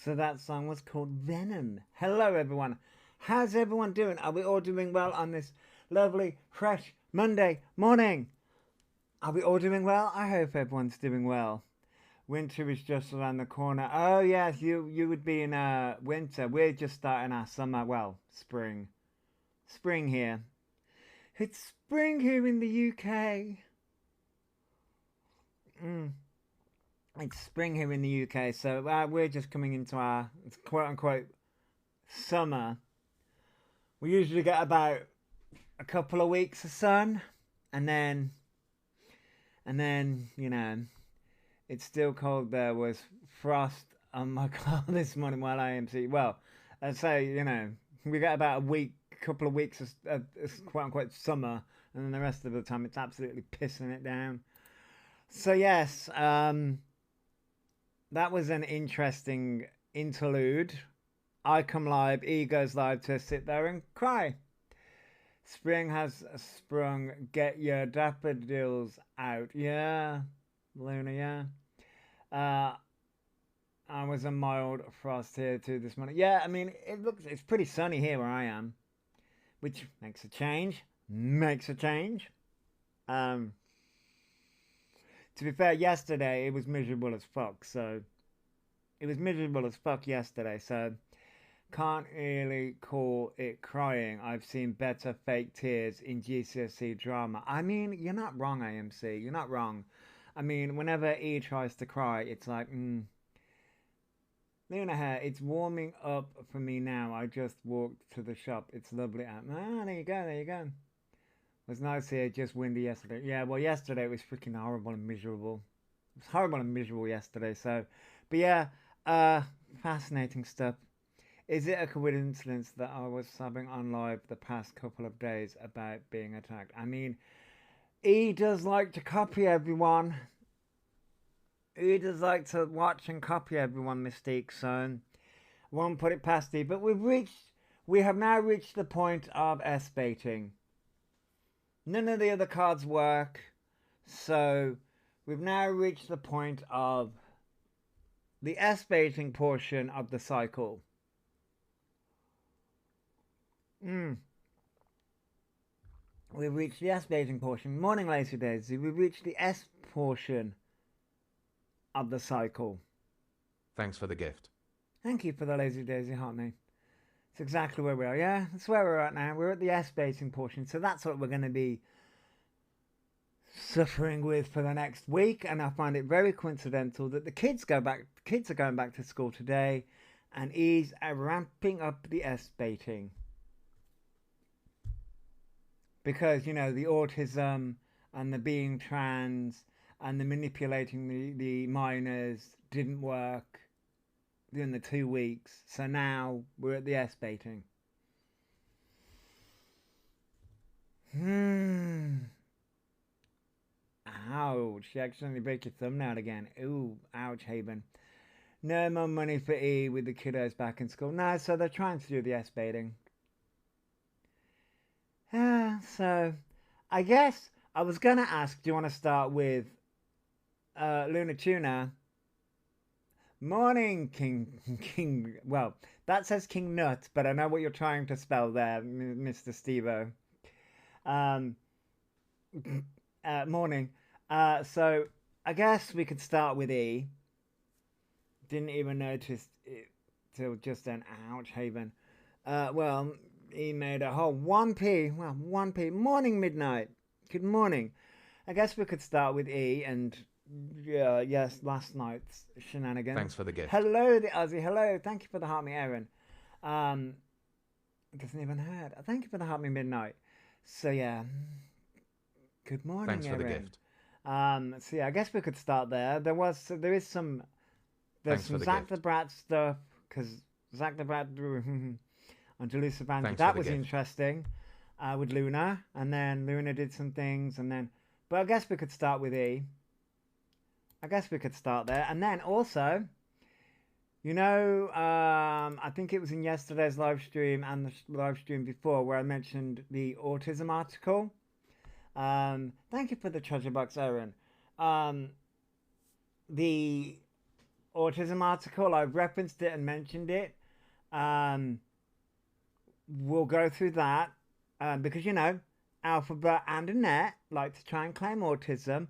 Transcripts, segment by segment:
So that song was called Venom. Hello, everyone. How's everyone doing? Are we all doing well on this lovely, fresh Monday morning? Are we all doing well? I hope everyone's doing well. Winter is just around the corner. Oh yes, you would be in winter. We're just starting our summer. Well, spring. Spring here. It's spring here in the UK. Mm. It's spring here in the UK, so we're just coming into our quote unquote summer. We usually get about a couple of weeks of sun, and then it's still cold. There was frost on my car this morning while I MC. Well, I'd say we get about a week, couple of weeks of quote unquote summer, and then the rest of the time it's absolutely pissing it down. So yes, that was an interesting interlude. I come live, E goes live to sit there and cry. Spring has sprung. Get your daffodils out. Yeah, Luna, yeah. Uh, I was a mild frost here too this morning. Yeah, I mean, it's pretty sunny here where I am, which makes a change. Makes a change. Um, to be fair, yesterday it was miserable as fuck, so. It was miserable as fuck yesterday, so can't really call it crying. I've seen better fake tears in GCSE drama. I mean, you're not wrong, AMC. You're not wrong. I mean, whenever E tries to cry, it's like, Luna hair, it's warming up for me now. I just walked to the shop. It's lovely out. Ah, there you go, there you go. It was nice here, just windy yesterday. Yeah, well, yesterday it was freaking horrible and miserable. It was horrible and miserable yesterday, so. But yeah, fascinating stuff. Is it a coincidence that I was subbing on live the past couple of days about being attacked? I mean, he does like to copy everyone. He does like to watch and copy everyone, Mystique, so won't put it past you. But we have now reached the point of S baiting. None of the other cards work, so we've now reached the point of the S baiting portion of the cycle. We've reached the S baiting portion. Morning, Lazy Daisy. We've reached the S portion of the cycle. Thanks for the gift. Thank you for the Lazy Daisy, Hartney. It's exactly where we are. Yeah, that's where we're at now. We're at the S baiting portion, so that's what we're going to be suffering with for the next week. And I find it very coincidental that the kids are going back to school today, and E's ramping up the S baiting. Because the autism and the being trans and the manipulating the minors didn't work in the 2 weeks, so now we're at the S baiting. Ouch, you accidentally break your thumbnail again. Ooh, ouch, Haven. No more money for E with the kiddos back in school. No, so they're trying to do the S baiting. So I guess I was gonna ask, do you want to start with Luna Tuna? Morning, King. Well, that says King Nut, but I know what you're trying to spell there, Mr. Stevo. Morning. So I guess we could start with E. Didn't even notice it till just then. Ouch, Haven. Well, he made a whole 1p. Well, 1p. Morning, midnight. Good morning. I guess we could start with E and yes, last night's shenanigans. Thanks for the gift. Hello, the Aussie. Hello. Thank you for the heart me, Aaron. Doesn't even hurt. Thank you for the heart me, midnight. So yeah. Good morning, Thanks for Aaron. the gift. So yeah, I guess we could start there. There's some Zach the Brat stuff because Zach the Brat on Jalisa Van. That was interesting with Luna, and then Luna did some things, and then. But I guess we could start with E. I guess we could start there, and then also, I think it was in yesterday's live stream and the live stream before where I mentioned the autism article. Thank you for the treasure box, Aaron. The autism article. I've referenced it and mentioned it. We'll go through that because you know, Alphabet and Annette like to try and claim autism.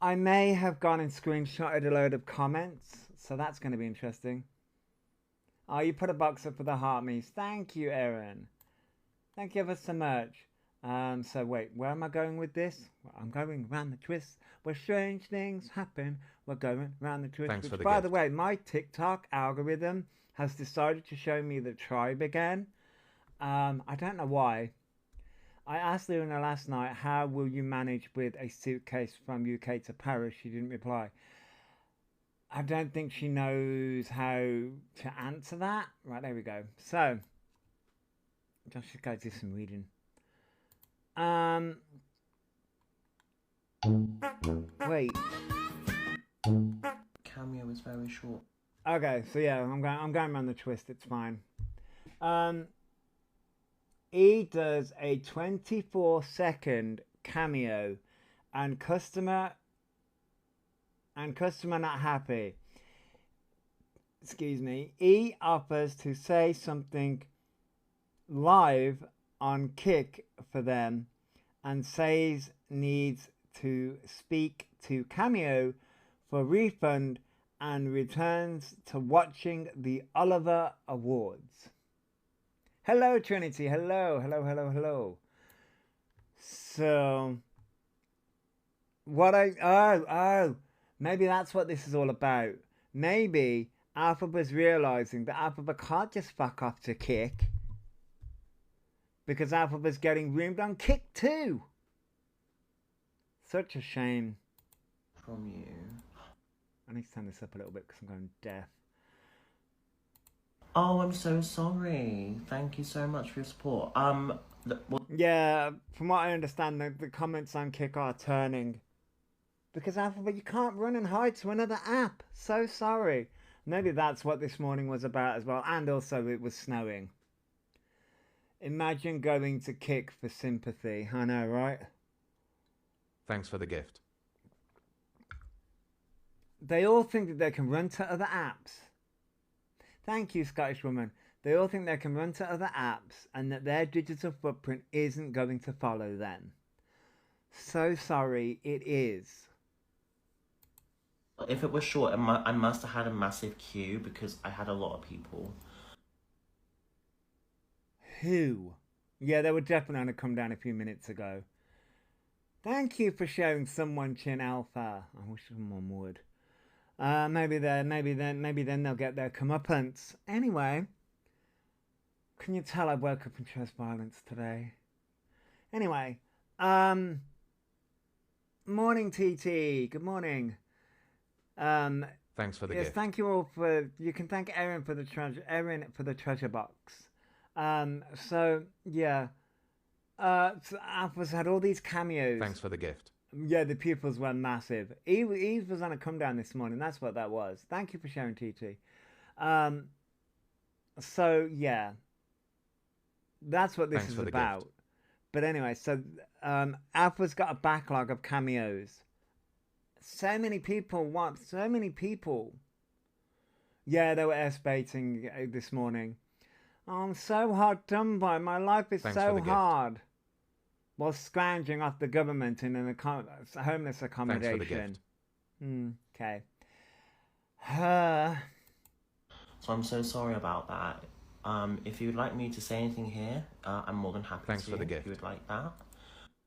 I may have gone and screenshotted a load of comments, so that's going to be interesting. Oh, you put a box up for the Heartme's. Thank you, Erin. Thank you ever so much. So wait, where am I going with this? Well, I'm going round the twist where strange things happen. We're going round the twist. Thanks for the by gift. the way, my TikTok algorithm has decided to show me the tribe again. I don't know why. I asked Luna last night, how will you manage with a suitcase from UK to Paris? She didn't reply. I don't think she knows how to answer that. Right, there we go. So, just go do some reading. Wait. Cameo is very short. Okay, so yeah, I'm going around the twist. It's fine. He does a 24-second cameo, and customer not happy. Excuse me. He offers to say something live on Kick for them, and says needs to speak to Cameo for refund, and returns to watching the Oliver Awards. Hello, Trinity. Hello. So, maybe that's what this is all about. Maybe Alphaba's realizing that Alphaba can't just fuck off to Kick, because Alphaba's getting roomed on Kick too. Such a shame. From you. I need to turn this up a little bit because I'm going deaf. Oh, I'm so sorry. Thank you so much for your support. Yeah, from what I understand, the comments on Kick are turning. Because Alphabet, you can't run and hide to another app. So sorry. Maybe that's what this morning was about as well. And also it was snowing. Imagine going to Kick for sympathy. I know, right? Thanks for the gift. They all think that they can run to other apps. Thank you, Scottish woman. They all think they can run to other apps and that their digital footprint isn't going to follow them. So sorry, it is. If it was short, I must have had a massive queue because I had a lot of people. Who? Yeah, they were definitely going to come down a few minutes ago. Thank you for sharing someone, Chin Alpha. I wish someone would. Maybe then they'll get their comeuppance. Anyway, can you tell I woke up and chose violence today? Anyway, morning TT. Good morning. Thanks for the gift. Thank you all for. You can thank Erin for the treasure box. So yeah. So Alpha's had all these cameos. Thanks for the gift. Yeah, the pupils were massive. Eve was on a come down this morning. That's what that was. Thank you for sharing, TT. So yeah, that's what this is about. But anyway, so Alpha's got a backlog of cameos. So many people want. So many people. Yeah, they were S baiting this morning. Oh, I'm so hard done by. My life is so hard. While scrounging off the government in an homeless accommodation. Thanks for the gift. Okay. So I'm so sorry about that. If you would like me to say anything here, I'm more than happy Thanks to. for the gift. If you would like that.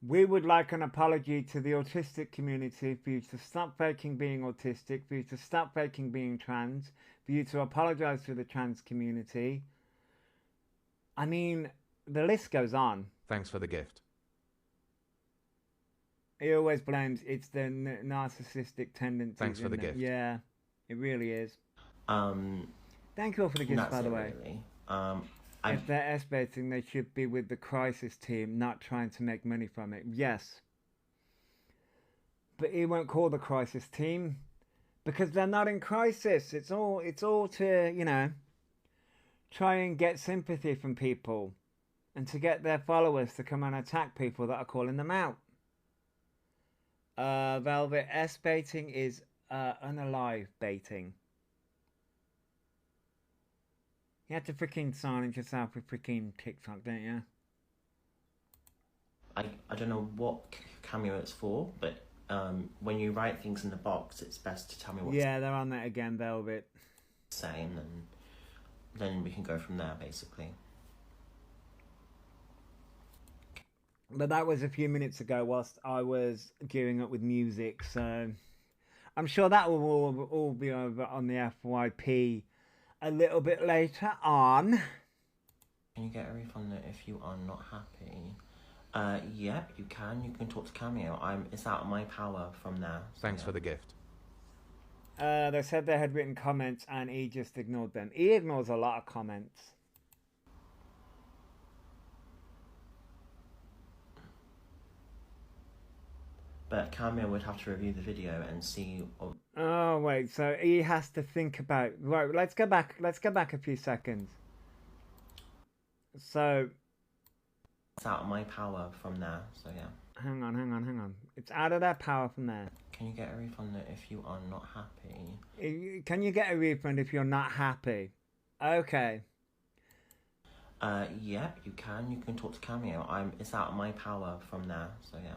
We would like an apology to the autistic community for you to stop faking being autistic, for you to stop faking being trans, for you to apologise to the trans community. I mean, the list goes on. Thanks for the gift. He always blames it's the narcissistic tendencies. Thanks for the gift. Yeah, it really is. Thank you all for the gifts, by the way. Really. If they're S-baiting, they should be with the crisis team, not trying to make money from it. Yes. But he won't call the crisis team because they're not in crisis. It's all to, you know, try and get sympathy from people and to get their followers to come and attack people that are calling them out. Velvet, S-baiting is unalive baiting. You have to freaking silence yourself with freaking TikTok, don't you? I don't know what Cameo it's for, but when you write things in the box, it's best to tell me what Yeah, they're on that again, Velvet. to say, and then we can go from there, basically. But that was a few minutes ago whilst I was gearing up with music, so I'm sure that will all be over on the FYP a little bit later on. Can you get a refund if you are not happy? Yep, you can. You can talk to Cameo. It's out of my power from there. So Thanks for the gift. They said they had written comments and he just ignored them. He ignores a lot of comments. But Cameo would have to review the video and see. Oh wait, so he has to think about. Right, let's go back. Let's go back a few seconds. So it's out of my power from there. So yeah. Hang on. It's out of their power from there. Can you get a refund if you are not happy? Can you get a refund if you're not happy? Okay. Yep, you can. You can talk to Cameo. It's out of my power from there. So yeah.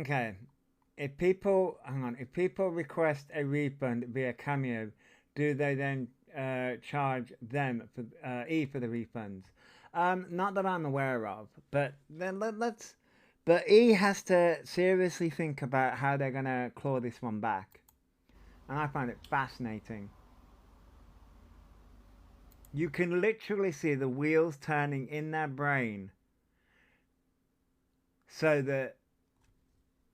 Okay. If people request a refund via Cameo, do they then charge them for for the refunds? Not that I'm aware of, but then let's. But he has to seriously think about how they're gonna claw this one back, and I find it fascinating. You can literally see the wheels turning in their brain, so that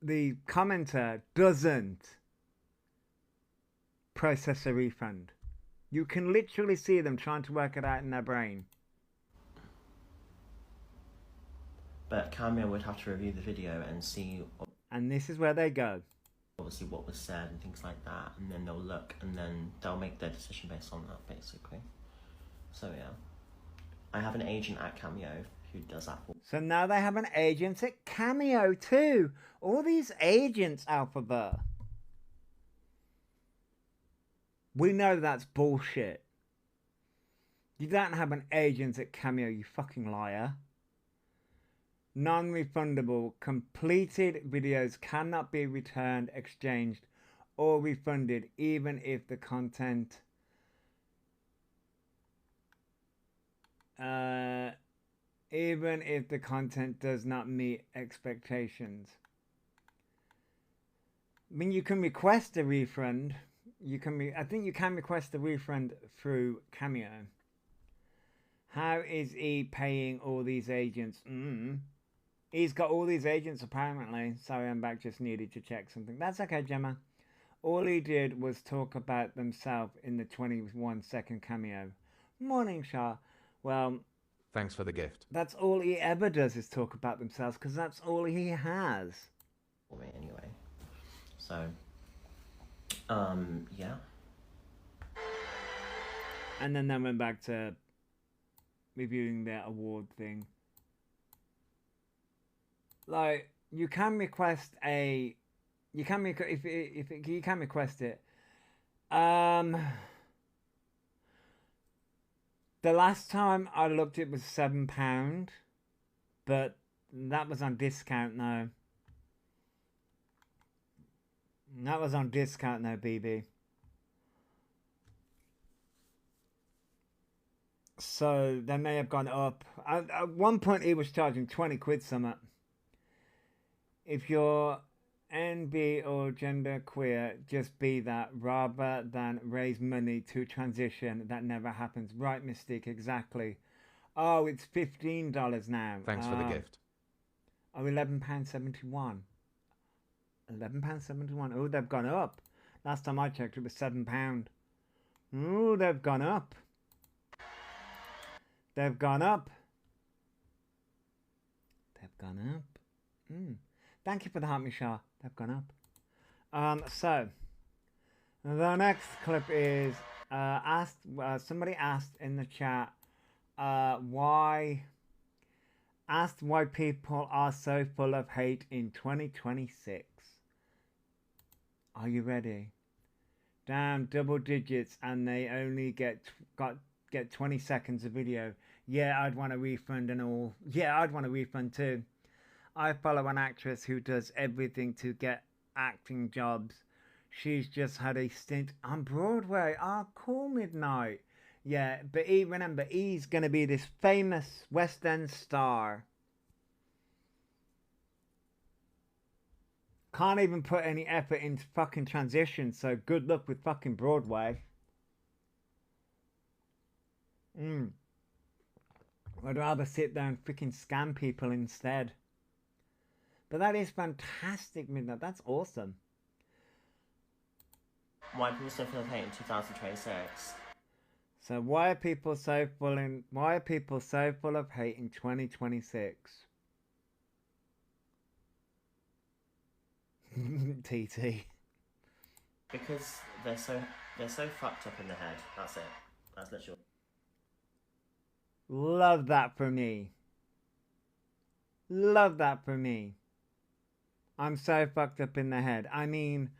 the commenter doesn't process a refund. You can literally see them trying to work it out in their brain. But Cameo would have to review the video and see. And this is where they go. Obviously what was said and things like that, and then they'll look and then they'll make their decision based on that, basically. So yeah. I have an agent at Cameo who does that for. So now they have an agent at Cameo too. All these agents, Alphabet. We know that's bullshit. You don't have an agent at Cameo, you fucking liar. Non-refundable. Completed videos cannot be returned, exchanged, or refunded, even if the content does not meet expectations. I mean, you can request a refund. I think you can request a refund through Cameo. How is he paying all these agents? He's got all these agents apparently. Sorry, I'm back. Just needed to check something. That's okay, Gemma. All he did was talk about themselves in the 21-second cameo. Morning, Shah. Well, thanks for the gift. That's all he ever does is talk about themselves, because that's all he has. For me, anyway. So, yeah. And then they went back to reviewing their award thing. Like, you can request a, you can request it. The last time I looked, it was £7, but that was on discount now. That was on discount now, BB. So they may have gone up. At one point, he was charging 20 quid something. If you're NB or gender queer, just be that rather than raise money to transition. That never happens. Right, Mystique, exactly. Oh, it's $15 now. Thanks for the gift. Oh, £11.71. £11.71. Oh, they've gone up. Last time I checked, it was £7. Oh, they've gone up. They've gone up. They've gone up. Thank you for the heart, Michelle. They've gone up. So, the next clip is somebody asked in the chat why people are so full of hate in 2026. Are you ready? Damn, double digits, and they only get 20 seconds of video. Yeah, I'd want a refund and all. Yeah, I'd want a refund too. I follow an actress who does everything to get acting jobs. She's just had a stint on Broadway. Ah, cool, Midnight. Yeah, but remember, he's gonna be this famous West End star. Can't even put any effort into fucking transition, so good luck with fucking Broadway. I'd rather sit there and freaking scam people instead. But that is fantastic, Midnight. That's awesome. Why people so full of hate in 2026? So why are people so full of hate in 2026? TT. Because they're so fucked up in the head. That's it. That's literally. Love that for me. Love that for me. I'm so fucked up in the head. I mean,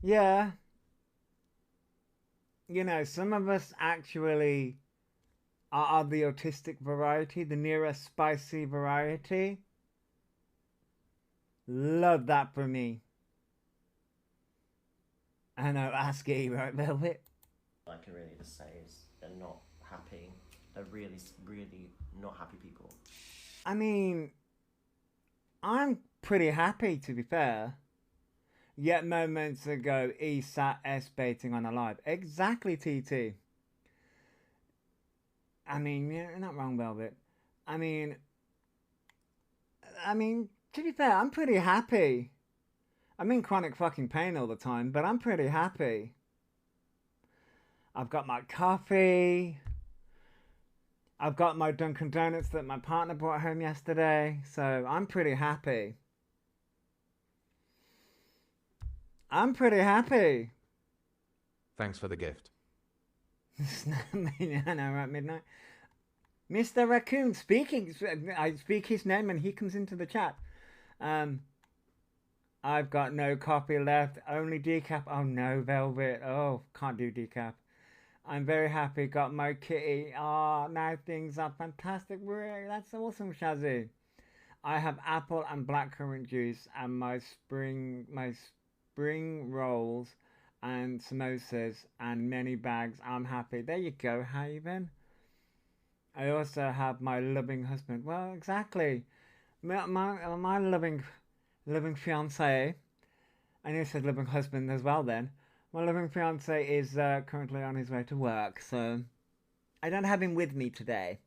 yeah. You know, some of us actually are the autistic variety, the neurospicy variety. Love that for me. I know, ask E, right, Velvet? I can really just say is they're not happy. They're really, really not happy people. I mean, I'm pretty happy, to be fair. Yet moments ago, he sat S-baiting on a live. Exactly, TT. I mean, you're not wrong, Velvet. I mean, to be fair, I'm pretty happy. I'm in chronic fucking pain all the time, but I'm pretty happy. I've got my coffee. I've got my Dunkin' Donuts that my partner brought home yesterday, so I'm pretty happy. I'm pretty happy. Thanks for the gift. I know, right, Midnight. Mr. Raccoon speaking. I speak his name and he comes into the chat. I've got no coffee left, only decaf. Oh no, Velvet. Oh, can't do decaf. I'm very happy, got my kitty. Oh, now things are fantastic. That's awesome, Shazzy. I have apple and blackcurrant juice and my spring rolls and samosas and many bags. I'm happy. There you go, Haven. I also have my loving husband. Well, exactly. My loving fiance. And you said loving husband as well then. My loving fiance is currently on his way to work, so I don't have him with me today.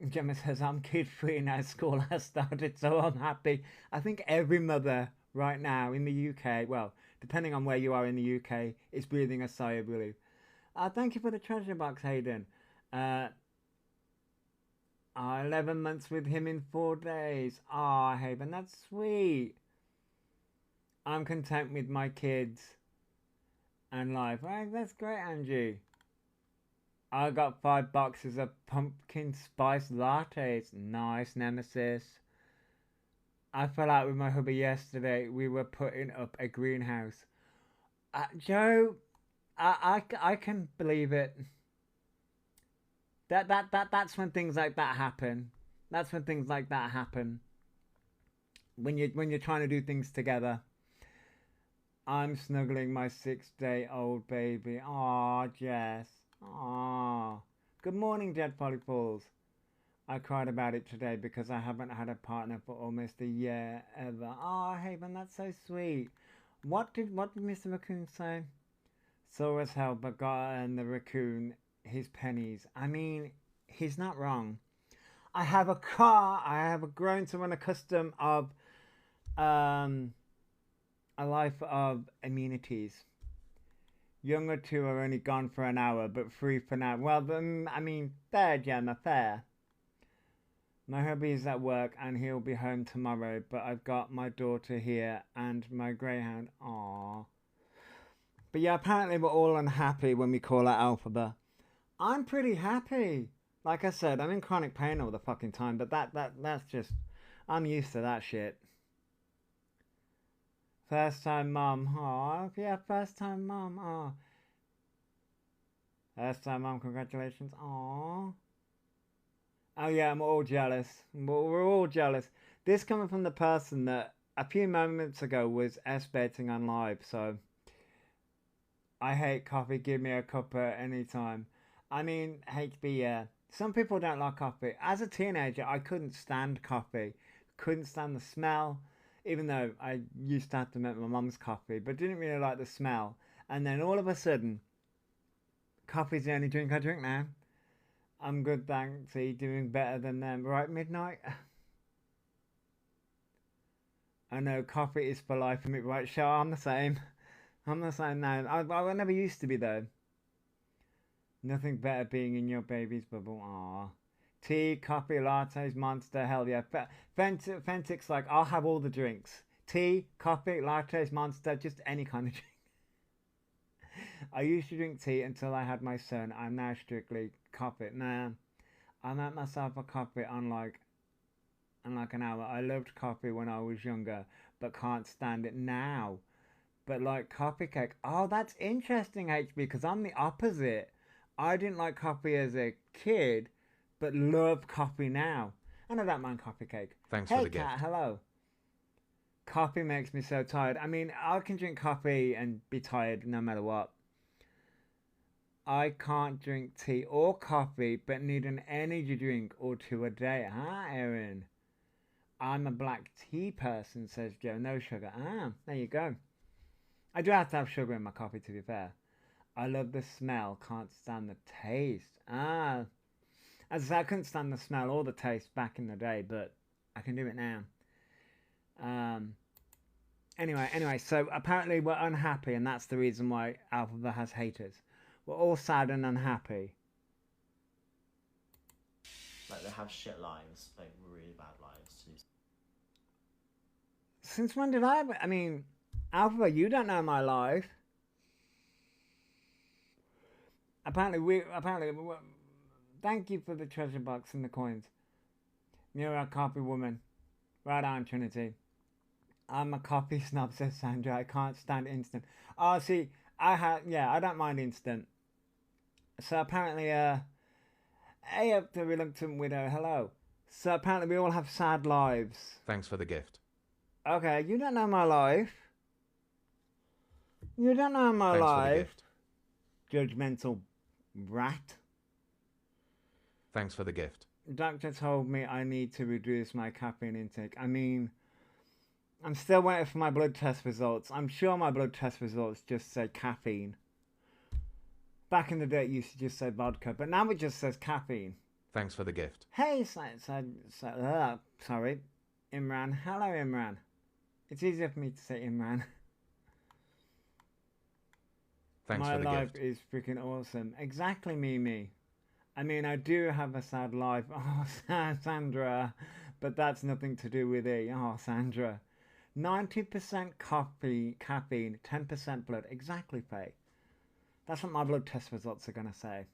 Gemma says, I'm kid-free now, school has started, so I'm happy. I think every mother right now in the UK, well, depending on where you are in the UK, is breathing a sigh of relief. Thank you for the treasure box, Hayden. 11 months with him in 4 days. Ah, Haven, that's sweet. I'm content with my kids and life. Right, that's great, Angie. I got 5 boxes of pumpkin spice lattes. Nice, Nemesis. I fell out with my hubby yesterday. We were putting up a greenhouse. Joe, I can believe it. That's when things like that happen. That's when things like that happen. When you're trying to do things together. I'm snuggling my 6-day-old baby. Aw, Jess. Aw. Good morning, Dead Polyfalls. I cried about it today because I haven't had a partner for almost a year ever. Aw, Haven, that's so sweet. What did Mr. Raccoon say? Saw as hell, but got and the raccoon his pennies. I mean, he's not wrong. I have a car. I have grown to run a custom of a life of amenities. Younger 2 are only gone for an hour, but 3 for now. Well, I mean, fair, Gemma, fair. My hubby is at work and he'll be home tomorrow, but I've got my daughter here and my greyhound. Aww. But yeah, apparently we're all unhappy when we call out Alphaba. I'm pretty happy. Like I said, I'm in chronic pain all the fucking time, but that's just, I'm used to that shit. First time mum. Oh, yeah, first time mum. Oh. First time mum, congratulations. Oh. Oh yeah, I'm all jealous. We're all jealous. This coming from the person that a few moments ago was S-betting on live, so I hate coffee, give me a cuppa anytime. I mean, HB, yeah. Some people don't like coffee. As a teenager, I couldn't stand coffee. Couldn't stand the smell, even though I used to have to make my mum's coffee, but didn't really like the smell. And then all of a sudden, coffee's the only drink I drink now. I'm good, thanks. Are you doing better than them? Right, Midnight? I know, coffee is for life for me. Right, sure, I'm the same. I'm the same now. I never used to be, though. Nothing better being in your baby's bubble. Aww. Tea, coffee, lattes, Monster, hell yeah. Fentic's like, I'll have all the drinks. Tea, coffee, lattes, Monster, just any kind of drink. I used to drink tea until I had my son. I'm now strictly coffee. Man, I made myself a coffee in like an hour. I loved coffee when I was younger, but can't stand it now. But like coffee cake. Oh, that's interesting, HB, because I'm the opposite. I didn't like coffee as a kid, but love coffee now. And I don't mind coffee cake. Thanks Hey, for the Kat, gift. hello. Coffee makes me so tired. I mean, I can drink coffee and be tired no matter what. I can't drink tea or coffee, but need an energy drink or two a day. Ah, Erin. I'm a black tea person, says Joe. No sugar. Ah, there you go. I do have to have sugar in my coffee, to be fair. I love the smell, can't stand the taste. Ah, as I said, I couldn't stand the smell or the taste back in the day, but I can do it now. Anyway, so apparently we're unhappy, and that's the reason why Alphabet has haters. We're all sad and unhappy. Like, they have shit lives, like really bad lives. Since when did I mean, Alphabet, you don't know my life. Apparently, thank you for the treasure box and the coins. You're a coffee woman. Right on, Trinity. I'm a coffee snob, says Sandra. I can't stand instant. Oh, see, I don't mind instant. So apparently, hey up the reluctant widow, hello. So apparently we all have sad lives. Thanks for the gift. Okay, you don't know my life. You don't know my Thanks for the life. gift. Judgmental rat. Thanks for the gift. Doctor told me I need to reduce my caffeine intake. I mean, I'm still waiting for my blood test results. I'm sure my blood test results just say caffeine. Back in the day, it used to just say vodka, but now it just says caffeine. Thanks for the gift. Hey, sorry, Imran. Hello, Imran. It's easier for me to say Imran. Thanks My for the life gift. is freaking awesome. Exactly, Mimi. I mean, I do have a sad life. Oh, Sandra. But that's nothing to do with it. Oh, Sandra. 90% caffeine, 10% blood. Exactly, Faye. That's what my blood test results are going to say.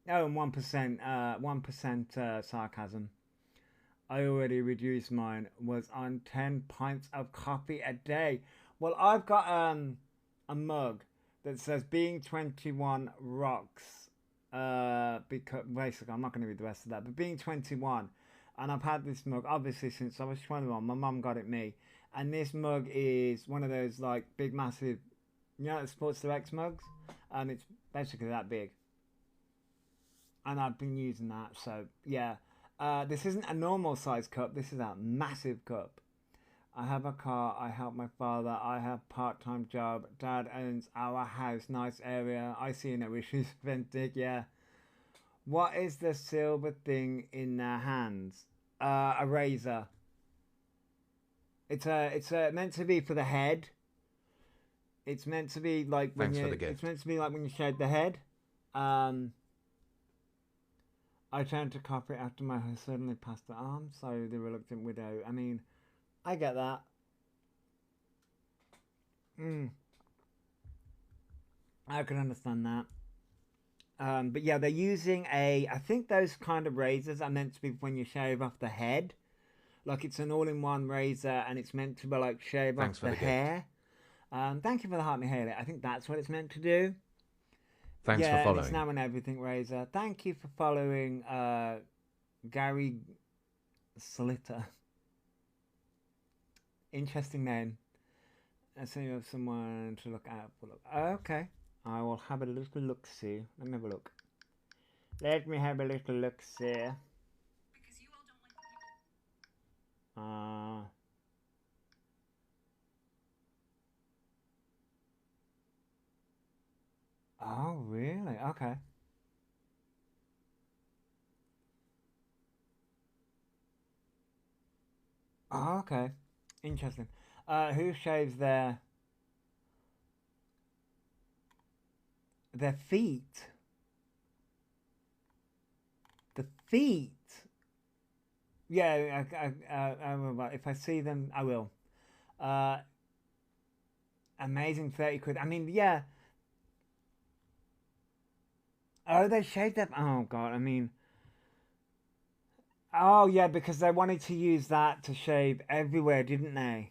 Oh, and 1% sarcasm. I already reduced mine. Was on 10 pints of coffee a day. Well, I've got a mug that says being 21 rocks. Because basically, I'm not going to read the rest of that, but being 21, and I've had this mug obviously since I was 21. My mum got it me, and this mug is one of those like big, massive, you know, Sports Direct mugs, and it's basically that big. And I've been using that, so yeah. This isn't a normal size cup. This is a massive cup. I have a car. I help my father. I have part-time job. Dad owns our house. Nice area. I see no issues. Ventic, yeah. What is the silver thing in their hands? A razor. It's meant to be for the head. It's meant to be like when Thanks you. for the gift. It's meant to be like when you shave the head. I turned to coffee after my host suddenly passed the arm. Sorry, the reluctant widow. I mean, I get that. I can understand that. But yeah, they're using I think those kind of razors are meant to be when you shave off the head. Like it's an all-in-one razor, and it's meant to be like shave Thanks off for the the gift. hair. Thank you for the heart me Haley. I think that's what it's meant to do. Thanks for Yeah, and it's following. now an everything razor. Thank you for following Gary Slitter. Interesting name. So you have someone to look out for. Okay. I will have a little look see. Let me have a look. Let me have a little look see. Because you all don't like people. Oh really? Okay. Oh, okay. Interesting. Who shaves their feet? The feet. Yeah, I will. If I see them, I will. Uh, amazing 30 quid. I mean, yeah. Oh, they shaved them. Oh god. I mean. Oh yeah, because they wanted to use that to shave everywhere, didn't they?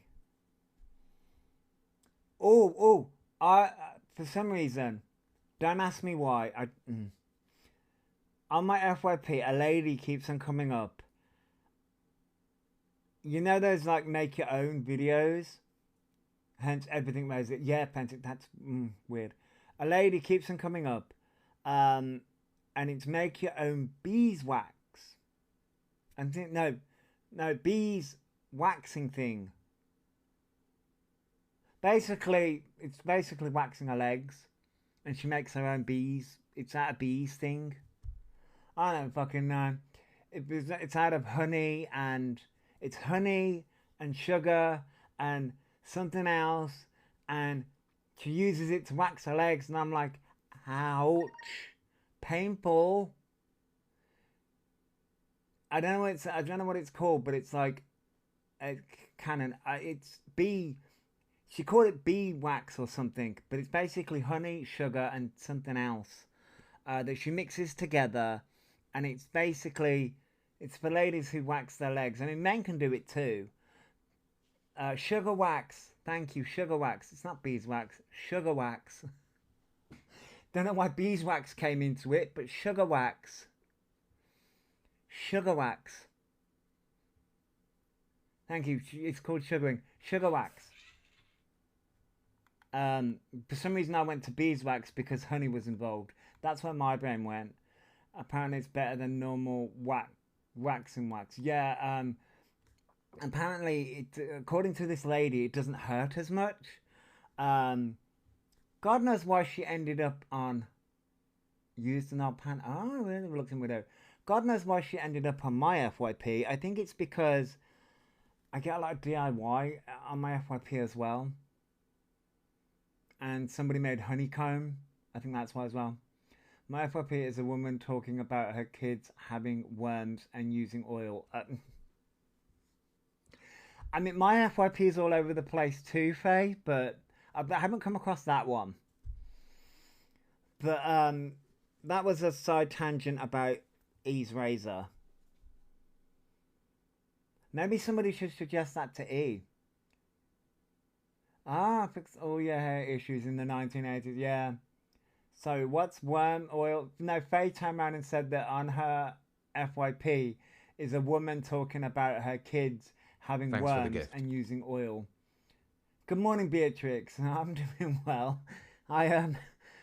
Oh. I for some reason, don't ask me why. On my FYP, a lady keeps on coming up. You know those like make your own videos? Hence everything knows it. Yeah, Pentic, that's weird. A lady keeps on coming up. And it's make your own beeswax. And no, bees waxing thing. Basically, it's basically waxing her legs. And she makes her own bees. It's out of bees thing. I don't fucking know. It's out of honey, and it's honey and sugar and something else, and she uses it to wax her legs, and I'm like, ouch, painful. I don't know what it's called, but it's like a canon. It's bee. She called it bee wax or something, but it's basically honey, sugar, and something else that she mixes together, and it's basically it's for ladies who wax their legs. I mean, men can do it too. Sugar wax. Thank you, sugar wax. It's not beeswax. Sugar wax. Don't know why beeswax came into it, but sugar wax. Sugar wax. Thank you. It's called sugaring. Sugar wax. For some reason I went to beeswax because honey was involved. That's where my brain went. Apparently it's better than normal waxing wax. Yeah, apparently according to this lady, it doesn't hurt as much. God knows why she ended up on used an old pan. Oh, really? Reluctant widow. God knows why she ended up on my FYP. I think it's because I get a lot of DIY on my FYP as well. And somebody made honeycomb. I think that's why as well. My FYP is a woman talking about her kids having worms and using oil. I mean, my FYP is all over the place too, Faye, but I haven't come across that one. But that was a side tangent about E's razor. Maybe somebody should suggest that to E. Fix all your hair issues in the 1980s. Yeah. So what's worm oil? No, Faye turned around and said that on her FYP is a woman talking about her kids having Thanks for the worms gift. and using oil. Good morning, Beatrix. I'm doing well.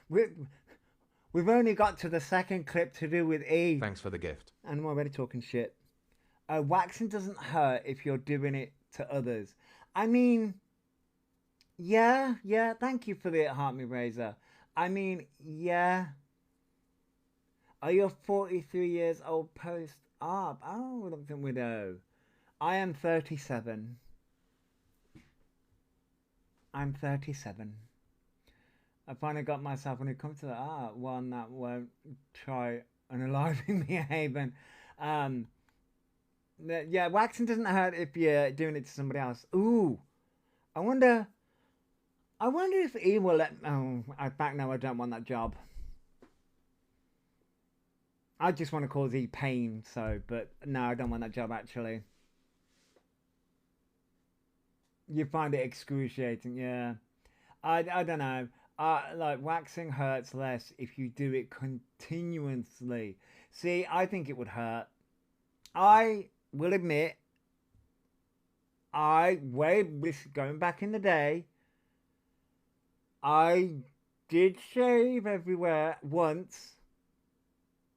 We've only got to the second clip to do with E. Thanks for the gift. And I'm already talking shit. Waxing doesn't hurt if you're doing it to others. I mean, yeah. Thank you for the heart me razor. I mean, yeah. Are you 43 years old post up? Oh, reluctant widow. I am 37. I'm 37. I finally got myself when it comes to that one that won't try unaliving me, Haven. Yeah, waxing doesn't hurt if you're doing it to somebody else. Ooh, I wonder if E will let. Oh, I back now. I don't want that job. I just want to cause E pain. So, but no, I don't want that job actually. You find it excruciating, yeah. I don't know. Like waxing hurts less if you do it continuously. See, I think it would hurt. I will admit, going back in the day, I did shave everywhere once.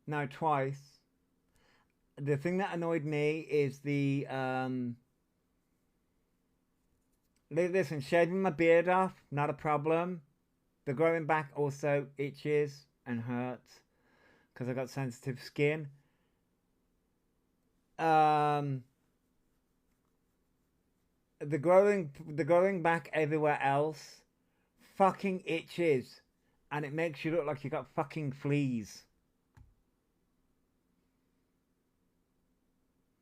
No, twice. The thing that annoyed me is the listen, shaving my beard off, not a problem. The growing back also itches and hurts because I got sensitive skin. The growing back everywhere else fucking itches, and it makes you look like you got fucking fleas.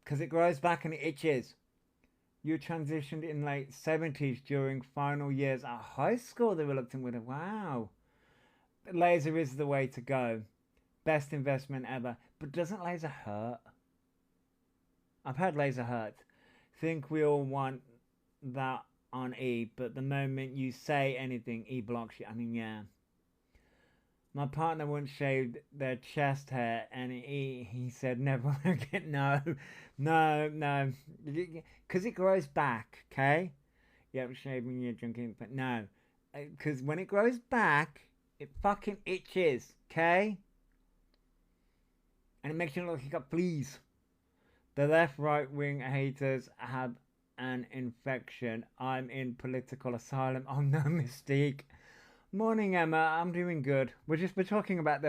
Because it grows back and it itches. You transitioned in late 70s during final years at high school. The reluctant widow. Wow. Laser is the way to go. Best investment ever. But doesn't laser hurt? I've heard laser hurt. Think we all want that on E, but the moment you say anything, E blocks you. I mean, yeah. My partner once shaved their chest hair, and he said never again. No, because it grows back. Okay, yeah, shaving your drinking, but no, because when it grows back, it fucking itches. Okay, and it makes you look like you got fleas. The left right wing haters have an infection. I'm in political asylum. Oh no, Mystique. Morning, Emma. I'm doing good. We're talking about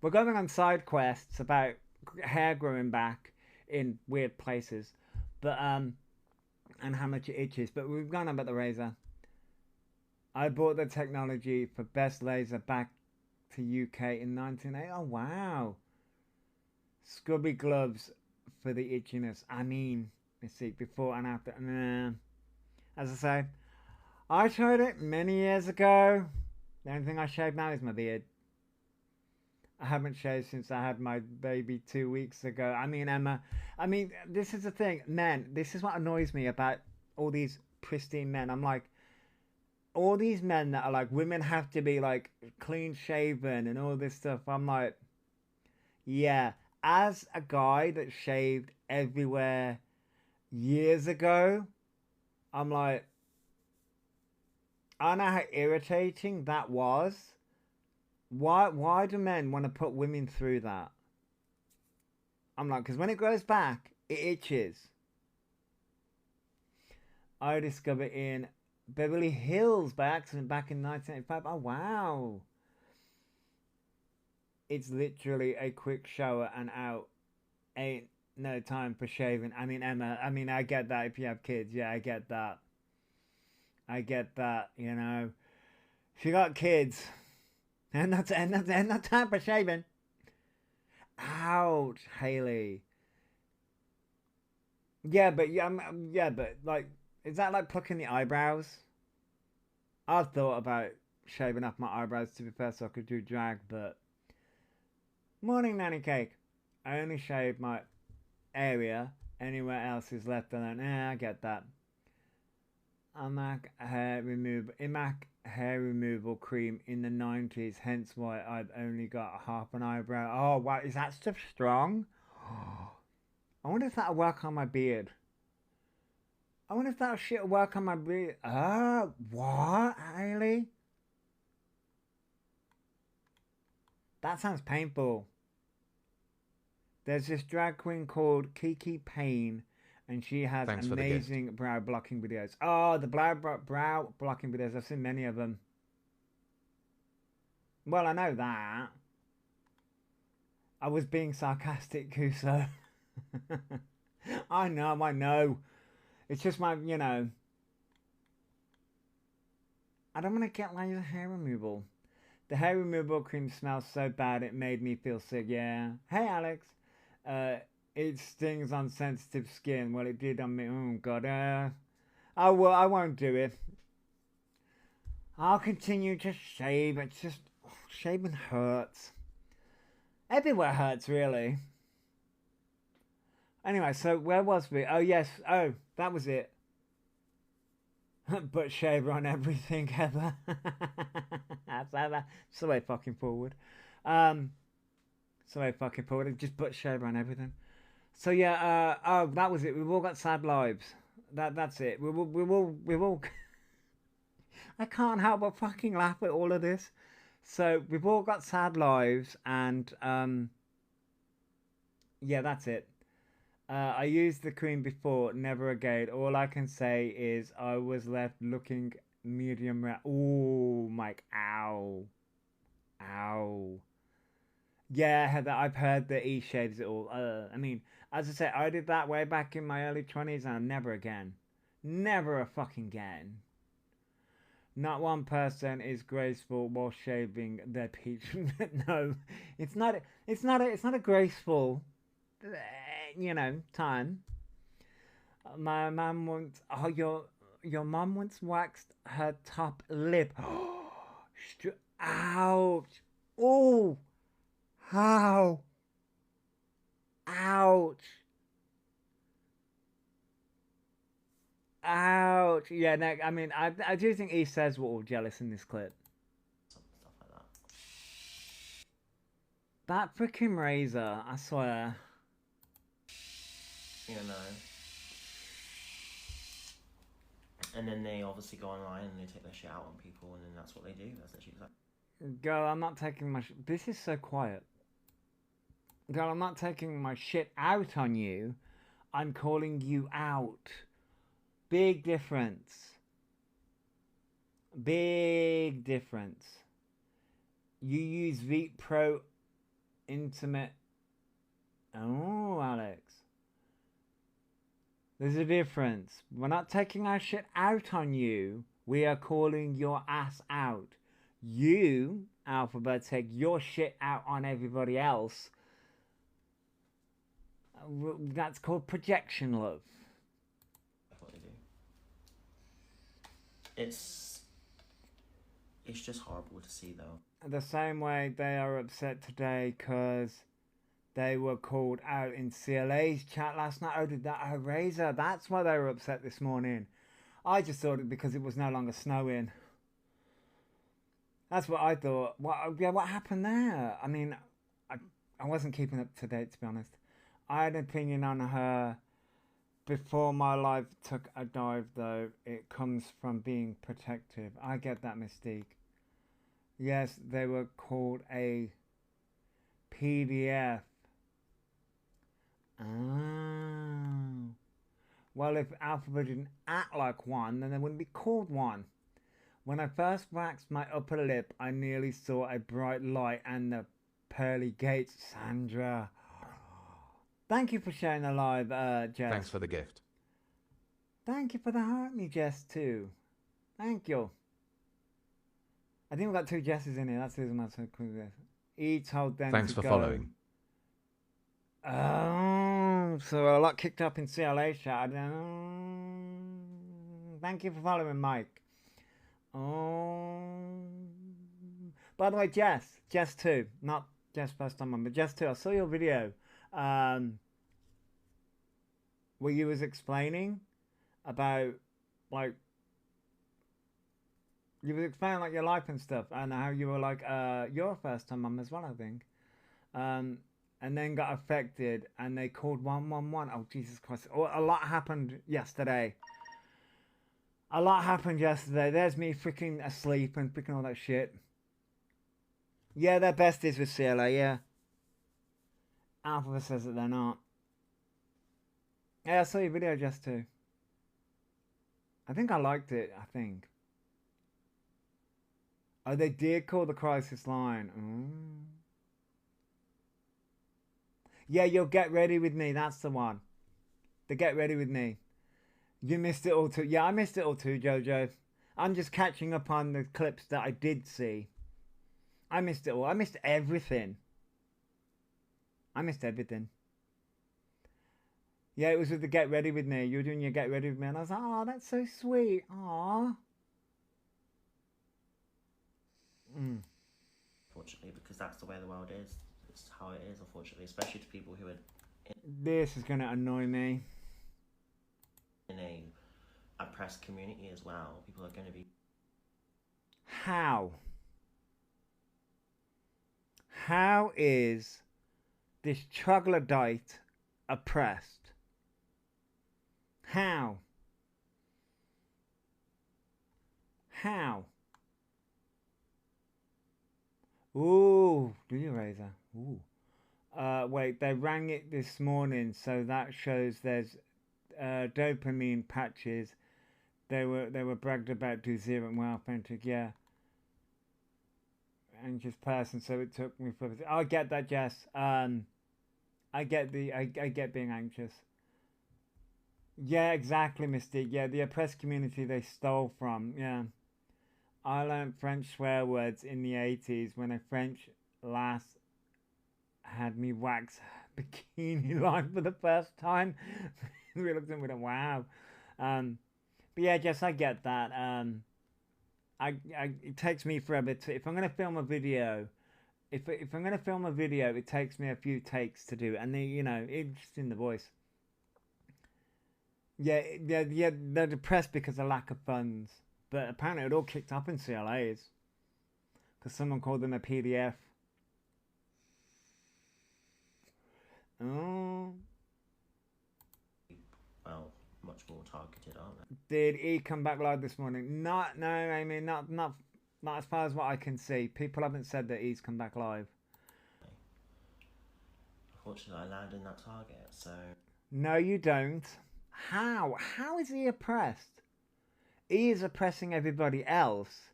we're going on side quests about hair growing back in weird places, but and how much it itches. But we've gone on about the razor. I bought the technology for best laser back to UK in 1980. Oh wow. Scrubby gloves for the itchiness. I mean, let's see, before and after. As I say, I tried it many years ago. The only thing I shave now is my beard. I haven't shaved since I had my baby 2 weeks ago. I mean, Emma, this is the thing. Men, this is what annoys me about all these pristine men. I'm like, all these men that are like, women have to be like clean shaven and all this stuff. I'm like, yeah, as a guy that shaved everywhere years ago, I'm like, I know how irritating that was. Why do men want to put women through that? I'm like, because when it grows back, it itches. I discovered in Beverly Hills by accident back in 1985. Oh, wow. It's literally a quick shower and out. Ain't no time for shaving. I mean, Emma, I get that if you have kids. Yeah, I get that. You know. If you got kids, and that's time for shaving. Ouch, Haley. Yeah, but like, is that like plucking the eyebrows? I've thought about shaving off my eyebrows, to be fair, so I could do drag, but morning, Nanny Cake. I only shave my area. Anywhere else is left alone. I get that. Imac hair removal cream in the 90s, hence why I've only got half an eyebrow. Oh wow, is that stuff strong? I wonder if that'll work on my beard. I wonder if that shit will work on my beard. What, Hailey? That sounds painful. There's this drag queen called Kiki Payne, and she has amazing brow blocking videos. Oh, the brow blocking videos. I've seen many of them. Well, I know that. I was being sarcastic, Kuso. I know. It's just my, you know. I don't want to get laser hair removal. The hair removal cream smells so bad it made me feel sick. Yeah. Hey, Alex. It stings on sensitive skin. Well, it did on me. Oh, God. I won't do it. I'll continue to shave. It's just, shaving hurts. Everywhere hurts, really. Anyway, so where was we? Oh, yes. Oh, that was it. Butt shaver on everything ever. That's the way fucking forward. It's the way fucking forward. Just butt shaver on everything. So yeah, oh, that was it. We've all got sad lives. That's it. We've all. I can't help but fucking laugh at all of this. So we've all got sad lives, and yeah, that's it. I used the cream before, never again. All I can say is I was left looking medium rare. Oh, Mike, ow, ow. Yeah, Heather, I've heard that he shaves it all. I mean, as I said, I did that way back in my early 20s, and never again. Never a fucking again. Not one person is graceful while shaving their peach. No, it's not. It's not. It's not a graceful, time. My mum once. Oh, your mum once waxed her top lip. Ouch! Oh, how? Ouch! Ouch! Yeah, no, I mean, I do think he says we're all jealous in this clip. Stuff like that. That freaking razor, I swear. You know. And then they obviously go online and they take their shit out on people, and then that's what they do. That's literally exactly. Girl, I'm not taking my. This is so quiet. Girl, I'm not taking my shit out on you. I'm calling you out. Big difference. Big difference. You use Veet Pro Intimate. Oh, Alex. There's a difference. We're not taking our shit out on you. We are calling your ass out. You, Alphabet, take your shit out on everybody else. That's called projection love. That's what they do. It's just horrible to see, though. The same way they are upset today because they were called out in CLA's chat last night. Oh, did that? Oh, Razor. That's why they were upset this morning. I just thought it because it was no longer snowing. That's what I thought. What happened there? I mean, I wasn't keeping up to date, to be honest. I had an opinion on her before my life took a dive, though. It comes from being protective. I get that, Mystique. Yes, they were called a PDF. Oh. Well, if Alphabet didn't act like one, then they wouldn't be called one. When I first waxed my upper lip, I nearly saw a bright light and the pearly gates. Sandra. Thank you for sharing the live, Jess. Thanks for the gift. Thank you for the heart me, Jess, too. Thank you. I think we've got two Jesses in here. That's the reason I'm so cool. Each told them Thanks to for go. following. Oh, so a lot kicked up in CLA chat. Thank you for following, Mike. Oh. By the way, Jess too. Not Jess first time on, but Jess too. I saw your video. Where you was explaining about like you was explaining like your life and stuff and how you were like you're a first time mum as well, I think. And then got affected and they called 111. Oh Jesus Christ. Oh, a lot happened yesterday. There's me freaking asleep and freaking all that shit. Yeah, they're besties with CLA, yeah. Alpha says that they're not. Yeah, I saw your video just too. I think I liked it, I think. Oh, they did call the crisis line. Yeah, you'll get ready with me. That's the one. The get ready with me. You missed it all too. Yeah, I missed it all too, Jojo. I'm just catching up on the clips that I did see. I missed it all. I missed everything. Yeah, it was with the get ready with me. You were doing your get ready with me, and I was like, oh, that's so sweet. Aww. Unfortunately, because that's the way the world is. It's how it is, unfortunately, especially to people who are This is going to annoy me. in a oppressed community as well. People are going to be. How? How is this troglodyte oppressed? How? How? Ooh, do you, Razor? Ooh. Wait, they rang it this morning, so that shows there's dopamine patches. They were bragged about do zero and well authentic, yeah. Anxious person, so it took me for. I get that, Jess. I get being anxious. Yeah, exactly, Mystique. Yeah, the oppressed community they stole from. Yeah. I learned French swear words in the 80s when a French lass had me wax bikini line for the first time. We looked at him with a wow. But yeah, Jess, I get that. It takes me forever to, if I'm going to film a video, if I'm going to film a video, it takes me a few takes to do it. And it's just in the voice. Yeah, they're depressed because of lack of funds. But apparently it all kicked up in CLAs. Because someone called them a PDF. Oh. Well, much more targeted, aren't they? Did he come back live this morning? No, Amy, not as far as what I can see. People haven't said that he's come back live. Unfortunately, I landed in that target, so... No, you don't. How? How is he oppressed? He is oppressing everybody else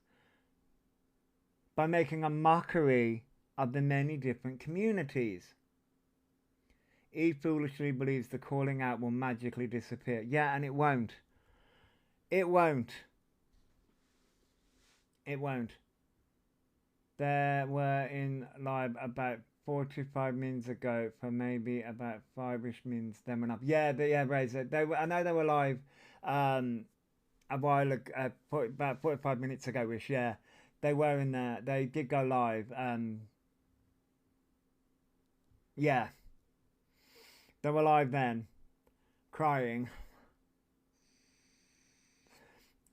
by making a mockery of the many different communities. He foolishly believes the calling out will magically disappear. Yeah, and it won't. It won't. It won't. There were in live about 45 minutes ago for maybe about 5-ish minutes. Then went up. Yeah, Razor. I know they were live a while ago, about 45 minutes ago-ish. Yeah, they were in there. They did go live. Yeah. They were live then, crying.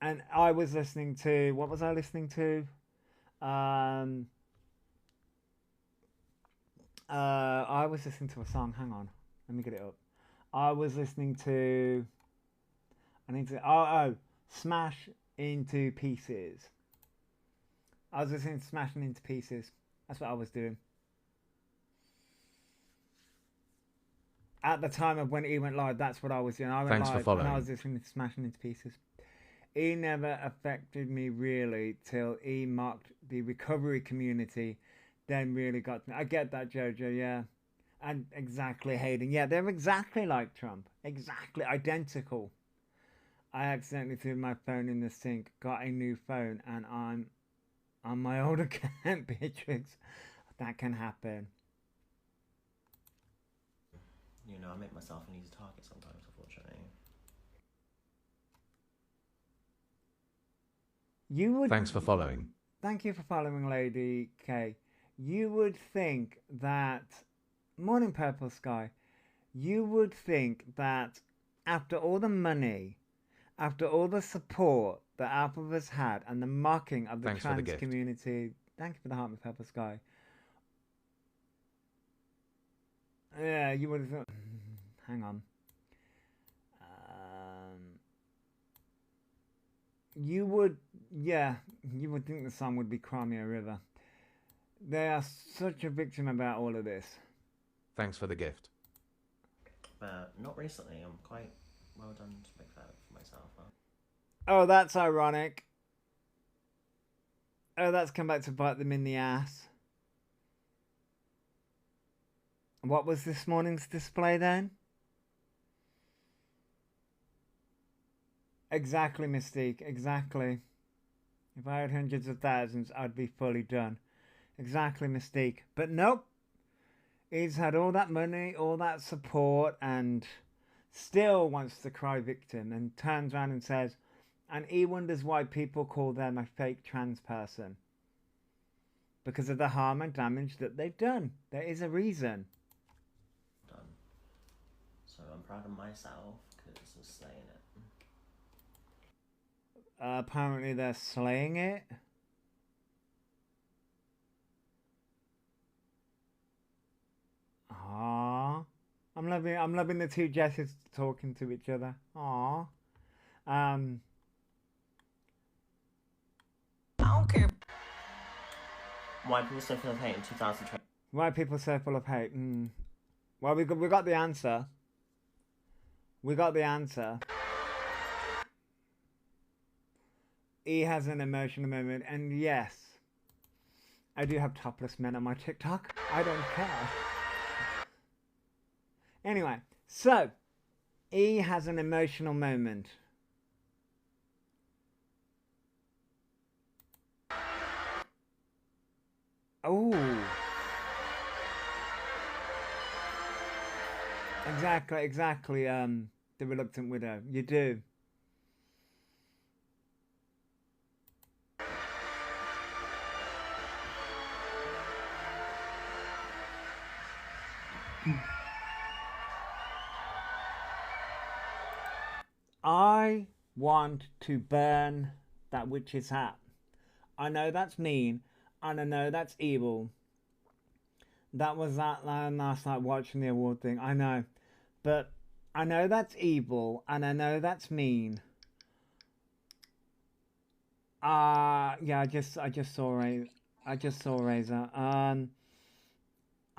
And I was listening to, what was I listening to? I was listening to a song, hang on, let me get it up. I was listening to, Smash Into Pieces. I was listening to Smashing Into Pieces. That's what I was doing. At the time of when he went live, that's what I was doing. I went Thanks live for following. and I was listening to Smashing Into Pieces. He never affected me really till he mocked the recovery community, then really got me. I get that, Jojo, yeah. And exactly, Hayden. Yeah, they're exactly like Trump. Exactly, identical. I accidentally threw my phone in the sink, got a new phone, and I'm on my old account, Beatrix. That can happen. You know, I make myself an easy target sometimes, unfortunately. You would. Thanks for following. Thank you for following, Lady K. You would think that... Morning, Purple Sky. You would think that after all the money, after all the support that Alpha has had, and the mocking of the Thanks for the trans gift. community... Thank you for the heart, Purple Sky. Yeah, you would have thought... Hang on. You would... Yeah, you would think the song would be Crimea River. They are such a victim about all of this. Thanks for the gift. But not recently. I'm quite well done to make that for myself. Huh? Oh, that's ironic. Oh, that's come back to bite them in the ass. What was this morning's display then? Exactly, Mystique. Exactly. If I had hundreds of thousands, I'd be fully done. Exactly, Mystique. But nope. He's had all that money, all that support, and still wants to cry victim, and turns around and says, and he wonders why people call them a fake trans person. Because of the harm and damage that they've done. There is a reason. Done. So I'm proud of myself because of saying it. apparently they're slaying it. Ah, I'm loving the two Jesses talking to each other. Ah, um, I don't care. Why people so full of hate in 2020? why are people so full of hate? Well, we got the answer. We got the answer. He has an emotional moment, and yes, I do have topless men on my TikTok. I don't care. Anyway, so E has an emotional moment. Oh. Exactly, the Reluctant Widow. You do. I want to burn that witch's hat. I know that's mean, and I know that's evil. That was that last night watching the award thing. I know, but I know that's evil, and I know that's mean. Yeah, I just saw Razor. I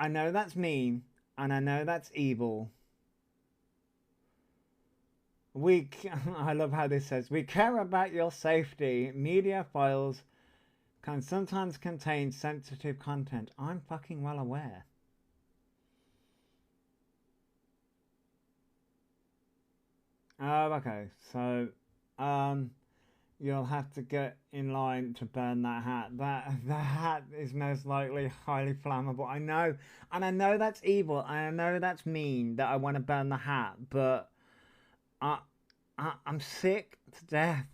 know that's mean, and I know that's evil. I love how this says, we care about your safety. Media files can sometimes contain sensitive content. I'm fucking well aware. Oh, okay. So, you'll have to get in line to burn that hat. The hat is most likely highly flammable. I know, and I know that's evil, and I know that's mean that I want to burn the hat, but I'm sick to death.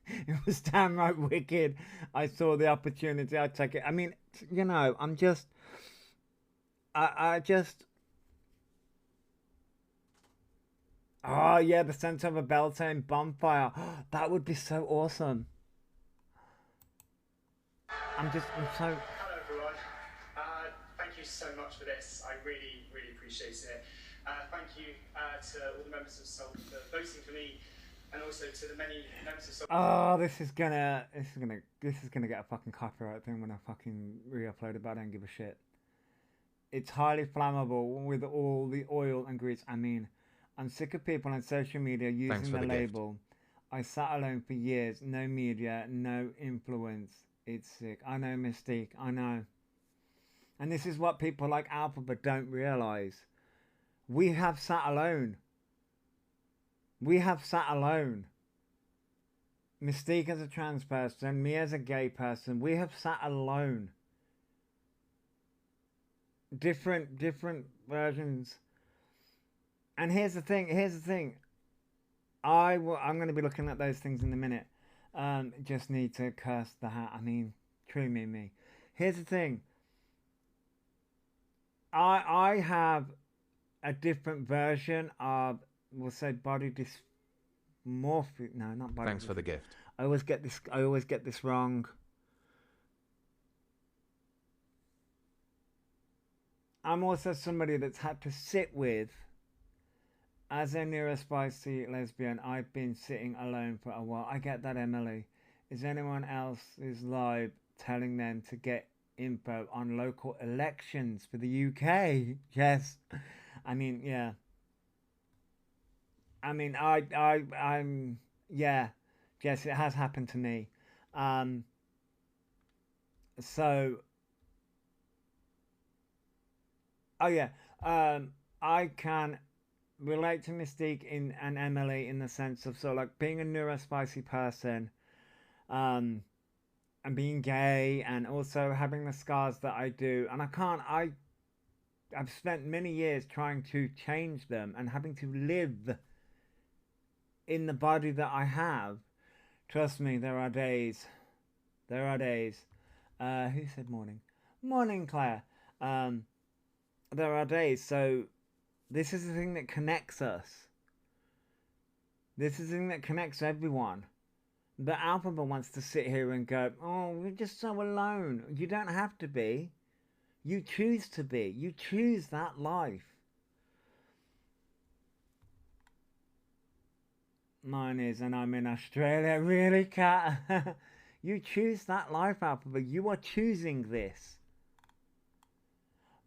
It was damn right wicked. I saw the opportunity. I took it. I mean, you know, I just. Oh yeah, the center of a Beltane bonfire. That would be so awesome. I'm so. Hello everyone. Thank you so much for this. I really, really appreciate it. Thank you to all the members of Soul for voting for me, and also to the many members of Soul. Oh, this is gonna get a fucking copyright thing when I fucking re-upload it, but I don't give a shit. It's highly flammable with all the oil and grease. I mean, I'm sick of people on social media using the label. I sat alone for years, no media, no influence. It's sick. I know, Mystique, I know. And this is what people like Alphabet don't realise. We have sat alone. We have sat alone. Mystique as a trans person, me as a gay person, we have sat alone. Different versions. And here's the thing. I'm going to be looking at those things in a minute. Just need to curse the hat. I mean, true me. Here's the thing. I have a different version of, we'll say, body dysmorphia. No, not body. Thanks for the gift. I always get this wrong. I'm also somebody that's had to sit with. As a neurospicy lesbian, I've been sitting alone for a while. I get that, Emily. Is anyone else's live telling them to get info on local elections for the UK? Yes. I mean, yeah. I mean, I'm, yeah. Yes, it has happened to me. So, oh yeah. I can relate to Mystique and Emily in the sense of sort of like being a neurospicy person, and being gay, and also having the scars that I do, and I've spent many years trying to change them and having to live in the body that I have. Trust me, there are days. Who said morning? Morning, Claire. There are days. So this is the thing that connects us. This is the thing that connects everyone. The alphabet wants to sit here and go, oh, we're just so alone. You don't have to be. You choose to be. You choose that life. Mine is, and I'm in Australia. Really, Cat? You choose that life, alphabet. You are choosing this.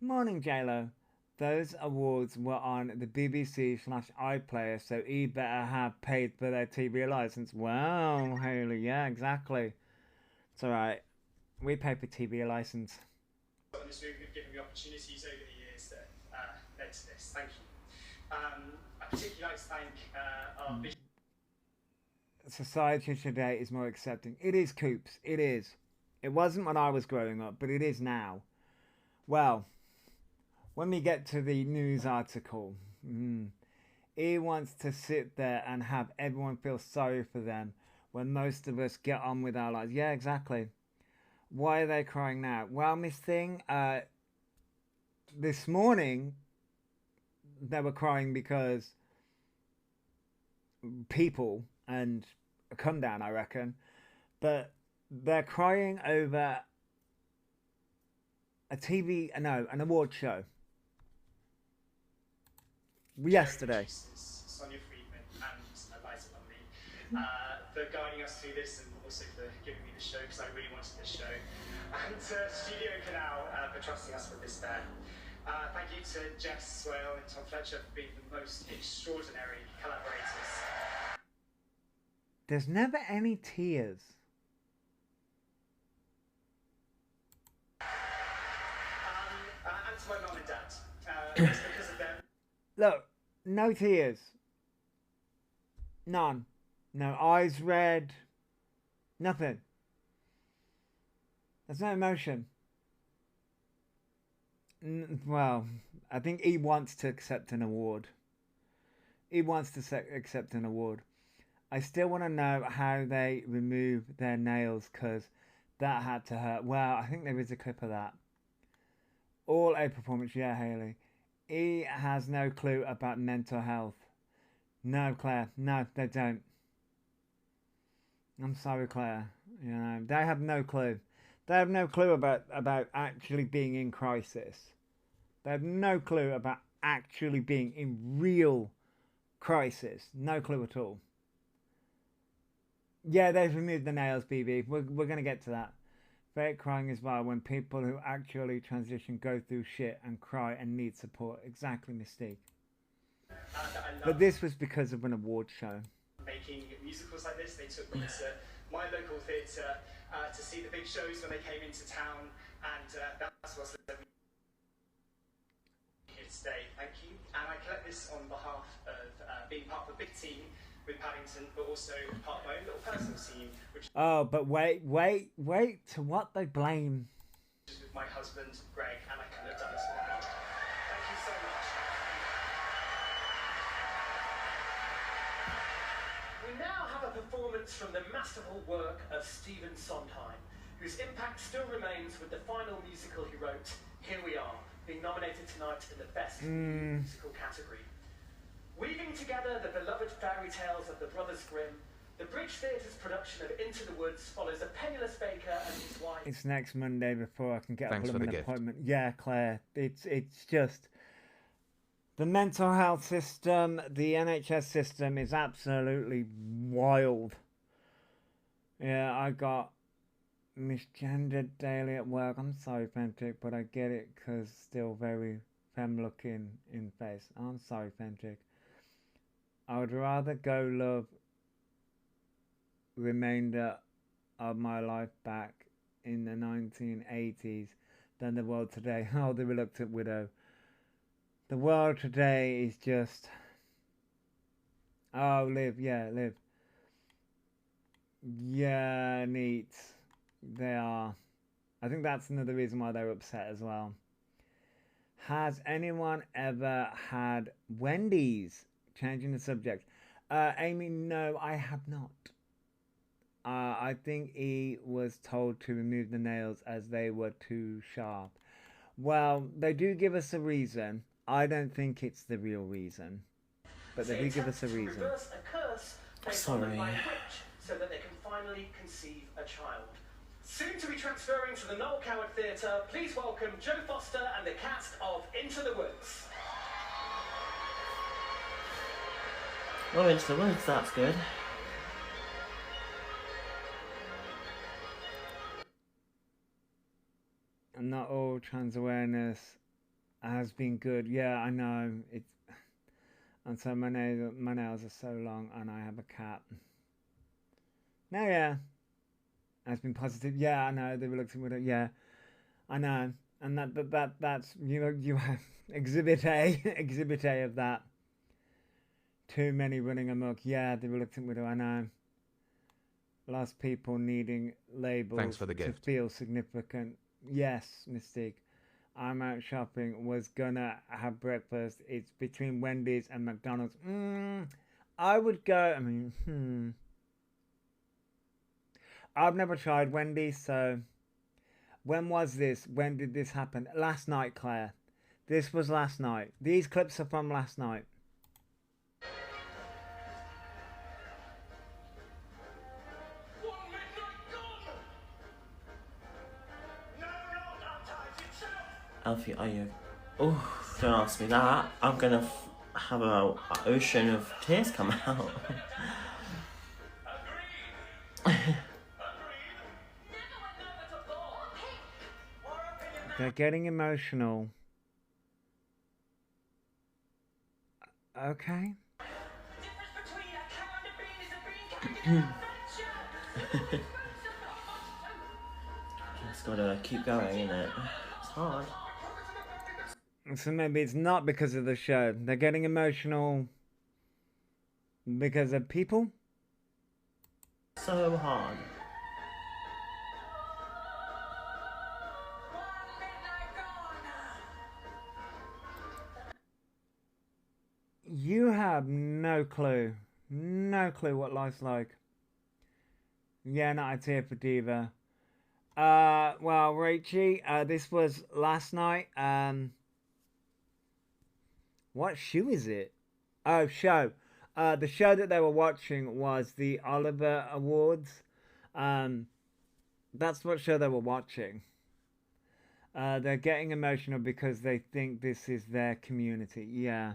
Morning, JLo. Those awards were on the BBC/iPlayer, so he better have paid for their TV license. Wow, Haley, yeah, exactly. It's alright. We pay for TV license. In this room who've given me opportunities over the years that led to this. Thank you. I particularly like to thank our vision. Society today is more accepting. It is, Coops. It is. It wasn't when I was growing up, but it is now. Well, when we get to the news article, he wants to sit there and have everyone feel sorry for them when most of us get on with our lives. Yeah, exactly. Why are they crying now? Well, Miss Thing, this morning they were crying because people and a come down, I reckon, but they're crying over an award show. Yesterday. Sonia Friedman and Eliza Lumley for guiding us through this and also for giving me the show because I really wanted this show. And Studio Canal for trusting us with this fair. Thank you to Jess Swale and Tom Fletcher for being the most extraordinary collaborators. There's never any tears. And to my mum and dad. It's because of them. Look, no tears. None. No eyes red. Nothing. There's no emotion. Well, I think he wants to accept an award. He wants to accept an award. I still want to know how they remove their nails because that had to hurt. Well, I think there is a clip of that. All A performance, yeah, Haley. He has no clue about mental health. No, Claire. No, they don't. I'm sorry, Claire. You know, they have no clue. They have no clue about actually being in crisis. They have no clue about actually being in real crisis. No clue at all. Yeah, they've removed the nails, BB. We're going to get to that. Fake crying as well when people who actually transition go through shit and cry and need support. Exactly, Mystique. But this was because of an award show. Making musicals like this, they took me to my local theatre to see the big shows when they came into town, and that's what's led me here today. Thank you. And I collect this on behalf of being part of a big team with Paddington, but also part of my own little personal team, which Oh, but wait, to what they blame. is with my husband, Greg, and I couldn't have done this without him. Thank you so much. We now have a performance from the masterful work of Stephen Sondheim, whose impact still remains with the final musical he wrote, Here We Are, being nominated tonight in the Best Musical category. Weaving together the beloved fairy tales of the Brothers Grimm, the Bridge Theatre's production of Into the Woods follows a penniless baker and his wife. It's next Monday before I can get Thanks a for the blooming gift. appointment. Yeah, Claire. It's just the mental health system, the NHS system is absolutely wild. Yeah, I got misgendered daily at work. I'm sorry, Fentic, but I get it because still very femme looking in face. I'm sorry, Fentic. I would rather go love remainder of my life back in the 1980s than the world today. Oh, the reluctant widow. The world today is just... Oh, Liv, yeah, Liv. Yeah, neat. They are. I think that's another reason why they're upset as well. Has anyone ever had Wendy's? Changing the subject. Amy, no, I have not. I think he was told to remove the nails as they were too sharp. Well, they do give us a reason. I don't think it's the real reason. But they do give us a reason. Reverse a curse curse placed on them Sorry. by a witch so that they can finally conceive a child. Soon to be transferring to the Noel Coward Theatre, please welcome Joe Foster and the cast of Into the Woods. Oh, Into the Woods, that's good. And not all trans awareness has been good. Yeah, I know. It's and so my nails are so long, and I have a cat. No, yeah, has been positive. Yeah, I know. The reluctant widow. Yeah, I know. And that's you have exhibit A, exhibit A of that. Too many running amok. Yeah, the reluctant widow. I know. Lost people needing labels Thanks for the to gift. feel significant. Yes, Mystique. I'm out shopping. Was gonna have breakfast. It's between Wendy's and McDonald's. I would go. I mean, I've never tried Wendy's, so when was this? When did this happen? Last night, Claire. This was last night. These clips are from last night. Alfie, are you? Oh, don't ask me that. I'm gonna have an ocean of tears come out. They're getting emotional. Okay. Just gotta keep going, innit? It's hard. So maybe it's not because of the show. They're getting emotional because of people. So hard. You have no clue what life's like. Yeah, no, it's here for Diva. Well, Rachie, this was last night. What shoe is it? Oh, show. The show that they were watching was the Oliver Awards. That's what show they were watching. They're getting emotional because they think this is their community. Yeah.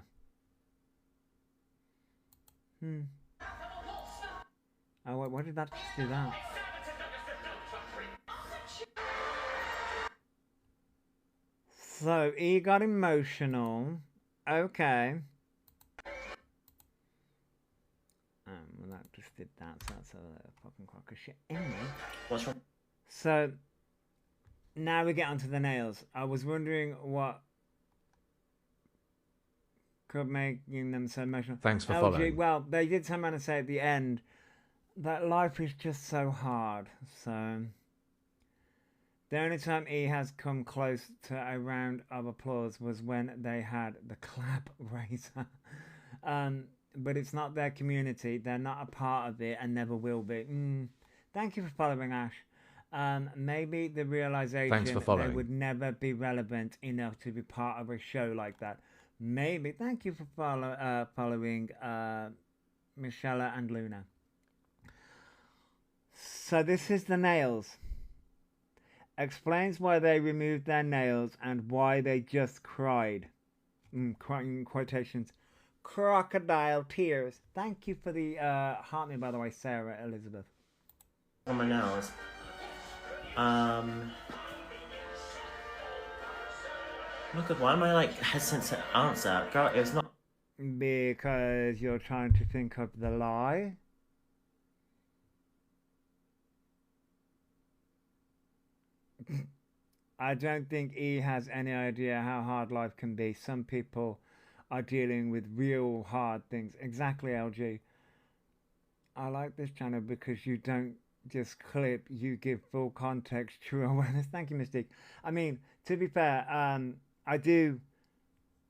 Oh, wait, why did that just do that? So, he got emotional. Okay. Well, that just did that, so that's a fucking crock of shit. Anyway. What's wrong? So, now we get onto the nails. I was wondering what could make them so emotional. Thanks for LG, following. well, they did come out and say at the end that life is just so hard. So, the only time he has come close to a round of applause was when they had the clap raiser. But it's not their community. They're not a part of it and never will be. Thank you for following, Ash. Maybe the realization Thanks for they following. would never be relevant enough to be part of a show like that. Maybe. Thank you for following Michelle and Luna. So this is the nails. Explains why they removed their nails and why they just cried. Crying quotations. Crocodile tears. Thank you for the heart me, by the way, Sarah Elizabeth. On my nails. Look at why am I like hesitant to answer? Girl, it was not. Because you're trying to think of the lie. I don't think he has any idea how hard life can be. Some people are dealing with real hard things. Exactly, LG. I like this channel because you don't just clip, you give full context, true awareness. Thank you, Mystique. I mean, to be fair, I do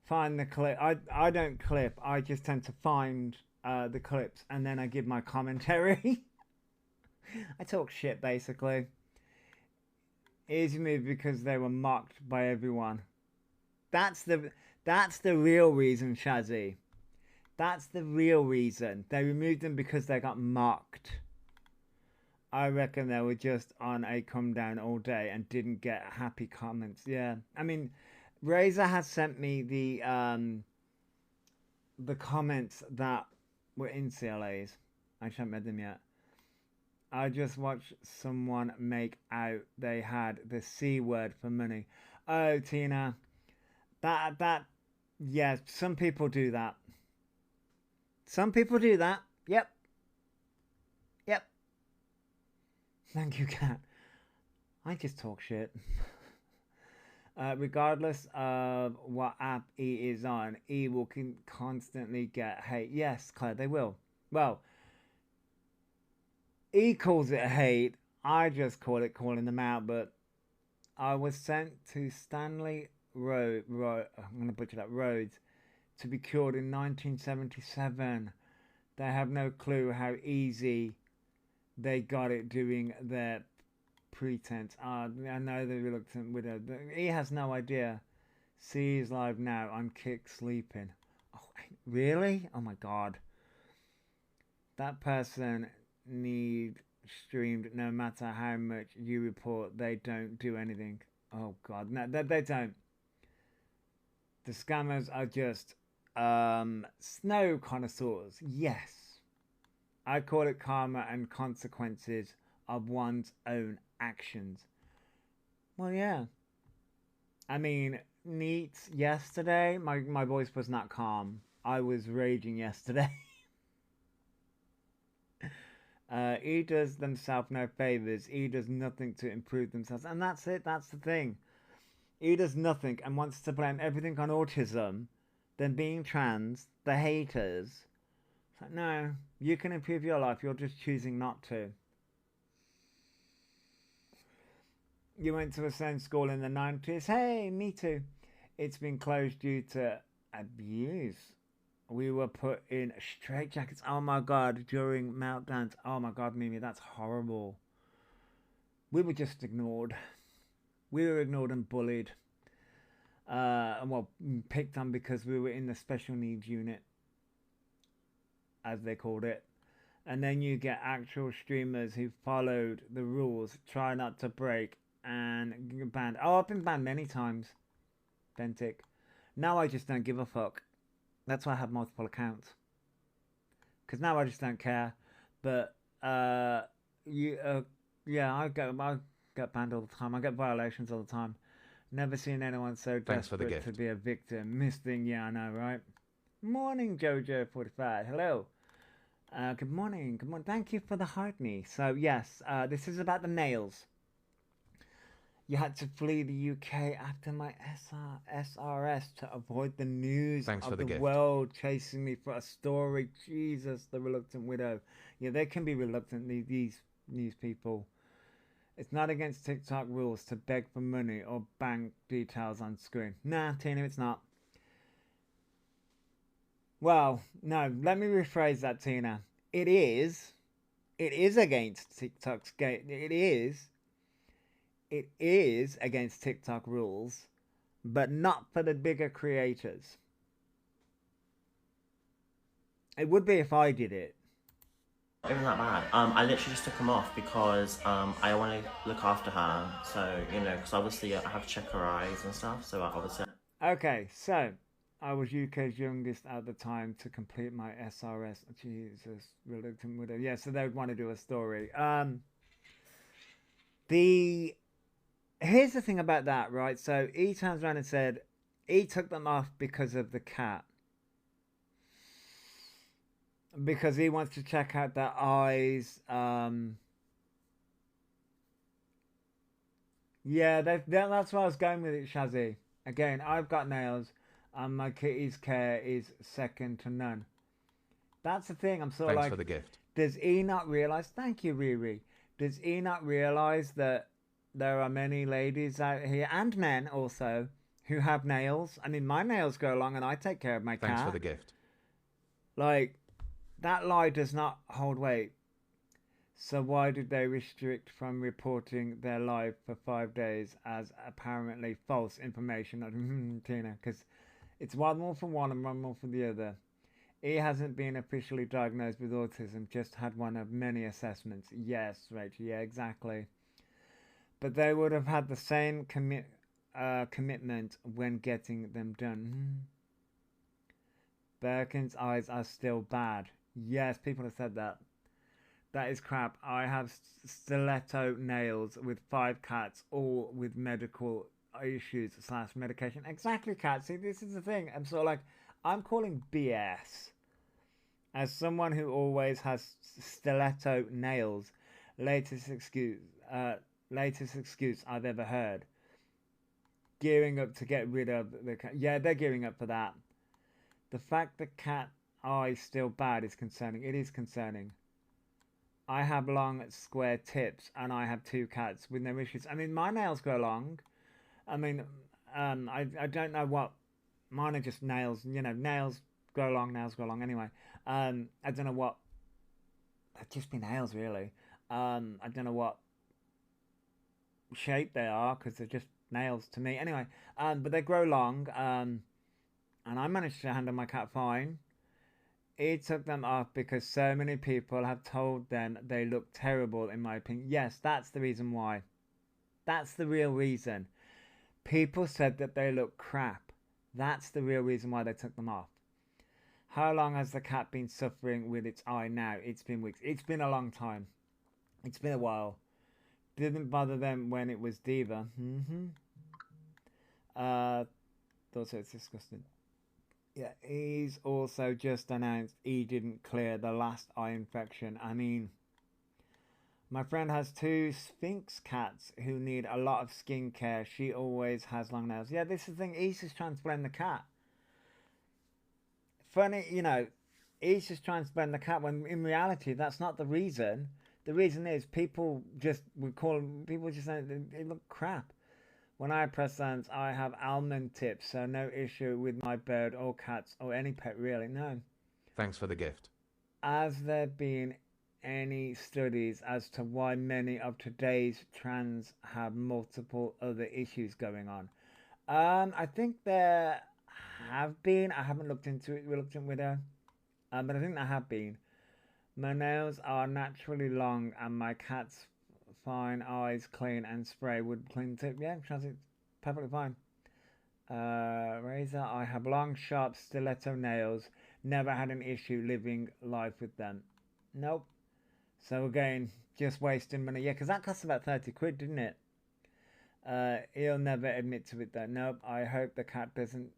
find the clip. I don't clip. I just tend to find the clips and then I give my commentary. I talk shit, basically. Easy move because they were mocked by everyone. That's the real reason, Shazzy. That's the real reason. They removed them because they got mocked. I reckon they were just on a come down all day and didn't get happy comments. Yeah, I mean, Razor has sent me the comments that were in CLAs. I haven't read them yet. I just watched someone make out they had the C word for money. Oh, Tina, that, yeah, some people do that. Some people do that. Yep. Yep. Thank you, Kat. I just talk shit. Regardless of what app E is on, E will constantly get hate. Yes, Claire, they will. Well, E calls it hate. I just call it calling them out. But I was sent to Stanley Road. I'm going to butcher that. Rhodes, to be cured in 1977. They have no clue how easy they got it doing their pretense. I know the reluctant widow. He has no idea. C is live now on Kick sleeping. Oh, really? Oh my god. That person need streamed no matter how much you report. They don't do anything. Oh god, no, they don't. The scammers are just snow connoisseurs. Yes, I call it karma and consequences of one's own actions. Well, yeah. I mean, Neats yesterday, my voice was not calm. I was raging yesterday. He does themselves no favors. He does nothing to improve themselves. And that's it. That's the thing. He does nothing and wants to blame everything on autism, then being trans, the haters. It's like, no, you can improve your life. You're just choosing not to. You went to a same school in the 90s. Hey, me too. It's been closed due to abuse. We were put in straitjackets. Oh my god, during meltdowns. Oh my god, Mimi, that's horrible. We were just ignored. We were ignored and bullied. Well, picked on because we were in the special needs unit, as they called it. And then you get actual streamers who followed the rules, try not to break, and get banned. Oh, I've been banned many times. Bentic. Now I just don't give a fuck. That's why I have multiple accounts. Because now I just don't care. But, yeah, I get banned all the time. I get violations all the time. Never seen anyone so Thanks for the desperate to gift. be a victim. Missing, yeah, I know, right? Morning, Jojo45. Hello. Good morning. Good morning. Thank you for the heart me. So, yes, this is about the nails. You had to flee the UK after my SRS to avoid the news Thanks for of the the gift. world chasing me for a story. Jesus, the reluctant widow. Yeah, they can be reluctant, these news people. It's not against TikTok rules to beg for money or bank details on screen. Nah, Tina, it's not. Well, no, let me rephrase that, Tina. It is against TikTok's gate. It is against TikTok rules, but not for the bigger creators. It would be if I did it. Not even that bad. I literally just took them off because I want to look after her. So, you know, because obviously I have to check her eyes and stuff. So obviously. Okay, so I was UK's youngest at the time to complete my SRS. Jesus, reluctant widow. Yeah, so they would want to do a story. Here's the thing about that, right? So he turns around and said he took them off because of the cat. Because he wants to check out their eyes. Yeah, that's where I was going with it, Shazzy. Again, I've got nails, and my kitty's care is second to none. That's the thing. I'm sort of Thanks like, for the gift. does he not realize? Thank you, Riri. Does he not realize that there are many ladies out here, and men also, who have nails? I mean, my nails go long, and I take care of my cat. Thanks for the gift. Like, that lie does not hold weight. So why did they restrict from reporting their live for 5 days as apparently false information? Tina, because it's one more for one and one more for the other. He hasn't been officially diagnosed with autism, just had one of many assessments. Yes, Rachel, yeah, exactly. But they would have had the same commitment when getting them done. Birkin's eyes are still bad. Yes, people have said that. That is crap. I have stiletto nails with 5 cats, all with medical issues / medication. Exactly, cat. See, this is the thing. I'm sort of like, I'm calling BS. As someone who always has stiletto nails, latest excuse I've ever heard. Gearing up to get rid of the cat. Yeah, they're gearing up for that. The fact that cat eye still bad is concerning. It is concerning. I have long square tips and I have 2 cats with no issues. I mean, my nails grow long. I mean, I don't know what, mine are just nails, you know, nails grow long anyway. I don't know what, they'd just be nails really. I don't know what shape they are because they're just nails to me. Anyway, but they grow long, and I managed to handle my cat fine. He took them off because so many people have told them they look terrible, in my opinion. Yes, that's the reason why. That's the real reason. People said that they look crap. That's the real reason why they took them off. How long has the cat been suffering with its eye now? It's been weeks. It's been a long time. It's been a while. Didn't bother them when it was Diva. Also, it's disgusting. Yeah, he's also just announced he didn't clear the last eye infection. I mean, my friend has 2 Sphinx cats who need a lot of skincare. She always has long nails. Yeah, this is the thing. He's just trying to blame the cat. Funny, you know, he's just trying to blame the cat when in reality that's not the reason. The reason is people just say they look crap. When I have press hands, I have almond tips, so no issue with my bird or cats or any pet really, no. Thanks for the gift. Has there been any studies as to why many of today's trans have multiple other issues going on? I think there have been. I haven't looked into it, Reluctant Widow, but I think there have been. My nails are naturally long and my cat's fine eyes clean and spray would clean tip. Yeah, it's perfectly fine. Razor, I have long, sharp stiletto nails. Never had an issue living life with them. Nope. So again, just wasting money. Yeah, because that cost about 30 quid, didn't it? He'll never admit to it though. Nope. I hope the cat doesn't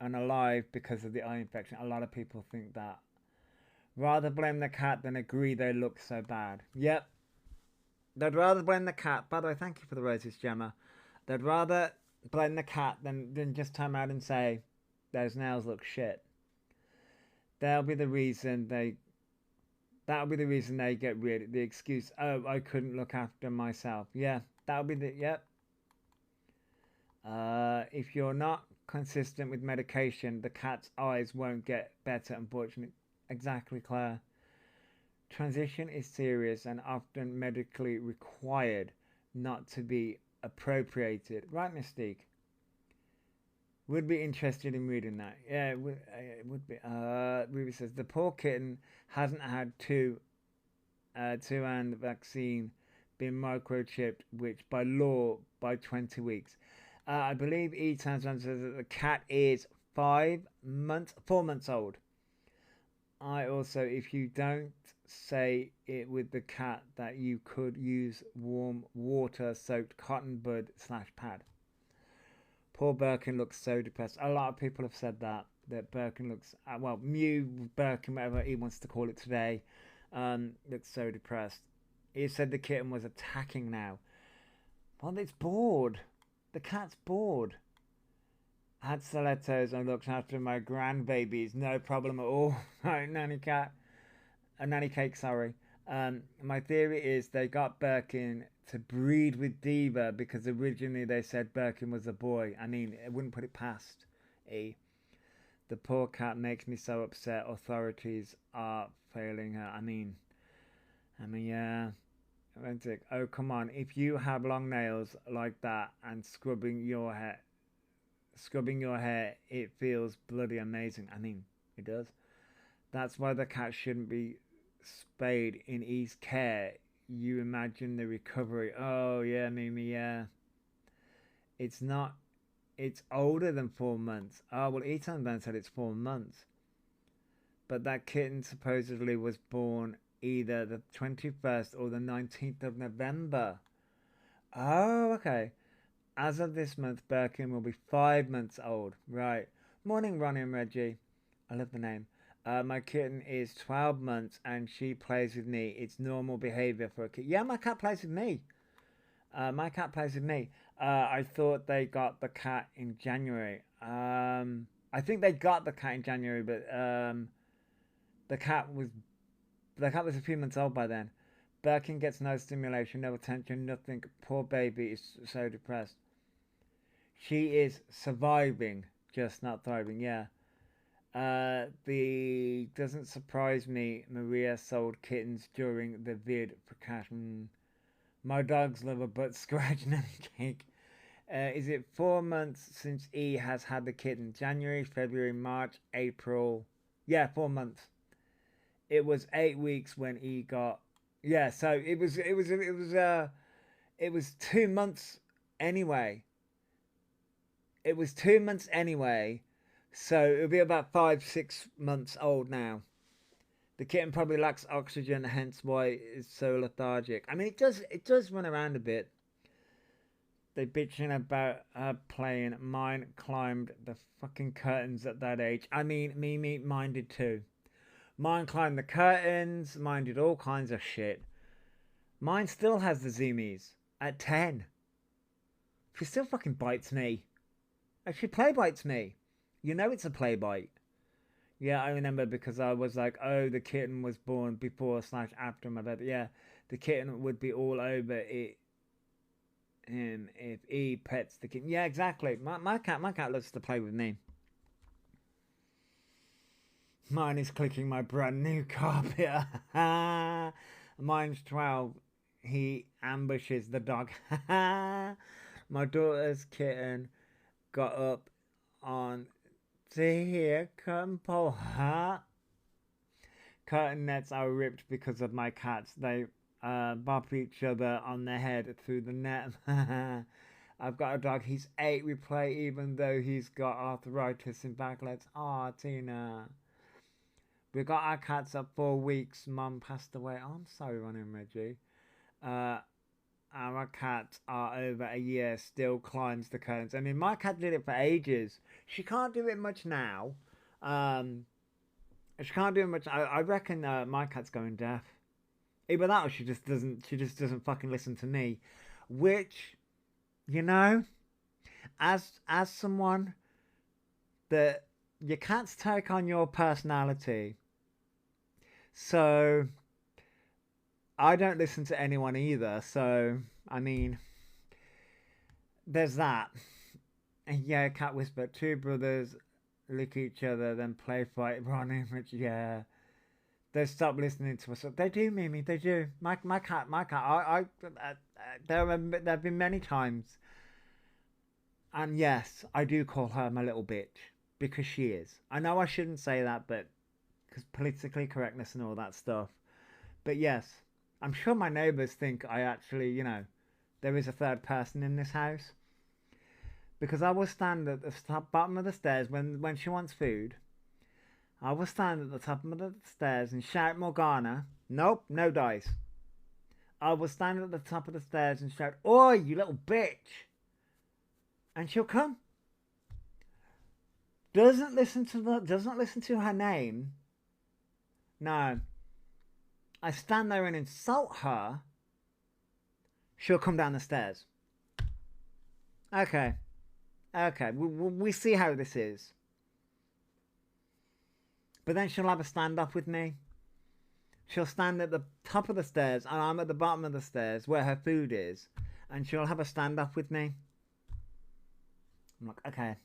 unalive because of the eye infection. A lot of people think that. Rather blame the cat than agree they look so bad. Yep. They'd rather blame the cat. By the way, thank you for the roses, Gemma. They'd rather blame the cat than just turn around and say, those nails look shit. That'll be the reason they get rid of the excuse, oh, I couldn't look after myself. Yeah, that'll be the, yep. If you're not consistent with medication, the cat's eyes won't get better, unfortunately. Exactly, Claire. Transition is serious and often medically required, not to be appropriated. Right, Mystique? Would be interested in reading that. Yeah, it would be. Ruby says, the poor kitten hasn't had two-hand vaccine been microchipped, which by law, by 20 weeks. I believe E-Times says that the cat is 4 months old. I also, if you don't say it with the cat, that you could use warm water-soaked cotton bud / pad. Poor Birkin looks so depressed. A lot of people have said that Birkin looks, well, Mew, Birkin, whatever he wants to call it today, looks so depressed. He said the kitten was attacking now. Well, it's bored. The cat's bored. Had stilettos and looked after my grandbabies. No problem at all. Right, nanny cake, sorry. My theory is they got Birkin to breed with Diva because originally they said Birkin was a boy. I mean, I wouldn't put it past E. The poor cat makes me so upset. Authorities are failing her. I mean, yeah. Oh, come on. If you have long nails like that and scrubbing your hair, it feels bloody amazing. I mean, it does. That's why the cat shouldn't be spayed in E's care. You imagine the recovery. Oh, yeah, Mimi, yeah. It's not. It's older than 4 months. Oh, well, Ethan then said it's 4 months. But that kitten supposedly was born either the 21st or the 19th of November. Oh, okay. As of this month, Birkin will be 5 months old. Right. Morning, Ronnie and Reggie. I love the name. My kitten is 12 months and she plays with me. It's normal behavior for a kitten. Yeah, my cat plays with me. My cat plays with me. I thought they got the cat in January. I think they got the cat in January, but the cat was a few months old by then. Birkin gets no stimulation, no attention, nothing. Poor baby is so depressed. She is surviving, just not thriving. Yeah. Doesn't surprise me. Maria sold kittens during the vid precaution. My dogs love a butt scratch and a cake. Is it 4 months since E has had the kitten? January, February, March, April. Yeah, 4 months. It was 8 weeks when E got. Yeah, so it was 2 months anyway. It was 2 months anyway, so it'll be about 5-6 months old now. The kitten probably lacks oxygen, hence why it's so lethargic. I mean, it does run around a bit. They bitching about her playing. Mine climbed the fucking curtains at that age. I mean, Mimi, mine did too. Mine climbed the curtains. Mine did all kinds of shit. Mine still has the zoomies at 10. She still fucking bites me. She play bites me. You know it's a play bite. Yeah, I remember because I was like, oh, the kitten was born before / after my birthday. Yeah, the kitten would be all over it. If E pets the kitten. Yeah, exactly. My cat loves to play with me. Mine is clicking my brand new carpet. Mine's 12. He ambushes the dog. My daughter's kitten got up on to hear curtain pole. Curtain nets are ripped because of my cats. They bop each other on the head through the net. I've got a dog. He's 8. We play even though he's got arthritis in back legs. Aw, Tina. We got our cats at 4 weeks. Mum passed away. Oh, I'm sorry, Ronnie and Reggie. Our cats are over a year, still climbs the curtains. I mean, my cat did it for ages. She can't do it much now. She can't do it much. I reckon my cat's going deaf. Either that or she just doesn't fucking listen to me. Which, you know, as someone that your cats take on your personality. So I don't listen to anyone either, so, I mean, there's that. And yeah, cat whisper, 2 brothers lick each other, then play fight, Ronnie, which, yeah. They stop listening to us. They do, Mimi, they do. My cat, there have been many times. And yes, I do call her my little bitch, because she is. I know I shouldn't say that, but, because politically correctness and all that stuff. But yes. I'm sure my neighbours think I actually, you know, there is a third person in this house. Because I will stand at the bottom of the stairs when she wants food. I will stand at the top of the stairs and shout Morgana. Nope, no dice. I will stand at the top of the stairs and shout, Oi, you little bitch. And she'll come. Doesn't listen to her name. No. I stand there and insult her, she'll come down the stairs. Okay. We see how this is. But then she'll have a stand-up with me. She'll stand at the top of the stairs, and I'm at the bottom of the stairs, where her food is, and she'll have a stand-up with me. I'm like, okay.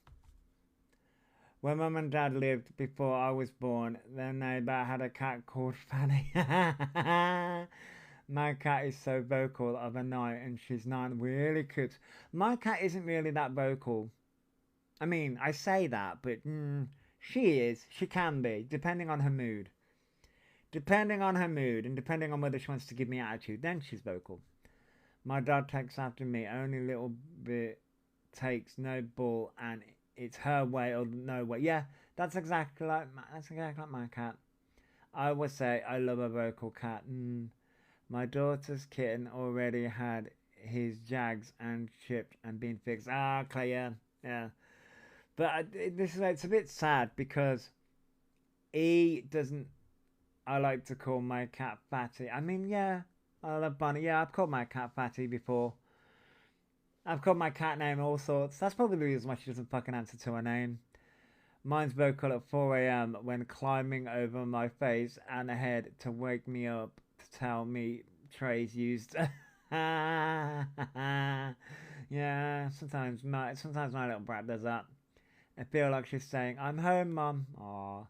When Mum and Dad lived before I was born, their neighbour had a cat called Fanny. My cat is so vocal of a night and she's not really cute. My cat isn't really that vocal. I mean, I say that, but she is. She can be, depending on her mood. Depending on her mood and depending on whether she wants to give me attitude, then she's vocal. My dog takes after me. Only little bit takes no bull, and it's her way or no way. Yeah, that's exactly like my cat. I would say I love a vocal cat. My daughter's kitten already had his jags and chipped and been fixed. Ah, Clay, yeah. But it's a bit sad because he doesn't. I like to call my cat Fatty. I mean, yeah, I love Bunny. Yeah, I've called my cat Fatty before. I've called my cat name all sorts. That's probably the reason why she doesn't fucking answer to her name. Mine's vocal at 4 a.m. when climbing over my face and head to wake me up to tell me trays used. Yeah, sometimes my little brat does that. I feel like she's saying, "I'm home, Mum." Aww.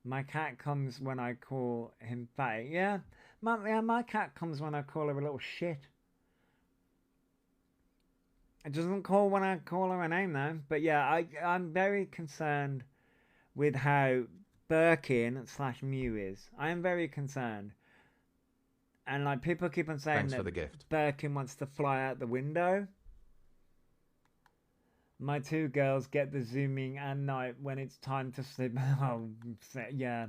My cat comes when I call him fatty. Yeah, my cat comes when I call her a little shit. It doesn't call when I call her a name though. But yeah, I'm very concerned with how Birkin / Mew is. I am very concerned. And like people keep on saying Thanks that for the gift. Birkin wants to fly out the window. My two girls get the zooming at night when it's time to sleep. Oh, yeah.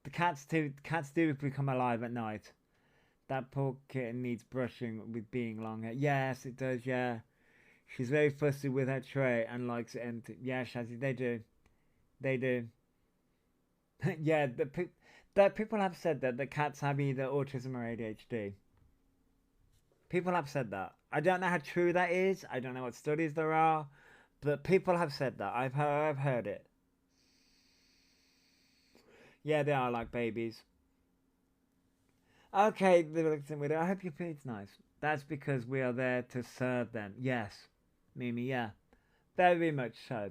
The cats do become alive at night. That poor kitten needs brushing with being long hair. Yes, it does, yeah. She's very fussy with her tray and likes it empty. Yeah, Shazzy, they do. They do. Yeah, that people have said that the cats have either autism or ADHD. People have said that. I don't know how true that is. I don't know what studies there are. But people have said that. I've heard it. Yeah, they are like babies. Okay, I hope your feed's nice. That's because we are there to serve them. Yes, Mimi, yeah. Very much so.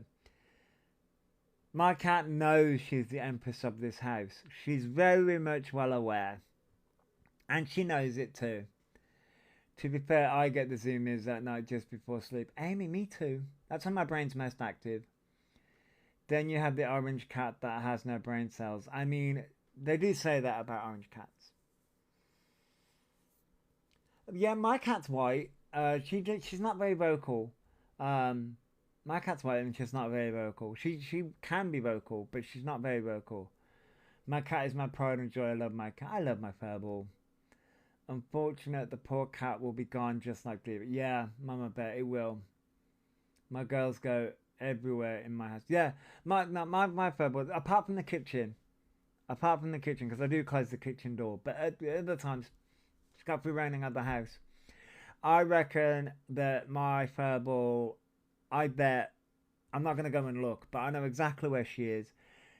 My cat knows she's the empress of this house. She's very much well aware. And she knows it too. To be fair, I get the zoomies at night just before sleep. Amy, me too. That's when my brain's most active. Then you have the orange cat that has no brain cells. I mean, they do say that about orange cats. Yeah, my cat's white. She's not very vocal. My cat's white and she's not very vocal. She can be vocal, but she's not very vocal. My cat is my pride and joy. I love my cat. I love my furball. Unfortunate, the poor cat will be gone just like David. Yeah, Mama bet it will. My girls go everywhere in my house. Yeah, my furball, apart from the kitchen. Apart from the kitchen, because I do close the kitchen door. But at other times, she's got free reigning of the house. I reckon that my furball, I bet, I'm not going to go and look, but I know exactly where she is.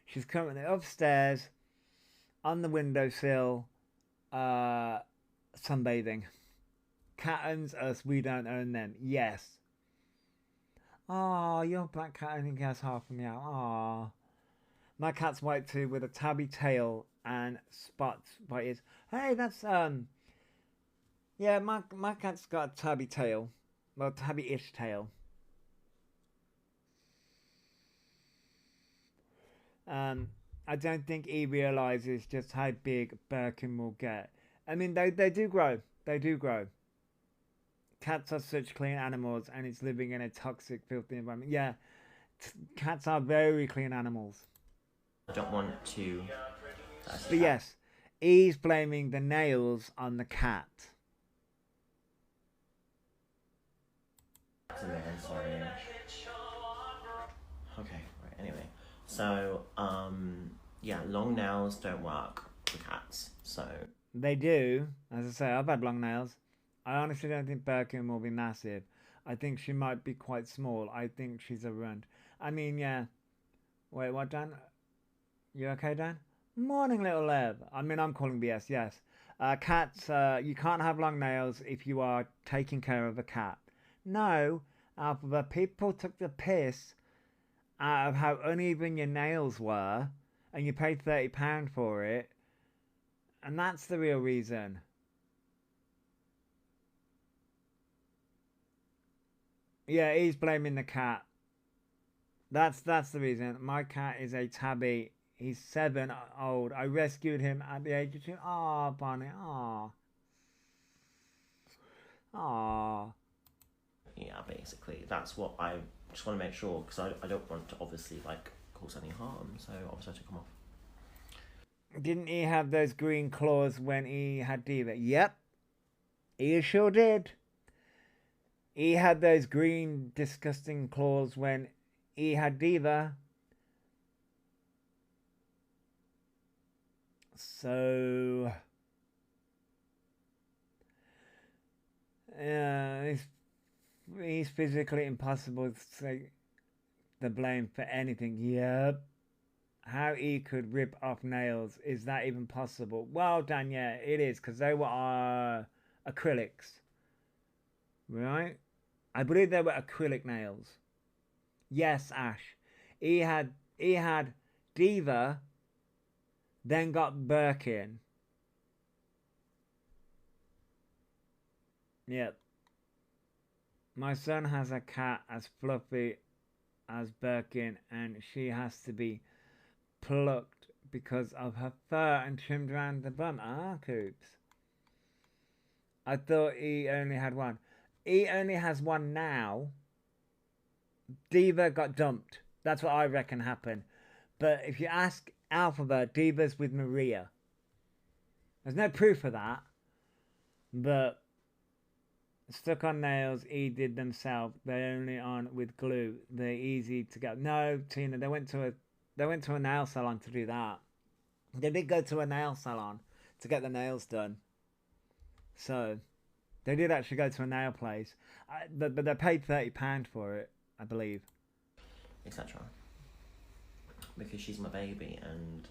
She's currently upstairs, on the windowsill, sunbathing. Cat owns us, we don't own them. Yes. Oh, your black cat only has half a meow. Oh. My cat's white too, with a tabby tail and spots by his. Hey, that's yeah, my cat's got a tabby tail. Well, tabby-ish tail. I don't think he realizes just how big Birkin will get. I mean, they do grow. They do grow. Cats are such clean animals, and it's living in a toxic, filthy environment. Yeah, cats are very clean animals. I don't want to. But yes, he's blaming the nails on the cat. Man, sorry. Okay, right, anyway. So, yeah, long nails don't work for cats, so... They do. As I say, I've had long nails. I honestly don't think Birkin will be massive. I think she might be quite small. I think she's a runt. I mean, yeah. Wait, what, Dan? You okay, Dan? Morning, little Lev. I mean, I'm calling BS, yes. Cats, you can't have long nails if you are taking care of a cat. No, Alpha, people took the piss out of how uneven your nails were, and you paid £30 for it, and that's the real reason. Yeah, he's blaming the cat. That's the reason. My cat is a tabby. He's 7 old. I rescued him at the age of 2. Ah, Bonnie. Ah. Ah. Yeah, basically, that's what I just want to make sure, because I don't want to obviously like cause any harm, so obviously I took him off. Didn't he have those green claws when he had Diva? Yep. He sure did. He had those green disgusting claws when he had Diva. So yeah, he's physically impossible to take the blame for anything. Yep. How he could rip off nails, is that even possible? Well done, yeah, it is, because they were acrylics. Right? I believe they were acrylic nails. Yes, Ash. He had Diva, then got Birkin. Yep. My son has a cat as fluffy as Birkin, and she has to be plucked because of her fur and trimmed around the bum. Ah, Coops. I thought he only had one. He only has one now. Diva got dumped. That's what I reckon happened. But if you ask Alphabet, Diva's with Maria. There's no proof of that. But stuck on nails, he did themselves. They're only on with glue. They're easy to get. No, Tina, they went to a nail salon to do that. They did go to a nail salon to get the nails done. So they did actually go to a nail place, but they paid £30 for it, I believe. Etc. Because she's my baby and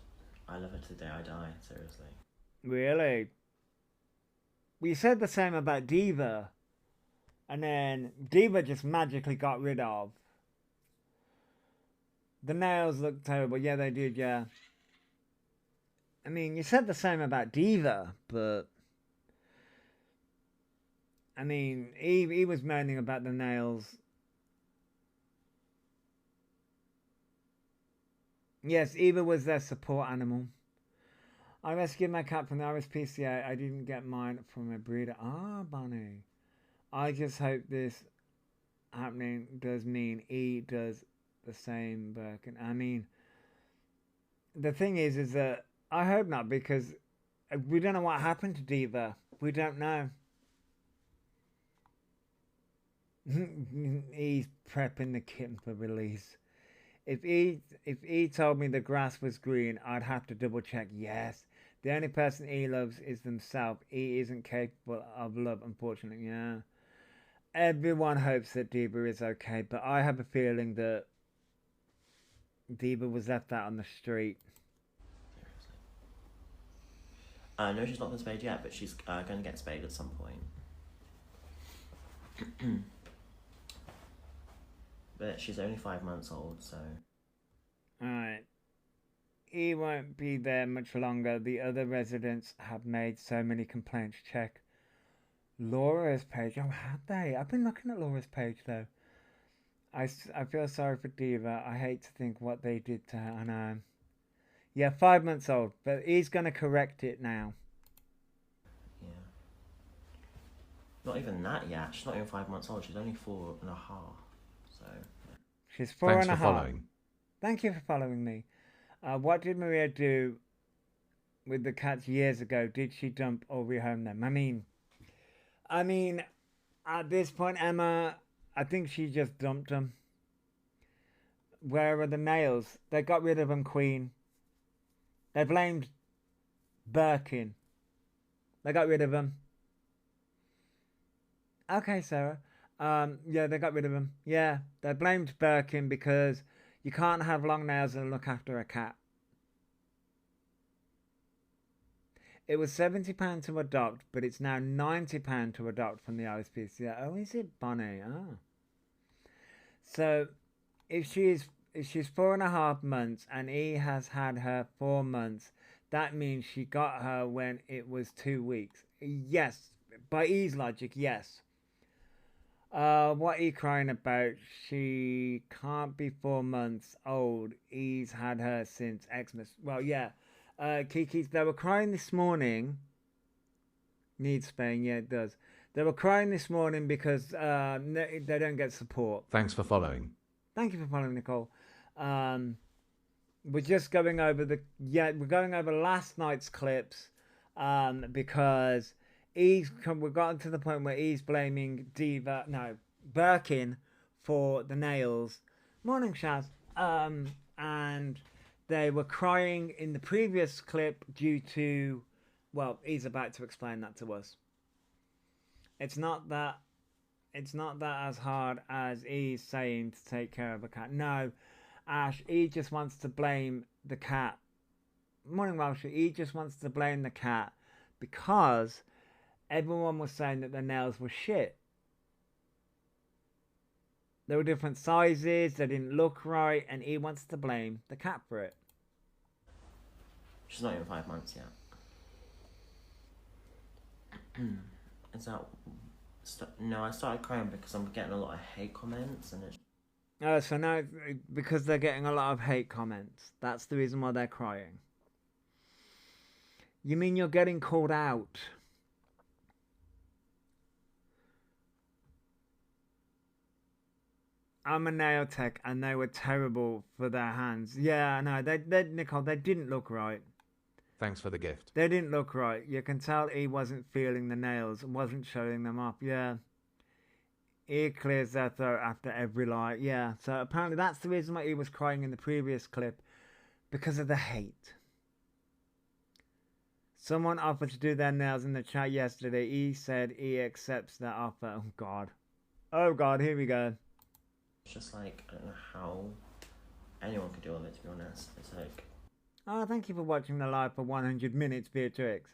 I love her to the day I die, seriously. Really? We said the same about Diva. And then Diva just magically got rid of. The nails look terrible. Yeah, they did, yeah. I mean, you said the same about Diva, but I mean, he was moaning about the nails. Yes, Eva was their support animal. I rescued my cat from the RSPCA. I didn't get mine from a breeder. Ah, Bonnie. I just hope this happening does mean he does the same, Birkin. I mean, the thing is that I hope not, because we don't know what happened to Diva. We don't know. He's prepping the kitten for release. If he told me the grass was green, I'd have to double check. Yes, the only person he loves is himself. He isn't capable of love, unfortunately. Yeah. Everyone hopes that Diva is okay, but I have a feeling that Diva was left out on the street. No, she's not been spayed yet, but she's going to get spayed at some point. But she's only 5 months old, so... Alright. He won't be there much longer. The other residents have made so many complaints. Check Laura's page. Oh, have they? I've been looking at Laura's page, though. I feel sorry for Diva. I hate to think what they did to her. I know. Yeah, 5 months old. But he's going to correct it now. Yeah. Not even that yet. She's not even 5 months old. She's only 4.5. So... She's 4.5. Thanks for following. Thank you for following me. What did Maria do with the cats years ago? Did she dump or rehome them? I mean, at this point, Emma, I think she just dumped them. Where are the nails? They got rid of them, Queen. They blamed Birkin. They got rid of them. Okay, Sarah. Yeah, they got rid of them. Yeah, they blamed Birkin because you can't have long nails and look after a cat. It was £70 to adopt, but it's now £90 to adopt from the RSPCA. Oh, is it, Bonnie? Oh. So, if she's 4.5 months and he has had her 4 months, that means she got her when it was 2 weeks. Yes, by E's logic, yes. What are you crying about? She can't be 4 months old. He's had her since Xmas. Well, yeah. Kiki's, they were crying this morning. Needs Spain, yeah, it does. They were crying this morning because they don't get support. Thanks for following. Thank you for following, Nicole. We're just going over we're going over last night's clips because we've gotten to the point where he's blaming Birkin for the nails. Morning, Shaz. And they were crying in the previous clip due to, well, he's about to explain that to us. It's not that as hard as he's saying to take care of a cat. No, Ash, he just wants to blame the cat. Morning, Welsh. He just wants to blame the cat because everyone was saying that the nails were shit. They were different sizes, they didn't look right, and he wants to blame the cat for it. She's not even 5 months yet. Is that... No, I started crying because I'm getting a lot of hate comments and it's... So now, because they're getting a lot of hate comments, that's the reason why they're crying. You mean you're getting called out? I'm a nail tech and they were terrible for their hands. Yeah, no, Nicole, they didn't look right. Thanks for the gift. They didn't look right. You can tell he wasn't feeling the nails and wasn't showing them off. Yeah. He clears their throat after every lie. Yeah. So apparently that's the reason why he was crying in the previous clip. Because of the hate. Someone offered to do their nails in the chat yesterday. He said he accepts that offer. Oh, God. Oh, God. Here we go. It's just like, I don't know how anyone could deal with it, to be honest. It's like... Oh, thank you for watching the live for 100 minutes, Beatrix.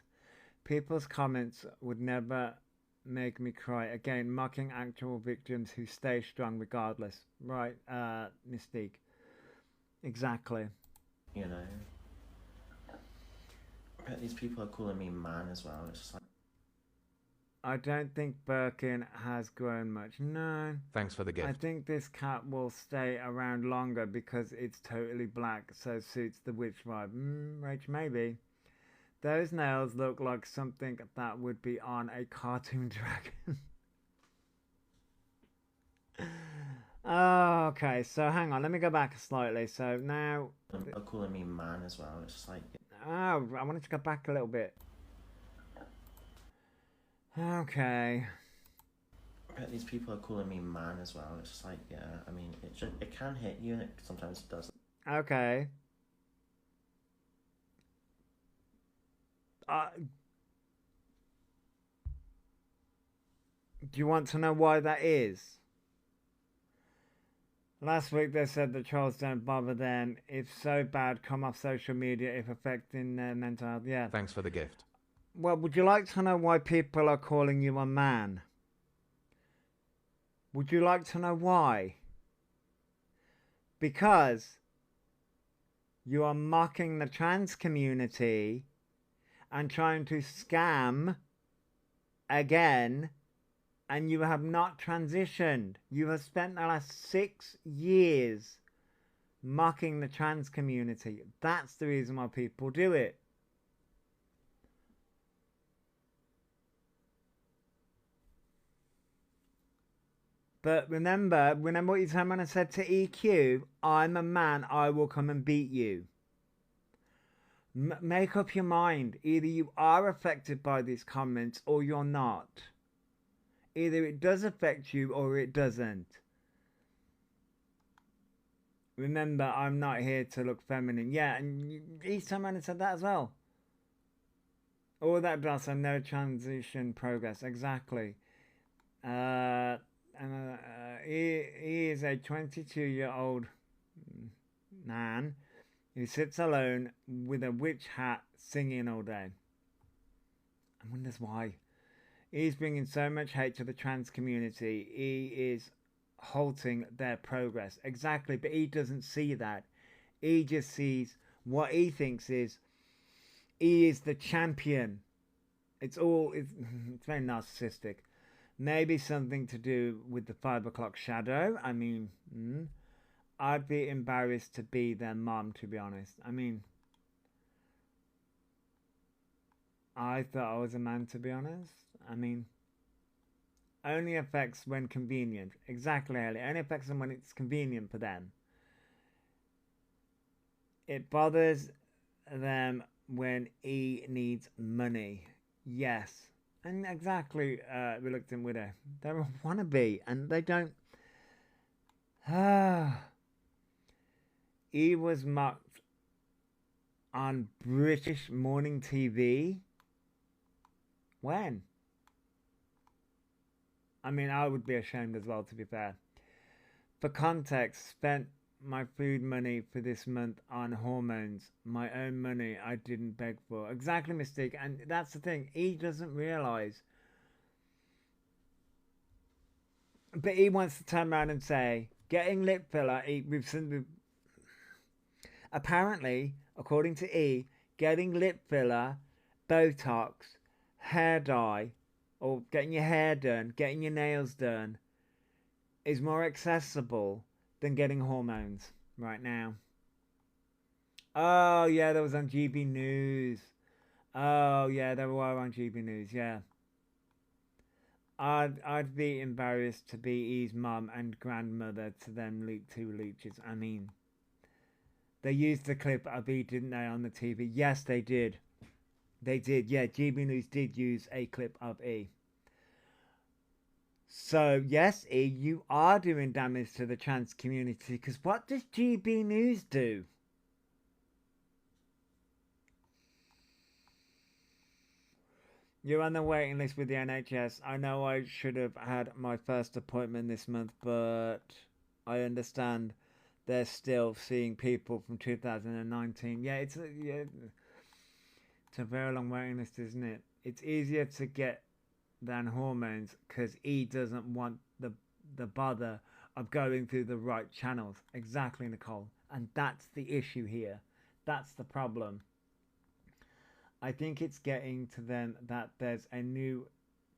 People's comments would never make me cry. Again, mocking actual victims who stay strong regardless. Right, Mystique. Exactly. You know. But these people are calling me man as well. It's just like... I don't think Birkin has grown much. No. Thanks for the gift. I think this cat will stay around longer because it's totally black, so suits the witch vibe. Rach, maybe. Those nails look like something that would be on a cartoon dragon. Oh, okay, so hang on, let me go back slightly. So now... They're calling me man as well. It's just like... Oh, I wanted to go back a little bit. Okay. But these people are calling me man as well. It's just like, yeah, I mean, it can hit you and it sometimes doesn't. Okay. Do you want to know why that is? Last week they said the trolls don't bother them. If so bad, come off social media if affecting their mental health. Yeah. Thanks for the gift. Well, would you like to know why people are calling you a man? Would you like to know why? Because you are mocking the trans community and trying to scam again, and you have not transitioned. You have spent the last 6 years mocking the trans community. That's the reason why people do it. But remember what you told me when I said to EQ, I'm a man, I will come and beat you. Make up your mind. Either you are affected by these comments or you're not. Either it does affect you or it doesn't. Remember, I'm not here to look feminine. Yeah, and each time I said that as well. All that does, and no transition progress. Exactly. He is a 22-year-old man who sits alone with a witch hat singing all day. And wonders why. He's bringing so much hate to the trans community. He is halting their progress. Exactly, but he doesn't see that. He just sees what he thinks is he is the champion. It's very narcissistic. Maybe something to do with the 5 o'clock shadow. I mean, I'd be embarrassed to be their mom, to be honest. I mean, I thought I was a man, to be honest. I mean, only affects when convenient. Exactly, Ellie. Only affects them when it's convenient for them. It bothers them when E needs money. Yes. And exactly, Reluctant Widow. They're a wannabe, and they don't... E was mocked on British morning TV. When? I mean, I would be ashamed as well, to be fair. For context, spent my food money for this month on hormones. My own money I didn't beg for. Exactly, Mystique. And that's the thing. E doesn't realise. But E wants to turn around and say, getting lip filler, apparently, according to E, getting lip filler, Botox, hair dye, or getting your hair done, getting your nails done, is more accessible than getting hormones right now. Oh, yeah, that was on GB News. Oh, yeah, they were on GB News, yeah. I'd be embarrassed to be E's mum and grandmother to them two leeches. I mean, they used the clip of E, didn't they, on the TV? Yes, they did. They did, yeah. GB News did use a clip of E. So, yes, E, you are doing damage to the trans community, because what does GB News do? You're on the waiting list with the NHS. I know I should have had my first appointment this month, but I understand they're still seeing people from 2019. Yeah, it's a very long waiting list, isn't it? It's easier to get than hormones because E doesn't want the bother of going through the right channels. Exactly, Nicole. And that's the issue here. That's the problem. I think it's getting to them that there's a new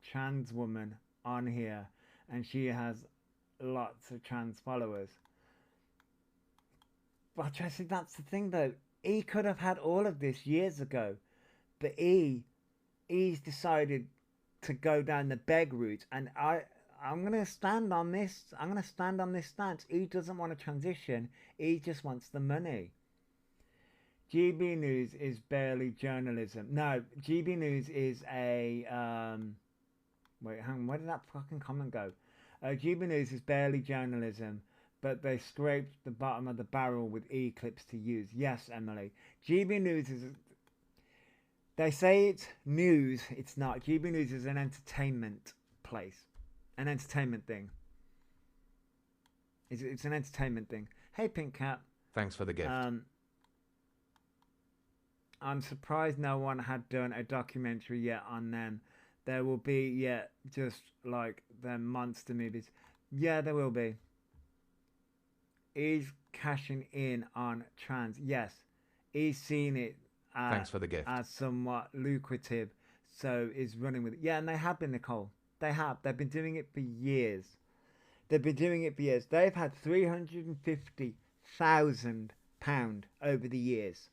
trans woman on here and she has lots of trans followers. But Tracy, that's the thing though. E could have had all of this years ago. But E's decided to go down the beg route, and I'm gonna stand on this. I'm gonna stand on this stance. E doesn't want to transition. E just wants the money. GB News is barely journalism. No, GB News is a wait, hang on. Where did that fucking comment go? GB News is barely journalism, but they scraped the bottom of the barrel with E clips to use. Yes, Emily. GB News is. They say it's news. It's not. GB News is an entertainment place. An entertainment thing. It's an entertainment thing. Hey, Pink Cat. Thanks for the gift. I'm surprised no one had done a documentary yet on them. There will be, yeah, just like the monster movies. Yeah, there will be. He's cashing in on trans. Yes. He's seen it. Thanks for the gift. As somewhat lucrative, so is running with it. Yeah, and they have been, Nicole. They have. They've been doing it for years. They've been doing it for years. They've had £350,000 over the years,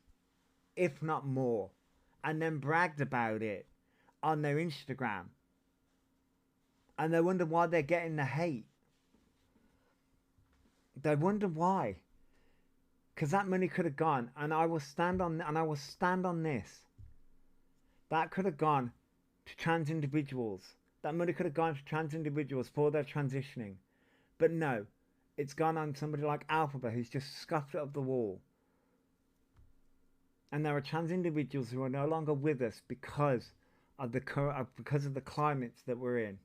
if not more, and then bragged about it on their Instagram. And they wonder why they're getting the hate. They wonder why. Because that money could have gone, and I will stand on this. That could have gone to trans individuals. That money could have gone to trans individuals for their transitioning. But no, it's gone on somebody like Alphabet who's just scuffed it up the wall. And there are trans individuals who are no longer with us because of the climates that we're in.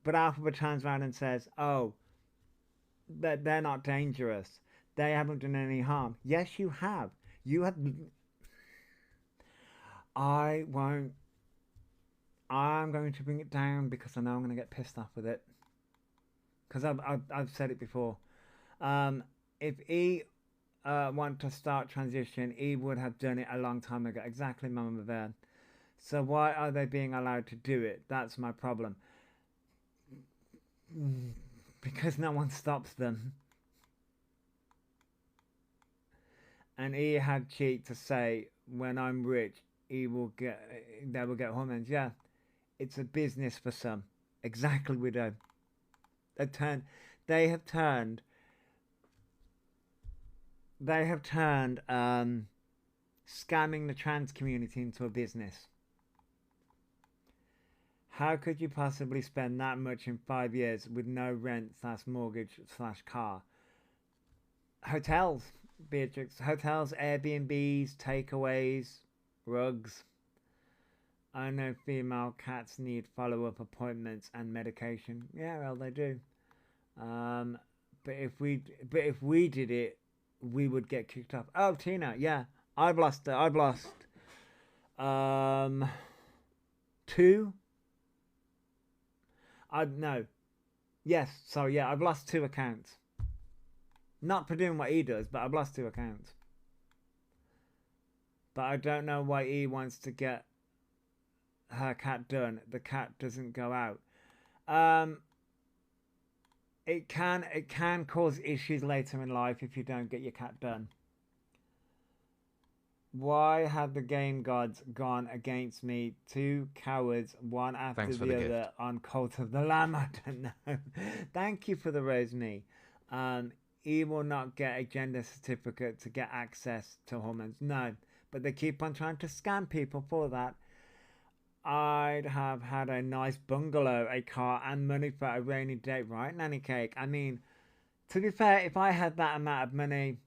But Alphabet turns around and says, oh, that they're not dangerous. They haven't done any harm. Yes, you have. You have. I won't. I'm going to bring it down because I know I'm going to get pissed off with it. Because I've said it before. If E want to start transition, E would have done it a long time ago. Exactly, Mama Bear. So why are they being allowed to do it? That's my problem. Because no one stops them. And he had cheek to say, when I'm rich, they will get hormones. Yeah, it's a business for some. Exactly, widow. They have turned scamming the trans community into a business. How could you possibly spend that much in 5 years with no rent / mortgage / car? Hotels, Beatrix. Hotels, Airbnbs, takeaways, rugs. I know female cats need follow-up appointments and medication. Yeah, well, they do. But if we did it, we would get kicked off. Oh, Tina, yeah, I've lost 2. I've lost 2 accounts. Not for doing what he does, but I've lost 2 accounts. But I don't know why he wants to get her cat done. The cat doesn't go out. It can cause issues later in life if you don't get your cat done. Why have the game gods gone against me? 2 cowards, one after the other on Cult of the Lamb. I don't know. Thank you for the rose, me. He will not get a gender certificate to get access to hormones. No, but they keep on trying to scam people for that. I'd have had a nice bungalow, a car, and money for a rainy day, right, Nanny Cake? I mean, to be fair, if I had that amount of money,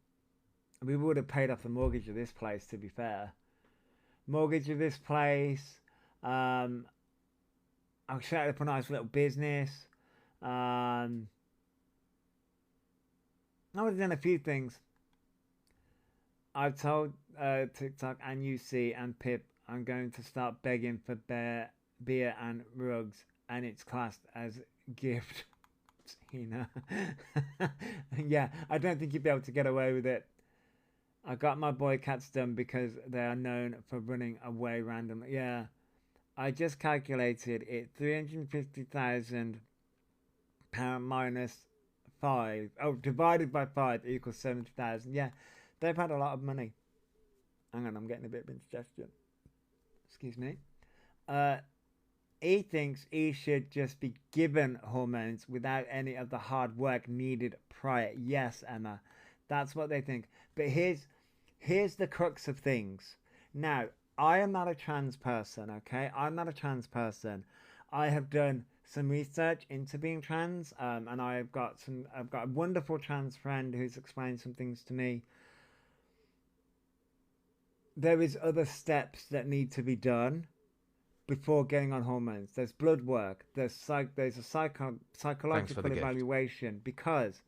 we would have paid off the mortgage of this place, to be fair. Mortgage of this place. I'll set up a nice little business. I would have done a few things. I've told TikTok and UC and Pip I'm going to start begging for beer and rugs, and it's classed as gift. You know. Yeah, I don't think you'd be able to get away with it. I got my boy cats done because they are known for running away randomly. Yeah, I just calculated it. £350,000 minus 5. Oh, divided by 5 equals 70,000. Yeah, they've had a lot of money. Hang on, I'm getting a bit of indigestion. Excuse me. He thinks he should just be given hormones without any of the hard work needed prior. Yes, Emma, that's what they think. But here's the crux of things. Now, I am not a trans person, okay? I'm not a trans person. I have done some research into being trans, and I've got a wonderful trans friend who's explained some things to me. There is other steps that need to be done before getting on hormones. There's blood work. There's a psychological evaluation, because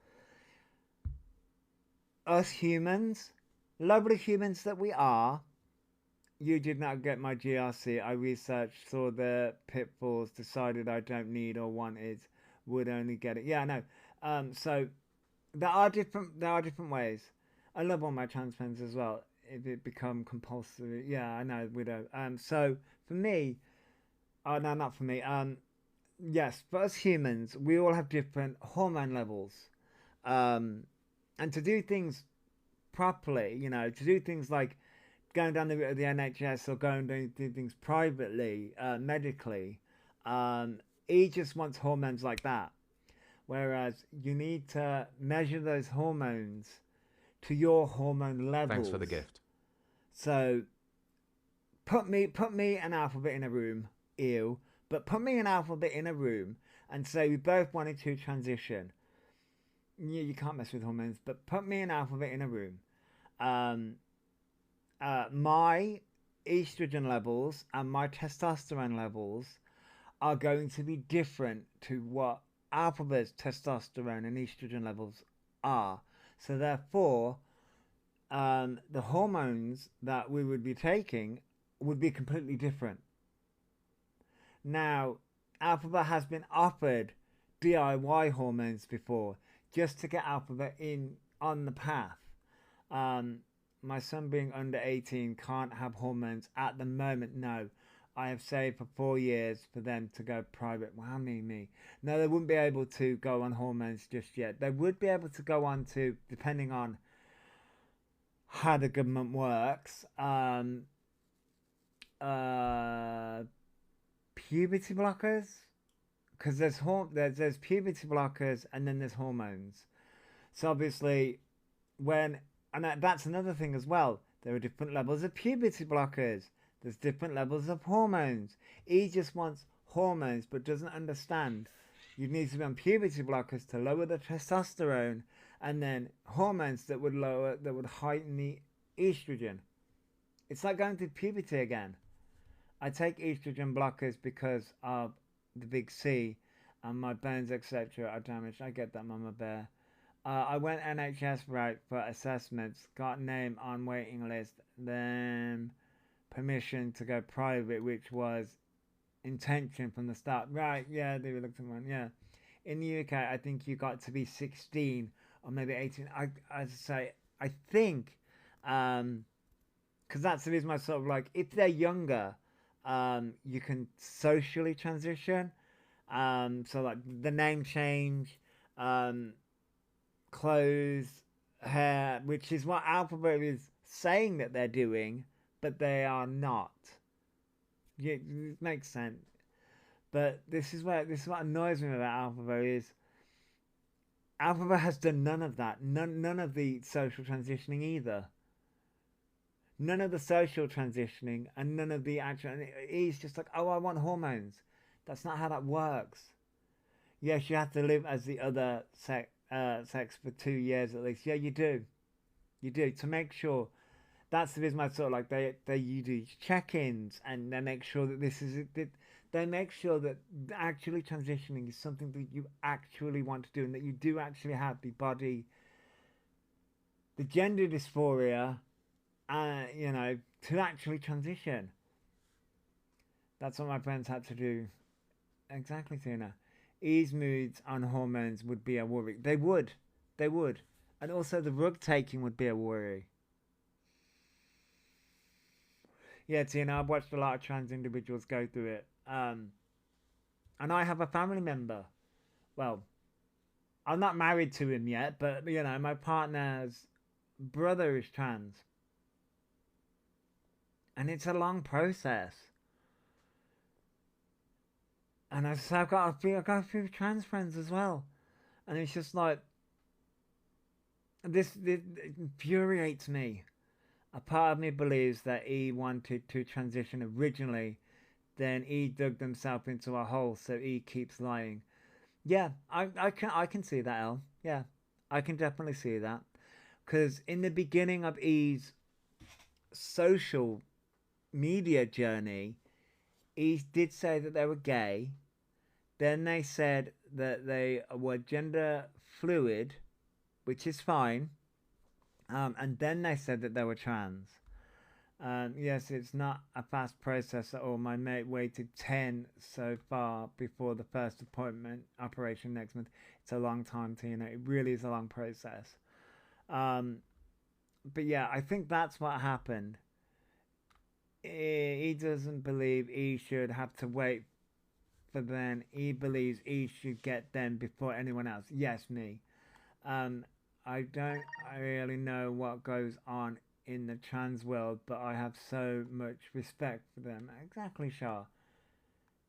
us humans, lovely humans that we are, you did not get my GRC. I researched, saw the pitfalls, decided I don't need or wanted, would only get it. Yeah, I know. So there are different ways. I love all my trans friends as well. If it become compulsory, yeah, I know, widow. So for me, oh no, not for me. Yes, for us humans, we all have different hormone levels, and to do things properly, you know, to do things like going down the route of the NHS or going to do things privately, medically, he just wants hormones like that. Whereas you need to measure those hormones to your hormone levels. Thanks for the gift. So put me and Alphabet in a room, ew, but put me and Alphabet in a room and say we both wanted to transition. Yeah, you can't mess with hormones, but put me and Alphabet in a room. My estrogen levels and my testosterone levels are going to be different to what Alphabet's testosterone and estrogen levels are. So therefore, the hormones that we would be taking would be completely different. Now, Alphabet has been offered DIY hormones before, just to get Alphabet on the path. My son being under 18 can't have hormones at the moment. No, I have saved for 4 years for them to go private. Wow, me. No, they wouldn't be able to go on hormones just yet. They would be able to go on to, depending on how the government works, puberty blockers. Because there's puberty blockers and then there's hormones. So obviously, that's another thing as well. There are different levels of puberty blockers. There's different levels of hormones. He just wants hormones but doesn't understand. You need to be on puberty blockers to lower the testosterone, and then hormones that would heighten the estrogen. It's like going through puberty again. I take estrogen blockers because of the big C, and my bones, etc., are damaged. I get that, Mama Bear. I went NHS route for assessments, got name on waiting list, then permission to go private, which was intention from the start. Right, yeah, they looked at one, yeah. In the UK, I think you got to be 16 or maybe 18. I think, because that's the reason I sort of like, if they're younger, you can socially transition. So like the name change, clothes, hair, which is what Alphabet is saying that they're doing, but they are not. Yeah, it makes sense. But this is what annoys me about Alphabet is Alphabet has done none of that. None of the social transitioning either. None of the social transitioning and none of the actual. And he's just like, oh, I want hormones. That's not how that works. Yes, you have to live as the other sex for 2 years at least. Yeah, you do. You do, to make sure. That's the reason I sort of like you do check-ins and they make sure that this is it. They make sure that actually transitioning is something that you actually want to do and that you do actually have the body, the gender dysphoria, to actually transition. That's what my friends had to do. Exactly, Tina. Ease moods on hormones would be a worry. They would. And also the rug taking would be a worry. Yeah, Tina, I've watched a lot of trans individuals go through it. And I have a family member. Well, I'm not married to him yet, but, my partner's brother is trans. And it's a long process. And I've got a few trans friends as well. And it's just like, this infuriates me. A part of me believes that he wanted to transition originally, then he dug himself into a hole, so he keeps lying. Yeah, I can see that, El. Yeah, I can definitely see that. Because in the beginning of E's social media journey, he did say that they were gay. Then they said that they were gender fluid, which is fine. And then they said that they were trans. Yes, it's not a fast process at all. My mate waited 10 so far before the first appointment operation next month. It's a long time, Tina. It really is a long process. But yeah, I think that's what happened. He doesn't believe he should have to wait for them. He believes he should get them before anyone else. Yes, me. I don't really know what goes on in the trans world, but I have so much respect for them. Exactly, Shah.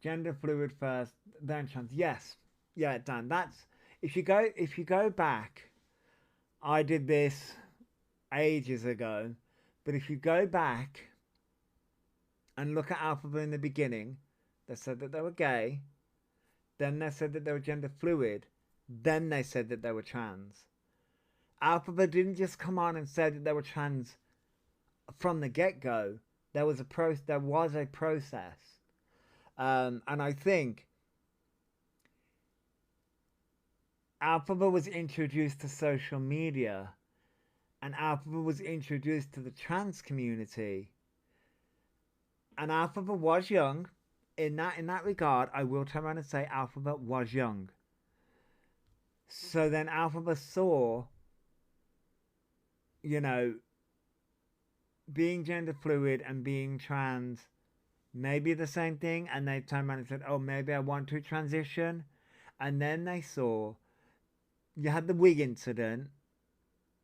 Gender fluid first, then trans. Yes. Yeah, Dan. That's if you go back, I did this ages ago, but if you go back and look at Alphabet in the beginning, they said that they were gay, then they said that they were gender fluid, then they said that they were trans. Alphabet didn't just come on and say that they were trans from the get-go. There was a process. And I think Alphabet was introduced to social media and Alphabet was introduced to the trans community. And Alphabet was young. In that regard, I will turn around and say Alphabet was young. So then Alphabet saw, being gender fluid and being trans maybe the same thing, and they turned around and said, oh, maybe I want to transition. And then they saw you had the wig incident,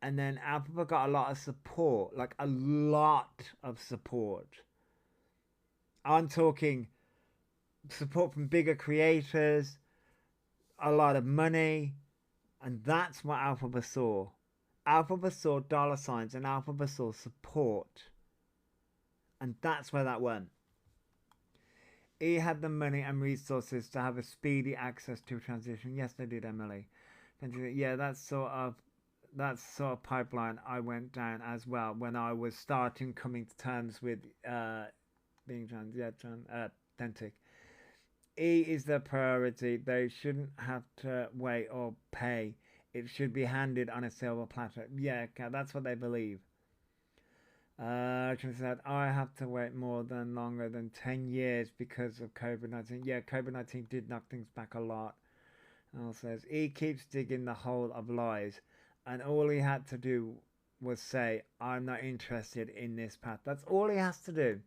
and then Alphabet got a lot of support, like a lot of support. I'm talking support from bigger creators, a lot of money, and that's what Alphabet saw. Alphabet saw dollar signs and Alphabet saw support, and that's where that went. He had the money and resources to have a speedy access to transition. Yes, they did, Emily. Yeah, that's sort of pipeline I went down as well when I was starting coming to terms with being authentic. E is the priority. They shouldn't have to wait or pay. It should be handed on a silver platter. Yeah, that's what they believe. She said, I have to wait longer than 10 years because of COVID-19. Yeah, COVID-19 did knock things back a lot. And says, he keeps digging the hole of lies. And all he had to do was say, I'm not interested in this path. That's all he has to do.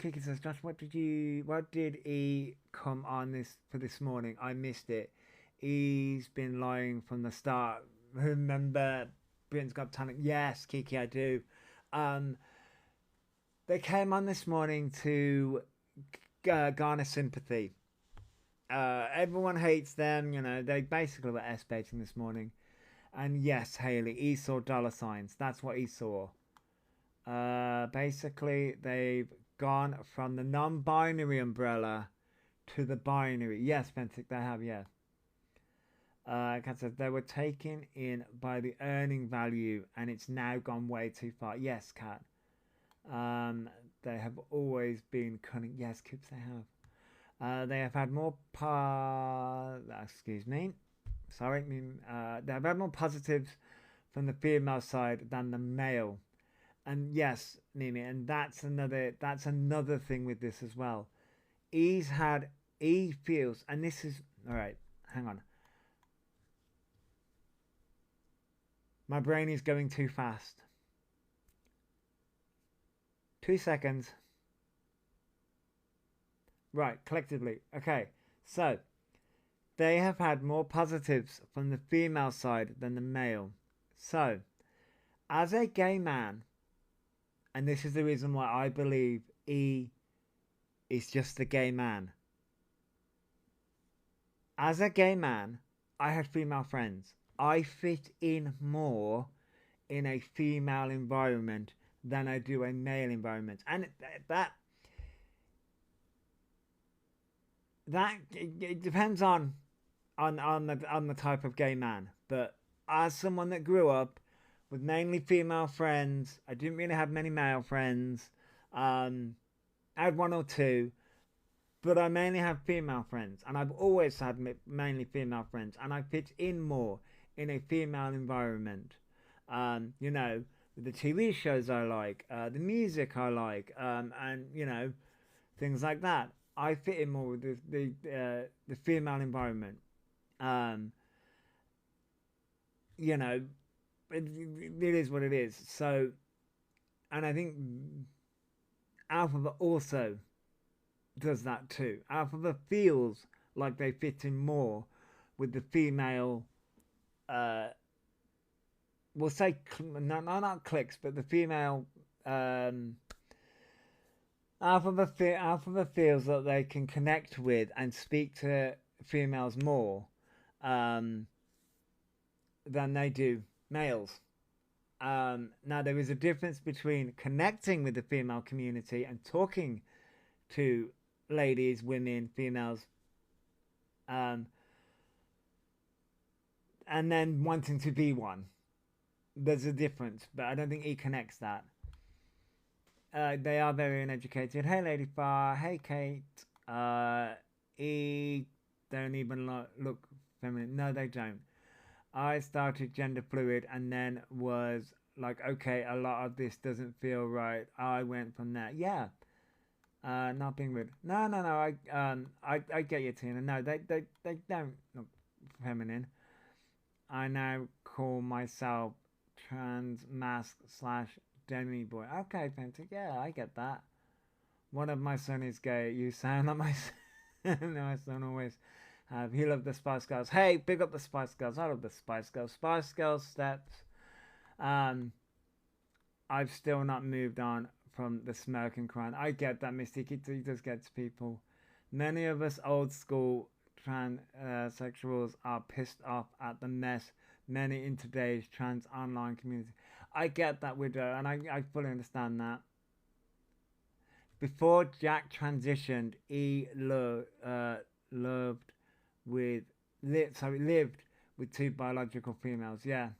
Kiki says, Josh, what did he come on this morning? I missed it. He's been lying from the start. Remember Britain's Got Talent? Yes, Kiki, I do. They came on this morning to garner sympathy. Everyone hates them, you know. They basically were S-baiting this morning. And yes, Haley, he saw dollar signs. That's what he saw. Basically, they've gone from the non-binary umbrella to the binary. Yes, Pentic, they have, yeah. Kat says they were taken in by the earning value and it's now gone way too far. Yes, Kat. They have always been cunning. Yes, Coops, they have. They have had more they have had more positives from the female side than the male. And yes, Nini, and that's another thing with this as well. He feels, and this is alright, hang on. My brain is going too fast. 2 seconds. Right, collectively. Okay, so they have had more positives from the female side than the male. So, as a gay man, and this is the reason why I believe E is just a gay man. As a gay man, I had female friends. I fit in more in a female environment than I do a male environment. And that it depends on the type of gay man. But as someone that grew up with mainly female friends, I didn't really have many male friends. I had one or two, but I mainly have female friends, and I've always had mainly female friends, and I fit in more in a female environment. You know, the TV shows I like, the music I like, and you know, things like that. I fit in more with the female environment. You know, it is what it is. So, and I think Alphabet also does that too. Alphabet feels like they fit in more with the female, we'll say, not cliques, but the female, Alphabet feels that they can connect with and speak to females more than they do males. Now there is a difference between connecting with the female community and talking to ladies, women, females, and then wanting to be one. There's a difference, but I don't think he connects that. They are very uneducated. Hey, Lady Far. Hey, Kate. He don't even look feminine. No, they don't. I started gender fluid and then was like, okay, a lot of this doesn't feel right. I went from that. Yeah. Not being rude. No. I get you, Tina. No, they don't look feminine. I now call myself trans mask / Demi boy. Okay, Fenty. Yeah, I get that. One of my son is gay. You sound like my son. No, my son always have. He loved the Spice Girls. Hey, big up the Spice Girls. I love the Spice Girls. Spice Girls steps. I've still not moved on from the smoking crying. I get that, Mystique. It does get to people. Many of us old school transsexuals are pissed off at the mess many in today's trans online community. I get that, Widow, and I fully understand that. Before Jack transitioned, he lived with two biological females. Yeah.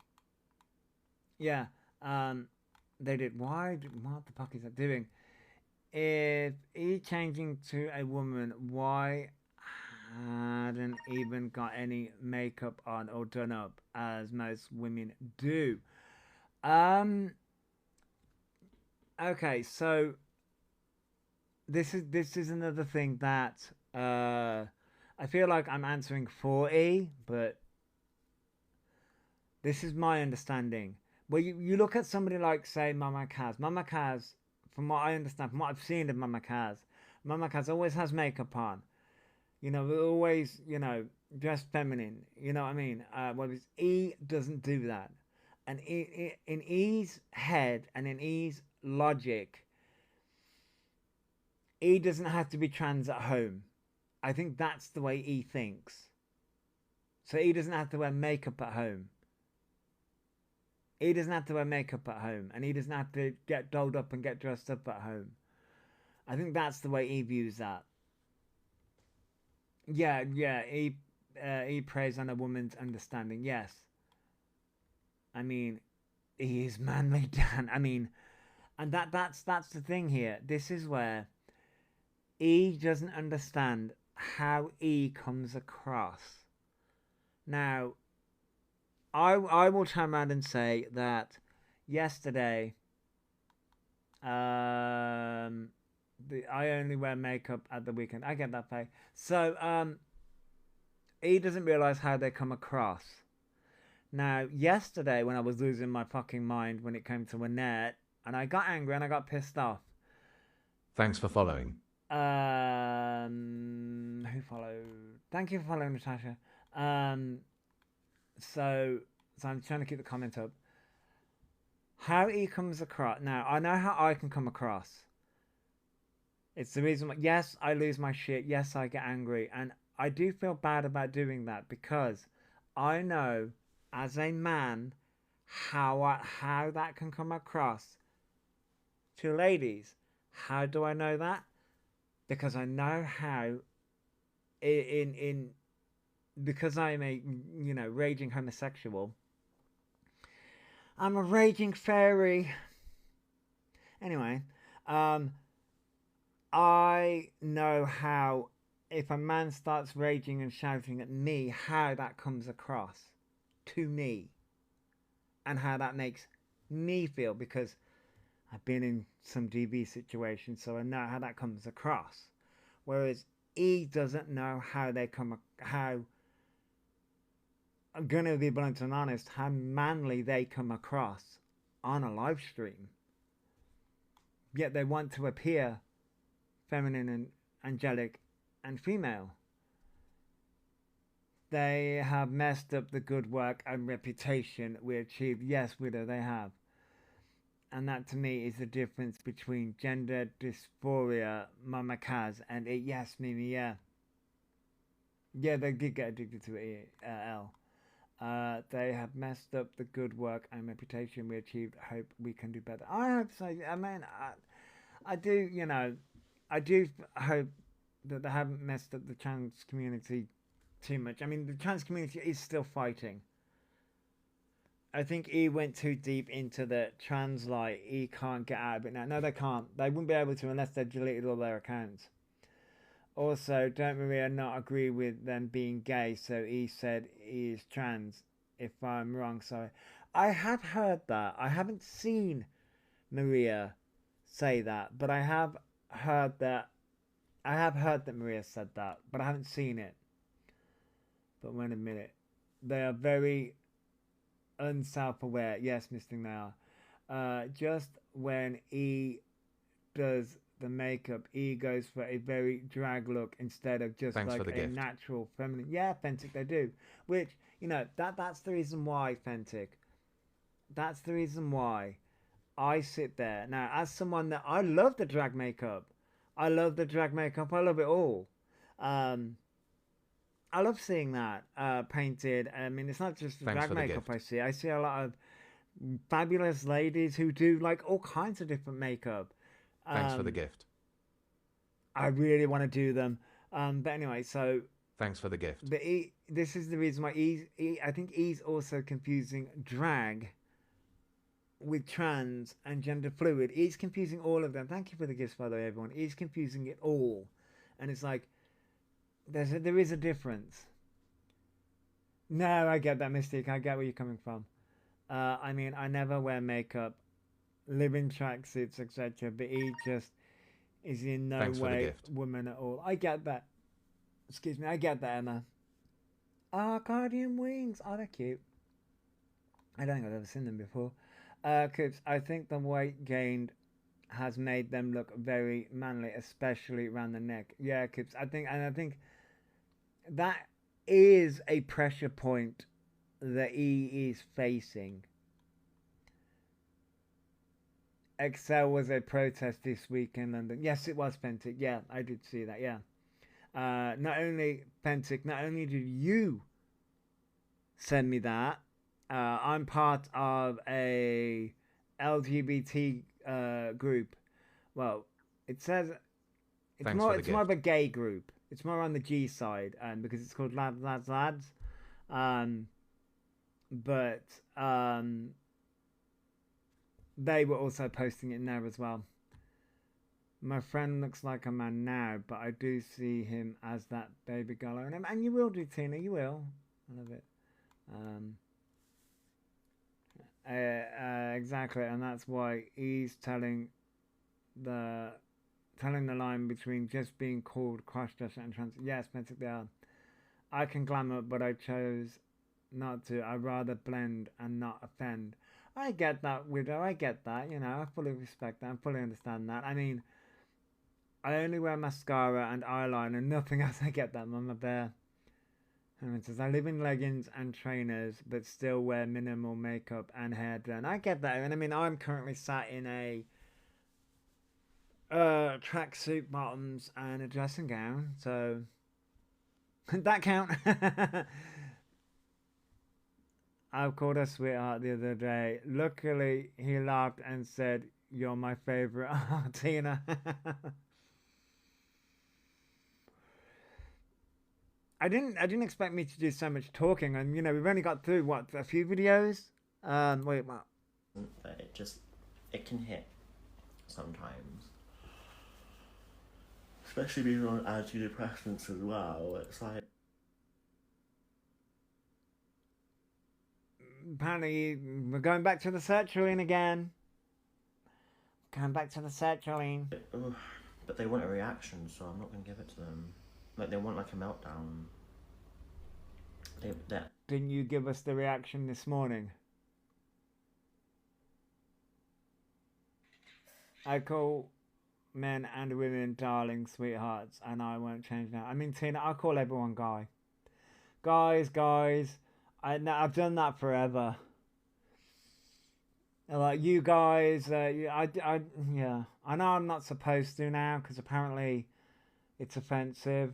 They did. What the fuck is that doing? If he changing to a woman, why hadn't even got any makeup on or done up as most women do? Okay, so this is another thing that I feel like I'm answering for E, but this is my understanding. Well, you look at somebody like, say, Mama Kaz. Mama Kaz, from what I understand, from what I've seen of Mama Kaz always has makeup on. You know, always, you know, dressed feminine. You know what I mean? Whereas E doesn't do that. And in E's head and in E's logic, E doesn't have to be trans at home. I think that's the way E thinks. So E doesn't have to wear makeup at home. He doesn't have to wear makeup at home, and he doesn't have to get dolled up and get dressed up at home. I think that's the way he views that. Yeah, he preys on a woman's understanding. Yes. I mean, he is manly, Dan. I mean, and that's the thing here. This is where E doesn't understand how E comes across. Now, I will turn around and say that yesterday, I only wear makeup at the weekend. I get that, Faye. So, he doesn't realise how they come across. Now, yesterday when I was losing my fucking mind when it came to Annette, and I got angry and I got pissed off. Thanks for following. Who followed? Thank you for following, Natasha. So I'm trying to keep the comment up. How he comes across. Now, I know how I can come across. It's the reason why, yes, I lose my shit. Yes, I get angry. And I do feel bad about doing that because I know as a man how that can come across to ladies. How do I know that? Because I know how because I'm a, you know, raging homosexual. I'm a raging fairy. Anyway, I know how, if a man starts raging and shouting at me, how that comes across to me. And how that makes me feel, because I've been in some DV situations, so I know how that comes across. Whereas E doesn't know how they how, I'm gonna be blunt and honest, how manly they come across on a live stream. Yet they want to appear feminine and angelic and female. They have messed up the good work and reputation we achieved. Yes, Widow, they have. And that to me is the difference between gender dysphoria, Mama Kaz, and it. Yes, Mimi, yeah. Yeah, they did get addicted to it, L. They have messed up the good work and reputation we achieved. Hope we can do better. I hope so. I mean, I do, you know, I do hope that they haven't messed up the trans community too much. I mean, the trans community is still fighting. I think E went too deep into the trans light. E can't get out of it now. No, they can't. They wouldn't be able to unless they deleted all their accounts. Also, don't Maria not agree with them being gay, so he said he is trans. If I'm wrong, sorry. I have heard that. I haven't seen Maria say that, but I have heard that. I have heard that Maria said that, but I haven't seen it. But wait a minute. They are very unself-aware. Yes, Mr. They are. just when E does the makeup, E goes for a very drag look instead of just Thanks for like the a gift. natural feminine. Yeah, Fentic, they do. Which, you know, that's the reason why, Fentic. That's the reason why I sit there. Now, as someone that I love the drag makeup. I love the drag makeup. I love it all. Um, I love seeing that painted. I mean, it's not just the Thanks drag for the makeup gift. I see. I see a lot of fabulous ladies who do like all kinds of different makeup. Thanks for the Um, gift. I really want to do them. But anyway, so Thanks for the gift. the E. This is the reason why I think E's also confusing drag with trans and gender fluid. He's confusing all of them. Thank you for the gifts, by the way, everyone. He's confusing it all, and it's like there is a difference. No, I get that, Mystique. I get where you're coming from. I mean, I never wear makeup, live in tracksuits, etc. But he just is in no Thanks for the way gift. woman at all. I get that. Excuse me, I get that, Emma. Ah, Guardian Wings. Oh, they're cute. I don't think I've ever seen them before. Coops, I think the weight gained has made them look very manly, especially around the neck. Yeah, Coops, I think that is a pressure point that he is facing. Excel was a protest this week in London. Yes, it was, Pentic. Yeah, I did see that. Yeah. Not only Pentic, not only did you send me that, I'm part of a LGBT group. Well, it says it's Thanks more for the it's more of gift. a gay group. It's more on the G side, because it's called Lads. Um, but they were also posting it in there as well. My friend looks like a man now, but I do see him as that baby girl. And you will do, Tina. You will. I love it. Exactly, and that's why he's telling the line between just being called cross-dresser and trans. Yes, basically, they are. I can glamour, but I chose not to. I'd rather blend and not offend. I get that, widow. I get that. You know, I fully respect that. I fully understand that. I mean, I only wear mascara and eyeliner, nothing else. I get that, Mama Bear. And it says, I live in leggings and trainers, but still wear minimal makeup and hair done. I get that. And I mean, I'm currently sat in a tracksuit bottoms and a dressing gown, so that count. I called her sweetheart the other day. Luckily, he laughed and said, "You're my favorite." Oh, Tina. I didn't expect me to do so much talking, and you know we've only got through what, a few videos. Wait, what? But it can hit sometimes. Especially being on antidepressants as well. It's like Apparently, we're going back to the sertraline again. Going back to the sertraline. but they want a reaction, so I'm not gonna give it to them. Like they want like a meltdown. That Didn't you give us the reaction this morning? I call men and women darling sweethearts, and I won't change that. I mean, Tina, I call everyone guy. Guys. I've done that forever. Like you guys, yeah. I know I'm not supposed to now because apparently it's offensive.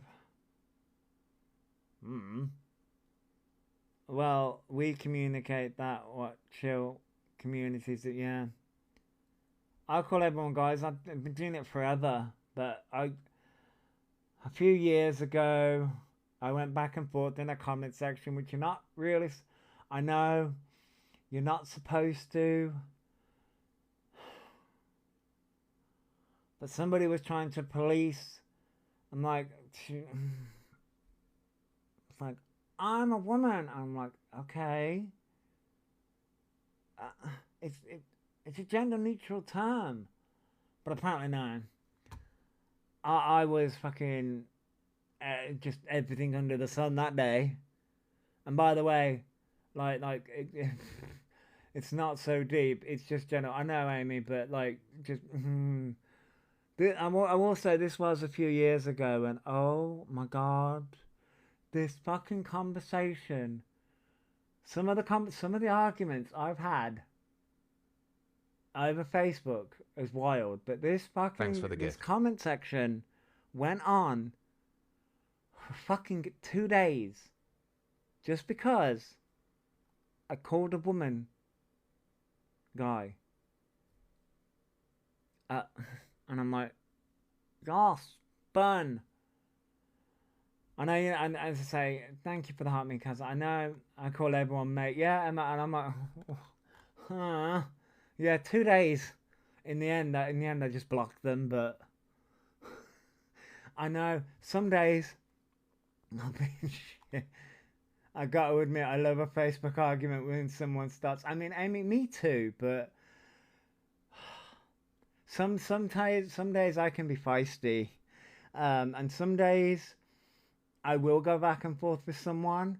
Well, we communicate that chill communities that, yeah. I'll call everyone guys. I've been doing it forever, but a few years ago I went back and forth in a comment section, which you're not really. I know you're not supposed to, but somebody was trying to police. I'm like, it's like, I'm a woman. I'm like, okay. It's a gender neutral term, but apparently no. I was fucking just everything under the sun that day. And by the way, like It's not so deep. It's just general. I know, Amy, but like, just. I will say this was a few years ago, and oh my god, this fucking conversation. Some of the arguments I've had over Facebook is wild, but this Thanks for the this gift. comment section went on for fucking 2 days, just because I called a woman guy, and I'm like, gosh, burn. I know, and as I say, thank you for the heart, me, because I know I call everyone mate, yeah, and I'm like, huh. Yeah, 2 days. In the end, I just blocked them. But I know some days, not being shit. I got to admit, I love a Facebook argument when someone starts. I mean, me too. But some days I can be feisty, and some days I will go back and forth with someone.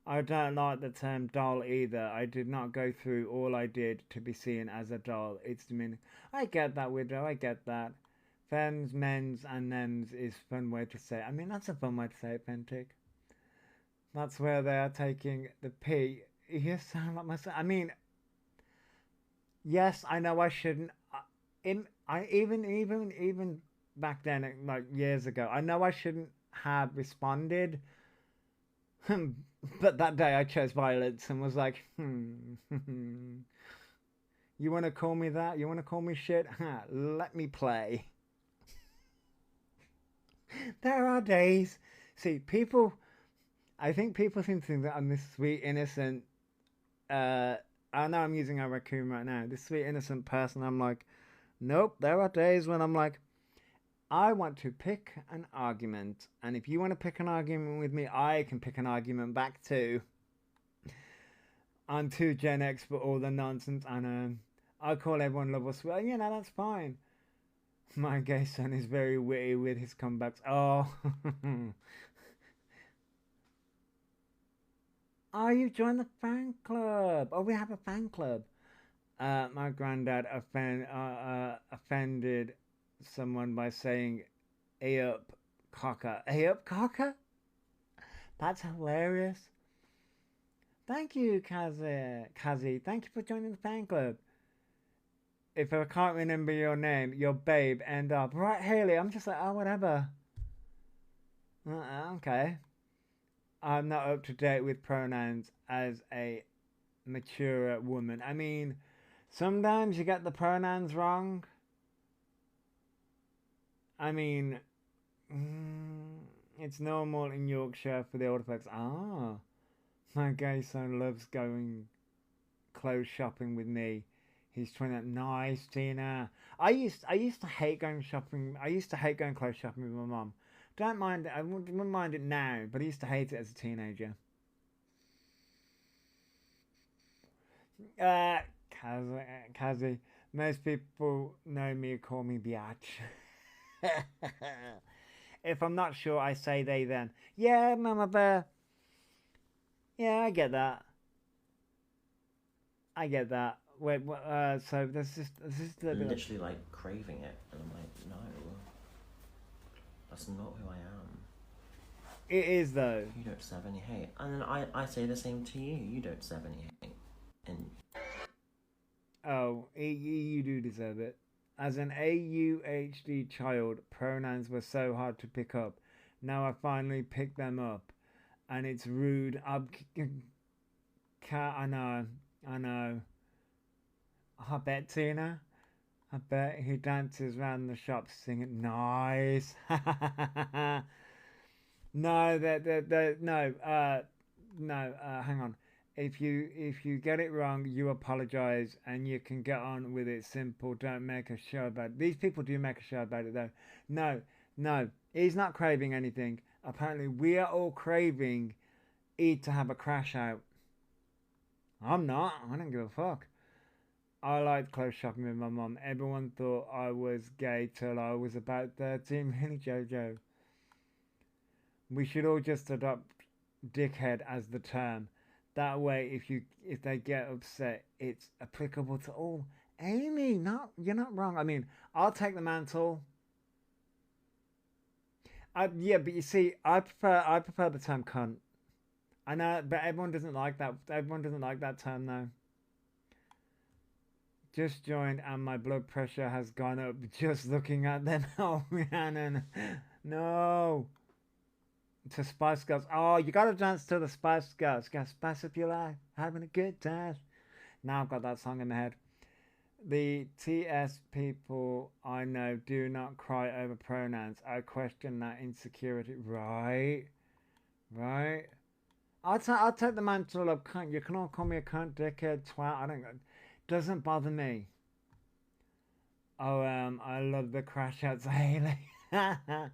I don't like the term doll either. I did not go through all I did to be seen as a doll. It's demeaning. I get that, Widow. I get that. Femmes, men's, and thems is a fun way to say it. I mean, that's a fun way to say it, Pentic. That's where they are taking the P. You sound like myself. I mean, yes, I know I shouldn't. Even back then, like years ago, I know I shouldn't have responded. But that day I chose violence and was like, you want to call me that? You want to call me shit? Let me play. There are days. See, I think people seem to think that I'm this sweet, innocent, I know I'm using a raccoon right now, this sweet, innocent person. I'm like, nope, there are days when I'm like, I want to pick an argument, and if you want to pick an argument with me, I can pick an argument back too. I'm too Gen X for all the nonsense, and I call everyone love or sweet. You know, that's fine. My gay son is very witty with his comebacks. Oh. Oh, you joined the fan club. Oh, we have a fan club. My granddad offended someone by saying "A up, cocker." A up, cocker? That's hilarious. Thank you, Kazi. Thank you for joining the fan club. If I can't remember your name, your babe, end up. Right, Haley, I'm just like, oh, whatever. Okay. I'm not up to date with pronouns as a mature woman. I mean, sometimes you get the pronouns wrong. I mean, it's normal in Yorkshire for the older folks. Ah, my gay son loves going clothes shopping with me. He's trying that. Nice, Tina. I used to hate going shopping. I used to hate going clothes shopping with my mum. Don't mind it. I wouldn't mind it now, but I used to hate it as a teenager. Kazi. Most people know me, call me biatch. If I'm not sure, I say they then. Yeah, Mama Bear. Yeah, I get that. Wait, so there's just a little bit. Literally like craving it, and I'm like, no, that's not who I am. It is though. You don't deserve any hate, and then I say the same to you. You don't deserve any hate, and oh, you do deserve it. As an AUHD child, pronouns were so hard to pick up. Now I finally picked them up, and it's rude. I know. I bet, Tina. I bet he dances around the shop singing nice. No, hang on. If you get it wrong, you apologize and you can get on with it. Simple. Don't make a show about it. These people do make a show about it though. No, he's not craving anything. Apparently, we are all craving E to have a crash out. I'm not. I don't give a fuck. I liked clothes shopping with my mum. Everyone thought I was gay till I was about 13. Really, Jojo? We should all just adopt dickhead as the term. That way, if they get upset, it's applicable to all. Amy, you're not wrong. I mean, I'll take the mantle. Yeah, but you see, I prefer the term cunt. I know, but everyone doesn't like that. Everyone doesn't like that term though. Just joined and my blood pressure has gone up just looking at them. Oh, Rhiannon. No. To Spice Girls. Oh, you gotta dance to the Spice Girls. You gotta spice up your life. Having a good time. Now I've got that song in my head. The TS people I know do not cry over pronouns. I question that insecurity. Right. Right. I'll take the mantle of cunt. You can all call me a cunt, dickhead, twat. I don't. Doesn't bother me. Oh, I love the crash outs, Haley. 100%.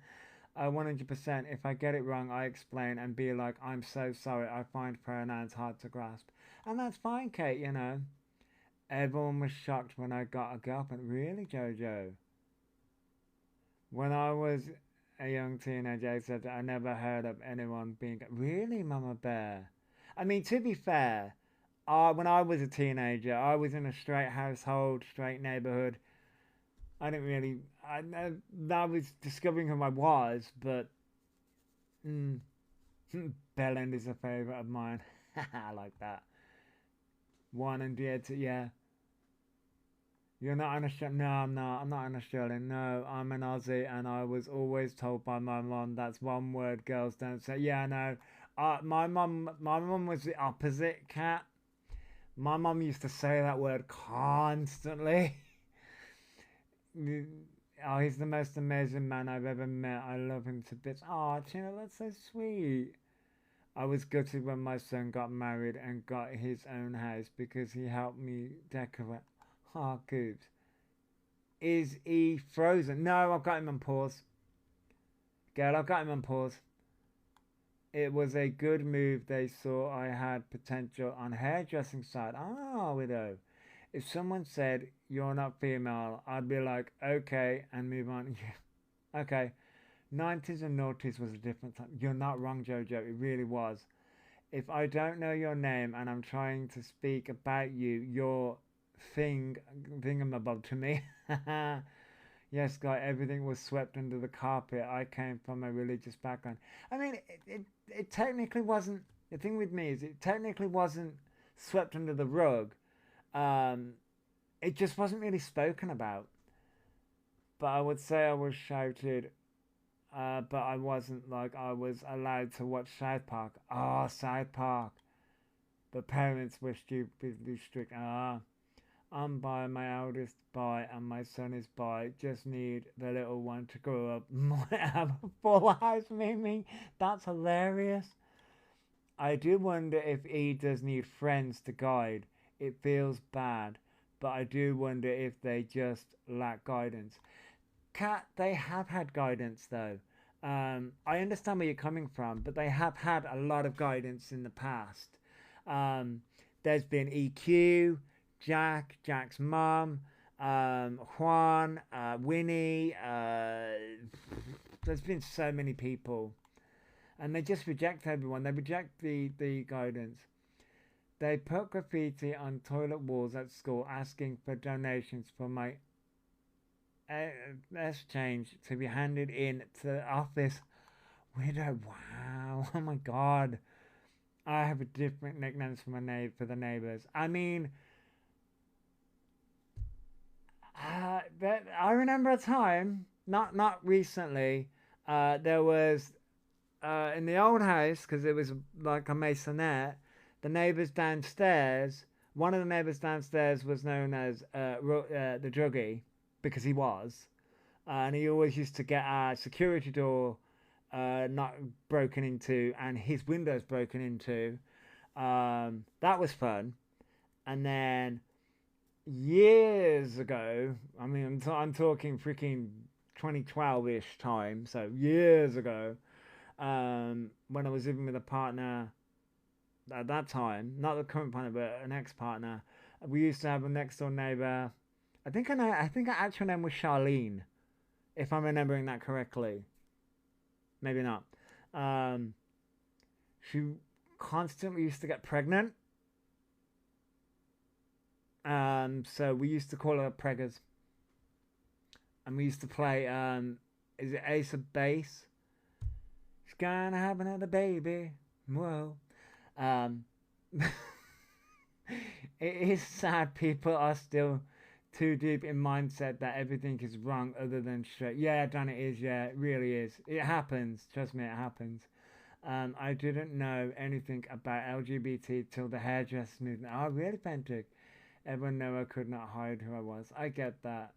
If I get it wrong, I explain and be like, I'm so sorry. I find pronouns hard to grasp, and that's fine, Kate. You know, everyone was shocked when I got a girlfriend. Really, Jojo? When I was a young teenager, I said that I never heard of anyone being really, Mama Bear. I mean, to be fair, when I was a teenager, I was in a straight household, straight neighborhood. I didn't really. I was discovering who I was, but Bellend is a favorite of mine. I like that. One and yeah. You're not an Australian? No, I'm not. I'm not an Australian. No, I'm an Aussie, and I was always told by my mum that's one word girls don't say. Yeah, I know. My mum was the opposite, Cat. My mum used to say that word constantly. Oh, he's the most amazing man I've ever met. I love him to bits. Oh, Tina, that's so sweet. I was gutted when my son got married and got his own house because he helped me decorate. Oh, Goobs. Is he frozen? No, I've got him on pause. Girl, I've got him on pause. It was a good move. They saw I had potential on hairdressing side. Ah, widow. If someone said, you're not female, I'd be like, okay, and move on. Yeah. Okay. 90s and noughties was a different time. You're not wrong, Jojo. It really was. If I don't know your name and I'm trying to speak about you, you're thingamabob to me. Yes, guy, everything was swept under the carpet. I came from a religious background. I mean, it technically wasn't. The thing with me is it technically wasn't swept under the rug. It just wasn't really spoken about. But I would say I was shouted. But I wasn't like I was allowed to watch South Park. Ah, South Park. But parents were stupidly strict. I'm bi, my eldest bi, and my son is bi. Just need the little one to grow up. Might have a full house, Mimi. That's hilarious. I do wonder if he does need friends to guide. It feels bad, but I do wonder if they just lack guidance. Kat, they have had guidance though. I understand where you're coming from, but they have had a lot of guidance in the past. There's been EQ, Jack's mum, Juan, Winnie. There's been so many people, and they just reject everyone. They reject the guidance. They put graffiti on toilet walls at school asking for donations for my exchange to be handed in to the office. Widow, wow, oh my god. I have a different nicknames for the neighbours. I mean, but I remember a time, not recently, there was in the old house, because it was like a maisonette, the neighbours downstairs, one of the neighbours downstairs was known as the druggie, because he was, and he always used to get our security door not broken into and his windows broken into. That was fun. And then years ago, I mean, I'm talking freaking 2012-ish time, so years ago, when I was living with a partner at that time, not the current partner, but an ex-partner, we used to have a next door neighbor. I think her actual name was Charlene, if I'm remembering that correctly. Maybe not. She constantly used to get pregnant. So we used to call her Preggers. And we used to play, is it Ace of Base? She's gonna have another baby. Whoa. It is sad people are still too deep in mindset that everything is wrong other than straight. Yeah, Dan, it is. Yeah, it really is. It happens. Trust me, it happens. I didn't know anything about LGBT till the hairdress movement. Oh, really, Pentic? Everyone knew I could not hide who I was. I get that.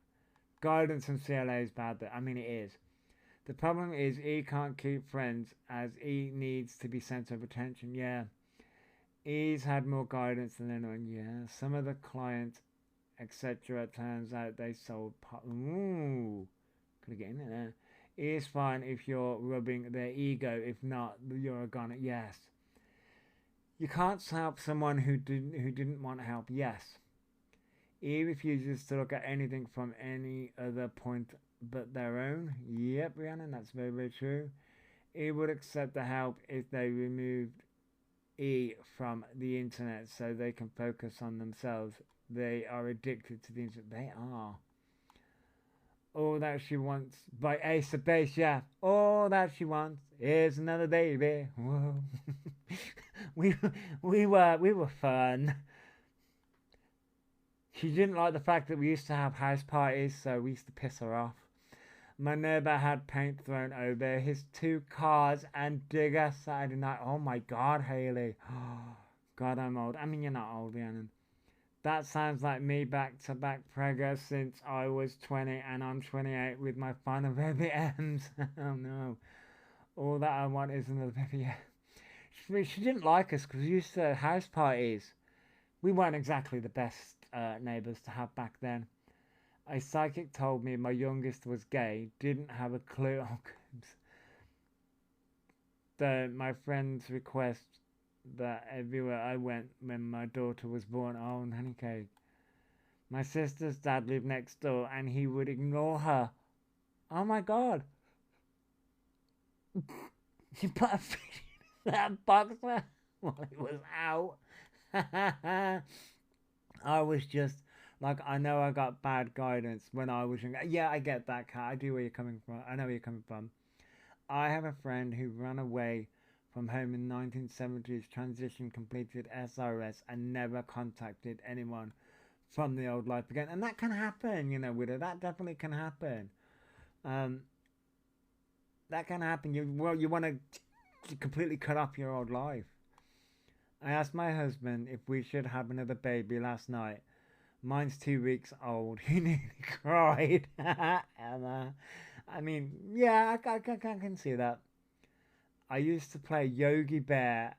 Guidance from CLA is bad. I mean, it is. The problem is E can't keep friends as E needs to be center of attention. Yeah. E's had more guidance than anyone. Yeah. Some of the clients, etc. Turns out they sold pot. Ooh. Could get in there. E is fine if you're rubbing their ego. If not, you're a goner. Yes. You can't help someone who didn't want help. Yes. E refuses to look at anything from any other point but their own. Yep, Rhiannon, that's very, very true. E would accept the help if they removed E from the internet so they can focus on themselves. They are addicted to the internet. They are. All that she wants by Ace of Base, yeah. All that she wants is another baby. Whoa. we were fun. She didn't like the fact that we used to have house parties, so we used to piss her off. My neighbour had paint thrown over his 2 cars and digger Saturday night. Oh my God, Haley. Oh, God, I'm old. I mean, you're not old, Rhiannon. That sounds like me back-to-back pregger since I was 20 and I'm 28 with my final baby M's. Oh no. All that I want is another baby. She didn't like us because we used to house parties. We weren't exactly the best neighbours to have back then. A psychic told me my youngest was gay, didn't have a clue. My friends request that everywhere I went when my daughter was born. Oh, nanny cake. My sister's dad lived next door and he would ignore her. Oh my God. She put a fish in that box while it was out. I was just like, I know I got bad guidance when I was younger. Yeah, I get that, Kat. I do where you're coming from. I know where you're coming from. I have a friend who ran away from home in 1970s, transition, completed SRS, and never contacted anyone from the old life again. And that can happen, you know, widow. That definitely can happen. That can happen. You want to completely cut off your old life. I asked my husband if we should have another baby last night. Mine's 2 weeks old. He nearly cried. Emma. I mean, yeah, I can see that. I used to play Yogi Bear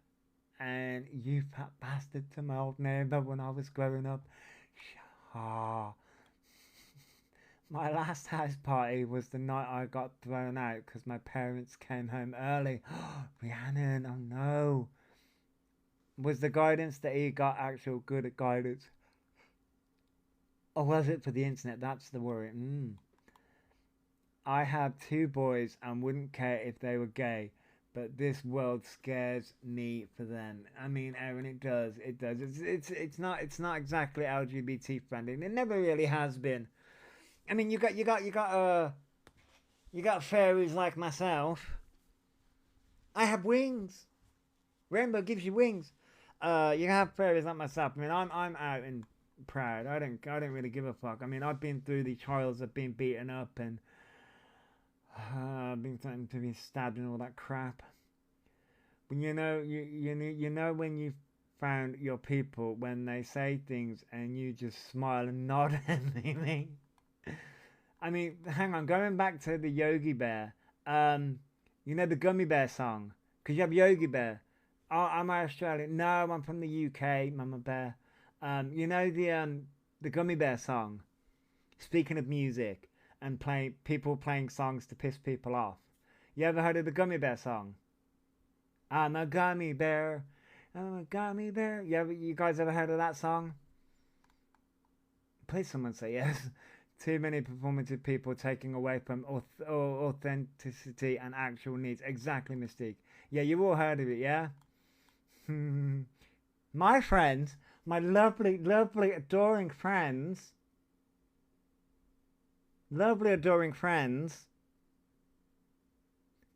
and You Fat Bastard to my old neighbour when I was growing up. My last house party was the night I got thrown out because my parents came home early. Rhiannon, oh no. Was the guidance that he got actual good at guidance? Or was it for the internet? That's the worry. I have 2 boys and wouldn't care if they were gay, but this world scares me for them. I mean, Aaron, it does. It does. It's not exactly LGBT friendly. It never really has been. I mean, you got fairies like myself. I have wings. Rainbow gives you wings. You have fairies like myself. I mean, I'm out and proud. I don't really give a fuck. I mean, I've been through the trials of being beaten up and being threatened to be stabbed and all that crap. But you know when you found your people when they say things and you just smile and nod at me. I mean, hang on, going back to the Yogi Bear. You know the Gummy Bear song? Because you have Yogi Bear. Oh, am I Australian? No, I'm from the UK, Mama Bear. You know the Gummy Bear song? Speaking of music and people playing songs to piss people off. You ever heard of the Gummy Bear song? I'm a gummy bear. I'm a gummy bear. You guys ever heard of that song? Please someone say yes. Too many performative people taking away from authenticity and actual needs. Exactly, Mystique. Yeah, you've all heard of it, yeah? My friends, my lovely, lovely, adoring friends,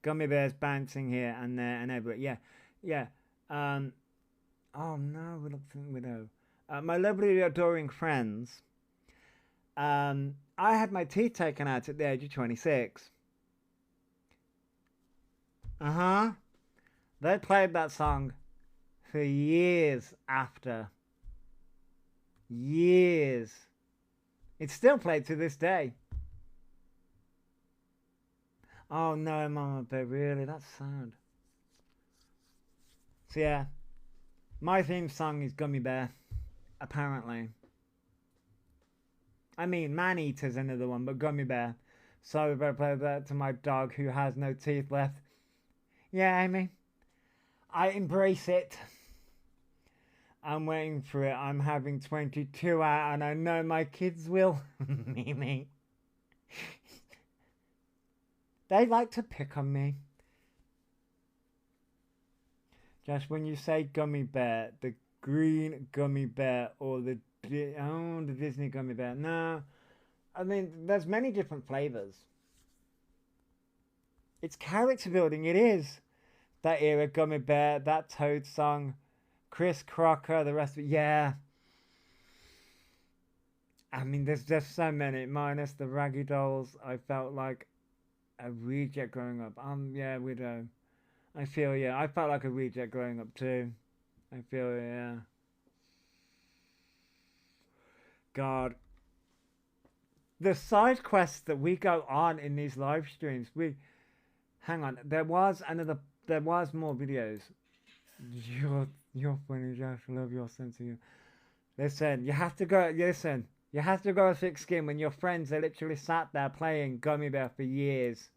gummy bears bouncing here and there and everywhere. Yeah, yeah. Oh no, reluctant widow. My lovely, adoring friends. I had my teeth taken out at the age of 26. They played that song for years after. Years. It's still played to this day. Oh no, Mama Bear, really? That's sad. So yeah, my theme song is Gummy Bear, apparently. I mean, Man Eater's another one, but Gummy Bear. So if I play that to my dog who has no teeth left. Yeah, Amy. I embrace it. I'm waiting for it. I'm having 22 out and I know my kids will. Mimi. They like to pick on me. Just when you say gummy bear, the green gummy bear or the Disney gummy bear. No. I mean, there's many different flavors. It's character building, it is. That era, Gummy Bear, that Toad song, Chris Crocker, the rest of it, yeah. I mean, there's just so many, minus the Raggy Dolls. I felt like a reject growing up. Yeah, Widow. I feel, yeah, I felt like a reject growing up too. I feel, yeah. God. The side quests that we go on in these live streams, hang on, there was more videos. You're funny, Josh. I love your sense of humor. Listen, you have to go a thick skin when your friends are literally sat there playing Gummy Bear for years.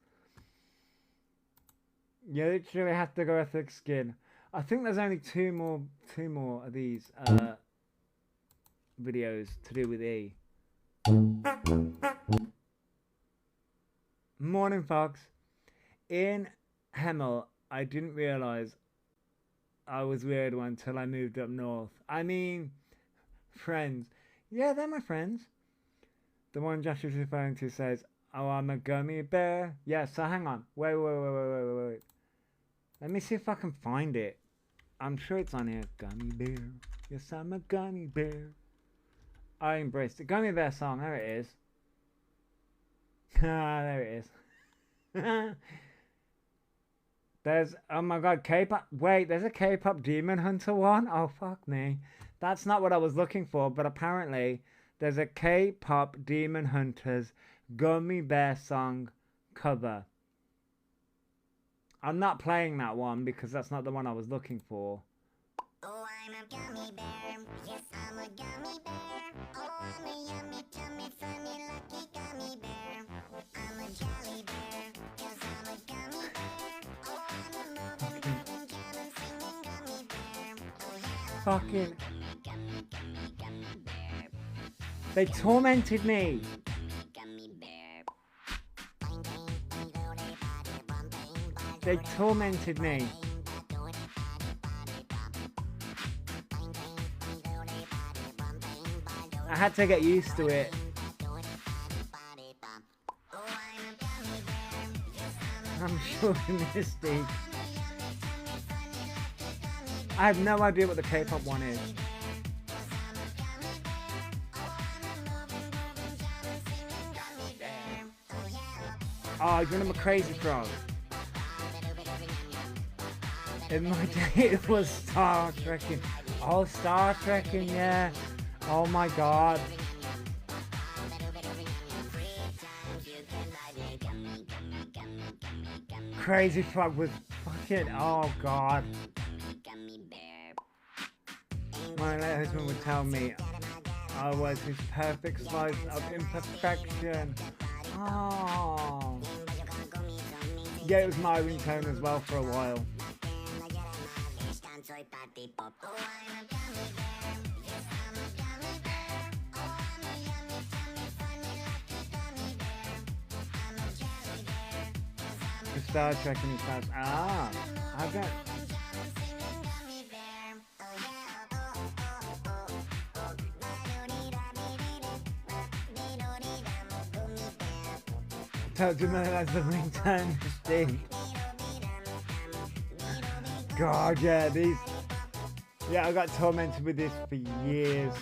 You literally have to go a thick skin. I think there's only two more of these videos to do with E. Morning, Fox. In Hemel, I didn't realise I was weird one until I moved up north. I mean, friends. Yeah, they're my friends. The one Josh is referring to says, oh, I'm a gummy bear. Yeah, so hang on. Wait. Let me see if I can find it. I'm sure it's on here. Gummy bear. Yes, I'm a gummy bear. I embraced the Gummy Bear song. There it is. There it is. There's, oh my god, K-pop. Wait, there's a K-pop Demon Hunter one? Oh, fuck me. That's not what I was looking for, but apparently there's a K-pop Demon Hunters Gummy Bear song cover. I'm not playing that one because that's not the one I was looking for. Oh, I'm a gummy bear. Yes, I'm a gummy bear. Oh, I'm a yummy, tummy, funny, lucky gummy bear. I'm a jolly bear. Yes, I'm a gummy bear. Oh, I'm a moving, grooving, jamming, singing gummy bear. Oh, yeah. Fucking. Gummy bear. They tormented me. Gummy bear. They tormented me. I had to get used to it. I'm sure Misty. I have no idea what the K-pop one is. Oh, you remember Crazy Frog? In my day, it was Star Trekking. Oh, Star Trekking, yeah. Oh my god. Crazy Frog was fucking, oh god. My late husband would tell me I was his perfect slice of imperfection. Oh. Yeah, it was my ringtone as well for a while. The Star Trek in his past. Ah, I bet. Told you man, that's the ringtone. Steve. God, yeah, these. Yeah, I got tormented with this for years.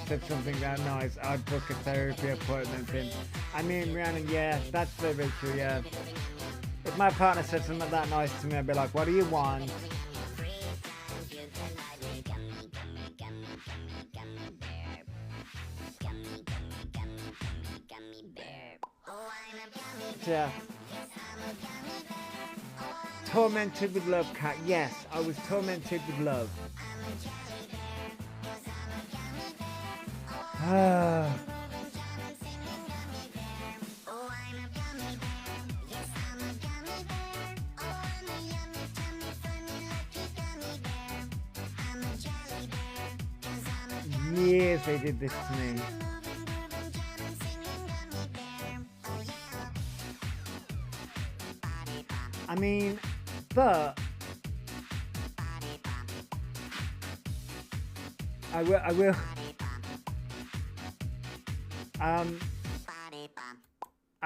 Said something that nice. I'd book a therapy appointment in. I mean, Rhiannon, yeah, that's very true, yeah. If my partner said something that nice to me, I'd be like, what do you want? Yeah. Tormented with love, Cat. Yes, I was tormented with love. Years they did this to me. I mean, but I will. I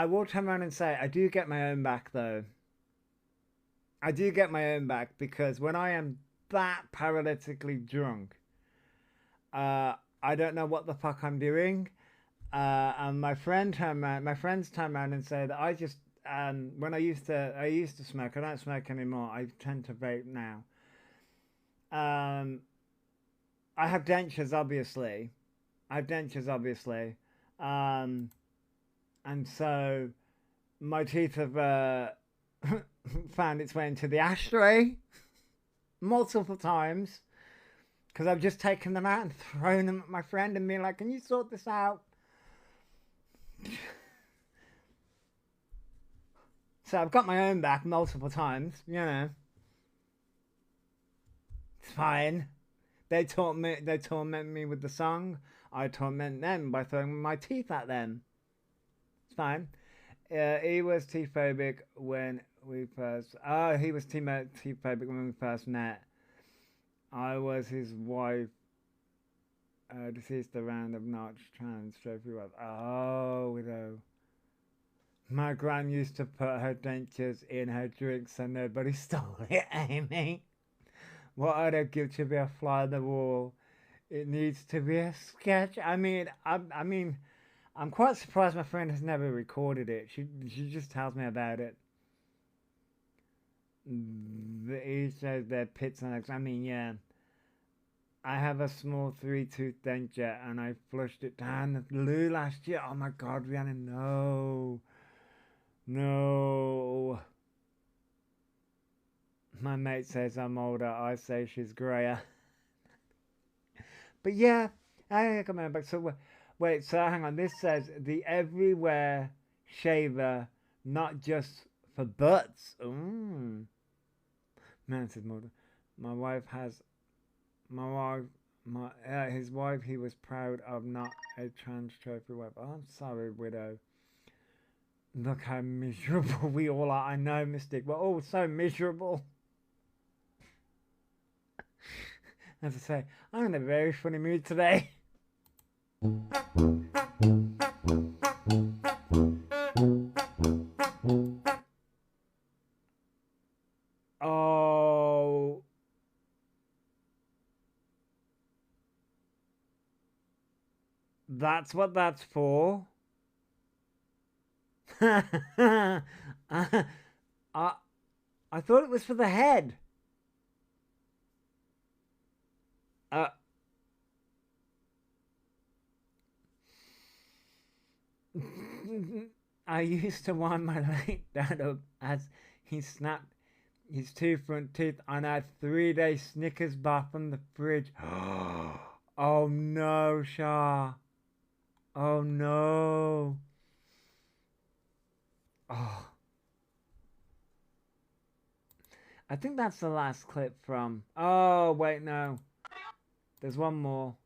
will turn around and say I do get my own back though. I do get my own back because when I am that paralytically drunk, I don't know what the fuck I'm doing. And my friends turn around and say that I just when I used to smoke. I don't smoke anymore. I tend to vape now. I have dentures, obviously. And so my teeth have found its way into the ashtray multiple times because I've just taken them out and thrown them at my friend and been like, "Can you sort this out?" So I've got my own back multiple times, you know. It's fine. They torment me with the song. I torment them by throwing my teeth at them. It's fine. He was teeth-phobic when we first... Oh, he was teeth-phobic when we first met. I was his wife. Deceased around of Notch Trans Trophy was. Oh, widow. My gran used to put her dentures in her drinks so nobody stole it, Amy. What I'd have give to be a fly on the wall. It needs to be a sketch. I mean, I'm quite surprised my friend has never recorded it. She just tells me about it. He says they're pits and eggs. I mean, yeah. I have a small 3-tooth denture and I flushed it down the loo last year. Oh my God, Rhiannon, no. No. My mate says I'm older. I say she's grayer. But yeah, I come back. So wait, so hang on. This says the everywhere shaver, not just for butts. Man says more. My wife has. His wife. He was proud of, not a trans trophy wife. Oh, I'm sorry, widow. Look how miserable we all are. I know, Mystic. We're all so miserable. As I say, I'm in a very funny mood today. Oh. That's what that's for. I thought it was for the head. I used to wind my late dad up as he snapped his 2 front teeth and I had 3-day Snickers bar from the fridge. Oh no, Shah. Oh no. Oh. I think that's the last clip from... Oh, wait, no. There's one more.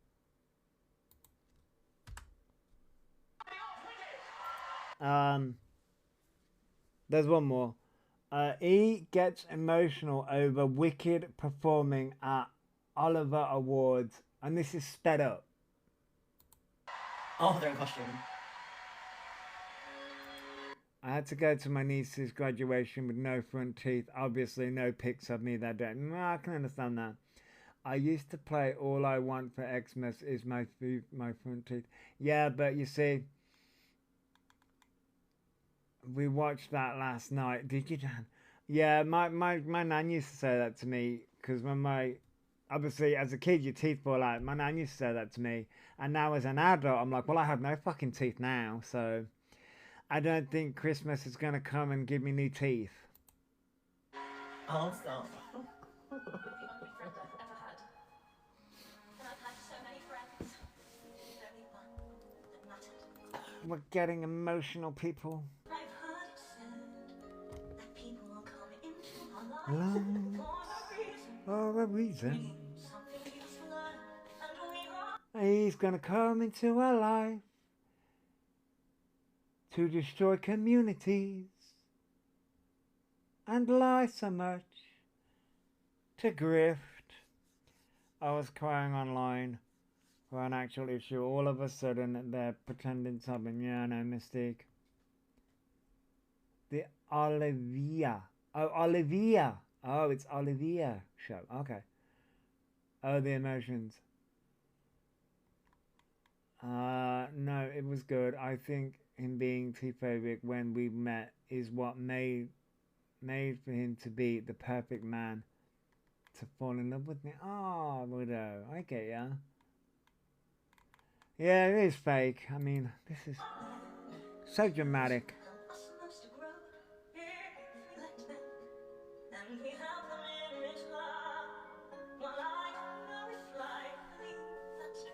There's one more. E gets emotional over Wicked performing at Oliver Awards. And this is sped up. Oh, they're in costume. I had to go to my niece's graduation with no front teeth. Obviously, no pics of me that day. No, I can understand that. I used to play All I Want for Xmas is my front teeth. Yeah, but you see, we watched that last night. Did you, Dan? Yeah, my nan used to say that to me because when obviously as a kid your teeth fall out. My nan used to say that to me, and now as an adult I'm like, well, I have no fucking teeth now, so I don't think Christmas is gonna come and give me new teeth. Oh, stop. Every friend I've ever had. And I've had so many friends. There's only one that mattered. We're getting emotional, people. I've heard it said that people will come into our lives For a reason. something useful and we are He's gonna come into our life to destroy communities and lie so much to grift. I was crying online for an actual issue. All of a sudden they're pretending something. Yeah, no, Mystique. The Olivia. Oh, Olivia. Oh, it's Olivia show. Okay. Oh, the emotions. No, it was good. I think him being T-phobic when we met is what made for him to be the perfect man to fall in love with me. Oh, Widow, I get ya. Yeah, it is fake. I mean, this is so dramatic. are supposed to grow if we let them. And we have them in its love. Well, I don't know if I believe that's true.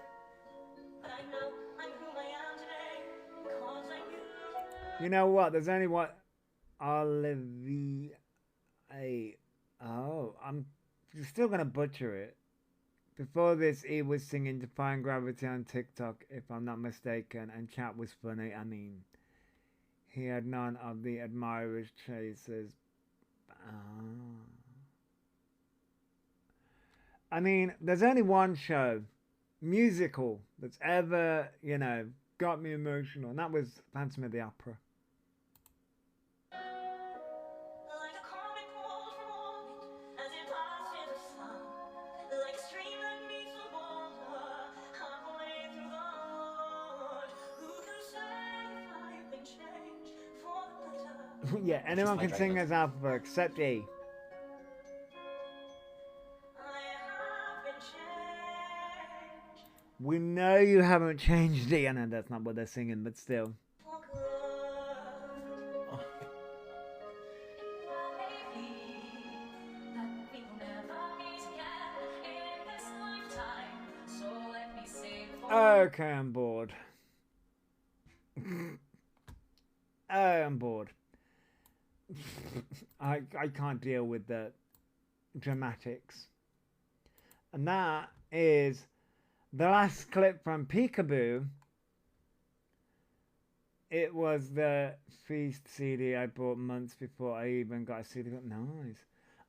But I know I'm who I am today because I knew. You know what? There's only what Olivia. Oh, I'm still gonna butcher it. Before this, he was singing Defying Gravity on TikTok, if I'm not mistaken, and chat was funny. I mean, he had none of the admirers' chases. I mean, there's only one show, musical, that's ever, got me emotional, and that was Phantom of the Opera. Like a comet pulled from orbit as it passed into the sun. Like a stream that meets the water halfway through the mud. Who can say if I've been changed for the better? Yeah, anyone can sing as alphabet except E. I have been changed We know you haven't changed E. I know that's not what they're singing, but still. for good. Well, maybe that we will never meet again in this lifetime. So let me sing for Okay, I'm bored. I'm bored. I can't deal with the dramatics. And that is the last clip from Peekaboo. It was the Feast CD I bought months before I even got a CD. Nice.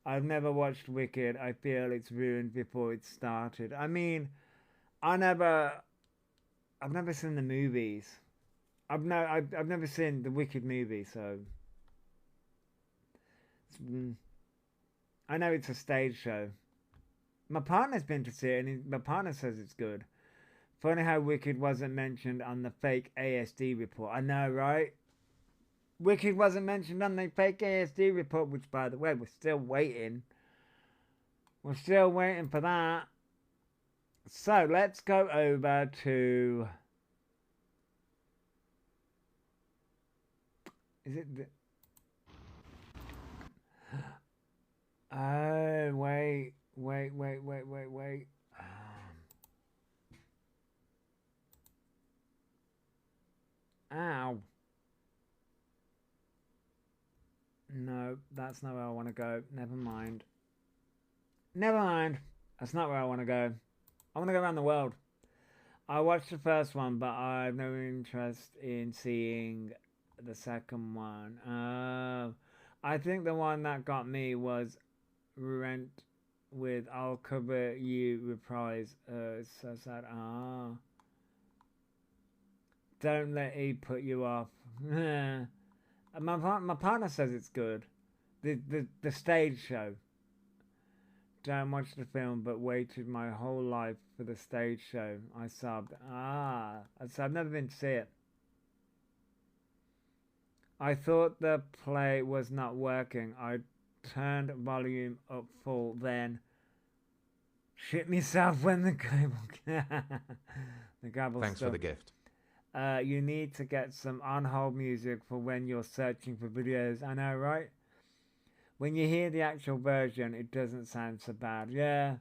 I've never watched Wicked. I feel it's ruined before it started. I mean, I've never seen the movies. I've never seen the Wicked movie, so I know it's a stage show. My partner's been to see it, and my partner says it's good. Funny how Wicked wasn't mentioned on the fake ASD report. I know, right? Wicked wasn't mentioned on the fake ASD report, which, by the way, we're still waiting. We're still waiting for that. So let's go over to. Is it the... Oh, wait. Ow. No, that's not where I want to go. Never mind. That's not where I want to go. I want to go around the world. I watched the first one, but I have no interest in seeing the second one. I think the one that got me was Rent with I'll Cover You reprise. It's so sad. Don't let E put you off. My partner says it's good. The stage show. Don't watch the film, but waited my whole life for the stage show. I subbed. So I've never been to see it. I thought the play was not working. I turned volume up full, then shit myself when the cable Thanks for the gift. You need to get some on-hold music for when you're searching for videos. I know, right? When you hear the actual version, it doesn't sound so bad. Yeah.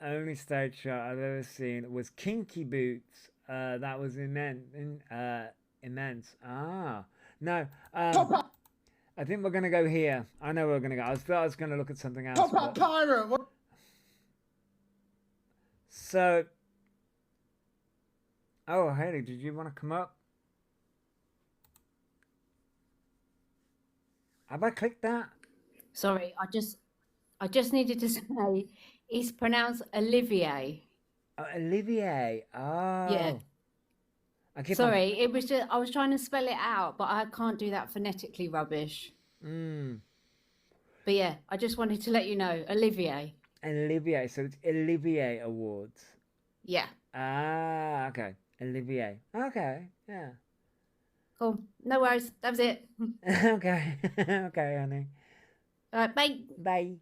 Only stage show I've ever seen was Kinky Boots. That was immense. No. I think we're gonna go here. I know we're gonna go. I thought I was gonna look at something else. Top Hat Pirate. What? So. Oh, Haley, did you want to come up? Have I clicked that? Sorry, I just needed to say it's pronounced Olivier. Oh, Olivier. Oh. Yeah. Sorry, it was just I was trying to spell it out, but I can't do that phonetically rubbish. But yeah, I just wanted to let you know, Olivier. Olivier, so it's Olivier Awards. Yeah. Ah, okay. Olivier. Okay, yeah. Cool. No worries. That was it. Okay. Okay, honey. All right, bye. Bye.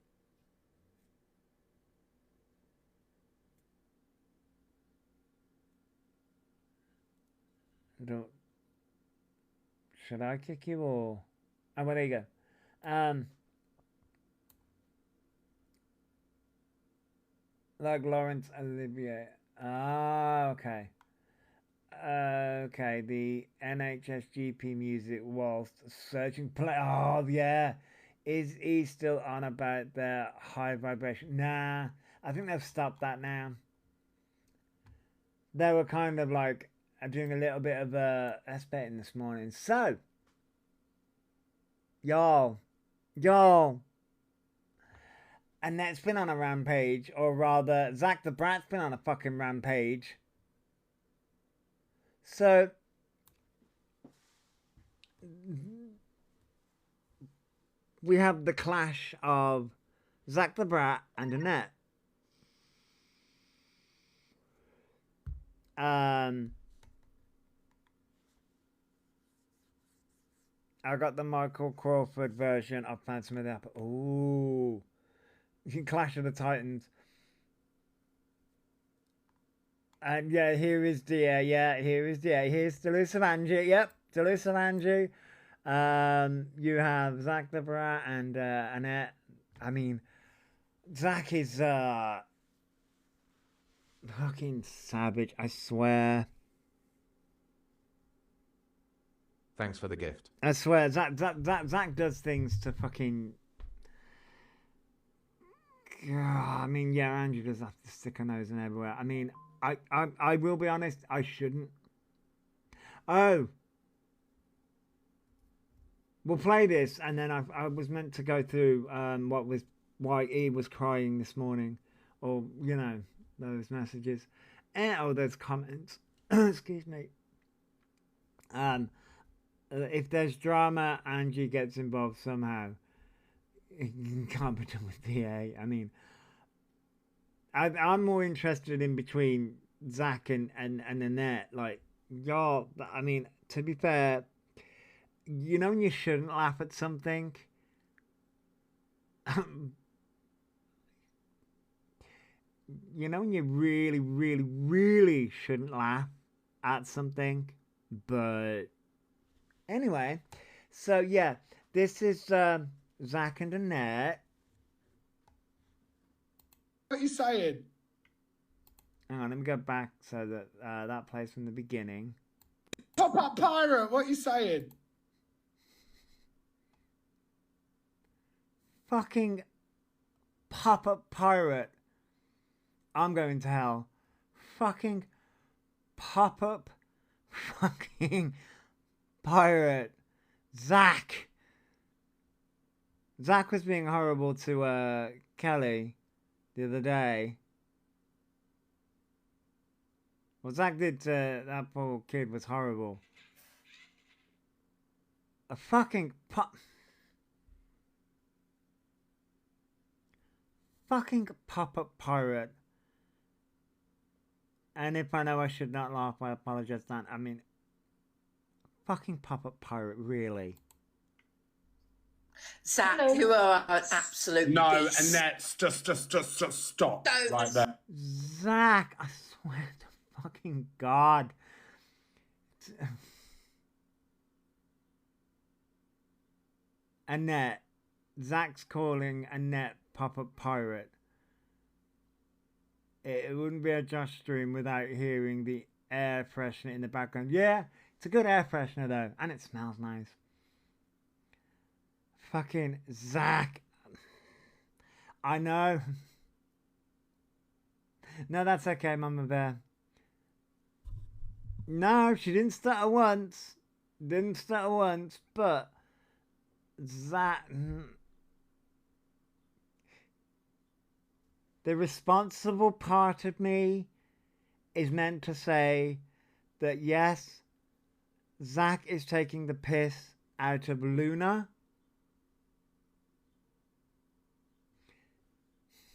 Should I kick you or? Oh, well, there you go. Like Laurence Olivier. Ah, okay. Okay, the NHSGP music whilst searching play. Oh, yeah. Is he still on about the high vibration? Nah, I think they've stopped that now. They were kind of like doing a little bit of aspecting this morning. So, y'all. Annette's been on a rampage, or rather, Zach the Brat's been on a fucking rampage. So, we have the clash of Zach the Brat and Annette. I got the Michael Crawford version of Phantom of the Opera. Ooh. Clash of the Titans. And yeah, here is Dia. Yeah, here is Dia. Here's Deleuze of Anjou. Yep, Deleuze of Anjou. You have Zach the Brat and Annette. I mean, Zach is fucking savage, I swear. Thanks for the gift. I swear, Zach does things to fucking... I mean, yeah, Andrew does have to stick her nose in everywhere. I mean, I will be honest, I shouldn't. Oh. We'll play this, and then I was meant to go through why E was crying this morning. Or, you know, those messages. Oh, those comments. Excuse me. If there's drama, Angie gets involved somehow. You can't be done with PA. I mean, I'm more interested in between Zach and Annette. Like, y'all, I mean, to be fair, you know when you shouldn't laugh at something? You know when you really, really, really shouldn't laugh at something? But anyway, so yeah, this is... Zach and Annette. What are you saying? Hang on, let me go back so that that plays from the beginning. Top Hat Pirate, what are you saying? Fucking pop-up pirate. I'm going to hell. Fucking pop-up fucking pirate. Zach. Zach was being horrible to Kelly the other day. What Zach did to that poor kid was horrible. a fucking fucking pop-up pirate. And if I know I should not laugh, I apologize, Dan. I mean, fucking pop-up pirate, really? Zach, you are an absolute No, beast. Annette, just stop Don't. right there. Zach, I swear to fucking God. Annette. Zach's calling Annette pop-up pirate. It wouldn't be a Josh stream without hearing the air freshener in the background. Yeah, it's a good air freshener though, and it smells nice. Fucking Zach. I know. No, that's okay, Mama Bear. No, she didn't stutter once. Didn't stutter once, but Zach. The responsible part of me is meant to say that yes, Zach is taking the piss out of Luna.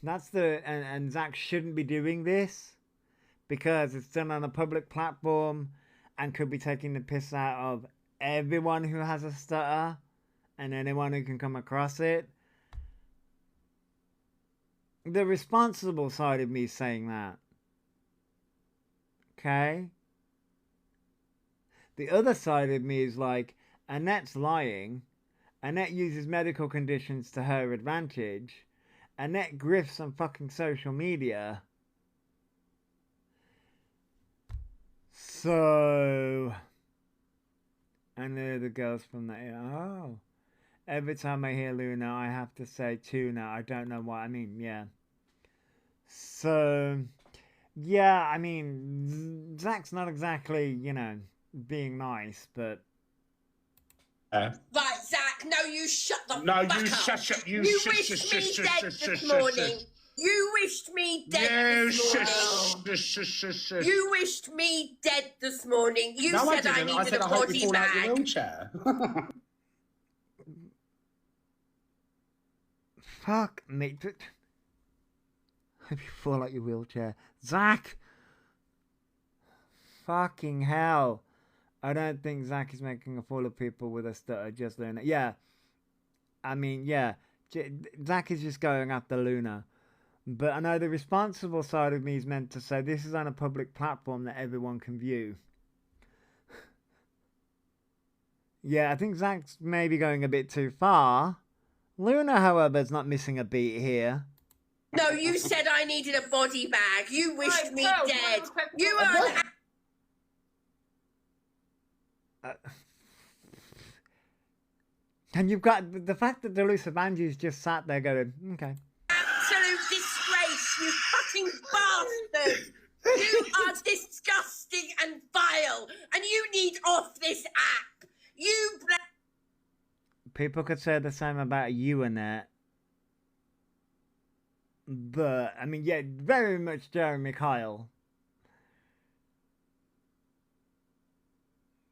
That's and Zach shouldn't be doing this because it's done on a public platform and could be taking the piss out of everyone who has a stutter and anyone who can come across it. The responsible side of me is saying that. Okay? The other side of me is like, Annette's lying. Annette uses medical conditions to her advantage. Annette grifts on fucking social media. So... I know the girls from that. Oh. Every time I hear Luna, I have to say tuna. I don't know what I mean. Yeah. So, yeah, I mean, Zach's not exactly, you know, being nice, but... Right, Zach, no, you shut the No, fuck you up. shush up. You wished me dead this morning. You wished me dead this morning. You wished me dead this morning. You No, I said I didn't. I needed said a I hope body you fall out your bag. wheelchair. Fuck me. Hope you fall out your wheelchair. Zach! Fucking hell. I don't think Zach is making a fool of people with a stutter, just Luna. Yeah. I mean, yeah. Zach is just going after Luna. But I know the responsible side of me is meant to say this is on a public platform that everyone can view. Yeah, I think Zach's maybe going a bit too far. Luna, however, is not missing a beat here. No, you said I needed a body bag. You wished me dead. You are an And you've got the fact that Delusa Banji's just sat there going, okay. absolute disgrace, you fucking bastard. You are disgusting and vile, and you need off this app. You People could say the same about you, Annette. But, I mean, yeah, very much Jeremy Kyle.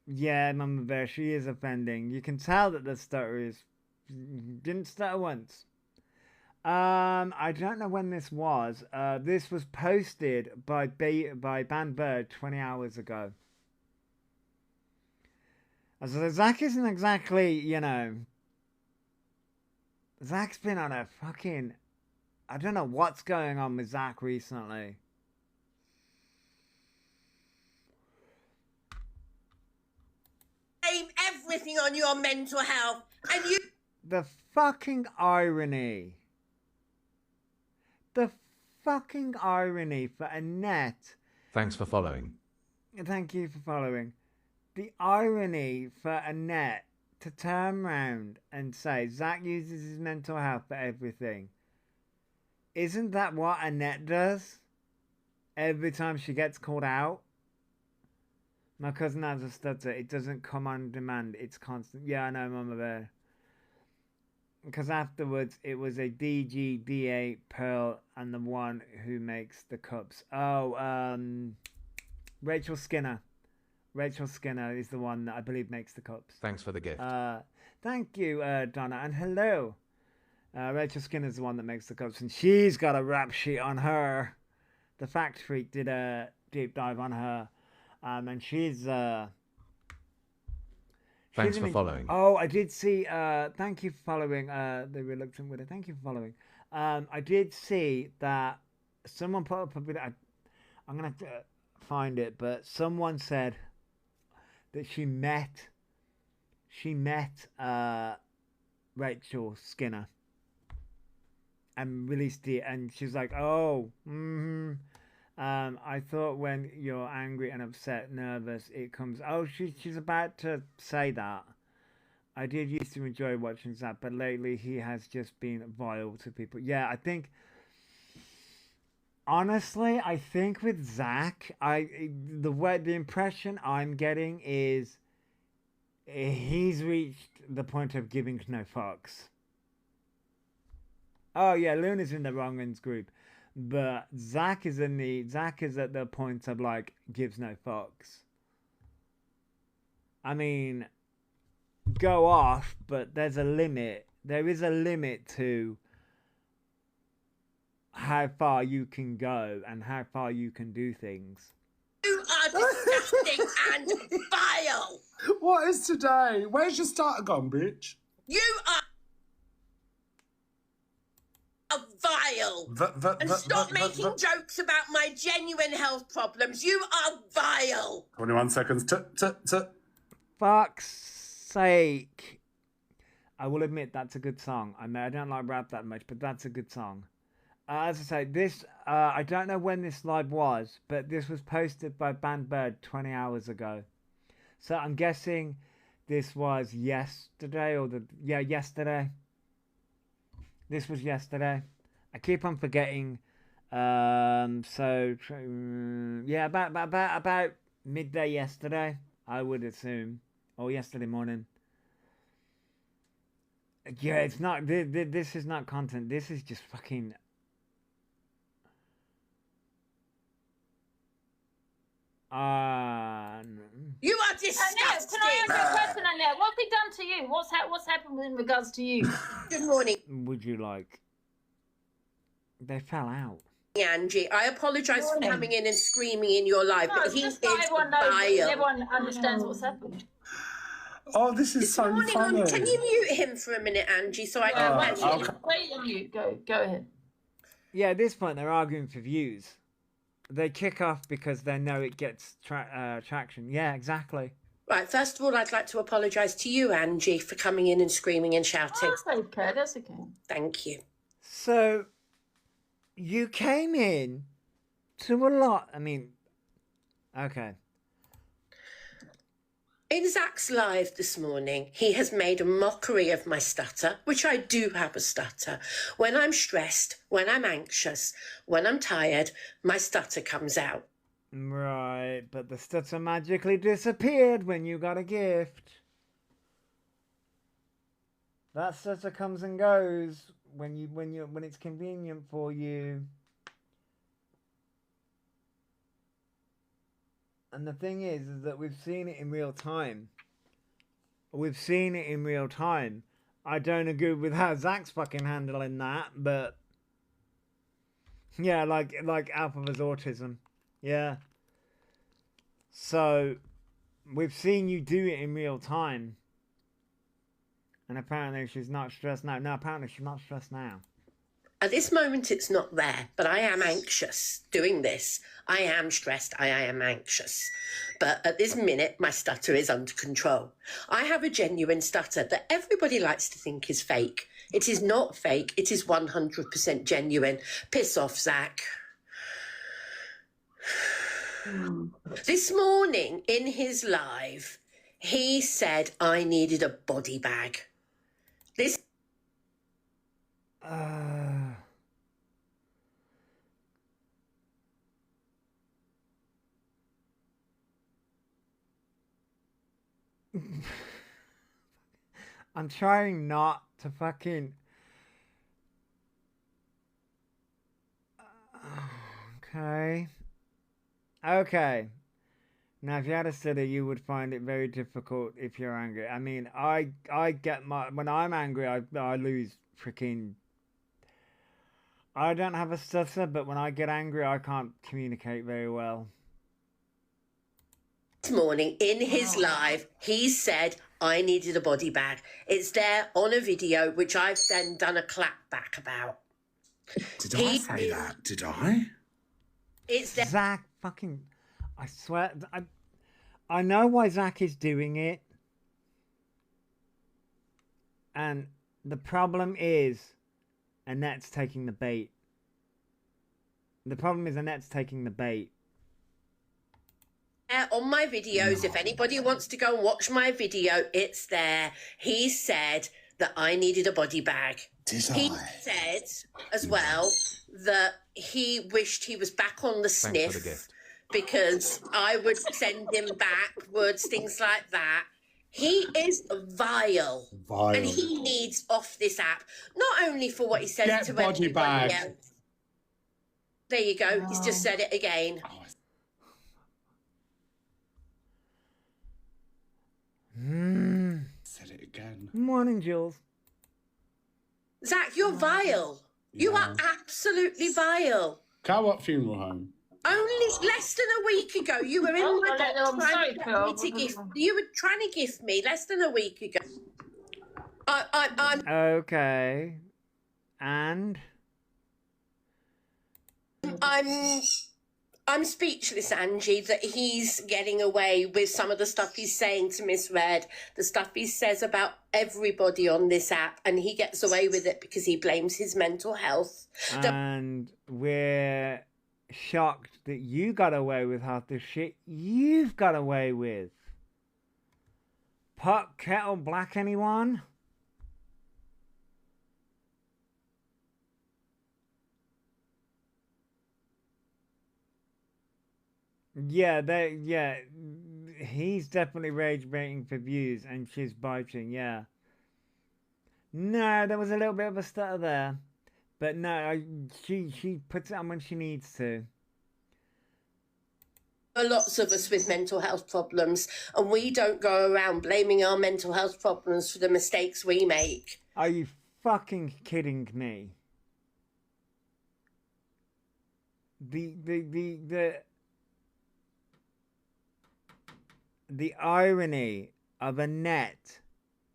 Yeah, Mama Bear, she is offending. You can tell that the stutter is... Didn't stutter once. I don't know when this was. This was posted by Band Bird 20 hours ago. So Zach isn't exactly, you know... Zach's been on a fucking... I don't know what's going on with Zach recently. blame everything on your mental health, and you... The fucking irony. The fucking irony for Annette. Thanks for following. Thank you for following. The irony for Annette to turn round and say Zach uses his mental health for everything. Isn't that what Annette does? Every time she gets called out? My cousin has a stutter. It doesn't come on demand. It's constant. Yeah, I know, Mama Bear. Because afterwards, it was a DGDA Pearl and the one who makes the cups. Oh, Rachel Skinner. Rachel Skinner is the one that I believe makes the cups. Thanks for the gift. Thank you, Donna, and hello. Rachel Skinner's the one that makes the cups, and she's got a rap sheet on her. The Fact Freak did a deep dive on her, and she's... Thanks for following. Oh, I did see... thank you for following, The Reluctant Widow. Thank you for following. I did see that someone put up a video... I'm going to have to find it, but someone said that she met Rachel Skinner and released it, and she's like, oh, I thought when you're angry and upset, nervous, it comes. Oh, she's about to say that. I did used to enjoy watching Zach, but lately he has just been vile to people. Yeah, I think. Honestly, I think with Zach, the impression I'm getting is he's reached the point of giving no fucks. Oh yeah, Luna's in the wrong ends group. But Zach is at the point of like gives no fucks. I mean, go off, but there's a limit. There is a limit to how far you can go and how far you can do things. You are disgusting and vile. What is today? Where's your starter gone, bitch? You are vile. And stop making jokes about my genuine health problems. You are vile. 21 seconds. Fuck's sake. I will admit that's a good song. I don't like rap that much, but that's a good song. As I say, this, I don't know when this live was, but this was posted by Band Bird 20 hours ago. So I'm guessing this was yesterday yesterday. This was yesterday. I keep on forgetting. Yeah, about midday yesterday, I would assume, or yesterday morning. Yeah, it's not. This is not content. This is just fucking. You are disgusting. Can I ask you a question, Annette? What's he done to you? What's happened in regards to you? Good morning. Would you like? They fell out. Angie, I apologise for coming in and screaming in your life, but he is everyone knows, vile. everyone understands what's happened. Oh, this is so funny. Can you mute him for a minute, Angie, so I can actually... Wait a minute. Go ahead. Yeah, at this point, they're arguing for views. They kick off because they know it gets traction. Yeah, exactly. Right, first of all, I'd like to apologise to you, Angie, for coming in and screaming and shouting. Oh, that's okay, that's okay. Thank you. So, you came in to a lot. I mean, okay. In Zach's live this morning, he has made a mockery of my stutter, which I do have a stutter. When I'm stressed, when I'm anxious, when I'm tired, my stutter comes out. Right, but the stutter magically disappeared when you got a gift. That stutter comes and goes when it's convenient for you. And the thing is that we've seen it in real time. I don't agree with how Zach's fucking handling that, but yeah, like Alpha's autism. Yeah. So we've seen you do it in real time. And apparently she's not stressed now. No, apparently she's not stressed now. At this moment, it's not there, but I am anxious doing this. I am stressed. I am anxious. But at this minute, my stutter is under control. I have a genuine stutter that everybody likes to think is fake. It is not fake. It is 100% genuine. Piss off, Zach. This morning, in his live, he said I needed a body bag. This... I'm trying not to fucking... Okay. Now, if you had a stutter, you would find it very difficult if you're angry. I mean, I get when I'm angry, I lose freaking. I don't have a stutter, but when I get angry, I can't communicate very well. This morning in his live, he said, I needed a body bag. It's there on a video, which I've then done a clap back about. Did I say that? Did I? It's there. Zach fucking... I swear... I know why Zach is doing it. And the problem is Annette's taking the bait. The problem is Annette's taking the bait. On my videos, if anybody wants to go and watch my video, it's there. He said that I needed a body bag. He said as well that he wished he was back on the Thanks for sniff the gift. because I would send him backwards, things like that. He is vile. And he needs off this app. Not only for what he says Get to body everybody bag. else. There you go. He's just said it again. Said it again. Morning, Jules. Zach, you're vile. You are absolutely vile. Cowart Funeral Home. Only less than a week ago, you were in my box I'm sorry, trying to Phil. get me to gift. You were trying to gift me less than a week ago. I'm Okay. And? I'm speechless, Angie, that he's getting away with some of the stuff he's saying to Miss Red, the stuff he says about everybody on this app, and he gets away with it because he blames his mental health. And we're shocked that you got away with half the shit you've got away with. Pot, kettle, black, anyone? Yeah, he's definitely rage baiting for views, and she's biting, yeah. No, there was a little bit of a stutter there. But no, she puts it on when she needs to. Lots of us with mental health problems, and we don't go around blaming our mental health problems for the mistakes we make. Are you fucking kidding me? The irony of Annette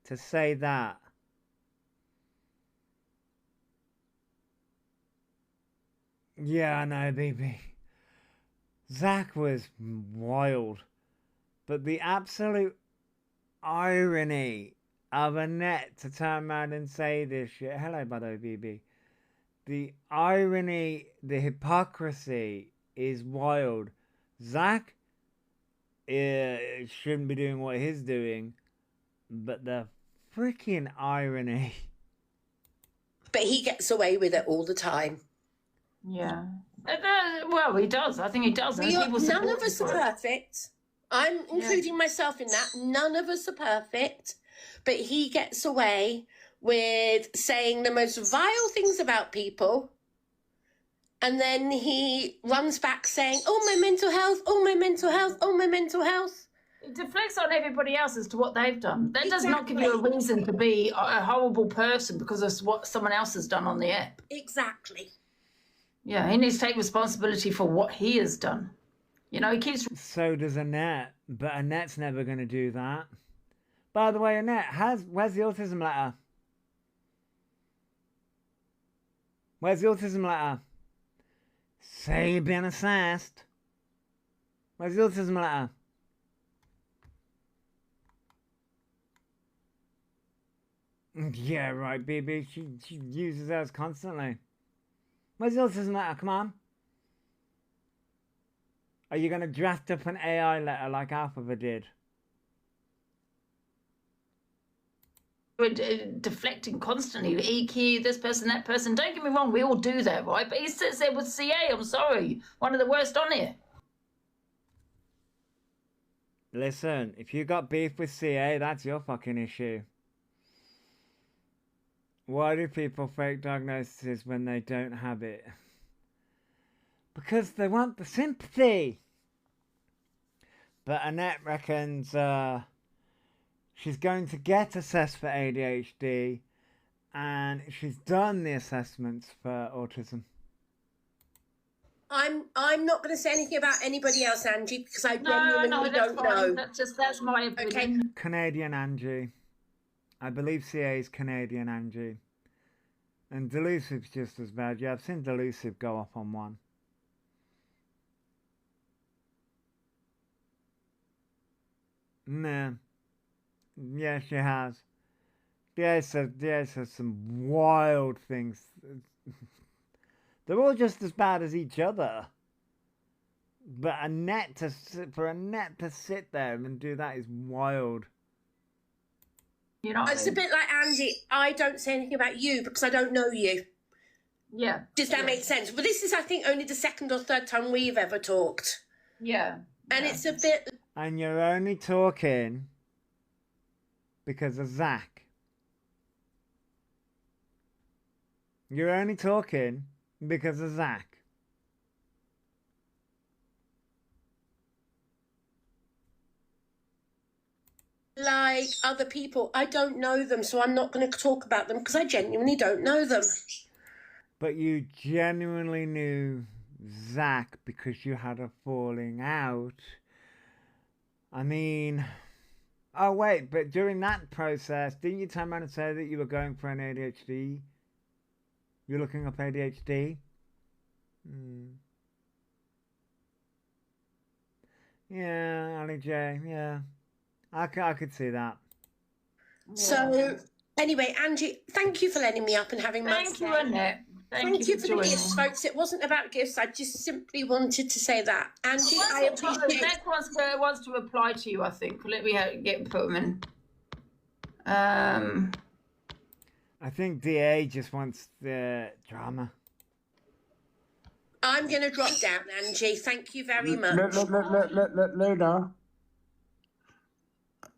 to say that. Yeah, I know, baby. Zach was wild. But the absolute irony of Annette to turn around and say this shit. Hello, buddy, BB. The irony, the hypocrisy is wild. Zach shouldn't be doing what he's doing, but the freaking irony. But he gets away with it all the time. Yeah. Well, he does. I think he does. And people None support of us him are for it. perfect. I'm including myself in that. None of us are perfect. But he gets away with saying the most vile things about people. And then he runs back saying, oh, my mental health, oh, my mental health, oh, my mental health. It deflects on everybody else as to what they've done. That does not give you a reason to be a horrible person because of what someone else has done on the app. Exactly. Yeah, he needs to take responsibility for what he has done. You know, he keeps... So does Annette, but Annette's never going to do that. By the way, Annette, where's the autism letter? Where's the autism letter? Say you've been assessed. Where's the autism letter? Yeah, right, BB. She uses those constantly. Where's the autism letter? Come on. Are you going to draft up an AI letter like Alphabet did? Deflecting constantly. EQ, this person, that person. Don't get me wrong, we all do that, right? But he sits there with CA, I'm sorry. One of the worst on here. Listen, if you got beef with CA, that's your fucking issue. Why do people fake diagnoses when they don't have it? Because they want the sympathy. But Annette reckons she's going to get assessed for ADHD, and she's done the assessments for autism. I'm not going to say anything about anybody else, Angie, because I genuinely that's don't fine. know. That's my opinion. Okay. Canadian Angie. I believe CA is Canadian Angie. And Delusive's just as bad. Yeah, I've seen Delusive go off on one. Nah. Yeah, she has. DA says some wild things. They're all just as bad as each other. But for Annette to sit there and do that is wild. You know, It's a bit like Angie. I don't say anything about you because I don't know you. Yeah. Does that make sense? But this is, I think, only the second or third time we've ever talked. Yeah. And it's a bit... And you're only talking because of Zach. You're only talking because of Zach. like other people. I don't know them, so I'm not going to talk about them because I genuinely don't know them. But you genuinely knew Zach because you had a falling out. I mean... Oh, wait, but during that process, didn't you turn around and say that you were going for an ADHD? You're looking up ADHD? Yeah, Ali J, yeah. I could see that. So, anyway, Angie, thank you for letting me up and having my Thank you, Annette. Thank you for the joining. gifts, folks. It wasn't about gifts. I just simply wanted to say that. Angie, I appreciate Zach wants to reply to you, I think. Let me put him in. I think DA just wants the drama. I'm going to drop down, Angie. Thank you very much. Luna.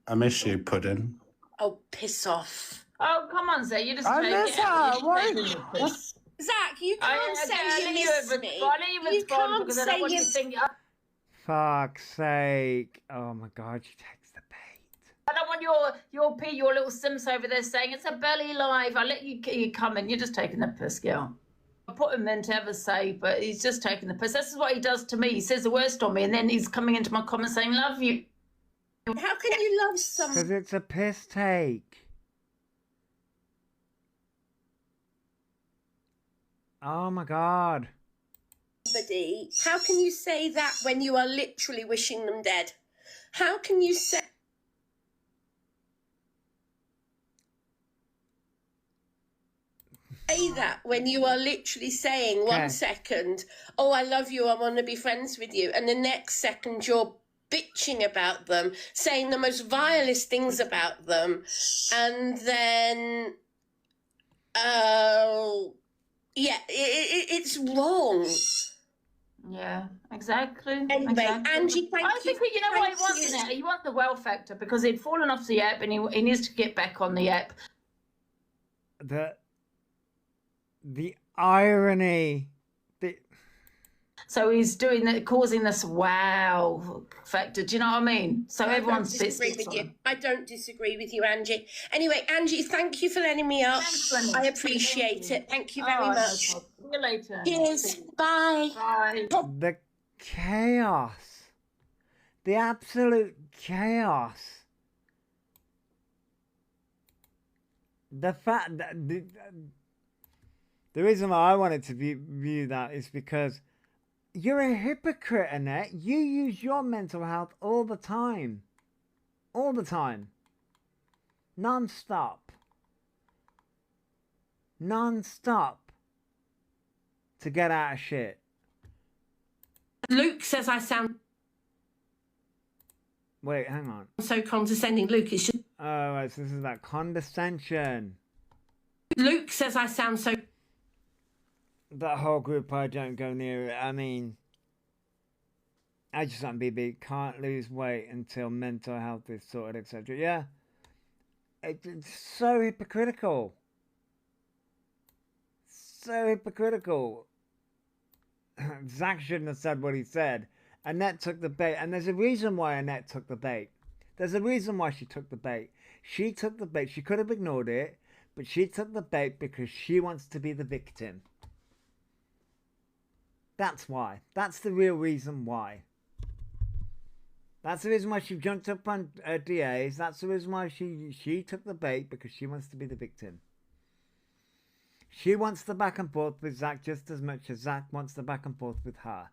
I miss you, Pudding. Oh, piss off. Oh, come on, Zach. You just I take miss it. her. You're Why? taking the piss. Zach, you can't say you miss me. I let you respond because I don't want you to think... Fuck's sake. Oh my god, she takes the bait. I don't want your little Sims over there saying it's a belly live. I let you come in. You're just taking the piss, girl. I put him in to have a say, but he's just taking the piss. This is what he does to me. He says the worst on me, and then he's coming into my comments saying, love you. How can you love someone? Because it's a piss take. Oh my god. Somebody, how can you say that when you are literally wishing them dead? How can you say that when you are literally saying 1 second, oh, I love you, I want to be friends with you, and the next second you're bitching about them, saying the most vilest things about them, and then, yeah, it's wrong. Yeah, exactly. Anyway, exactly. Angie, thank I you. think you know what he wants in it. He wants the well factor because he'd fallen off the app and he needs to get back on the app. The irony. So he's doing that, causing this wow factor. Do you know what I mean? So I everyone don't disagree sits with you. I don't disagree with you, Angie. Anyway, Angie, thank you for letting me up. Thanks, I appreciate it. Thank you very Oh, no much. problem. See you later. Cheers. Bye. Bye. The chaos. The absolute chaos. The fact that the reason why I wanted to view that is because you're a hypocrite, Annette. You use your mental health all the time. All the time. Non-stop. Non-stop. To get out of shit. Luke says I sound Wait, hang on. so condescending. Luke, it's just... Oh, right, so this is that condescension. Luke says I sound so... That whole group, I don't go near it. I mean, I just want BB, can't lose weight until mental health is sorted, etc. Yeah. It's so hypocritical. So hypocritical. Zach shouldn't have said what he said. Annette took the bait, and there's a reason why Annette took the bait. There's a reason why she took the bait. She took the bait. She could have ignored it, but she took the bait because she wants to be the victim. That's why. That's the real reason why. That's the reason why she jumped up on DAs. That's the reason why she took the bait, because she wants to be the victim. She wants the back and forth with Zach just as much as Zach wants the back and forth with her.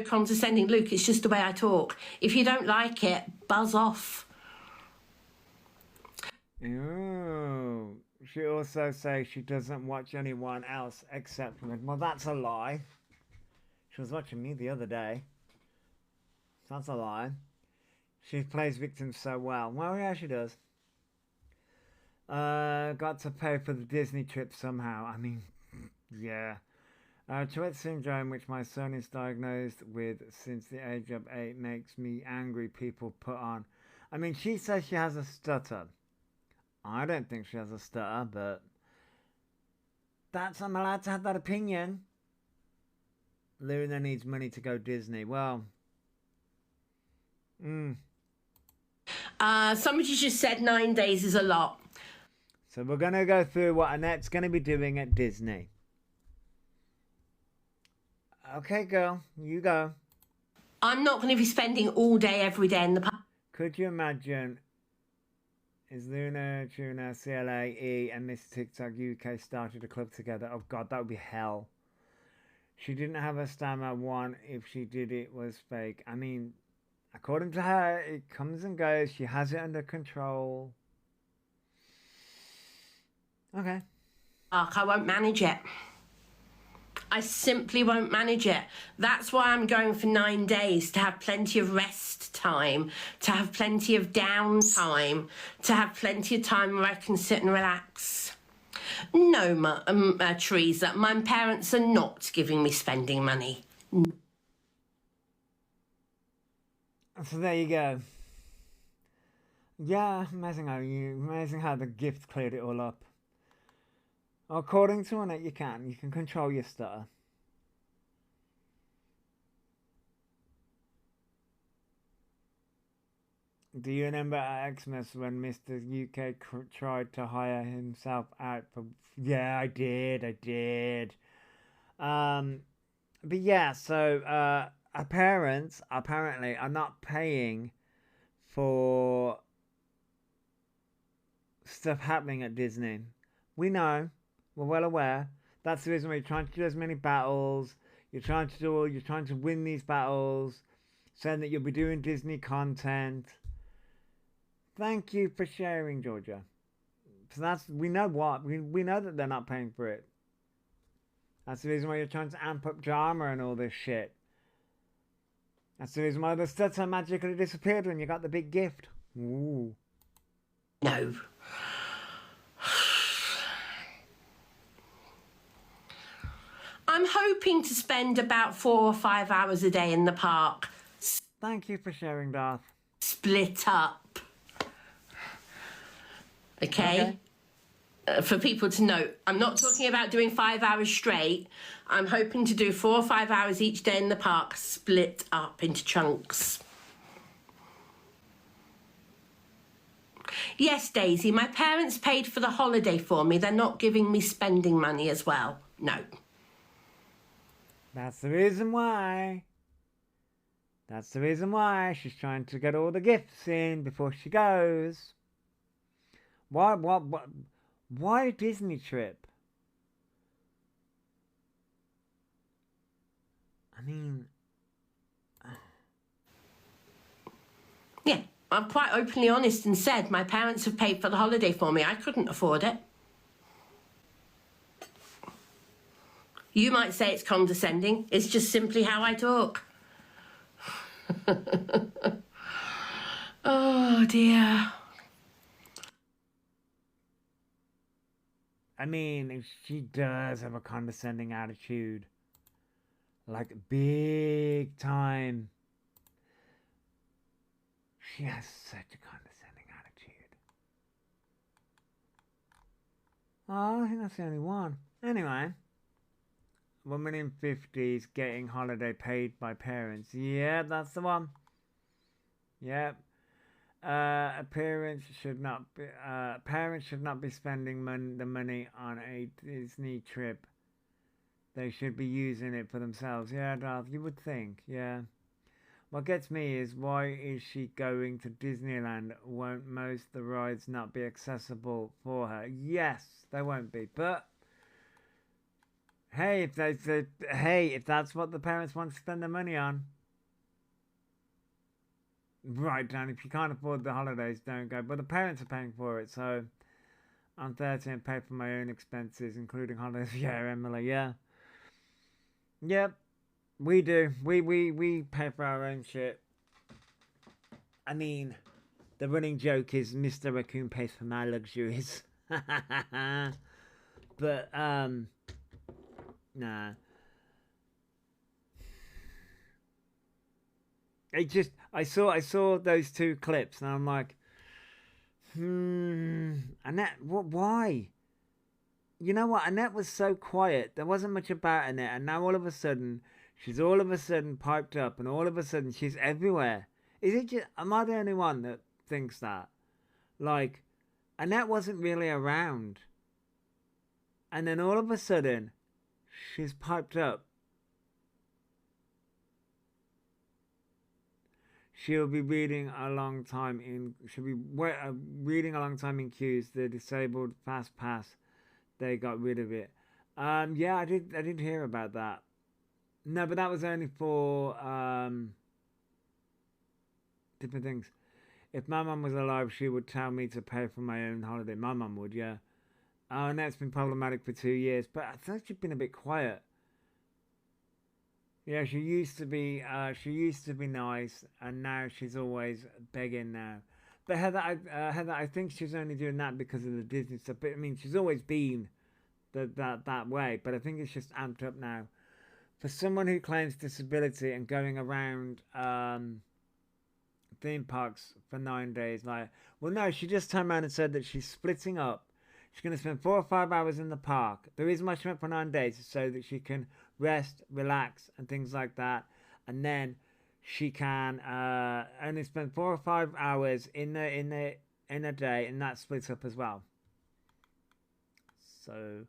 Condescending, Luke, it's just the way I talk. If you don't like it, buzz off. Oh, she also says she doesn't watch anyone else except me. Well, that's a lie. She was watching me the other day. That's a lie. She plays victims so well. Well, yeah, she does. Got to pay for the Disney trip somehow. I mean, yeah. Tourette's syndrome, which my son is diagnosed with since the age of 8, makes me angry people put on. I mean, she says she has a stutter. I don't think she has a stutter, but I'm allowed to have that opinion. Luna needs money to go Disney. Well, somebody just said 9 days is a lot. So we're going to go through what Annette's going to be doing at Disney. Okay, girl, you go. I'm not going to be spending all day, every day in the park. Could you imagine? Is Luna, Tuna, CLA, and Miss TikTok UK started a club together? Oh God, that would be hell. She didn't have a stammer. One, if she did, it was fake. I mean, according to her, it comes and goes. She has it under control. Okay. I won't manage it. I simply won't manage it. That's why I'm going for 9 days, to have plenty of rest time, to have plenty of downtime, to have plenty of time where I can sit and relax. No, Teresa, my parents are not giving me spending money. So there you go. Yeah, amazing how the gift cleared it all up. According to Annette, you can control your stutter. Do you remember at Xmas when Mr. UK tried to hire himself out for... Yeah, I did. But yeah, so our parents apparently are not paying for stuff happening at Disney. We know. We're well aware. That's the reason why you're trying to do as many battles. You're trying to win these battles, saying that you'll be doing Disney content. Thank you for sharing, Georgia. So we know what. We know that they're not paying for it. That's the reason why you're trying to amp up drama and all this shit. That's the reason why the stutter magically disappeared when you got the big gift. Ooh. No. I'm hoping to spend about 4 or 5 hours a day in the park. Thank you for sharing, Darth. Split up. Okay? For people to know, I'm not talking about doing 5 hours straight. I'm hoping to do 4 or 5 hours each day in the park, split up into chunks. Yes, Daisy, my parents paid for the holiday for me. They're not giving me spending money as well. No. That's the reason why. That's the reason why she's trying to get all the gifts in before she goes. Why a Disney trip? I mean... Yeah, I'm quite openly honest and said my parents have paid for the holiday for me. I couldn't afford it. You might say it's condescending. It's just simply how I talk. Oh, dear. I mean, she does have a condescending attitude. Like, big time. She has such a condescending attitude. Oh, I think that's the only one. Anyway. woman in 50s getting holiday paid by parents. Yeah, that's the one. Yep. Parents should not be spending the money on a Disney trip. They should be using it for themselves. Yeah, Darth, you would think. Yeah. What gets me is, why is she going to Disneyland? Won't most of the rides not be accessible for her? Yes, they won't be. But hey, if that's what the parents want to spend their money on, right, Dan, if you can't afford the holidays, don't go. But the parents are paying for it, so I'm 30 and pay for my own expenses, including holidays. Yeah, Emily, yeah. Yep, we do. We pay for our own shit. I mean, the running joke is Mr. Raccoon pays for my luxuries. But, nah. I saw those two clips and I'm like, Annette, why? You know what? Annette was so quiet. There wasn't much about Annette, and now all of a sudden, she's all of a sudden piped up, and all of a sudden she's everywhere. Is it just, am I the only one that thinks that? Like, Annette wasn't really around. And then all of a sudden, she's piped up. She'll be reading a long time in queues. The disabled fast pass, they got rid of it. Yeah, I did hear about that. No, but that was only for different things. If my mum was alive, she would tell me to pay for my own holiday. My mum would, yeah. And that's been problematic for 2 years, but I thought she'd been a bit quiet. Yeah, she used to be nice, and now she's always begging now. But Heather, I think she's only doing that because of the Disney stuff. But I mean, she's always been that way. But I think it's just amped up now. For someone who claims disability and going around theme parks for 9 days, like, well, no, she just turned around and said that she's splitting up. She's going to spend 4 or 5 hours in the park. The reason why she went for 9 days is so that she can rest, relax, and things like that. And then she can only spend 4 or 5 hours in a day, and that splits up as well. So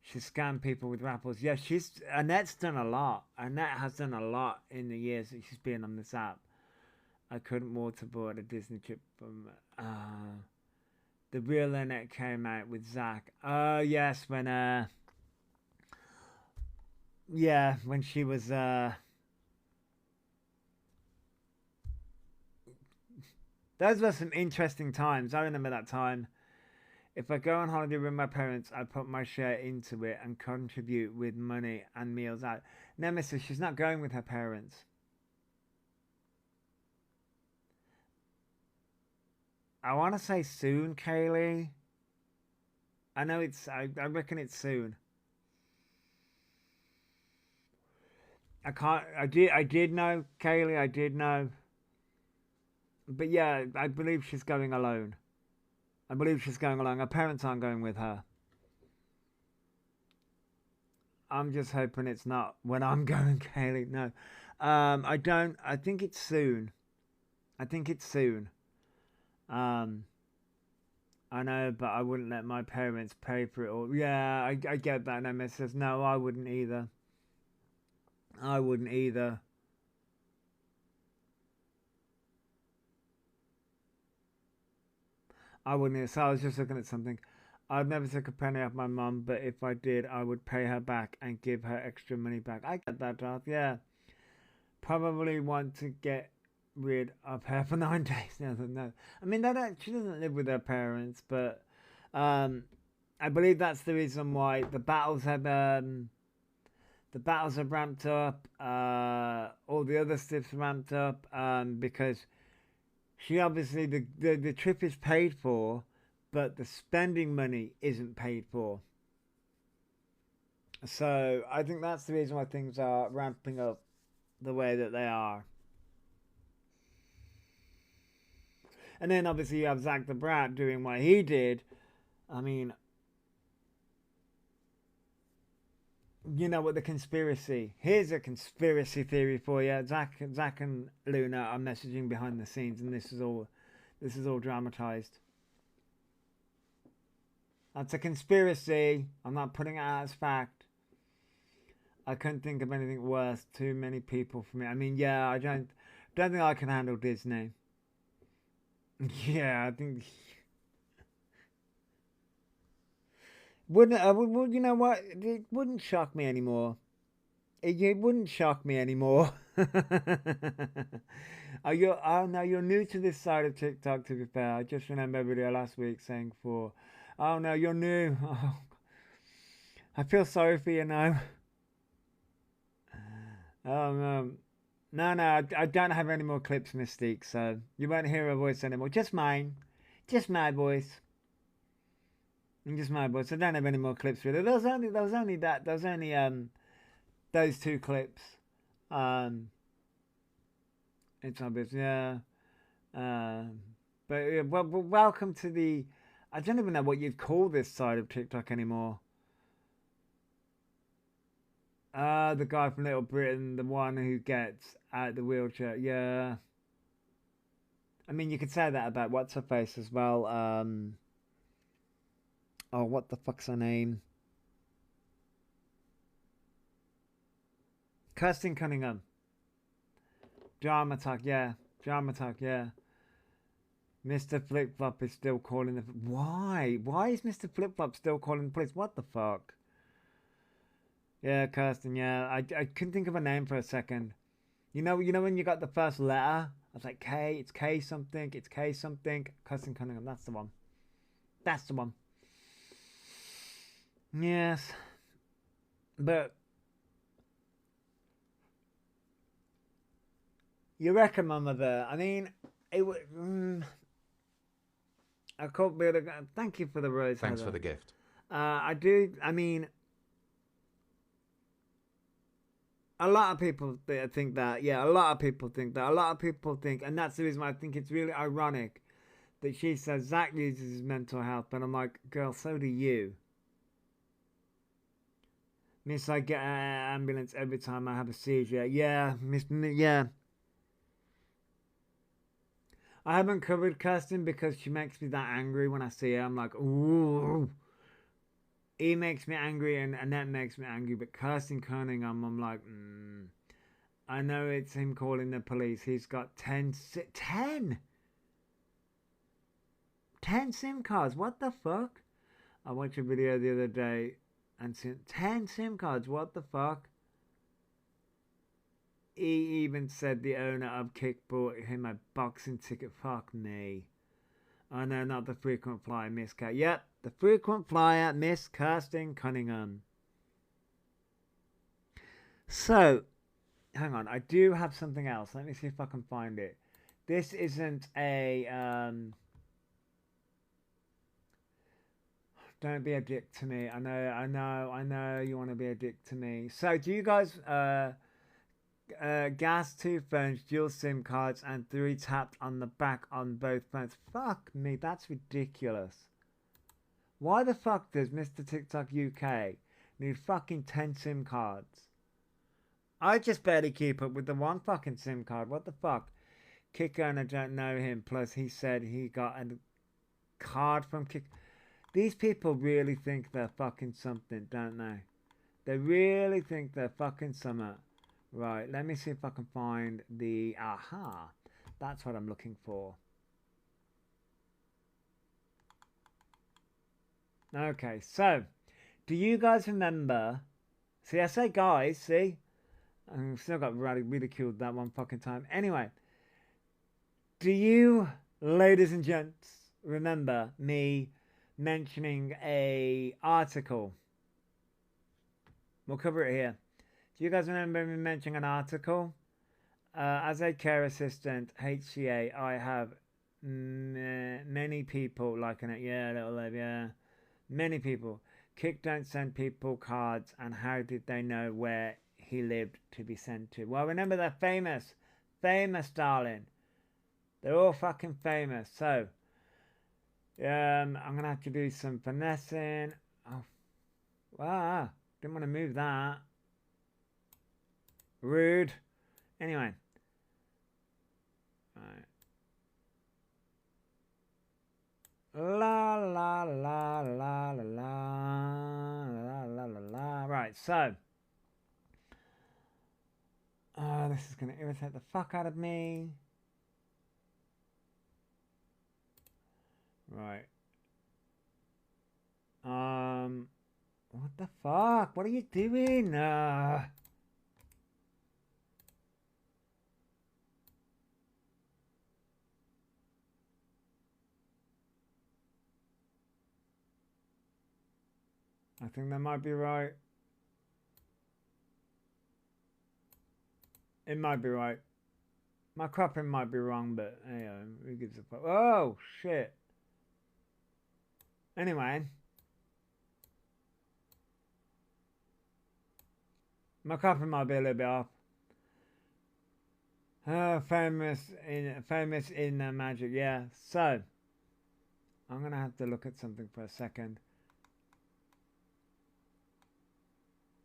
she scammed people with raffles. Yeah, Annette's done a lot. Annette has done a lot in the years that she's been on this app. I couldn't waterboard a Disney trip from the real Annette came out with Zach. Oh yes, when she was those were some interesting times. I remember that time. If I go on holiday with my parents, I put my share into it and contribute with money and meals out. Nemesis, she's not going with her parents. I want to say soon, Kaylee. I know I reckon it's soon. I did know, Kaylee, I did know. But yeah, I believe she's going alone. Her parents aren't going with her. I'm just hoping it's not when I'm going, Kaylee. No. I think it's soon. I know, but I wouldn't let my parents pay for it all. Yeah, I get that. And Emma says, no, I wouldn't either. I wouldn't either. So I was just looking at something. I'd never take a penny off my mum, but if I did, I would pay her back and give her extra money back. I get that, Darth, yeah. Probably want to get rid of her for 9 days. No. I mean, she doesn't live with her parents, but I believe that's the reason why the battles have ramped up. All the other stuff's ramped up because she obviously the trip is paid for, but the spending money isn't paid for. So I think that's the reason why things are ramping up the way that they are. And then obviously you have Zach the Brat doing what he did. I mean, you know what the conspiracy? Here's a conspiracy theory for you. Zach and Luna are messaging behind the scenes, and this is all dramatized. That's a conspiracy. I'm not putting it out as fact. I couldn't think of anything worse. Too many people for me. I mean, yeah, I don't think I can handle Disney. Yeah, I think. Wouldn't you know what? It wouldn't shock me anymore. It wouldn't shock me anymore. Oh no, you're new to this side of TikTok. To be fair, I just remember a video last week saying oh no, you're new. Oh, I feel sorry for you now. No, I don't have any more clips, Mystique, so you won't hear her voice anymore. Just mine. Just my voice. Just my voice. I don't have any more clips with it. There was only those two clips. It's obvious, yeah. But welcome to the... I don't even know what you'd call this side of TikTok anymore. The guy from Little Britain, the one who gets out the wheelchair. Yeah. I mean, you could say that about What's-Her-Face as well. Oh, what the fuck's her name? Kirsten Cunningham. Drama Talk, yeah. Drama Talk, yeah. Mr. Flip Flop is still calling the... Why? Why is Mr. Flip Flop still calling the police? What the fuck? Yeah, Kirsten, yeah. I couldn't think of a name for a second. You know when you got the first letter? I was like, K, it's K something, it's K something. Kirsten Cunningham, that's the one. That's the one. Yes. But... You reckon, Mama there? I mean, it would... I can't be able to... Thank you for the rose, Thanks Heather. for the gift. I do... I mean... A lot of people think that. Yeah, a lot of people think that. A lot of people think... And that's the reason why I think it's really ironic that she says Zach uses his mental health. But I'm like, girl, so do you. Miss, I get an ambulance every time I have a seizure. Yeah, Miss... Yeah. I haven't covered Kirsten because she makes me that angry when I see her. I'm like, ooh. He makes me angry and Annette makes me angry. But Kirsten Cunningham, I'm like, I know it's him calling the police. He's got 10 SIM cards. What the fuck? I watched a video the other day and 10 SIM cards. What the fuck? He even said the owner of Kick bought him a boxing ticket. Fuck me. Oh no, not the frequent flyer, Miss Cat. Yep, the frequent flyer, Miss Kirsten Cunningham. So, hang on, I do have something else. Let me see if I can find it. This isn't a... Don't be a dick to me. I know you want to be a dick to me. So, do you guys... gas 2 phones, dual SIM cards, and 3 tapped on the back on both phones. Fuck me, that's ridiculous. Why the fuck does Mr. TikTok UK need fucking 10 SIM cards? I just barely keep up with the one fucking SIM card. What the fuck? Kick owner don't know him. Plus, he said he got a card from Kick. These people really think they're fucking something, don't they? They really think they're fucking something. Right, let me see if I can find the... Aha! That's what I'm looking for. Okay, so... Do you guys remember... See, I say guys, see? I've still got ridiculed that one fucking time. Anyway. Do you, ladies and gents, remember me mentioning a article? We'll cover it here. Do you guys remember me mentioning an article? As a care assistant, HCA, I have many people liking it. Yeah, Little Liv, yeah. Many people. Kick don't send people cards, and how did they know where he lived to be sent to? Well, remember they're famous. Famous, darling. They're all fucking famous. So, I'm going to have to do some finessing. Oh, wow. Didn't want to move that. Rude. Anyway. Right. La la la la la la la la la la. Right, so. This is going to irritate the fuck out of me. Right. What the fuck? What are you doing? I think that might be right. It might be right. My cropping might be wrong, but hey, who gives a fuck? Oh, shit. Anyway. My cropping might be a little bit off. Famous in magic, yeah. So, I'm going to have to look at something for a second.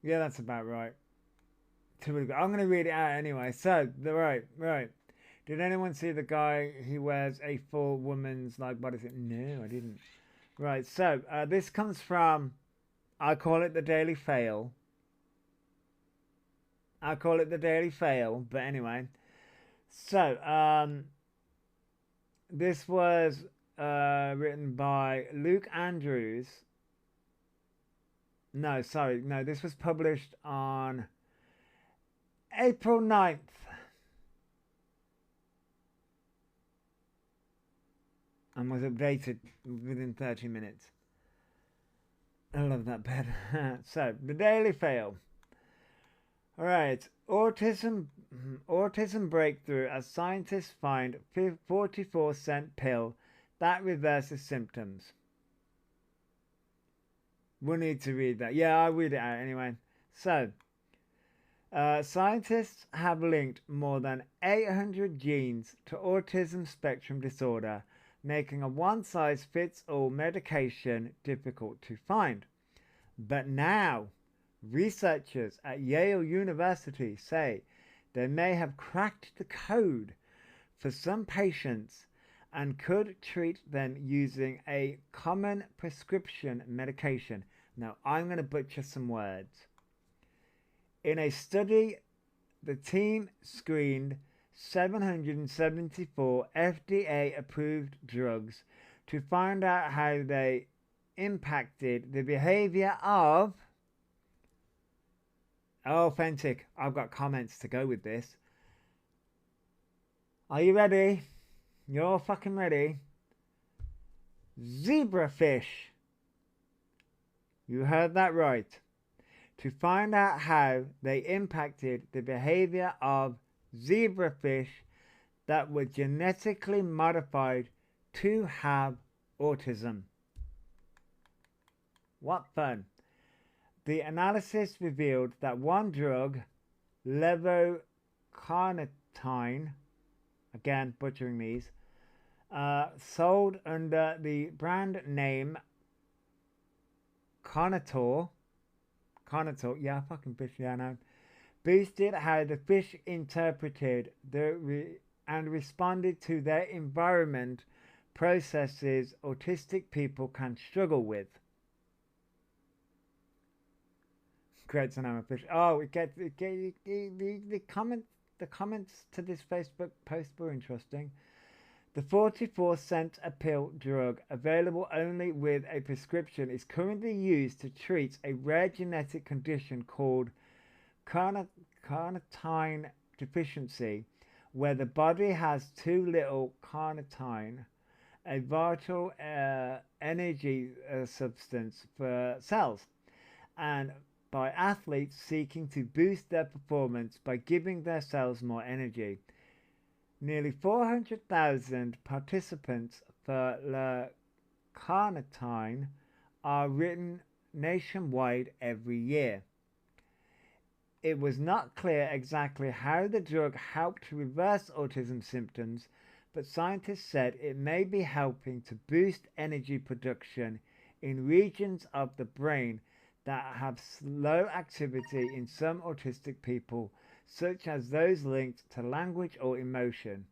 Yeah, that's about right. I'm going to read it out anyway. So, right. Did anyone see the guy who wears a full woman's, like, what is it? No, I didn't. Right, so, this comes from, I call it the Daily Fail. But anyway. So, this was written by Luke Andrews. No, sorry. No, this was published on April 9th. And was updated within 30 minutes. I love that bed. So, the Daily Fail. Alright, autism breakthrough as scientists find 44-cent pill that reverses symptoms. We'll need to read that. Yeah, I'll read it out anyway. So, scientists have linked more than 800 genes to autism spectrum disorder, making a one-size-fits-all medication difficult to find. But now, researchers at Yale University say they may have cracked the code for some patients and could treat them using a common prescription medication. Now, I'm going to butcher some words. In a study, the team screened 774 FDA-approved drugs to find out how they impacted the behavior of... Oh, Authentic, I've got comments to go with this. Are you ready? You're all fucking ready. Zebrafish. You heard that right. To find out how they impacted the behavior of zebrafish that were genetically modified to have autism. What fun. The analysis revealed that one drug, levocarnitine, again butchering these, sold under the brand name Carnotaur, yeah, fucking fish, yeah, no, boosted how the fish interpreted and responded to their environment, processes autistic people can struggle with. Creates an animal fish. Oh, the comments to this Facebook post were interesting. The 44-cent a pill drug, available only with a prescription, is currently used to treat a rare genetic condition called carnitine deficiency, where the body has too little carnitine, a vital energy substance for cells, and by athletes seeking to boost their performance by giving their cells more energy. Nearly 400,000 participants for carnitine are written nationwide every year. It was not clear exactly how the drug helped to reverse autism symptoms, but scientists said it may be helping to boost energy production in regions of the brain that have slow activity in some autistic people, such as those linked to language or emotion.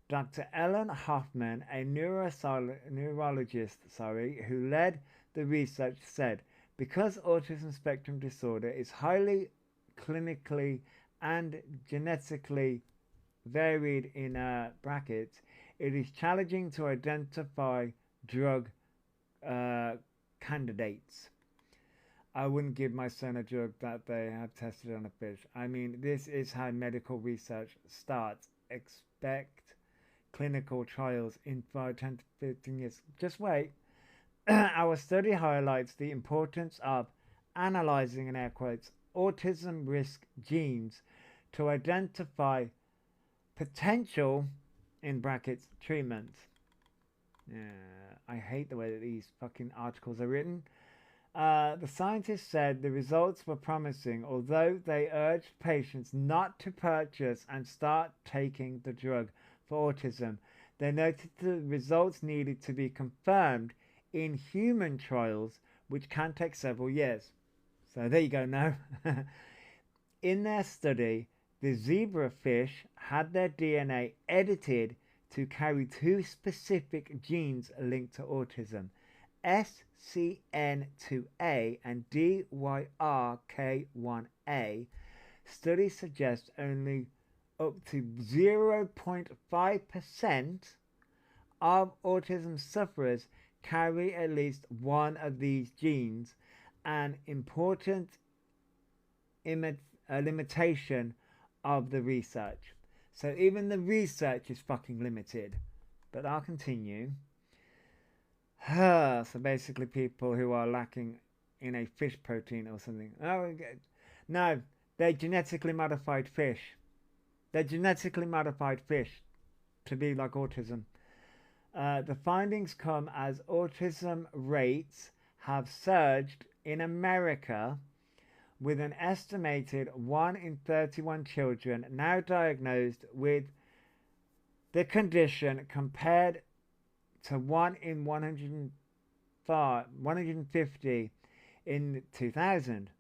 Dr. Ellen Hoffman, a neurologist who led the research, said, because autism spectrum disorder is highly clinically and genetically varied in brackets, it is challenging to identify drug candidates. I wouldn't give my son a drug that they have tested on a fish. I mean, this is how medical research starts. Expect clinical trials in 5, 10 to 15 years. Just wait. Our study highlights the importance of analyzing, in air quotes, autism risk genes to identify potential, in brackets, treatments. I hate the way that these fucking articles are written. The scientists said the results were promising, although they urged patients not to purchase and start taking the drug for autism. They noted the results needed to be confirmed in human trials, which can take several years. So there you go now. In their study, the zebrafish had their DNA edited to carry 2 specific genes linked to autism, SCN2A and DYRK1A. Studies suggest only up to 0.5% of autism sufferers carry at least one of these genes, an important limitation of the research. So even the research is fucking limited. But I'll continue. So basically people who are lacking in a fish protein or something. Oh, no, they're genetically modified fish. They're genetically modified fish to be like autism. The findings come as autism rates have surged in America, with an estimated 1 in 31 children now diagnosed with the condition, compared to 1 in 150 in 2000.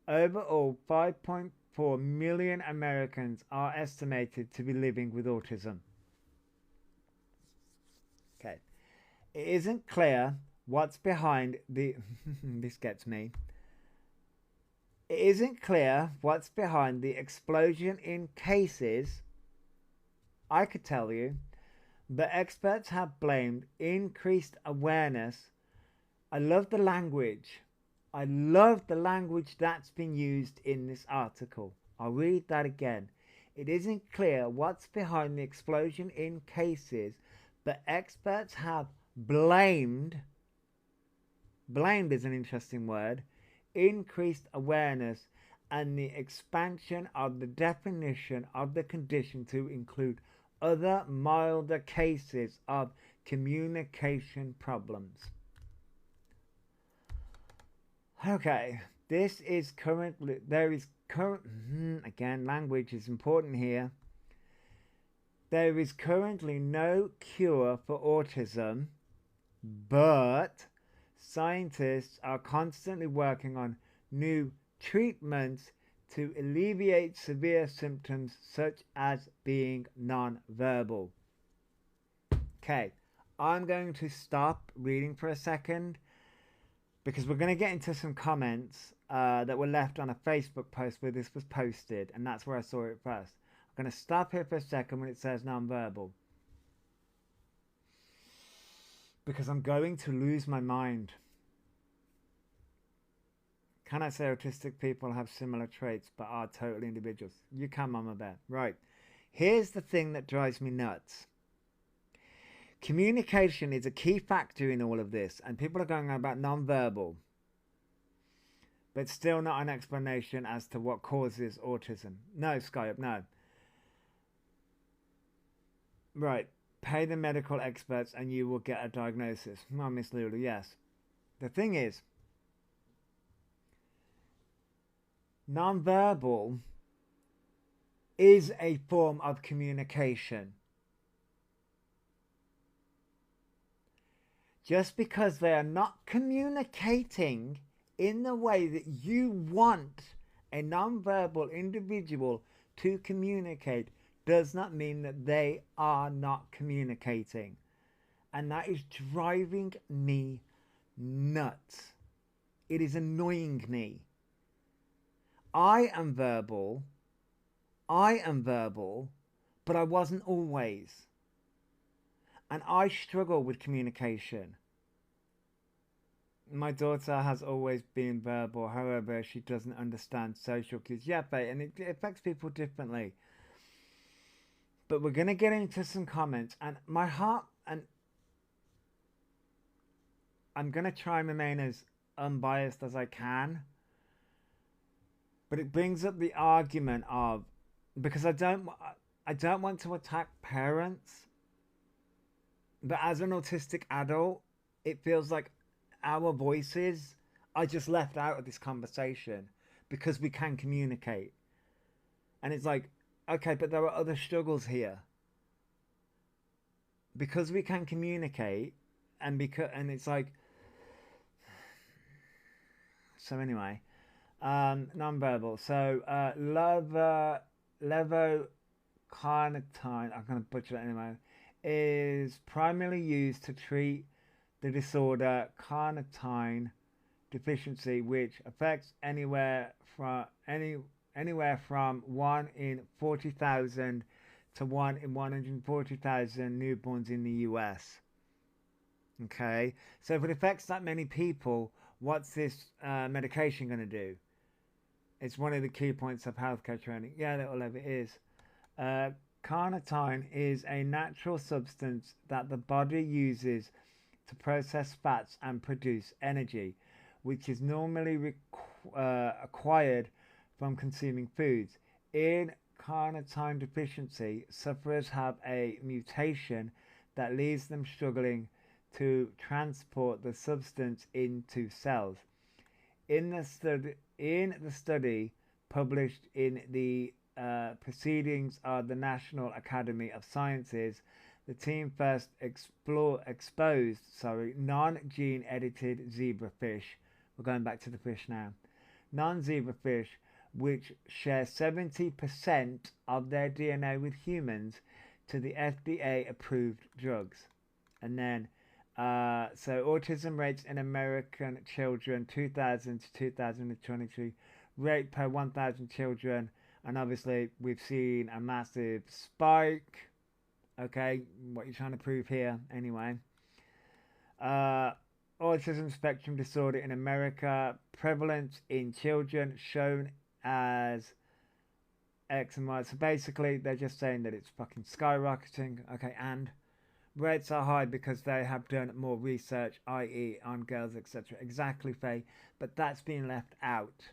Overall, 5.4 million Americans are estimated to be living with autism. Okay. It isn't clear what's behind the... this gets me. It isn't clear what's behind the explosion in cases. I could tell you, but experts have blamed increased awareness. I love the language. I love the language that's been used in this article. I'll read that again. It isn't clear what's behind the explosion in cases, but experts have blamed is an interesting word, increased awareness and the expansion of the definition of the condition to include other milder cases of communication problems. Okay, this is currently, again, language is important here. There is currently no cure for autism, but scientists are constantly working on new treatments to alleviate severe symptoms such as being non-verbal. Okay, I'm going to stop reading for a second because we're going to get into some comments that were left on a Facebook post where this was posted, and that's where I saw it first. I'm going to stop here for a second when it says non-verbal, because I'm going to lose my mind. Can I say autistic people have similar traits but are totally individuals? You can, Mama Bear. Right. Here's the thing that drives me nuts. Communication is a key factor in all of this, and people are going on about non-verbal, but still not an explanation as to what causes autism. No, Skype, no. Right. Pay the medical experts and you will get a diagnosis. Oh, Miss Lulu, yes. The thing is, non-verbal is a form of communication. just because they are not communicating in the way that you want a non-verbal individual to communicate does not mean that they are not communicating. And that is driving me nuts. It is annoying me. I am verbal, but I wasn't always. And I struggle with communication. My daughter has always been verbal, however, she doesn't understand social cues. Yeah, Faye, and it affects people differently. But we're going to get into some comments, and my heart, and I'm going to try and remain as unbiased as I can. But it brings up the argument of, because I don't want to attack parents, but as an autistic adult, it feels like our voices are just left out of this conversation because we can communicate. And it's like, okay, but there are other struggles here. Because we can communicate, and it's like, so anyway, non-verbal. So levocarnitine, I'm going to butcher it anyway, is primarily used to treat the disorder carnitine deficiency, which affects anywhere from 1 in 40,000 to 1 in 140,000 newborns in the US. Okay, so if it affects that many people, what's this medication going to do? It's one of the key points of healthcare training. Yeah, little Lev, it is. Carnitine is a natural substance that the body uses to process fats and produce energy, which is normally acquired from consuming foods. In carnitine deficiency, sufferers have a mutation that leaves them struggling to transport the substance into cells. In the study published in the Proceedings of the National Academy of Sciences, the team first exposed non-gene edited zebrafish. We're going back to the fish now. Non-zebrafish, which share 70% of their DNA with humans, to the FDA-approved drugs. And then, so autism rates in American children, 2000 to 2023, rate per 1,000 children. And obviously, we've seen a massive spike. Okay, what you're trying to prove here, anyway. Autism spectrum disorder in America, prevalence in children shown as X and Y. So basically, they're just saying that it's fucking skyrocketing. Okay, and rates are high because they have done more research, i.e. on girls, etc. Exactly, Faye. But that's being left out.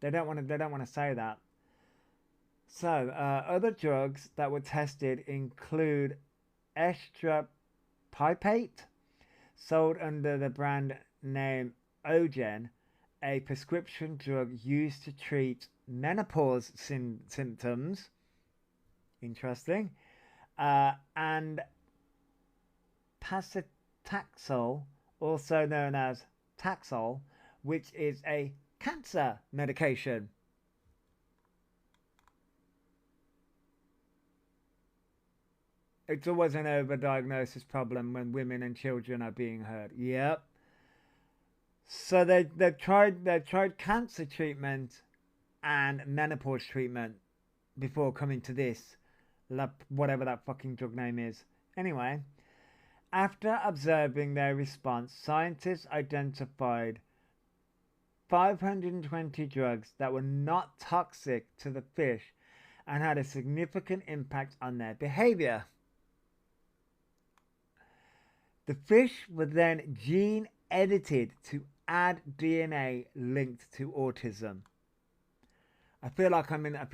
They don't want to say that. So, other drugs that were tested include estrapipate, sold under the brand name Ogen, a prescription drug used to treat menopause symptoms. Interesting. And paclitaxel, also known as Taxol, which is a cancer medication. It's always an overdiagnosis problem when women and children are being hurt. Yep. So they've tried cancer treatment and menopause treatment before coming to this, whatever that fucking drug name is. Anyway, after observing their response, scientists identified 520 drugs that were not toxic to the fish and had a significant impact on their behavior. The fish were then gene edited to add DNA linked to autism. I feel like I'm in a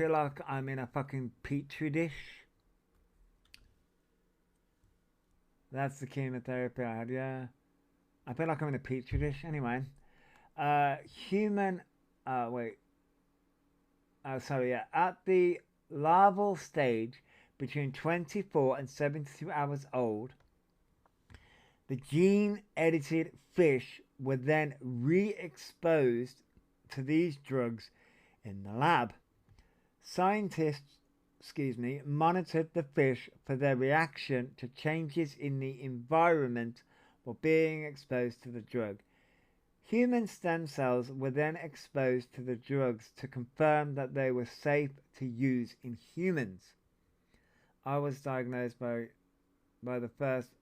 fucking petri dish. That's the chemotherapy I had, yeah. I feel like I'm in a petri dish. Anyway, at the larval stage, between 24 and 72 hours old, The gene-edited fish were then re-exposed to these drugs in the lab. Scientists, monitored the fish for their reaction to changes in the environment while being exposed to the drug. Human stem cells were then exposed to the drugs to confirm that they were safe to use in humans. I was diagnosed by the first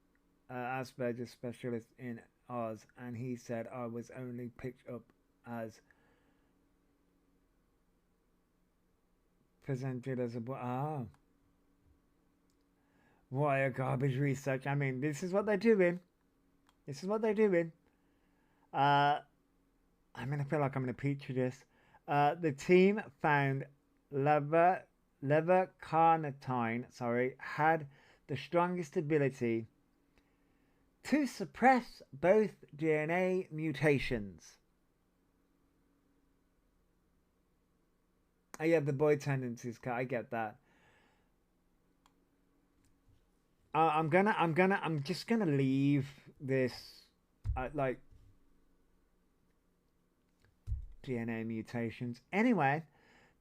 Asperger's specialist in Oz, and he said I was only picked up as presented as a what a garbage research. I mean, this is what they're doing. This is what they're doing. I'm gonna feel like I'm gonna petri this. The team found levacarnitine, had the strongest ability to suppress both DNA mutations. Oh, yeah, the boy tendencies. I get that. I'm just gonna leave this like DNA mutations. Anyway,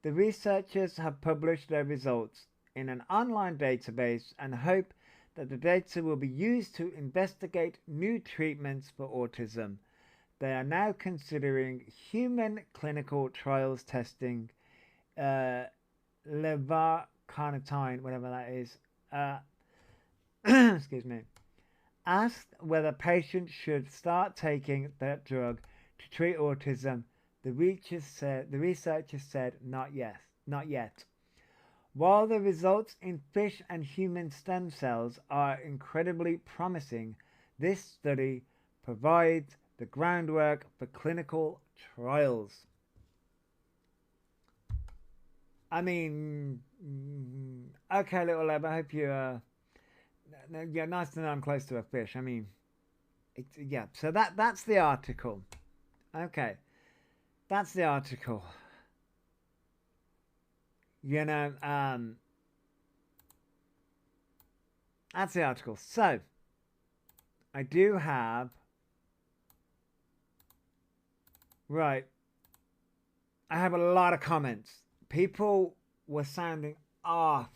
the researchers have published their results in an online database and hope that the data will be used to investigate new treatments for autism. They are now considering human clinical trials testing levacarnitine, whatever that is. Excuse me. Asked whether patients should start taking that drug to treat autism, the researchers said not yet. While the results in fish and human stem cells are incredibly promising, this study provides the groundwork for clinical trials. I mean, okay, little Leb, I hope you, yeah, nice to know I'm close to a fish. I mean, yeah, so that's the article. Okay, that's the article. You know, that's the article. So, I do have, right, I have a lot of comments. People were sounding off.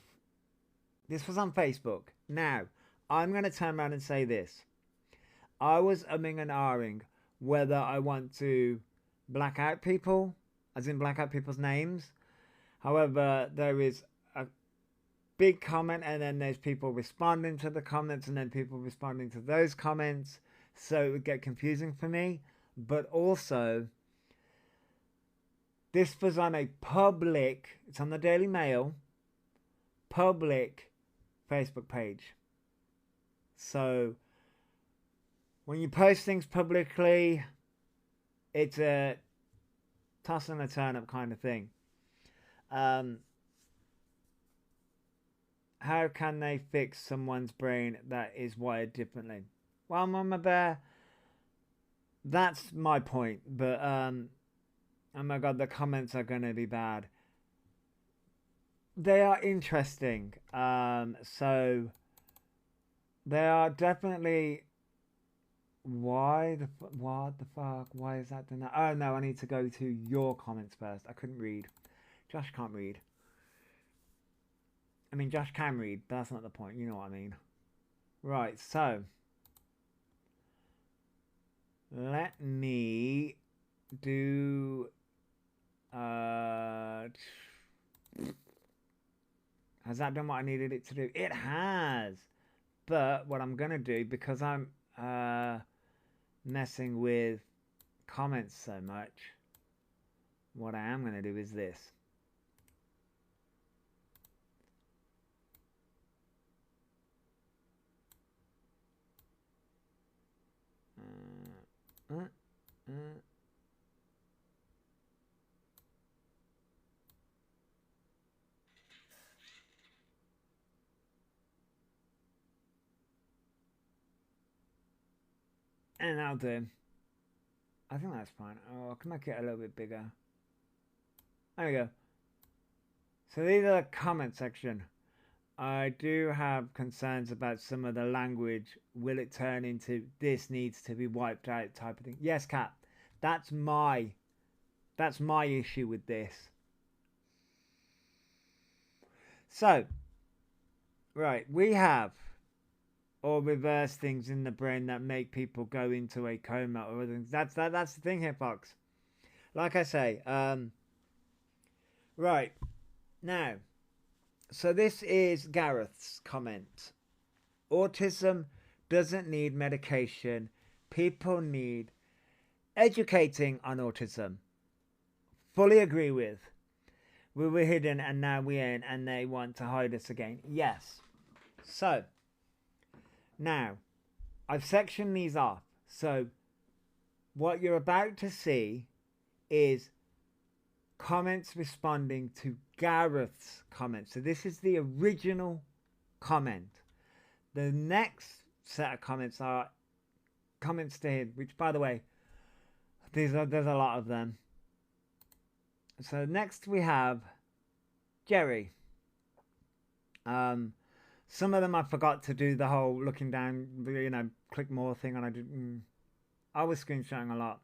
This was on Facebook. Now, I'm going to turn around and say this. I was umming and ahhing whether I want to black out people, as in black out people's names. However, there is a big comment and then there's people responding to the comments and then people responding to those comments. So it would get confusing for me. But also, this was on a public, it's on the Daily Mail, public Facebook page. So, when you post things publicly, it's a toss and a turn up kind of thing. How can they fix someone's brain that is wired differently? Well, Mama Bear, that's my point. But, oh my god, the comments are going to be bad. They are interesting. So, they are definitely... What the fuck? Why is that done? Oh no, I need to go to your comments first. I couldn't read. Josh can't read. I mean, Josh can read, but that's not the point. You know what I mean. Right, so. Let me do... Has that done what I needed it to do? It has! But what I'm going to do, because I'm messing with comments so much, what I am going to do is this. And I'll do. I think that's fine. Oh, I can make it a little bit bigger. There we go. So these are the comment section. I do have concerns about some of the language. Will it turn into this needs to be wiped out type of thing? Yes, Kat. That's my issue with this. So, right, we have or reverse things in the brain that make people go into a coma or other things. That's the thing here, Fox. Like I say, right now. So this is Gareth's comment. Autism doesn't need medication. People need educating on autism. Fully agree with. We were hidden and now we ain't, and they want to hide us again. Yes. So, now, I've sectioned these off. So, what you're about to see is comments responding to Gareth's comment. So this is the original comment. The next set of comments are comments to him, which, by the way, there's a lot of them. So next we have Jerry. Some of them I forgot to do the whole looking down, you know, click more thing, and I didn't. I was screenshotting a lot.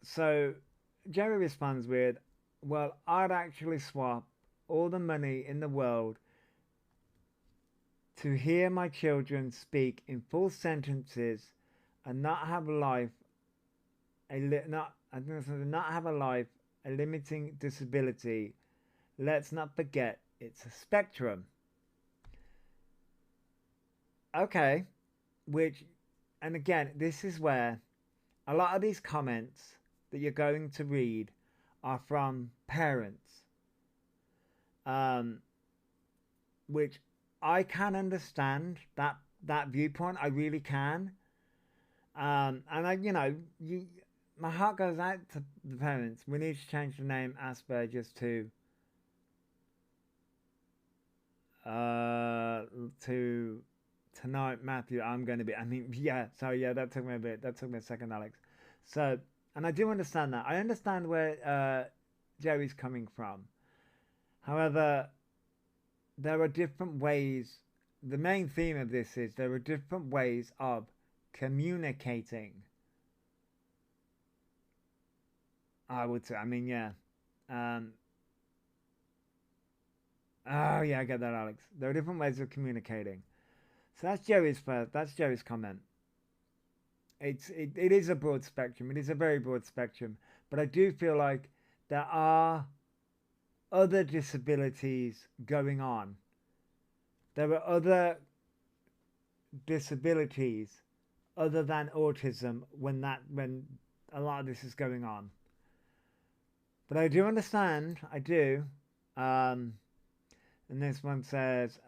So Jerry responds with, well, I'd actually swap all the money in the world to hear my children speak in full sentences and not have life not have a life a limiting disability. Let's not forget it's a spectrum. Okay, which, and again, this is where a lot of these comments that you're going to read are from parents, which I can understand that viewpoint. I really can, and I, you know, my heart goes out to the parents. We need to change the name Asperger's to tonight, Matthew. I'm going to be. I mean, yeah. So yeah, that took me a bit. That took me a second, Alex. So. And I do understand that. I understand where Jerry's coming from. However, there are different ways. The main theme of this is there are different ways of communicating. I would say. I mean, yeah. Oh, yeah, I get that, Alex. There are different ways of communicating. So that's Jerry's first. That's Jerry's comment. It is a broad spectrum. It is a very broad spectrum. But I do feel like there are other disabilities going on. There are other disabilities other than autism when a lot of this is going on. But I do understand. I do. And this one says,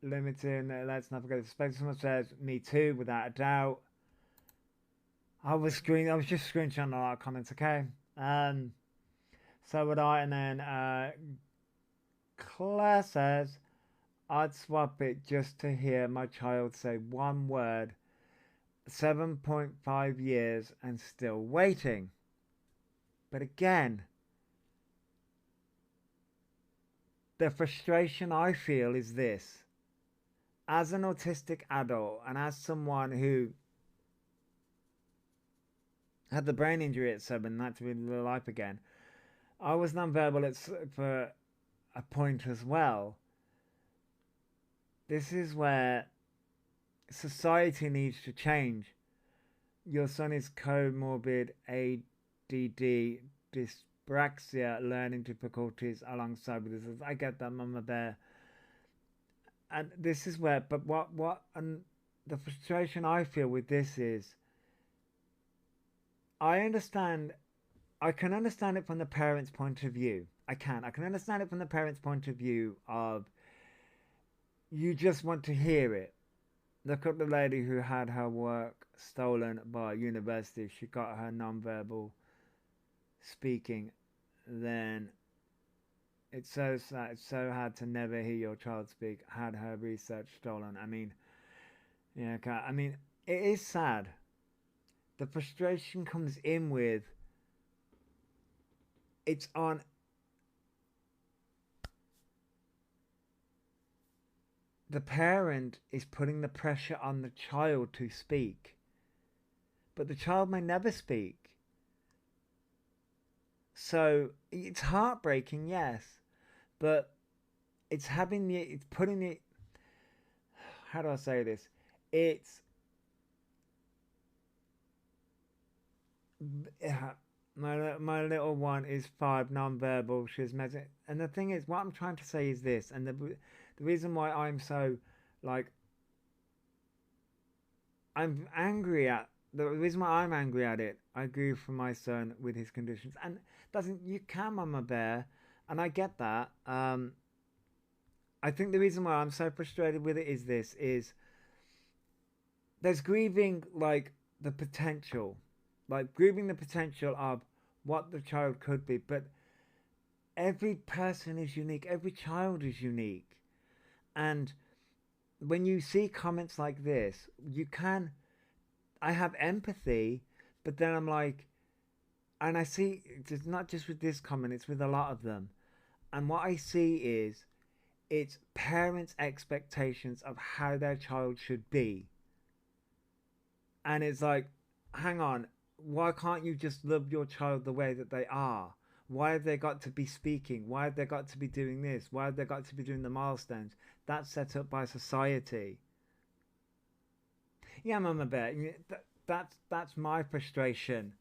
limiting, let's not forget the spectrum. Someone says, me too, without a doubt. I was just screenshotting a lot of comments, okay? So would I, and then Claire says, I'd swap it just to hear my child say one word, 7.5 years and still waiting. But again, the frustration I feel is this. As an autistic adult and as someone who had the brain injury at 7 and had to live life again, I was nonverbal for a point as well. This is where society needs to change. Your son is comorbid ADD, dyspraxia, learning difficulties alongside with this. I get that, Mama Bear. And this is where, but and the frustration I feel with this is, I can understand it from the parent's point of view. I can understand it from the parent's point of view of, you just want to hear it. Look at the lady who had her work stolen by university. She got her non-verbal speaking. Then it's so sad. It's so hard to never hear your child speak. Had her research stolen. I mean, yeah. I mean, it is sad. The frustration comes in with, it's on the parent is putting the pressure on the child to speak, but the child may never speak. So it's heartbreaking, yes, but it's putting it, how do I say this? My little one is 5, non-verbal. She's messing, and the thing is, what I'm trying to say is this, and the reason why I'm so like I'm angry at the reason why I'm angry at it. I grew for my son with his conditions, and you can, Mama Bear, and I get that. I think the reason why I'm so frustrated with it is there's grieving like the potential. Like grieving the potential of what the child could be, but every person is unique, every child is unique. And when you see comments like this, I have empathy, but then I'm like, and I see, it's not just with this comment, it's with a lot of them. And what I see is, it's parents' expectations of how their child should be. And it's like, hang on, why can't you just love your child the way that they are? Why have they got to be speaking? Why have they got to be doing this? Why have they got to be doing the milestones? That's set up by society. Yeah, Mama Bear, that's my frustration.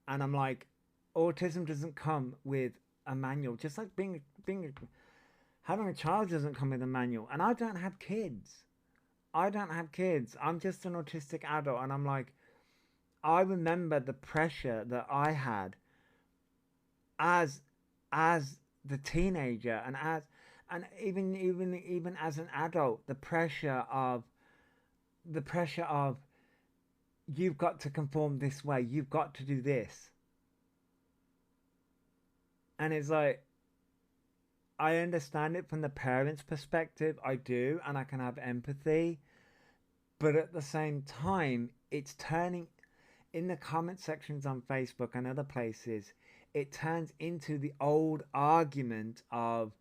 And I'm like, autism doesn't come with a manual. Just like having a child doesn't come with a manual. And I don't have kids. I'm just an autistic adult, and I'm like, I remember the pressure that I had as the teenager, and even as an adult, the pressure of you've got to conform this way, you've got to do this. And it's like, I understand it from the parents' perspective, I do, and I can have empathy, but at the same time, it's turning, in the comment sections on Facebook and other places, it turns into the old argument of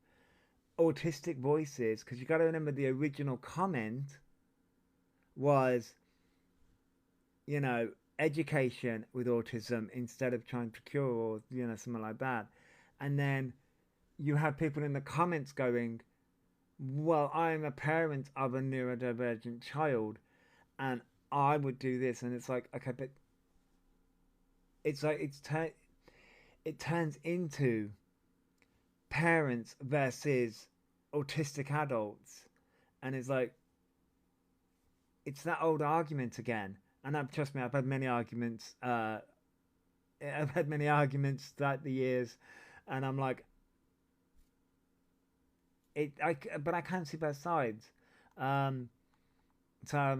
autistic voices, because you got to remember the original comment was, you know, education with autism instead of trying to cure, or, you know, something like that. And then you have people in the comments going, well, I'm a parent of a neurodivergent child and I would do this. And it's like, okay, but it's like it turns into parents versus autistic adults, and it's like, it's that old argument again. And trust me, I've had many arguments. I've had many arguments throughout the years, and I'm like, but I can see both sides. So I'm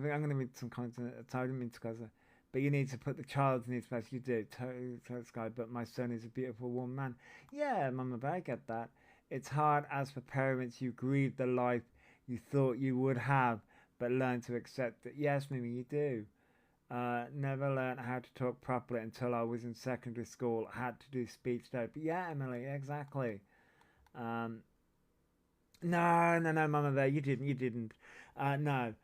going to read some comments. So I didn't mean to go there. But you need to put the child's needs first. You do, Sky. But my son is a beautiful woman, man. Yeah, Mama Bear, I get that. It's hard as for parents. You grieve the life you thought you would have, but learn to accept it. Yes, Mimi, you do. Never learned how to talk properly until I was in secondary school. I had to do speech therapy. Yeah, Emily, exactly. No, Mama Bear, you didn't. No.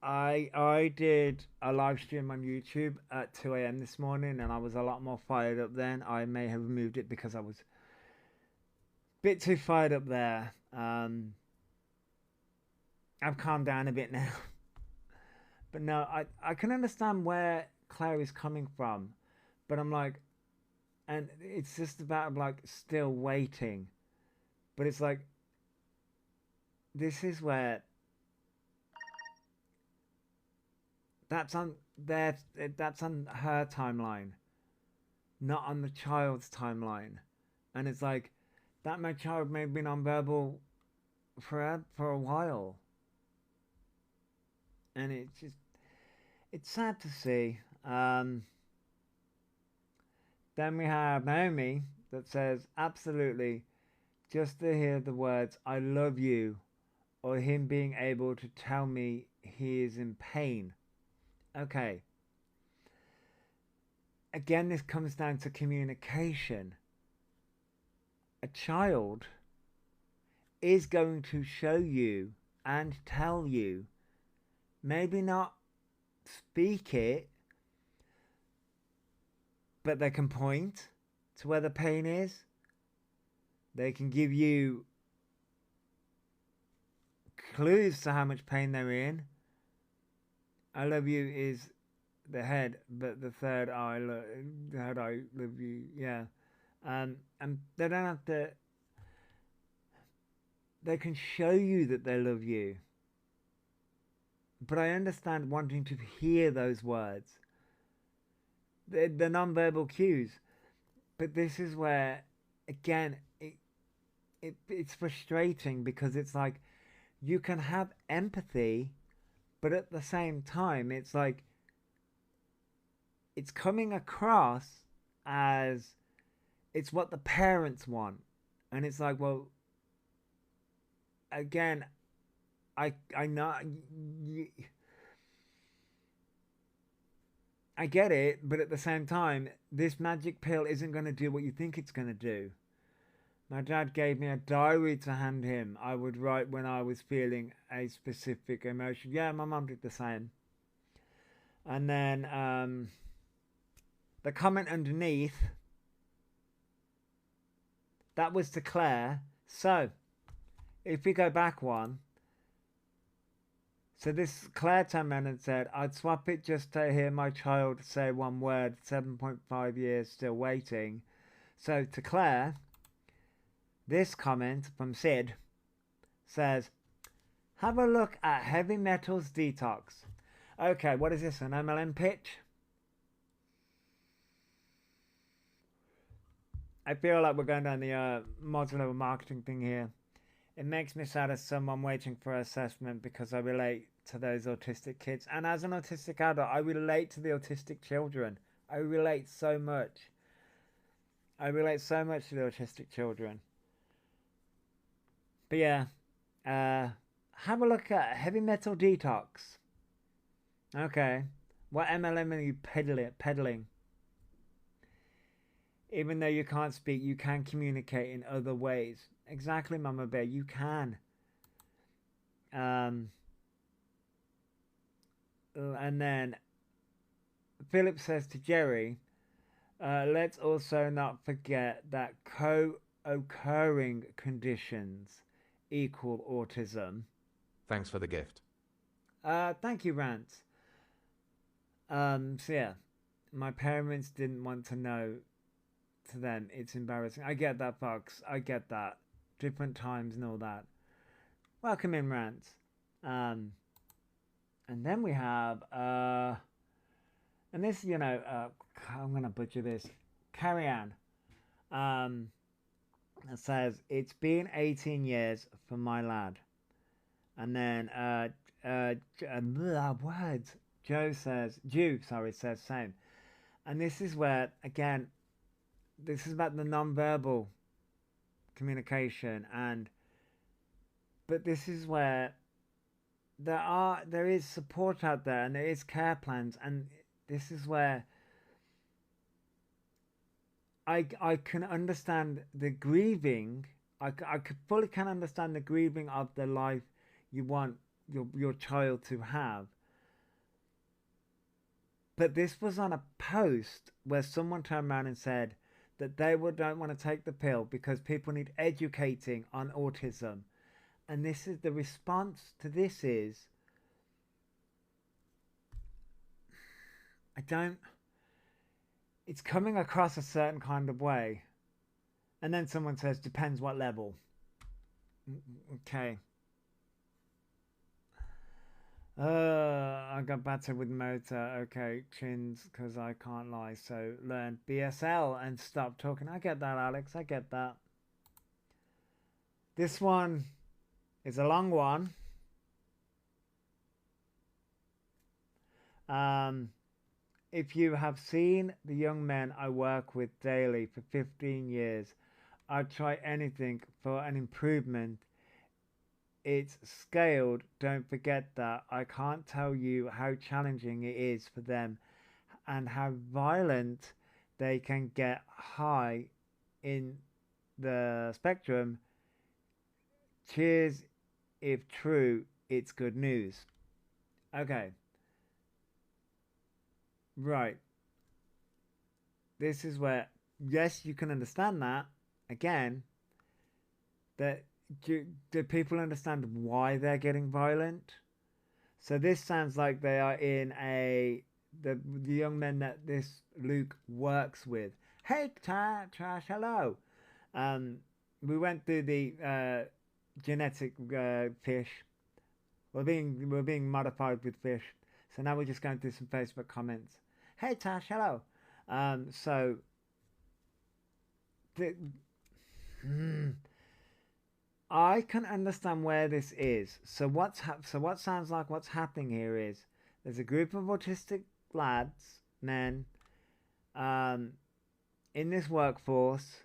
I did a live stream on YouTube at 2 a.m. this morning, and I was a lot more fired up then. I may have removed it because I was a bit too fired up there. I've calmed down a bit now. But no, I can understand where Claire is coming from. But I'm like, and it's just about like still waiting. But it's like, this is where that's on her timeline, not on the child's timeline. And it's like, that my child may have been nonverbal for a while. And it's sad to see. Then we have Naomi that says, absolutely, just to hear the words, I love you, or him being able to tell me he is in pain. Okay. Again, this comes down to communication. A child is going to show you and tell you, maybe not speak it, but they can point to where the pain is. They can give you clues to how much pain they're in. I love you is the head, but the third eye, the head I love you, yeah. And they don't have to. They can show you that they love you. But I understand wanting to hear those words. The non-verbal cues. But this is where, again, it's frustrating because it's like you can have empathy, but at the same time, it's like it's coming across as it's what the parents want. And it's like, well, again, I know I get it, but at the same time, this magic pill isn't going to do what you think it's going to do. My dad gave me a diary to hand him. I would write when I was feeling a specific emotion. Yeah, my mum did the same. And then the comment underneath, that was to Claire. So, if we go back one, so this Claire turned around and said, I'd swap it just to hear my child say one word, 7.5 years still waiting. So to Claire, this comment from Sid says, have a look at Heavy Metals Detox. Okay, what is this, an MLM pitch? I feel like we're going down the multi-level marketing thing here. It makes me sad as someone waiting for assessment because I relate to those autistic kids. And as an autistic adult, I relate to the autistic children. I relate so much. I relate so much to the autistic children. But yeah, have a look at Heavy Metal Detox. Okay, what MLM are you peddling? Even though you can't speak, you can communicate in other ways. Exactly, Mama Bear, you can. And then Philip says to Jerry, let's also not forget that co-occurring conditions equal autism. Thanks for the gift. Thank you, Rants. So yeah, my parents didn't want to know. To them, it's embarrassing. I get that, Fox. I get that. Different times and all that. Welcome in, Rants. And then we have, and this, you know, I'm going to butcher this. Carrie Ann. It says, it's been 18 years for my lad. And then, words. Jew says, same. And this is where, again, this is about the non-verbal communication, but this is where there is support out there and there is care plans, and this is where I can understand the grieving. I fully can understand the grieving of the life you want your child to have. But this was on a post where someone turned around and said that they don't want to take the pill because people need educating on autism. And this is the response to this is, it's coming across a certain kind of way. And then someone says, depends what level. Okay. I got better with motor. Okay, chins, because I can't lie. So learn BSL and stop talking. I get that, Alex. I get that. This one is a long one. If you have seen the young men I work with daily for 15 years, I'd try anything for an improvement. It's scaled, don't forget that. I can't tell you how challenging it is for them and how violent they can get high in the spectrum. Cheers. If true, it's good news. Okay. Right. This is where, yes, you can understand that. Again, that do people understand why they're getting violent? So this sounds like they are in the young men that this Luke works with. Hey, Trash, hello. We went through the genetic fish. We're being modified with fish. So now we're just going through some Facebook comments. Hey, Tash, hello. I can understand where this is. So what sounds like what's happening here is there's a group of autistic lads, men, in this workforce,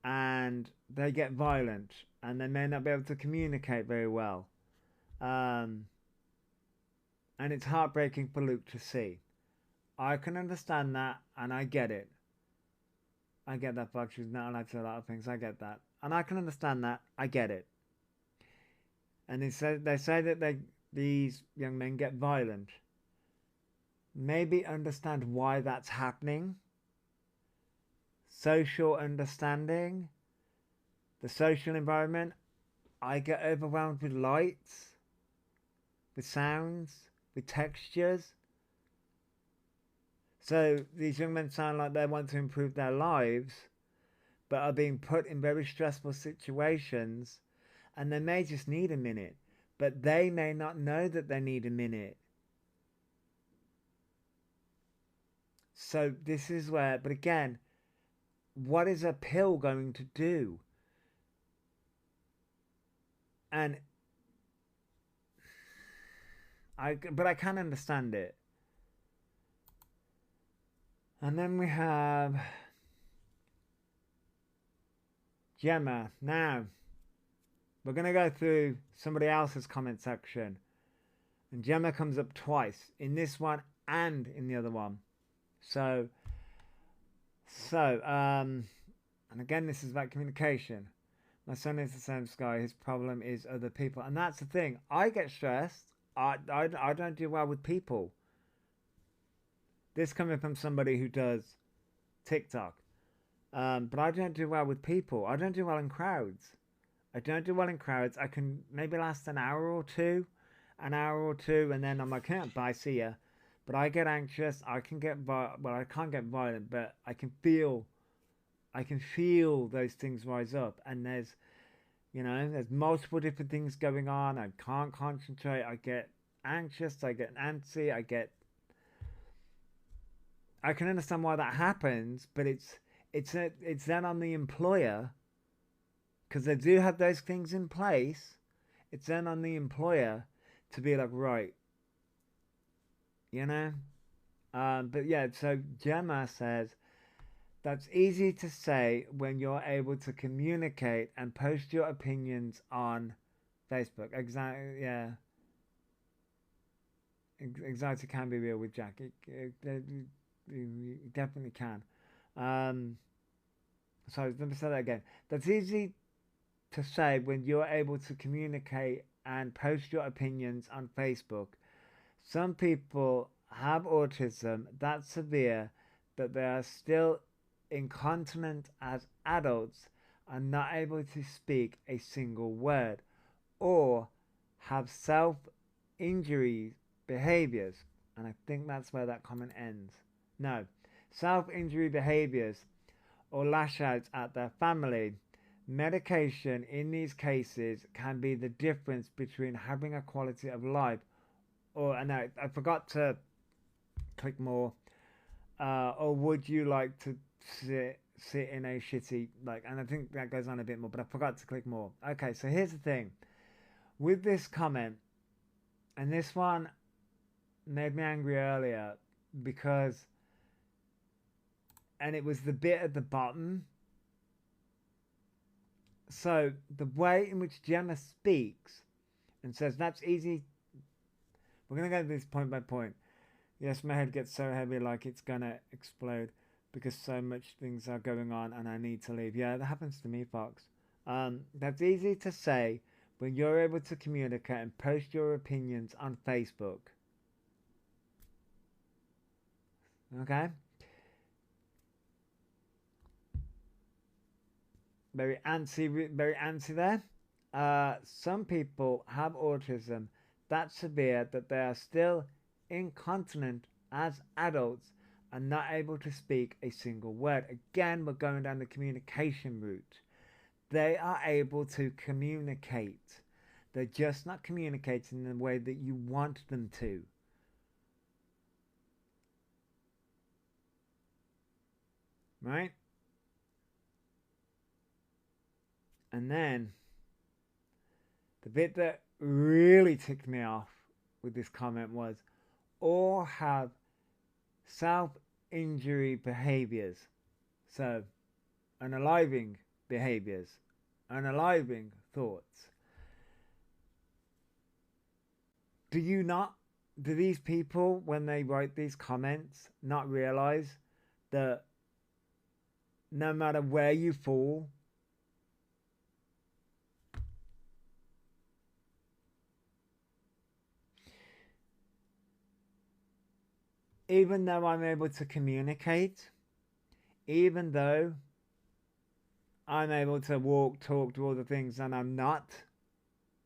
and they get violent, and they may not be able to communicate very well, and it's heartbreaking for Luke to see. I can understand that, and I get it. I get that, Fox. She's not allowed to say a lot of things. I get that. And I can understand that. I get it. And they say that these young men get violent. Maybe understand why that's happening. Social understanding. The social environment. I get overwhelmed with lights. With sounds. With textures. So these young men sound like they want to improve their lives, but are being put in very stressful situations, and they may just need a minute, but they may not know that they need a minute. So this is where, but again, what is a pill going to do? And I can understand it. And then we have Gemma. Now, we're going to go through somebody else's comment section. And Gemma comes up twice, in this one and in the other one. So, and again, this is about communication. My son is the same as Sky. His problem is other people. And that's the thing. I get stressed. I don't do well with people. This coming from somebody who does TikTok. But I don't do well with people. I don't do well in crowds. I can maybe last an hour or two, and then I'm like, bye, see ya. But I get anxious. I can get I can't get violent, but I can feel those things rise up. And there's multiple different things going on. I can't concentrate. I get anxious. I get antsy. I can understand why that happens, but it's then on the employer, because they do have those things in place. It's then on the employer to be like, right, But yeah, so Gemma says, that's easy to say when you're able to communicate and post your opinions on Facebook. Exactly, yeah. Anxiety can be real with Jack. You definitely can. Sorry, let me say that again. That's easy to say when you're able to communicate and post your opinions on Facebook. Some people have autism that severe that they are still incontinent as adults and not able to speak a single word, or have self-injury behaviors. And I think that's where that comment ends. No, self-injury behaviors or lash out at their family. Medication in these cases can be the difference between having a quality of life or, and I forgot to click more, or would you like to sit in a shitty, and I think that goes on a bit more, but I forgot to click more. Okay, so here's the thing. With this comment, and this one made me angry earlier because, and it was the bit at the bottom. So the way in which Gemma speaks and says, that's easy. We're going to go this point by point. Yes, my head gets so heavy like it's going to explode because so much things are going on and I need to leave. Yeah, that happens to me, Fox. That's easy to say when you're able to communicate and post your opinions on Facebook. Okay? Very antsy there. Some people have autism that severe that they are still incontinent as adults and not able to speak a single word. Again, we're going down the communication route. They are able to communicate. They're just not communicating in the way that you want them to. Right? And then the bit that really ticked me off with this comment was, or have self-injury behaviors. So, unaliving behaviors, unaliving thoughts. Do these people, when they write these comments, not realize that no matter where you fall, even though I'm able to communicate, even though I'm able to walk, talk, do all the things, and I'm not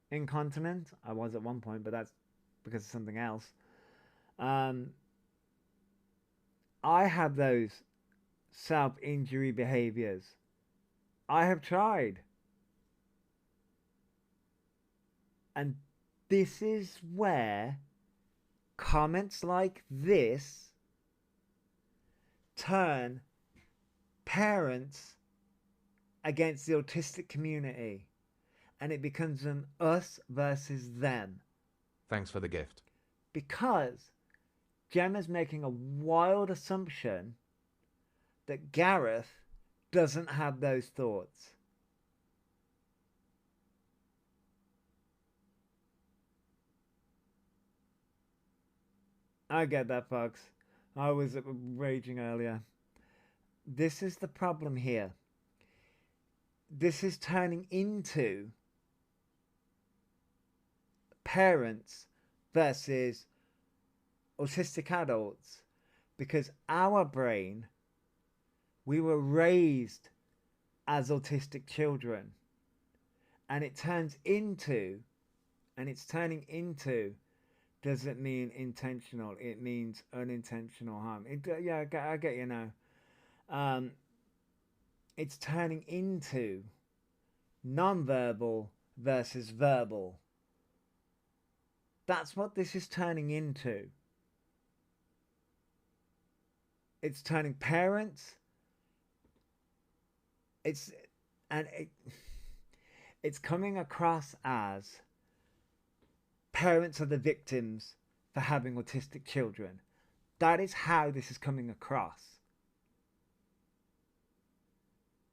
incontinent. I was at one point, but that's because of something else. I have those self-injury behaviors. I have tried. And this is where comments like this turn parents against the autistic community, and it becomes an us versus them. Thanks for the gift. Because Gemma's making a wild assumption that Gareth doesn't have those thoughts. I get that, folks. I was raging earlier. This is the problem here. This is turning into parents versus autistic adults, because our brain, we were raised as autistic children, and it's turning into doesn't mean intentional, it means unintentional harm. Yeah, I get you now. It's turning into non-verbal versus verbal. That's what this is turning into. It's turning parents. It's coming across as parents are the victims for having autistic children. That is how this is coming across.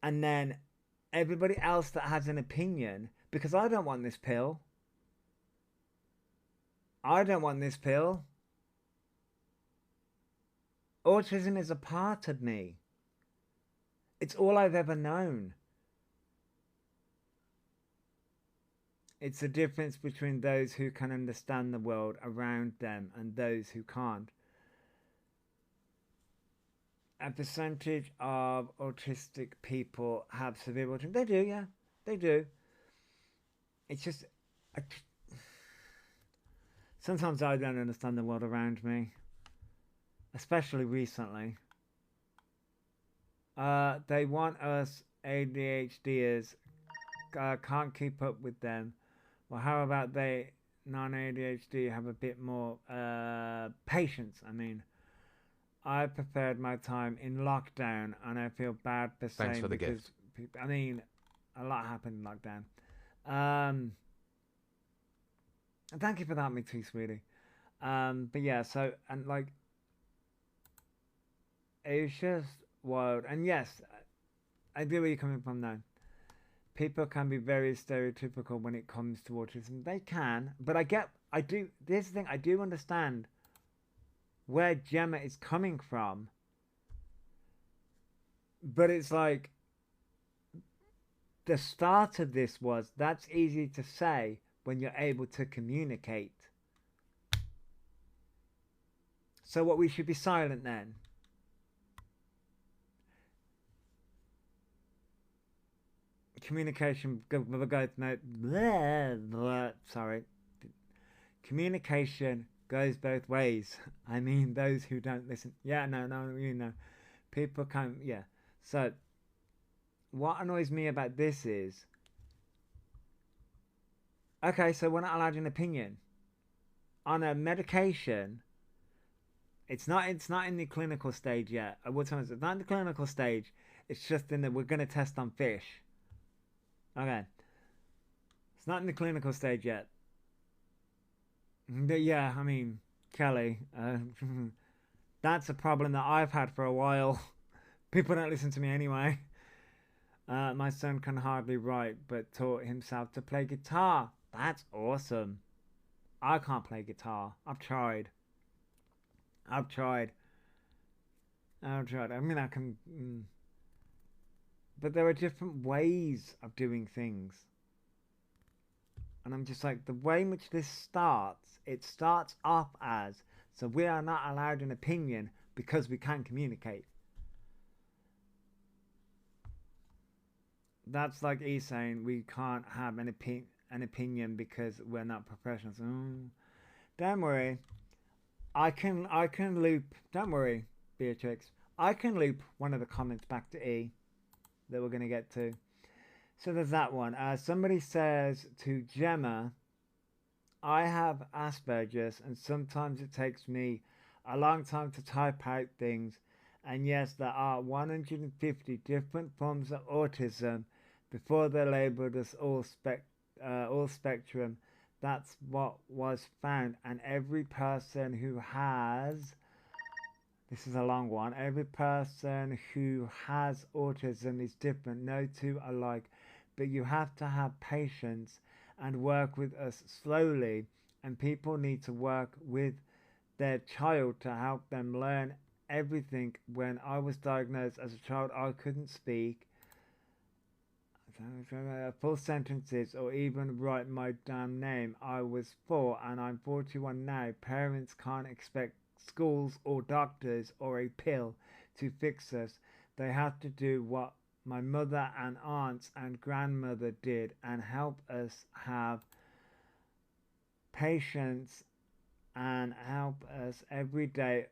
And then everybody else that has an opinion, because I don't want this pill. I don't want this pill. Autism is a part of me. It's all I've ever known. It's the difference between those who can understand the world around them and those who can't. A percentage of autistic people have severe autism. They do, yeah. They do. It's just... sometimes I don't understand the world around me. Especially recently. They want us ADHDers. Can't keep up with them. Well, how about they non-ADHD have a bit more patience? I mean, I prepared my time in lockdown, and I feel bad for saying. Thanks for the gift. I mean, a lot happened in lockdown. And thank you for that, me too, sweetie. But yeah, so, and like, it's just wild. And yes, I do where you're coming from now. People can be very stereotypical when it comes to autism. They can, but this thing, I do understand where Gemma is coming from. But it's like, the start of this was, that's easy to say when you're able to communicate. So what, we should be silent then? Communication sorry. Communication goes both ways. I mean, those who don't listen. Yeah, no, you know. People can't, yeah. So, what annoys me about this is, okay, so we're not allowed an opinion. On a medication, it's not in the clinical stage yet. I would say it's not in the clinical stage. It's just in that we're going to test on fish. Okay. It's not in the clinical stage yet. But yeah, I mean, Kelly, that's a problem that I've had for a while. People don't listen to me anyway. My son can hardly write, but taught himself to play guitar. That's awesome. I can't play guitar. I've tried. I mean, I can... But there are different ways of doing things. And I'm just like, the way in which this starts, it starts off as, so we are not allowed an opinion because we can communicate. That's like E saying we can't have an opinion because we're not professionals. Don't worry. I can loop, don't worry, Beatrix. I can loop one of the comments back to E that we're going to get to. So there's that one. Somebody says to Gemma, I have Asperger's and sometimes it takes me a long time to type out things. And yes, there are 150 different forms of autism before they're labeled as all spectrum. That's what was found. And every person who has... This is a long one. Every person who has autism is different. No two are alike. But you have to have patience and work with us slowly. And people need to work with their child to help them learn everything. When I was diagnosed as a child, I couldn't speak full sentences or even write my damn name. I was 4 and I'm 41 now. Parents can't expect schools or doctors or a pill to fix us. They have to do what my mother and aunts and grandmother did and help us have patience and help us every day,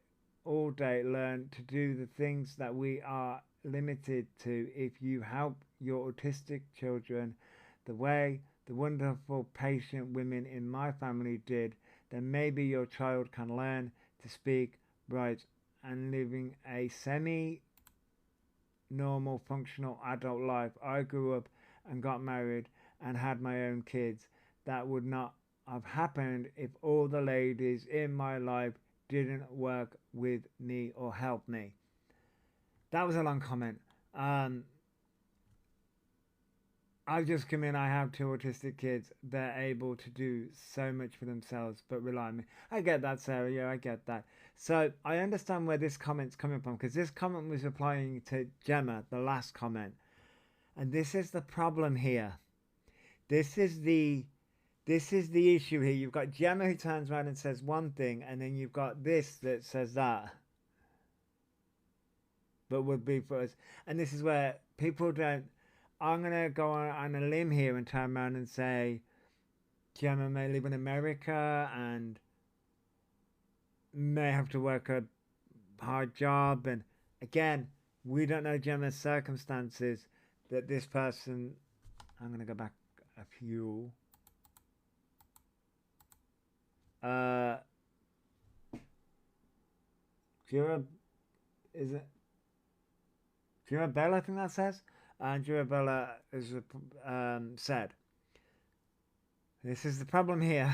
all day, learn to do the things that we are limited to. If you help your autistic children the way the wonderful patient women in my family did, then maybe your child can learn to speak, write, and living a semi-normal, functional adult life. I grew up and got married and had my own kids. That would not have happened if all the ladies in my life didn't work with me or help me. That was a long comment. I've just come in, I have 2 autistic kids. They're able to do so much for themselves, but rely on me. I get that, Sarah. Yeah, I get that. So I understand where this comment's coming from, because this comment was replying to Gemma, the last comment. And this is the problem here. This is the issue here. You've got Gemma who turns around and says one thing, and then you've got this that says that. But would be for us. And this is where people don't... I'm going to go on a limb here and turn around and say Gemma may live in America and may have to work a hard job. And again, we don't know Gemma's circumstances, that this person... I'm going to go back a few. Is it Jurabella, I think that says? And Jurabella is said, this is the problem here.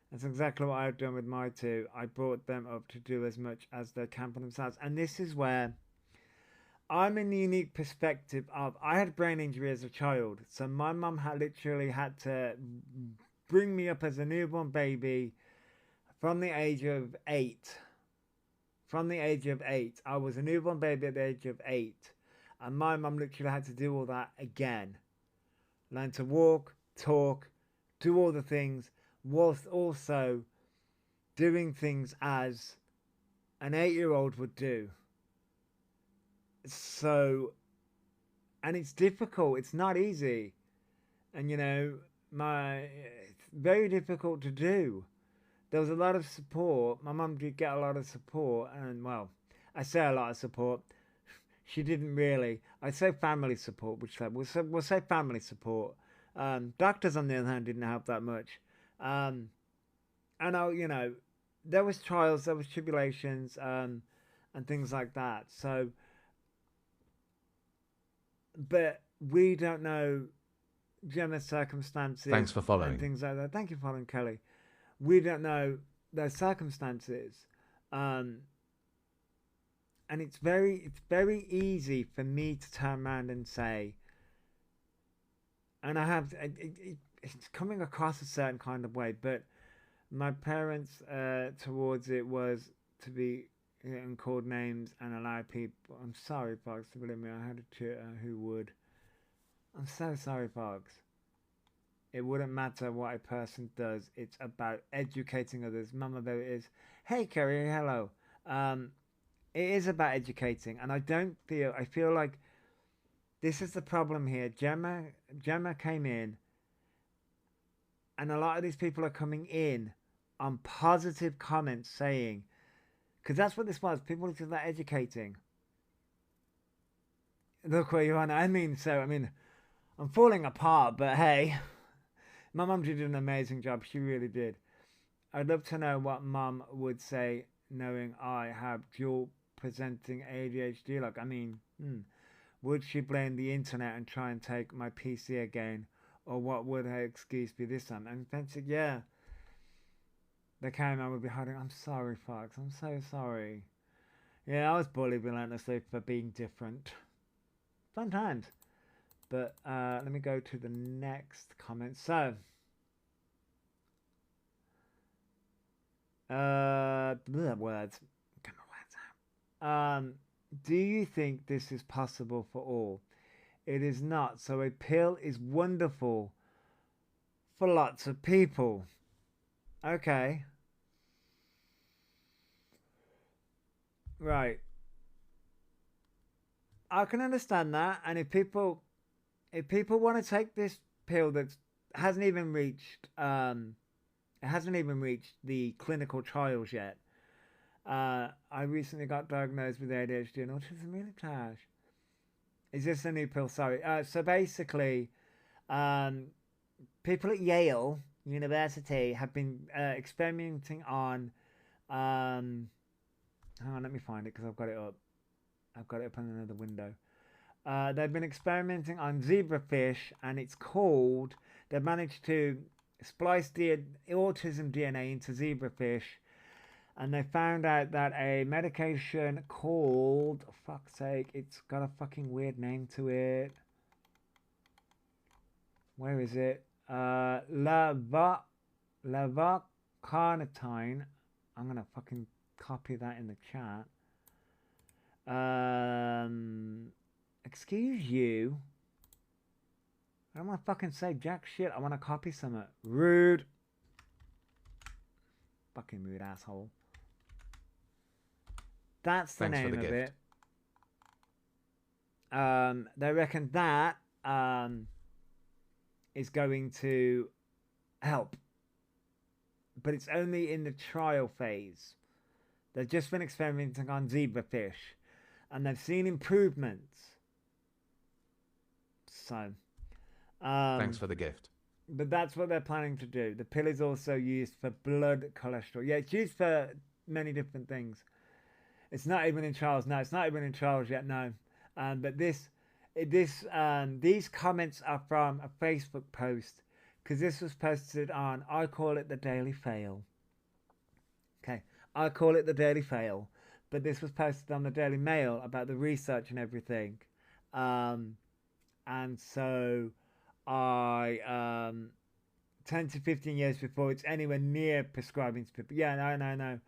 That's exactly what I've done with my 2. I brought them up to do as much as they can for themselves. And this is where I'm in the unique perspective of, I had brain injury as a child. So my mum literally had to bring me up as a newborn baby from the age of 8. From the age of 8. I was a newborn baby at the age of 8. And my mum literally had to do all that again. Learn to walk, talk, do all the things, whilst also doing things as an 8-year-old would do. So, and it's difficult. It's not easy. And, you know, it's very difficult to do. There was a lot of support. My mum did get a lot of support. And, well, I say a lot of support. She didn't really. I say family support, which we'll say family support. Doctors, on the other hand, didn't help that much. And you know, there was trials, there was tribulations, and things like that. So, but we don't know Gemma's circumstances. Thanks for following. And things like that. Thank you for following, Kelly. We don't know their circumstances. And it's very easy for me to turn around and say, and I have, it's coming across a certain kind of way, but my parents towards it was to be and called names and allow people. I'm sorry, folks, believe me, I had a tutor who would. I'm so sorry, folks. It wouldn't matter what a person does. It's about educating others. Mama, there it is. Hey, Kerry, hello. It is about educating, and I feel like this is the problem here. Gemma came in, and a lot of these people are coming in on positive comments saying, because that's what this was. People are just about educating. Look where you are now. I'm falling apart, but hey, my mum did an amazing job. She really did. I'd love to know what mum would say, knowing I have dual presenting ADHD. Would she blame the internet and try and take my PC again, or what would her excuse be this time? And Ben said, yeah, the camera would be hiding. I'm sorry, folks. I'm so sorry. Yeah, I was bullied relentlessly for being different. Fun times. But let me go to the next comment. So, words. Get my words out. Do you think this is possible for all? It is not. So a pill is wonderful for lots of people. Okay. Right. I can understand that. And if people want to take this pill that hasn't even reached the clinical trials yet. I recently got diagnosed with ADHD and autism. Really, Tash? Is this a new pill? Sorry. So basically, people at Yale University have been experimenting on. Hang on, let me find it because I've got it up. I've got it up on another window. They've been experimenting on zebrafish, and it's called. They've managed to splice the autism DNA into zebrafish. And they found out that a medication called, for fuck's sake, it's got a fucking weird name to it. Where is it? Levocarnitine. I'm going to fucking copy that in the chat. Excuse you. I don't want to fucking say jack shit. I want to copy something. Rude. Fucking rude asshole. That's the name of it. They reckon that is going to help. But it's only in the trial phase. They've just been experimenting on zebrafish. And they've seen improvements. So. Thanks for the gift. But that's what they're planning to do. The pill is also used for blood cholesterol. Yeah, it's used for many different things. It's not even in trials. No, it's not even in trials yet. No. But these comments are from a Facebook post, because this was posted on, I call it the Daily Fail. Okay, I call it the Daily Fail. But this was posted on the Daily Mail about the research and everything. And so I 10 to 15 years before it's anywhere near prescribing to people. Yeah, no.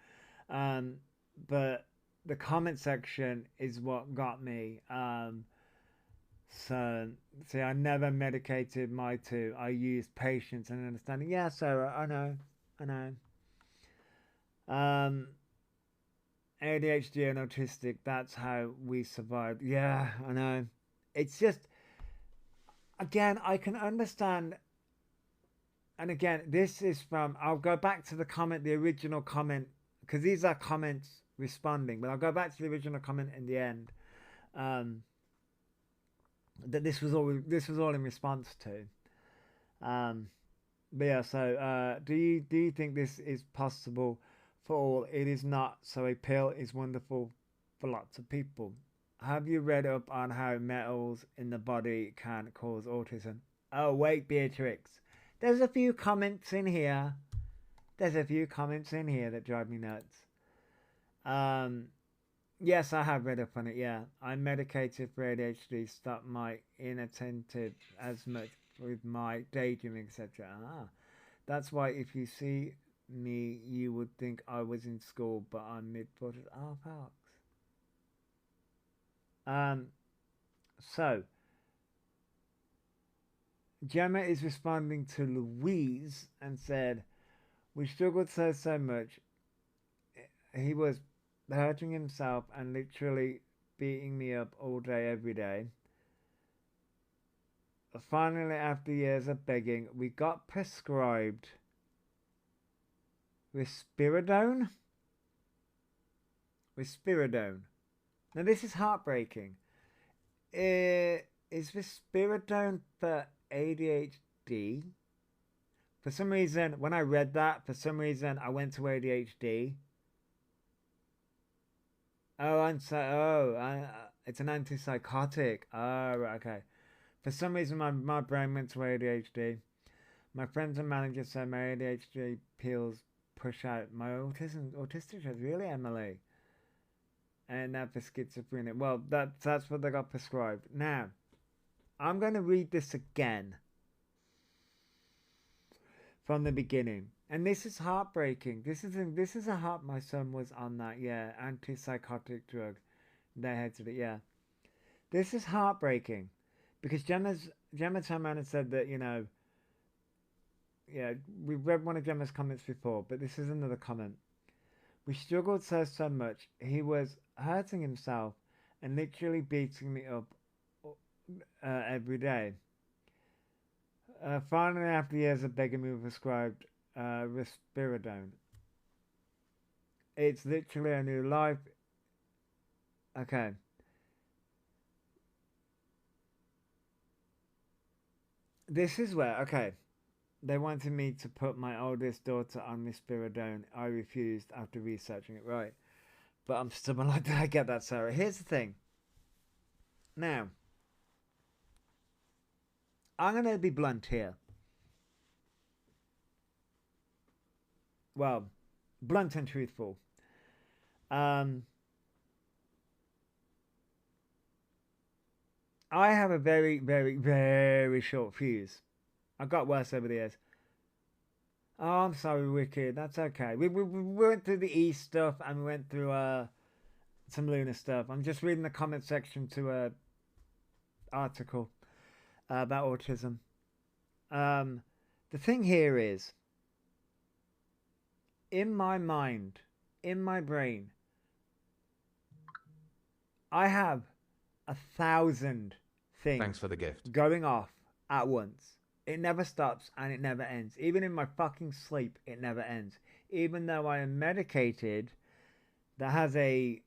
But the comment section is what got me. So, see, I never medicated my two. I used patience and understanding. Yeah, Sarah, I know. ADHD and autistic, that's how we survived. Yeah, I know. It's just, again, I can understand. And again, this is from, I'll go back to the comment, the original comment, because these are comments responding, but I'll go back to the original comment in the end. That this was all in response to. But yeah, so do you think this is possible for all? It is not. So a pill is wonderful for lots of people. Have you read up on how metals in the body can cause autism? Oh wait, Beatrix. There's a few comments in here. That drive me nuts. Yes, I have read up on it, yeah. I'm medicated for ADHD, stop my inattentive as much with my daydreaming, etc. Ah, that's why if you see me, you would think I was in school, but I'm mid-40s. Ah, Parks. So, Gemma is responding to Louise and said, we struggled so much. He was hurting himself and literally beating me up all day, every day. Finally, after years of begging, we got prescribed risperidone. Now, this is heartbreaking. Is risperidone for ADHD? For some reason, when I read that, I went to ADHD. It's an antipsychotic. Oh, right, okay. For some reason, my brain went to ADHD. My friends and managers say my ADHD pills push out my autistic traits. Really, Emily? And now for schizophrenia. Well, that's what they got prescribed. Now, I'm going to read this again from the beginning. And this is heartbreaking. This is a heart. My son was on that, yeah, antipsychotic drug. They had to, yeah. This is heartbreaking because Gemma turned around and said that, you know, yeah, we've read one of Gemma's comments before, but this is another comment. We struggled so much. He was hurting himself and literally beating me up every day. Finally, after years of begging, we were prescribed risperidone. It's literally a new life. Okay. This is where, okay, they wanted me to put my oldest daughter on risperidone. I refused after researching it, right? But I'm stubborn like that. I get that, Sarah. Here's the thing. Now, I'm going to be blunt here. Well, blunt and truthful. I have a very, very, very short fuse. I got worse over the years. Oh, I'm sorry, Wicked. That's okay. We went through the East stuff and we went through some lunar stuff. I'm just reading the comment section to a article about autism. The thing here is, in my mind, in my brain, I have 1,000 things. Thanks for the gift. Going off at once. It never stops and it never ends. Even in my fucking sleep, it never ends. Even though I am medicated, that has a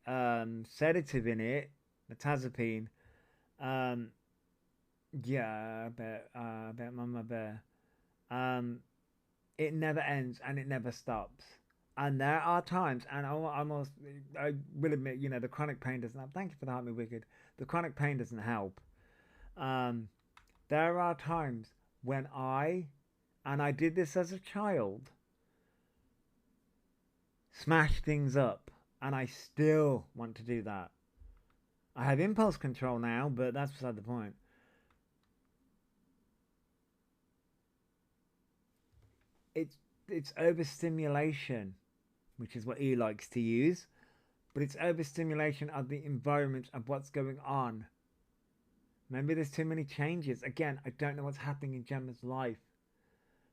sedative in it, metazapine. Yeah, I bet Mama Bear. It never ends and it never stops. And there are times, and I will admit, you know, the chronic pain doesn't help. Thank you for the Heart Me Wicked. The chronic pain doesn't help. There are times when I did this as a child, smash things up, and I still want to do that. I have impulse control now, but that's beside the point. It's overstimulation, which is what he likes to use, but it's overstimulation of the environment of what's going on Maybe there's too many changes. Again, I don't know what's happening in Gemma's life.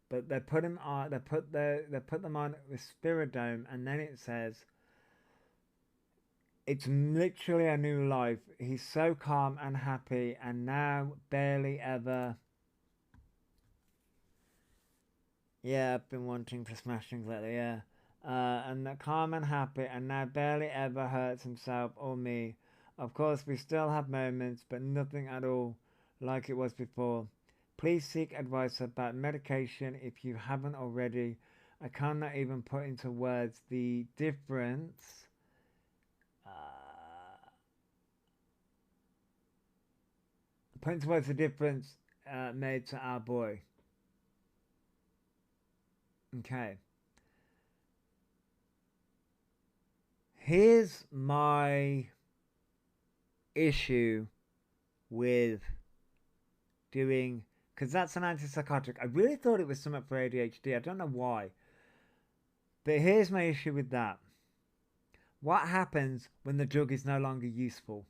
But they put him on. They put them on Spiridome, and then it says, "It's literally a new life. He's so calm and happy, and now barely ever." Yeah, I've been wanting to smash things lately. Yeah, and that calm and happy, and now barely ever hurts himself or me. Of course, we still have moments, but nothing at all like it was before. Please seek advice about medication if you haven't already. I cannot even put into words the difference made to our boy. Okay. Here's my issue with doing, because that's an antipsychotic. I really thought it was something for ADHD. I don't know why. But here's my issue with that. What happens when the drug is no longer useful?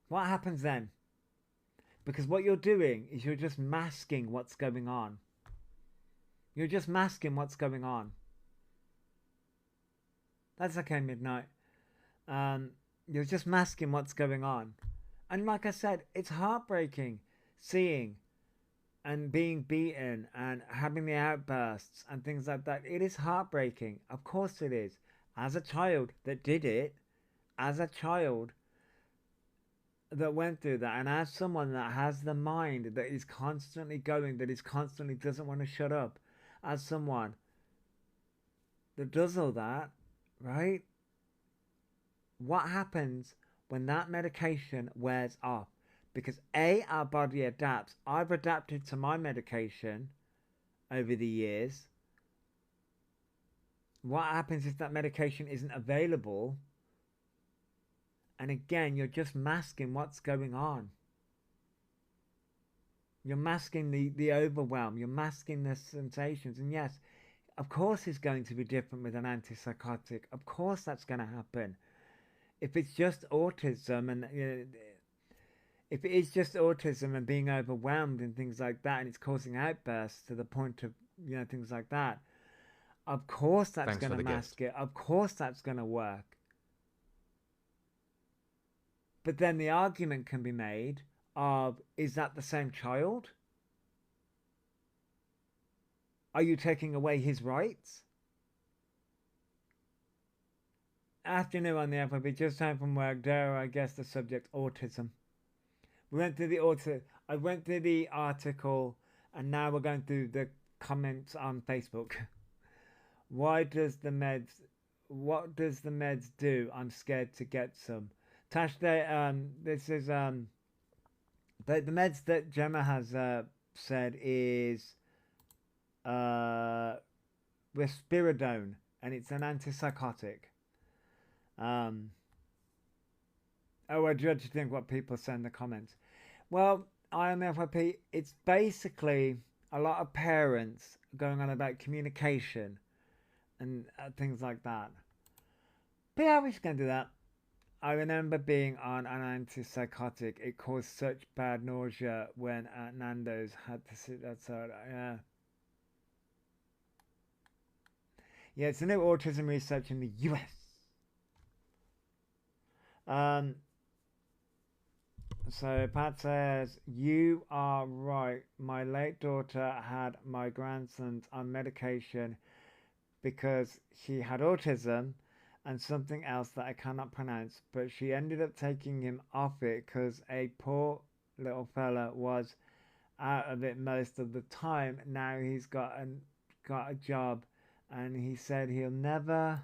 What happens then? Because what you're doing is you're just masking what's going on. You're just masking what's going on. That's okay, Midnight. You're just masking what's going on. And like I said, it's heartbreaking seeing and being beaten and having the outbursts and things like that. It is heartbreaking. Of course it is. As a child that did it, as a child that went through that, and as someone that has the mind that is constantly going, that is constantly doesn't want to shut up, as someone that does all that, right? What happens when that medication wears off? Because A, our body adapts. I've adapted to my medication over the years. What happens if that medication isn't available? And again, you're just masking what's going on. You're masking the overwhelm. You're masking the sensations. And yes, of course it's going to be different with an antipsychotic. Of course that's going to happen. If it's just autism and if it is just autism and being overwhelmed and things like that, and it's causing outbursts to the point of things like that, of course that's going to mask it. Of course that's going to work. But then the argument can be made of, is that the same child? Are you taking away his rights? Afternoon on the FOB, just home from work. Dare I guess the subject, autism. We went through I went through the article, and now we're going through the comments on Facebook. What does the meds do? I'm scared to get some. Tash, this is the meds that Gemma has said is risperidone, and it's an antipsychotic. Oh, I dread to think what people say in the comments. Well, IMFYP, it's basically a lot of parents going on about communication and things like that. But yeah, we're just going to do that. I remember being on an antipsychotic. It caused such bad nausea when at Nando's had to sit outside. Yeah. Yeah, it's a new autism research in the US. So Pat says, you are right. My late daughter had my grandsons on medication because she had autism and something else that I cannot pronounce, but she ended up taking him off it because a poor little fella was out of it most of the time. Now he's got a job, and he said he'll never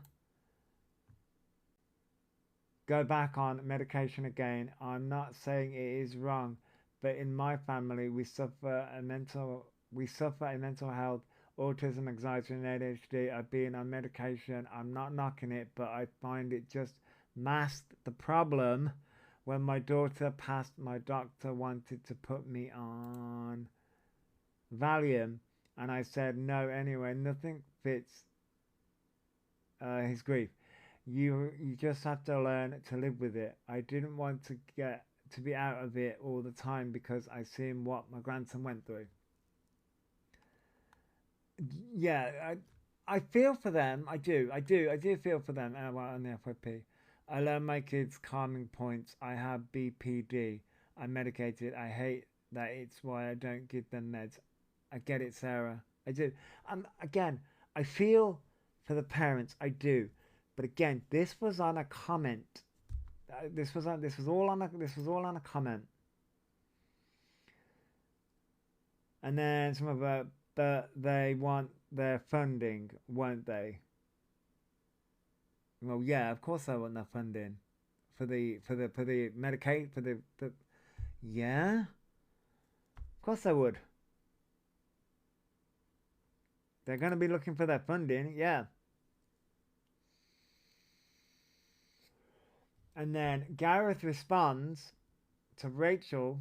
go back on medication again. I'm not saying it is wrong, but in my family we suffer a mental health, autism, anxiety, and ADHD. I've been on medication. I'm not knocking it, but I find it just masked the problem. When my daughter passed, my doctor wanted to put me on Valium, and I said no anyway. Nothing fits his grief. You just have to learn to live with it. I didn't want to get to be out of it all the time because I seen what my grandson went through. Yeah, I feel for them. I do feel for them on the FYP. I learn my kids calming points. I have BPD. I'm medicated. I hate that. It's why I don't give them meds. I get it, Sarah. I do. Again, I feel for the parents. I do. But again, this was on a comment. This was all on a comment. And then some of it, but they want their funding, won't they? Well, yeah, of course they want their funding for the Medicaid for the yeah. Of course they would. They're going to be looking for their funding, yeah. And then Gareth responds to Rachel,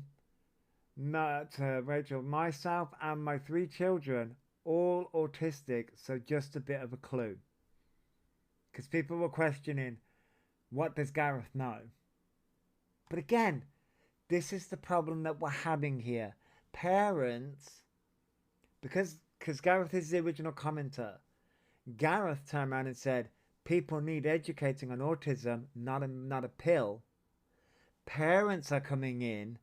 myself and my 3 children, all autistic, so just a bit of a clue. Because people were questioning, what does Gareth know? But again, this is the problem that we're having here. Parents, because Gareth is the original commenter, Gareth turned around and said, people need educating on autism, not a pill. Parents are coming in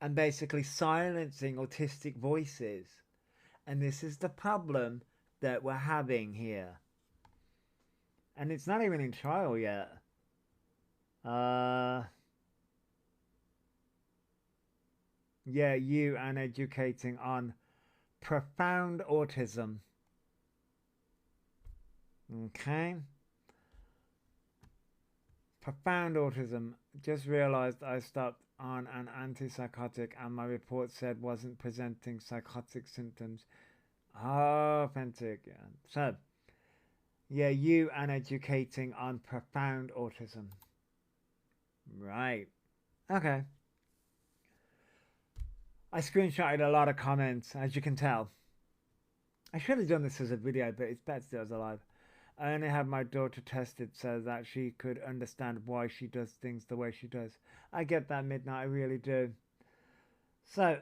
and basically silencing autistic voices. And this is the problem that we're having here. And it's not even in trial yet. Yeah, you and educating on profound autism. Okay. Profound autism. Just realized I stopped on an antipsychotic and my report said wasn't presenting psychotic symptoms. Oh, authentic. Yeah. So, yeah, you and educating on profound autism. Right. Okay. I screenshotted a lot of comments, as you can tell. I should have done this as a video, but it's better still as a live. I only had my daughter tested so that she could understand why she does things the way she does. I get that, Midnight, I really do. So,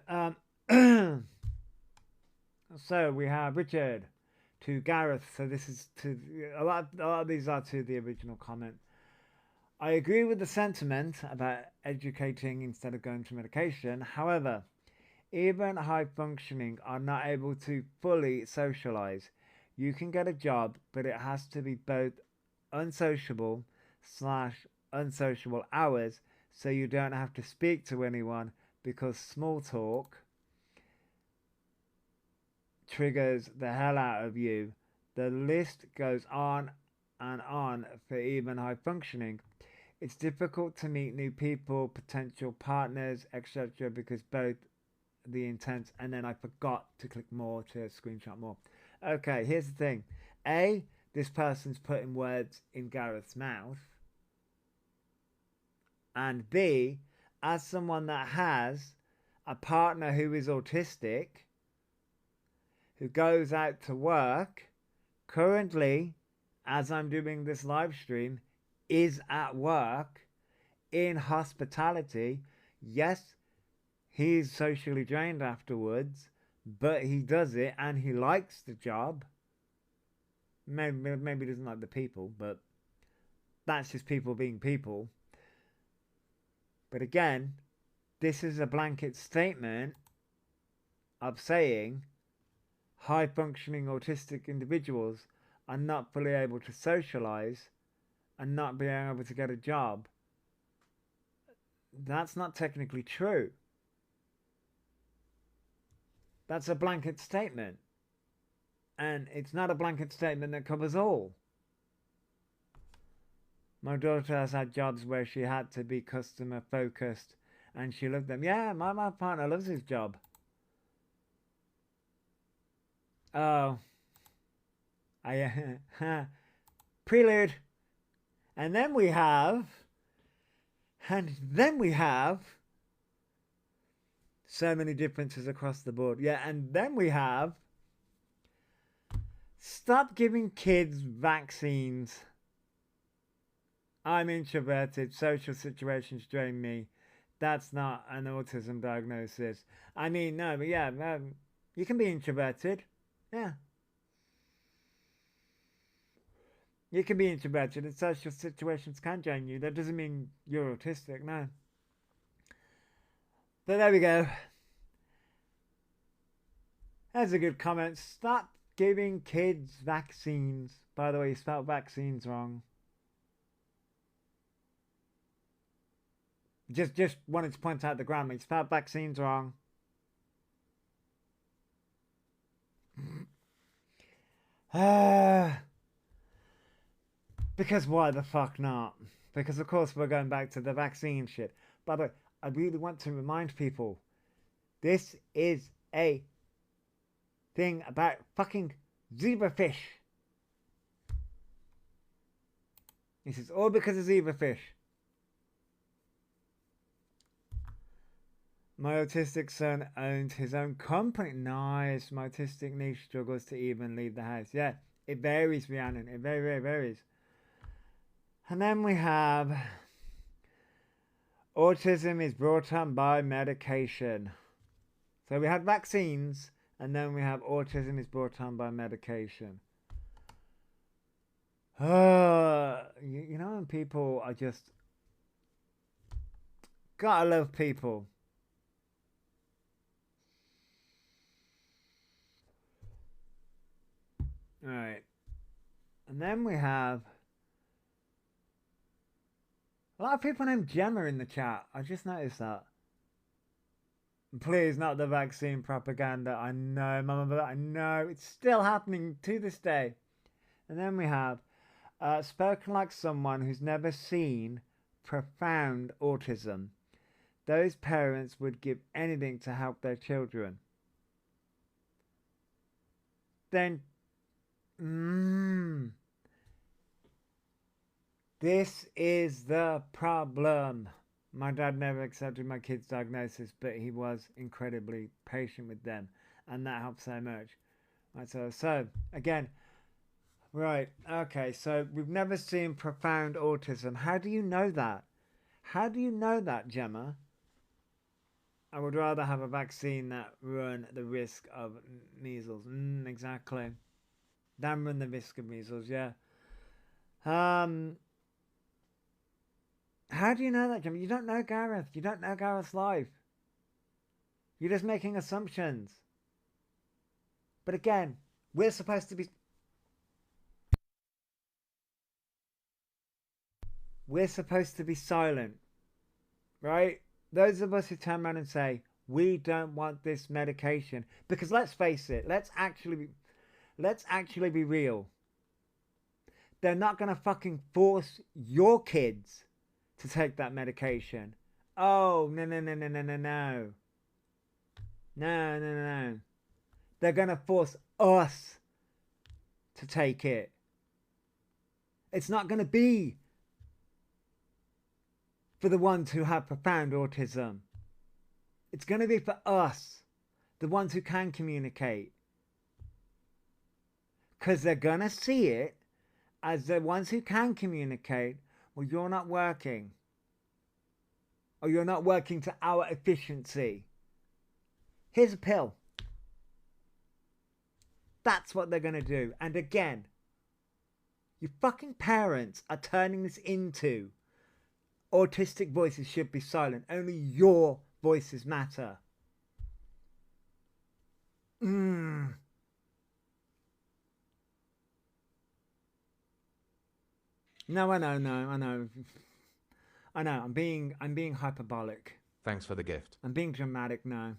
so we have Richard to Gareth. So this is to a lot of these are to the original comment. I agree with the sentiment about educating instead of going to medication. However, even high functioning are not able to fully socialize. You can get a job, but it has to be both unsociable / unsociable hours, so you don't have to speak to anyone because small talk triggers the hell out of you. The list goes on and on for even high functioning. It's difficult to meet new people, potential partners, etc. because both the intent, and then I forgot to click more to screenshot more. Okay, here's the thing. A, this person's putting words in Gareth's mouth. And B, as someone that has a partner who is autistic, who goes out to work, currently, as I'm doing this live stream, is at work in hospitality. Yes, he's socially drained afterwards, but he does it and he likes the job. Maybe he doesn't like the people, but that's just people being people. But again, this is a blanket statement of saying high functioning autistic individuals are not fully able to socialize and not being able to get a job. That's not technically true. That's a blanket statement. And it's not a blanket statement that covers all. My daughter has had jobs where she had to be customer focused and she loved them. Yeah, my partner loves his job. Oh. Prelude. And then we have so many differences across the board. Yeah, and then we have stop giving kids vaccines. I'm introverted. Social situations drain me. That's not an autism diagnosis. I mean, no, but yeah, you can be introverted. Yeah. You can be introverted and social situations can drain you. That doesn't mean you're autistic, no. But there we go. That's a good comment. Stop giving kids vaccines. By the way, you spelled vaccines wrong. Just wanted to point out the grammar. You spelled vaccines wrong. Because why the fuck not? Because of course we're going back to the vaccine shit. By the way, I really want to remind people, this is a thing about fucking zebrafish. This is all because of zebrafish. My autistic son owns his own company. Nice. My autistic niece struggles to even leave the house. Yeah, it varies, Rhiannon. It very, very varies. And then we have autism is brought on by medication. So we had vaccines, and then we have autism is brought on by medication. You know, when people are just... Gotta love people. Alright. And then we have a lot of people named Gemma in the chat. I just noticed that. Please, not the vaccine propaganda. I know, Mama, I know. It's still happening to this day. And then we have spoken like someone who's never seen profound autism. Those parents would give anything to help their children. Then this is the problem. My dad never accepted my kid's diagnosis, but he was incredibly patient with them, and that helped so much. Right, so again, right, okay, so we've never seen profound autism. How do you know that? How do you know that, Gemma? I would rather have a vaccine that run the risk of measles. Exactly. Than run the risk of measles, yeah. How do you know that, Jim? You don't know Gareth. You don't know Gareth's life. You're just making assumptions. But again, we're supposed to be... We're supposed to be silent. Right? Those of us who turn around and say, we don't want this medication. Because let's face it, let's actually be real. They're not going to fucking force your kids to take that medication. Oh, no. No. They're going to force us to take it. It's not going to be for the ones who have profound autism. It's going to be for us, the ones who can communicate. Because they're going to see it as the ones who can communicate. Well, you're not working. Or you're not working to our efficiency. Here's a pill. That's what they're going to do. And again, you fucking parents are turning this into autistic voices should be silent. Only your voices matter. No, I know. I'm being hyperbolic. Thanks for the gift. I'm being dramatic now.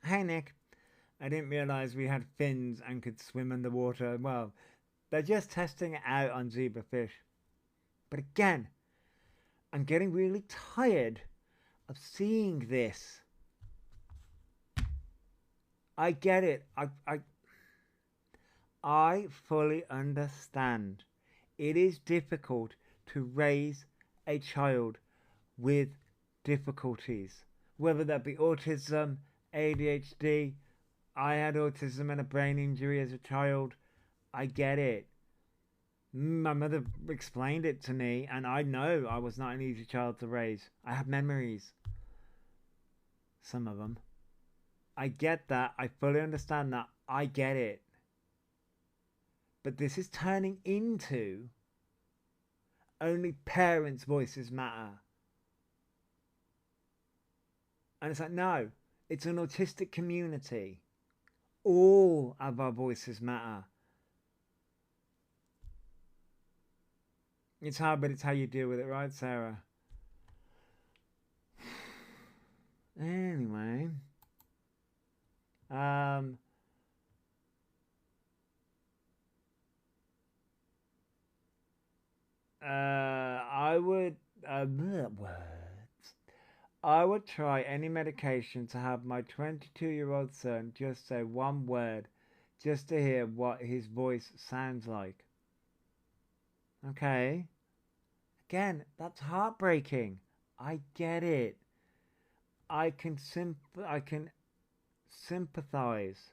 Hey Nick, I didn't realise we had fins and could swim underwater. Well, they're just testing it out on zebrafish. But again, I'm getting really tired of seeing this. I get it. I fully understand. It is difficult to raise a child with difficulties, whether that be autism, ADHD, I had autism and a brain injury as a child. I get it. My mother explained it to me, and I know I was not an easy child to raise. I have memories. Some of them. I get that. I fully understand that. I get it. But this is turning into only parents' voices matter. And it's like, no, it's an autistic community. All of our voices matter. It's hard, but it's how you deal with it, right, Sarah? Anyway. I would I would try any medication to have my 22-year-old son just say one word, just to hear what his voice sounds like. Okay. Again, that's heartbreaking. I get it. I can sympathize.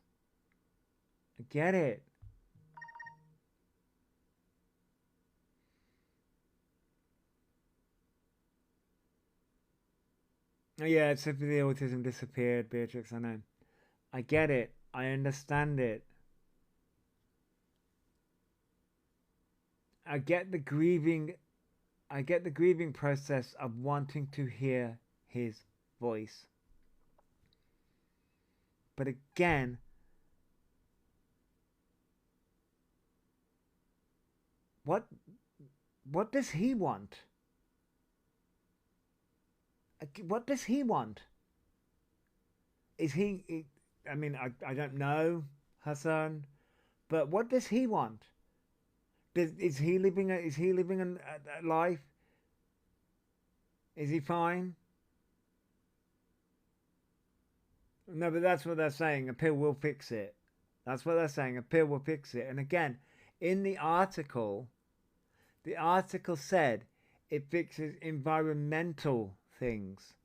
I get it. Yeah, it's if the autism disappeared, Beatrix, I know. I get it. I understand it. I get the grieving process of wanting to hear his voice. But again, what does he want? What does he want? Is he, I mean, I don't know, Hassan, but what does he want? Is he living a life? Is he fine? No, but that's what they're saying. A pill will fix it. That's what they're saying. A pill will fix it. And again, in the article said it fixes environmental things,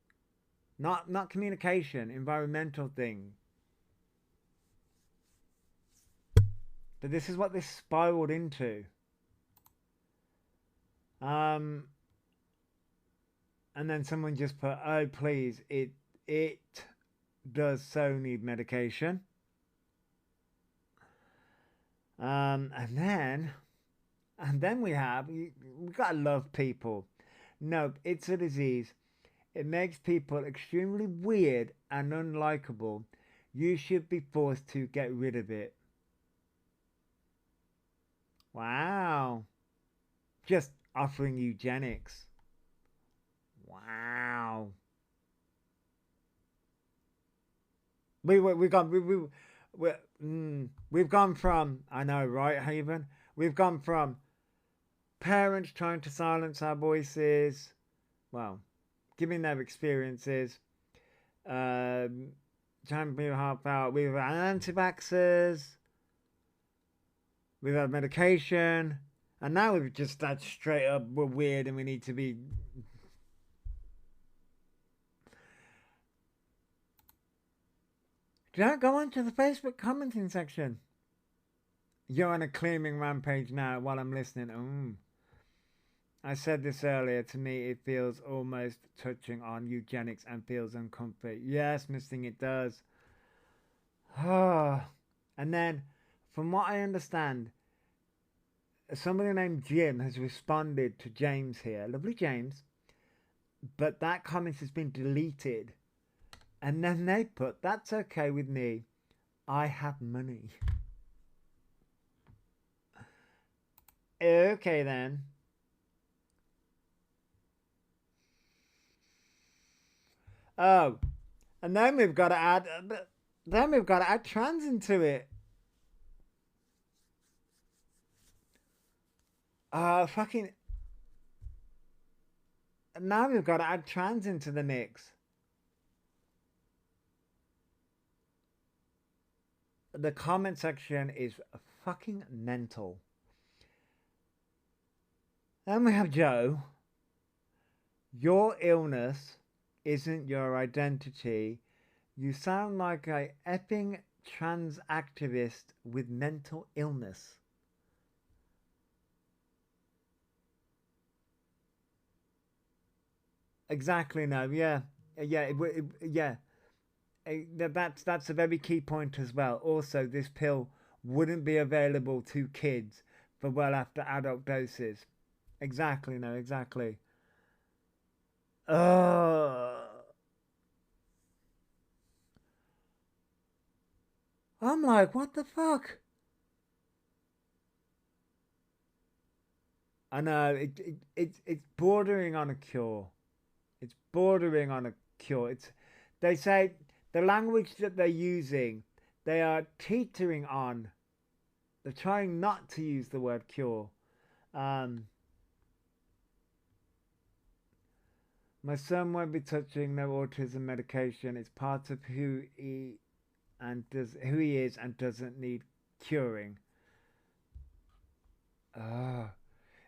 not communication, environmental thing. But this is what this spiraled into. And then someone just put, oh please, it does so need medication. And then we gotta love people. Nope, it's a disease. It makes people extremely weird and unlikable. You should be forced to get rid of it. Wow. Just offering eugenics. Wow. We've gone from, I know, right, Haven? We've gone from parents trying to silence our voices, well, giving their experiences, trying to be half out. We've had anti-vaxxers, we've had medication, and now we've just that straight up, we're weird and we need to be. Don't go onto the Facebook commenting section. You're on a claiming rampage now while I'm listening. I said this earlier, to me it feels almost touching on eugenics and feels uncomfort. Yes, Miss Thing, it does. And then, from what I understand, somebody named Jim has responded to James here. Lovely James. But that comment has been deleted. And then they put, that's okay with me. I have money. Okay then. Oh, and then we've got to add trans into it. Fucking. Now we've got to add trans into the mix. The comment section is fucking mental. Then we have Joe. Your illness isn't your identity. You sound like a effing trans activist with mental illness. Exactly. No. Yeah. Yeah. Yeah. That's a very key point as well. Also, this pill wouldn't be available to kids for well after adult doses. Exactly. No. Exactly. I'm like, what the fuck? I know it's bordering on a cure. It's bordering on a cure. They say the language that they're using, they are teetering on. They're trying not to use the word cure. My son won't be touching no autism medication. It's part of who he is and doesn't need curing.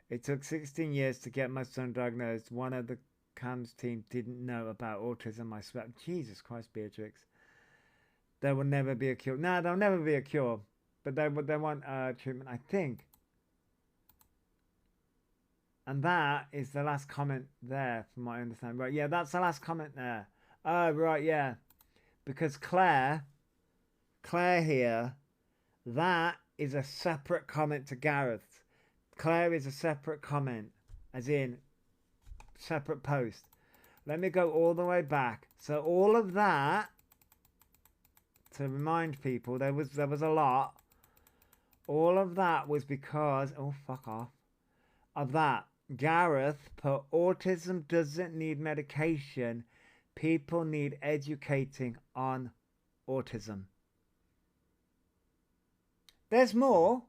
It took 16 years to get my son diagnosed. One of the CAMS team didn't know about autism. I swear. Jesus Christ, Beatrix. There will never be a cure. No, there'll never be a cure. But they want treatment, I think. And that is the last comment there, from what I understand. Right, yeah, that's the last comment there. Oh, right, yeah. Because Claire here, that is a separate comment to Gareth. Claire is a separate comment, as in separate post. Let me go all the way back. So all of that, to remind people, there was a lot. All of that was because, oh fuck off, of that. Gareth put autism doesn't need medication. People need educating on autism. There's more.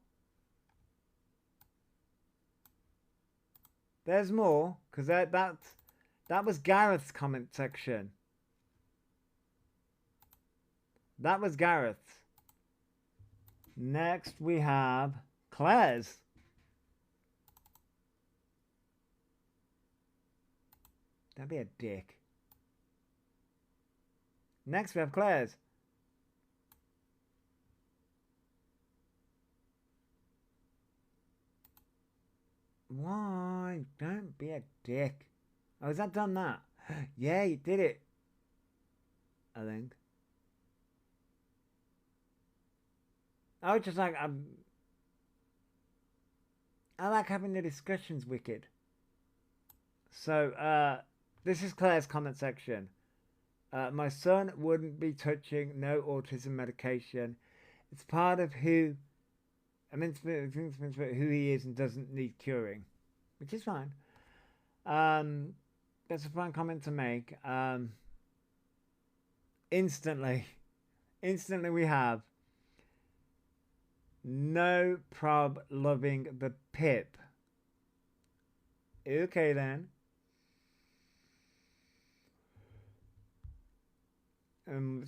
There's more, because that was Gareth's comment section. That was Gareth's. Next we have Claire's. Don't be a dick. Next we have Claire's. Why? Don't be a dick. Oh, has that done that? Yeah, you did it. I think. I was just like, I like having the discussions, Wicked. So, this is Claire's comment section. My son wouldn't be touching no autism medication. It's part of who who he is and doesn't need curing, which is fine. That's a fine comment to make. Instantly we have no prob loving the Pip. Okay then.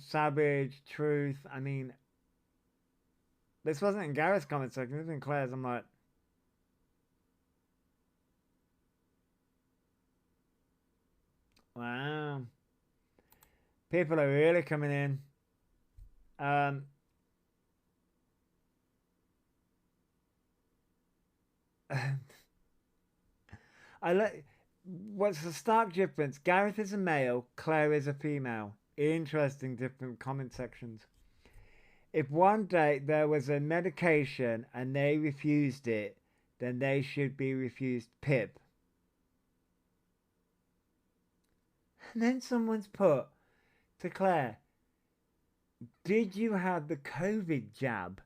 Savage, Truth. I mean, this wasn't in Gareth's comment section. This was in Claire's. I'm like, wow. People are really coming in. What's the stark difference? Gareth is a male, Claire is a female. Interesting, different comment sections. If one day there was a medication and they refused it, then they should be refused Pip. And then someone's put to Claire, did you have the COVID jab?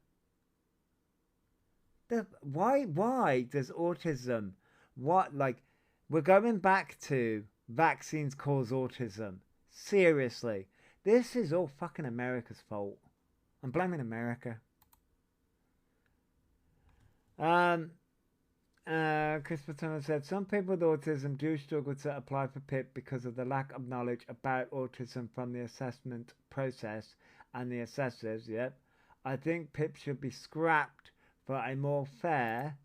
Why does autism, we're going back to vaccines cause autism. Seriously, this is all fucking America's fault. I'm blaming America. Christopher Turner said, some people with autism do struggle to apply for PIP because of the lack of knowledge about autism from the assessment process and the assessors. Yep. I think PIP should be scrapped for a more fair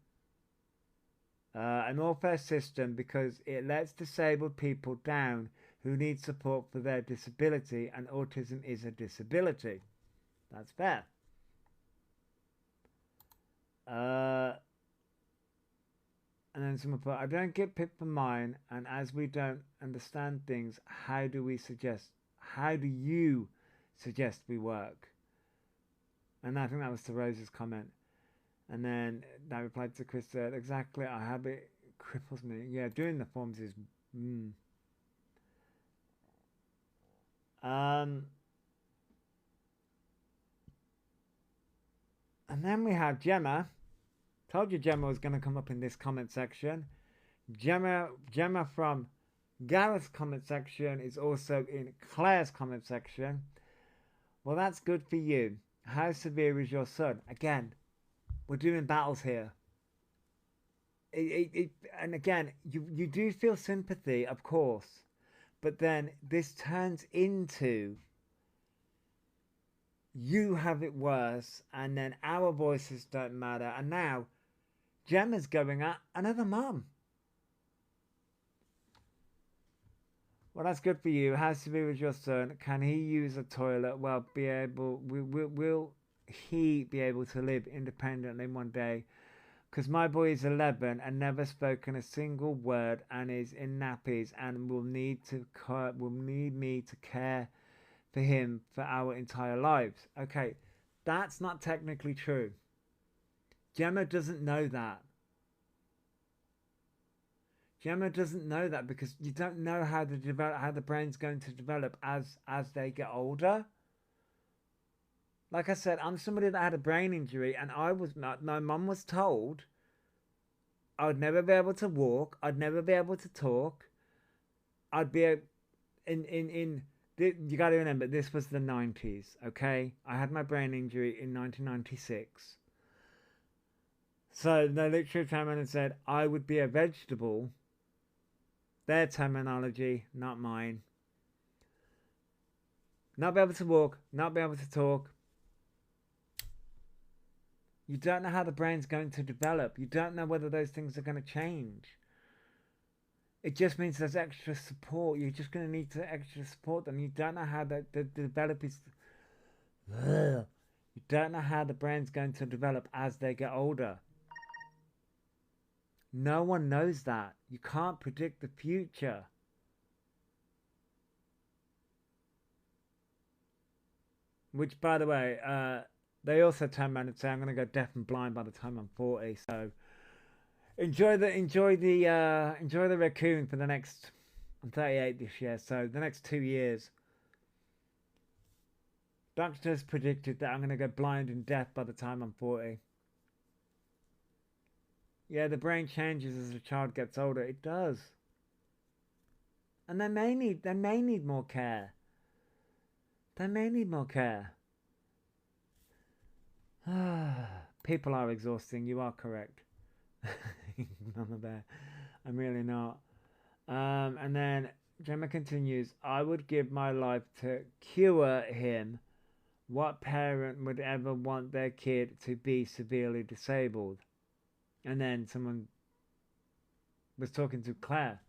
system because it lets disabled people down who need support for their disability, and autism is a disability. That's fair. And then someone put, I don't get picked for mine, and as we don't understand things, how do you suggest we work? And I think that was to Rose's comment. And then that replied to Chris said, exactly, our habit cripples me. Yeah, doing the forms is... And then we have Gemma. Told you Gemma was going to come up in this comment section. Gemma from Gareth's comment section is also in Claire's comment section. Well, that's good for you. How severe is your son? Again, we're doing battles here. And again, you do feel sympathy, of course. But then this turns into you have it worse, and then our voices don't matter. And now Gemma's going at another mum. Well, that's good for you. How severe is your son? Can he use a toilet? Well, will he be able to live independently one day? Because my boy is 11 and never spoken a single word and is in nappies and will need me to care for him for our entire lives. Okay, that's not technically true. Gemma doesn't know that. Gemma doesn't know that because you don't know how the brain's going to develop as they get older. Like I said, I'm somebody that had a brain injury, and my mum was told I'd never be able to walk, I'd never be able to talk, I'd be you got to remember, this was the 90s, okay? I had my brain injury in 1996. So they literally came in and said I would be a vegetable. Their terminology, not mine. Not be able to walk, not be able to talk. You don't know how the brain's going to develop. You don't know whether those things are going to change. It just means there's extra support. You're just going to need to extra support them. You don't know how the develop is. You don't know how the brain's going to develop as they get older. No one knows that. You can't predict the future. Which, by the way, they also turn around and say I'm going to go deaf and blind by the time I'm 40. So enjoy the raccoon for the next. I'm 38 this year, so the next 2 years. Doctors predicted that I'm going to go blind and deaf by the time I'm 40. Yeah, the brain changes as the child gets older. It does. And they may need more care. They may need more care. People are exhausting. You are correct. Mama Bear. I'm really not. And then Gemma continues, I would give my life to cure him. What parent would ever want their kid to be severely disabled? And then someone was talking to Claire.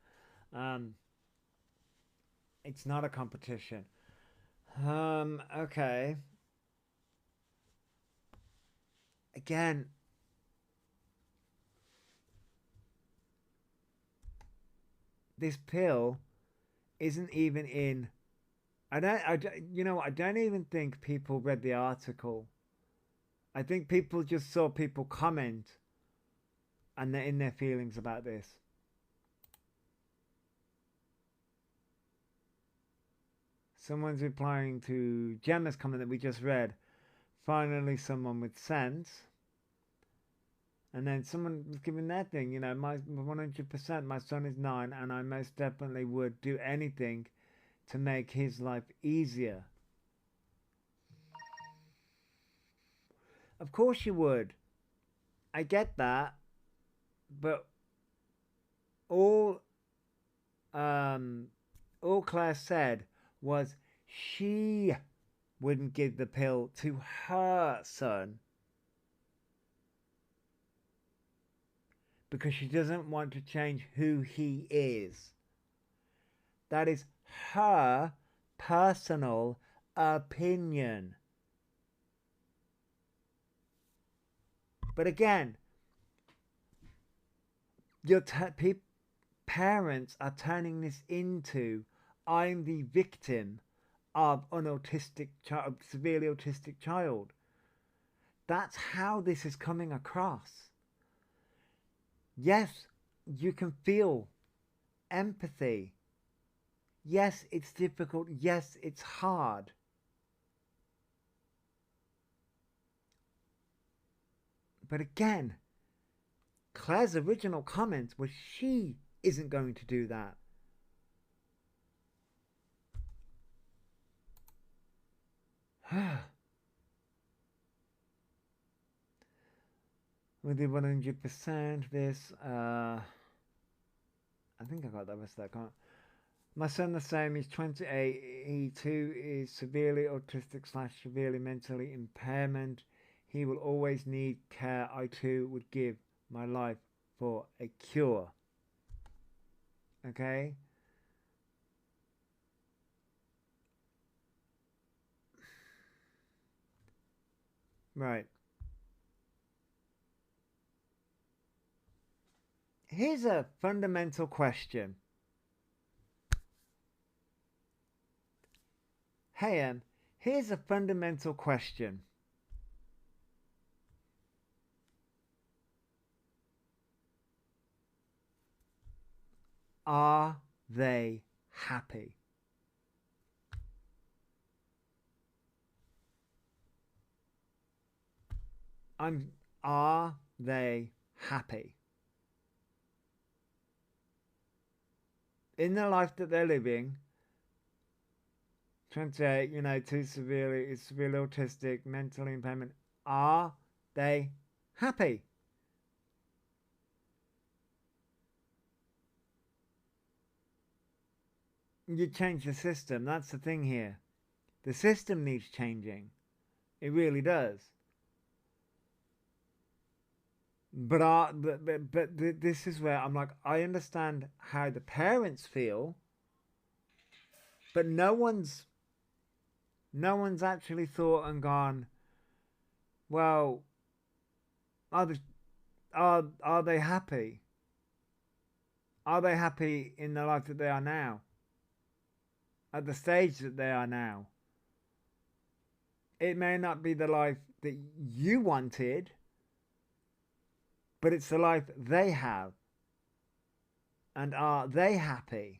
It's not a competition. Okay. Again, this pill isn't even in. I don't even think people read the article. I think people just saw people comment and they're in their feelings about this. Someone's replying to Gemma's comment that we just read. Finally, someone with sense. And then someone was giving their thing, you know, my 100%, my son is 9 and I most definitely would do anything to make his life easier. Of course you would. I get that. But all Claire said was she wouldn't give the pill to her son because she doesn't want to change who he is. That is her personal opinion. But again, parents are turning this into, I'm the victim of an autistic child, severely autistic child. That's how this is coming across. Yes, you can feel empathy. Yes, it's difficult. Yes, it's hard. But again, Claire's original comment was she isn't going to do that. We did 100% this. I think I got the rest of that. Can't. My son the same. He's 28. He too is severely autistic / severely mentally impairment. He will always need care. I too would give my life for a cure. Okay? Right. Here's a fundamental question. Hey, here's a fundamental question. Are they happy? Are they happy? In the life that they're living, 28, you know, severely autistic, mentally impairment, are they happy? You change the system. That's the thing here. The system needs changing. It really does. But this is where I'm like, I understand how the parents feel, but no one's actually thought and gone, well, are they happy? Are they happy in the life that they are now? At the stage that they are now? It may not be the life that you wanted, but it's the life they have. And are they happy?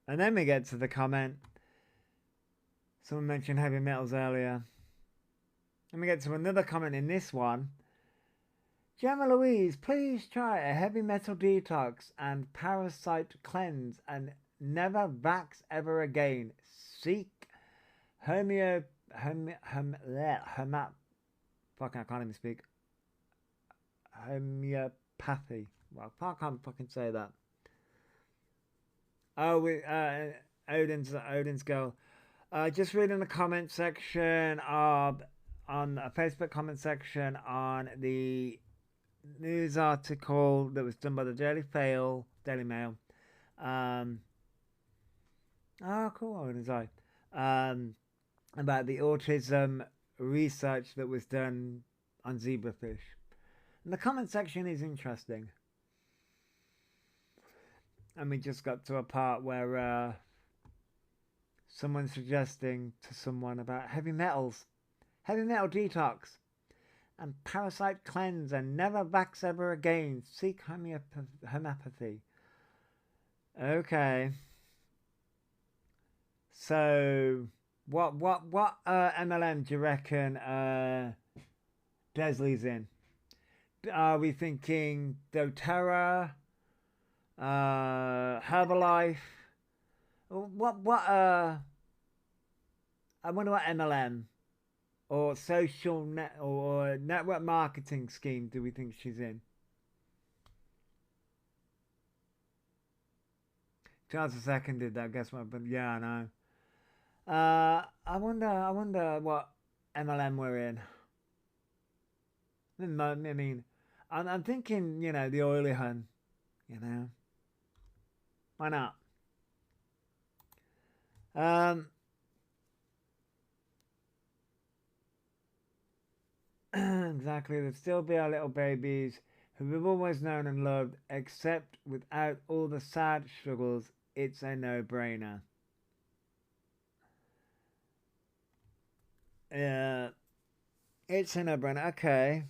And then we get to the comment. Someone mentioned heavy metals earlier. And we get to another comment in this one. Gemma Louise, please try a heavy metal detox and parasite cleanse and never vax ever again. Seek fucking, I can't even speak. Homeopathy. Well, I can't fucking say that. Oh, Odin's girl. Just reading the comment section on a Facebook comment section on the news article that was done by the Daily Mail. Oh, cool. Odin's eye. About the autism research that was done on zebrafish. And the comment section is interesting. And we just got to a part where someone's suggesting to someone about heavy metal detox and parasite cleanse and never vax ever again. Seek homeopathy. Okay. So what MLM do you reckon Desley's in? Are we thinking doTERRA? Herbalife? I wonder what MLM or social net or network marketing scheme do we think she's in? Charles II did that. Guess what? But yeah, I know. I wonder what MLM we're in. I mean, I'm thinking, you know, the oily hun, you know. Why not? Exactly. There'd still be our little babies who we've always known and loved, except without all the sad struggles, it's a no-brainer. Yeah, it's a no-brainer. Okay.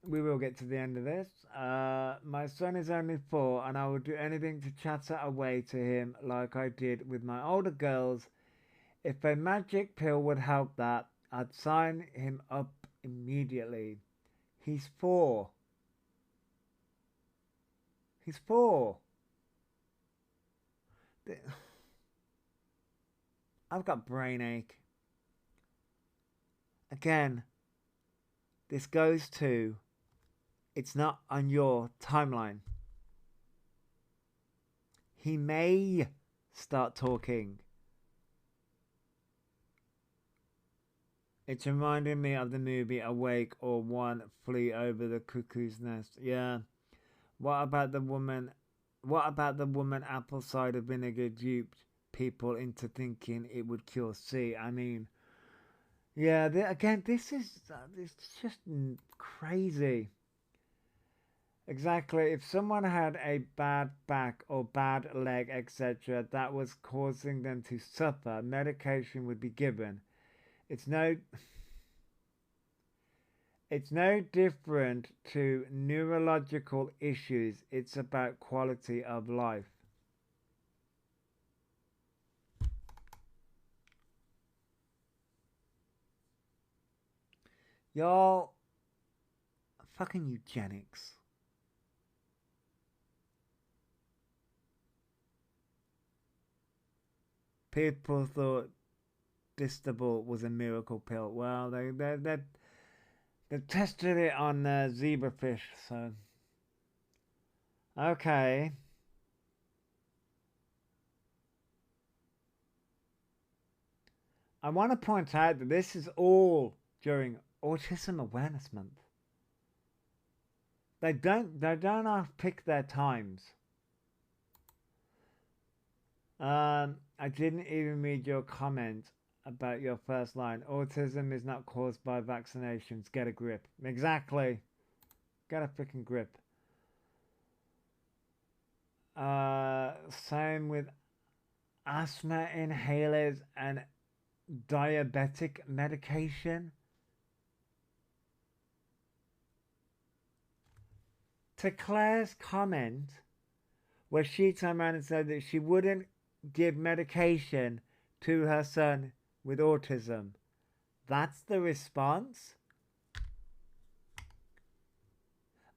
We will get to the end of this. My son is only 4 and I would do anything to chatter away to him like I did with my older girls. If a magic pill would help that, I'd sign him up immediately. He's 4. He's 4. I've got brain ache. Again, this goes to, it's not on your timeline. He may start talking. It's reminding me of the movie Awake or One Flew Over the Cuckoo's Nest. Yeah. What about the woman apple cider vinegar duped people into thinking it would cure C? I mean, yeah, again, this is it's just crazy. Exactly. If someone had a bad back or bad leg, etc., that was causing them to suffer, medication would be given. It's no different to neurological issues. It's about quality of life. Y'all, fucking eugenics. People thought Distable was a miracle pill. Well, they tested it on zebrafish, so okay. I want to point out that this is all during Autism Awareness Month. They don't pick their times. I didn't even read your comment about your first line. Autism is not caused by vaccinations. Get a grip. Exactly. Get a freaking grip. Same with asthma inhalers and diabetic medication. To Claire's comment, where she turned around and said that she wouldn't give medication to her son with autism. That's the response?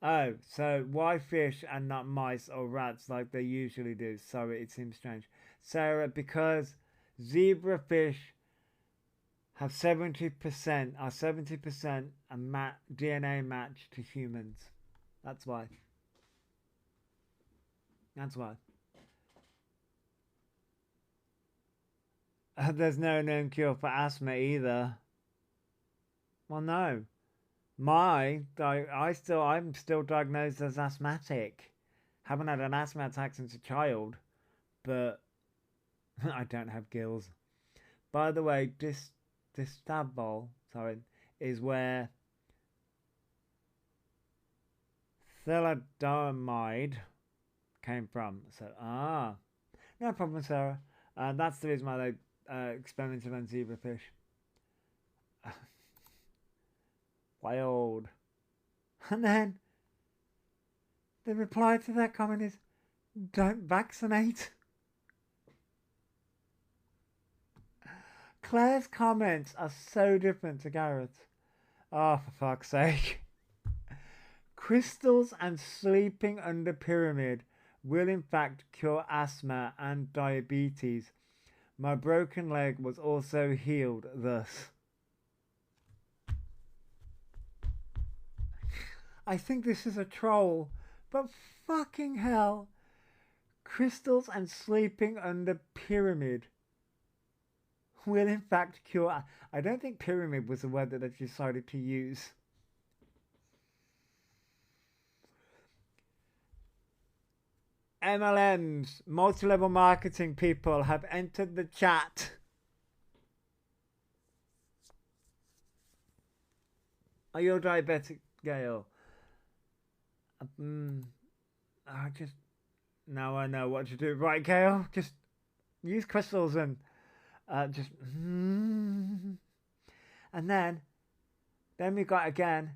Oh, so why fish and not mice or rats like they usually do? Sorry, it seems strange. Sarah, because zebrafish have 70% a DNA match to humans. That's why. That's why. There's no known cure for asthma either. Well, no. I'm still diagnosed as asthmatic. Haven't had an asthma attack since a child, but I don't have gills. By the way, this Distable, is where thalidomide came from. So, no problem, Sarah. That's the reason why they experimented on zebrafish. Wild. And then the reply to that comment is, don't vaccinate. Claire's comments are so different to Garrett's. Oh, for fuck's sake. Crystals and sleeping under pyramid will in fact cure asthma and diabetes. My broken leg was also healed thus. I think this is a troll, but fucking hell. Crystals and sleeping under pyramid will in fact cure. I don't think pyramid was the word that they decided to use. MLMs, multi-level marketing people have entered the chat. Are you diabetic, Gail? Now I know what to do. Right, Gail? Just use crystals and and then we got again.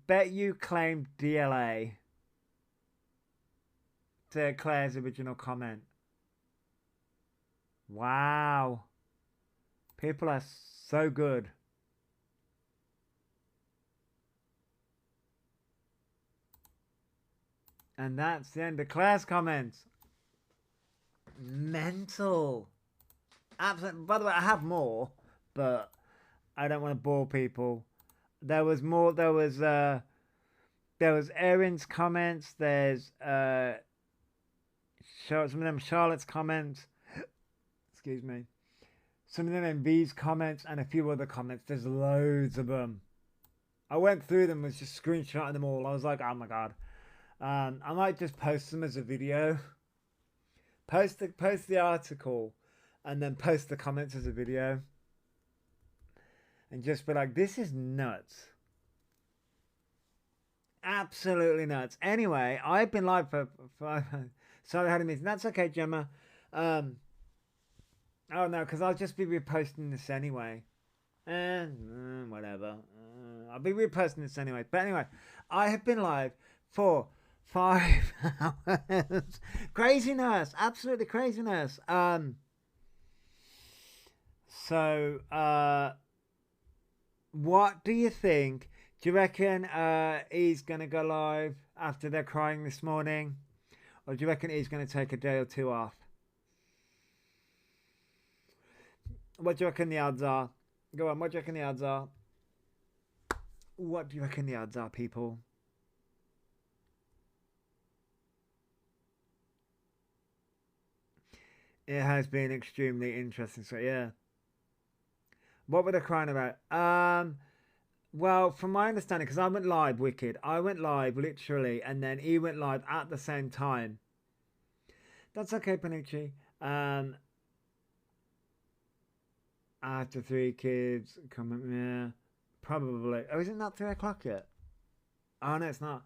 Bet you claimed DLA to Claire's original comment. Wow. People are so good. And that's the end of Claire's comments. Mental. Absolutely. By the way, I have more, but I don't want to bore people. There was more. There was Erin's comments. There's some of them Charlotte's comments. Excuse me. Some of them MV's comments and a few other comments. There's loads of them. I went through them, was just screenshotting them all. I was like, oh my god. I might just post them as a video. Post the article and then post the comments as a video. And just be like, this is nuts. Absolutely nuts. Anyway, I've been live for sorry I had a meeting. That's okay, Gemma. Oh no, because I'll just be reposting this anyway. Whatever. I'll be reposting this anyway. But anyway, I have been live for 5 hours. Craziness. Absolutely craziness. What do you think? Do you reckon he's going to go live after they're crying this morning? Or do you reckon he's going to take a day or two off? What do you reckon the odds are? Go on, what do you reckon the odds are? What do you reckon the odds are, people? It has been extremely interesting. So yeah. What were they crying about? Well, from my understanding, because I went live, Wicked. I went live literally, and then he went live at the same time. That's okay, Panucci. After 3 kids, yeah, probably. Oh, isn't that 3 o'clock yet? Oh no, it's not.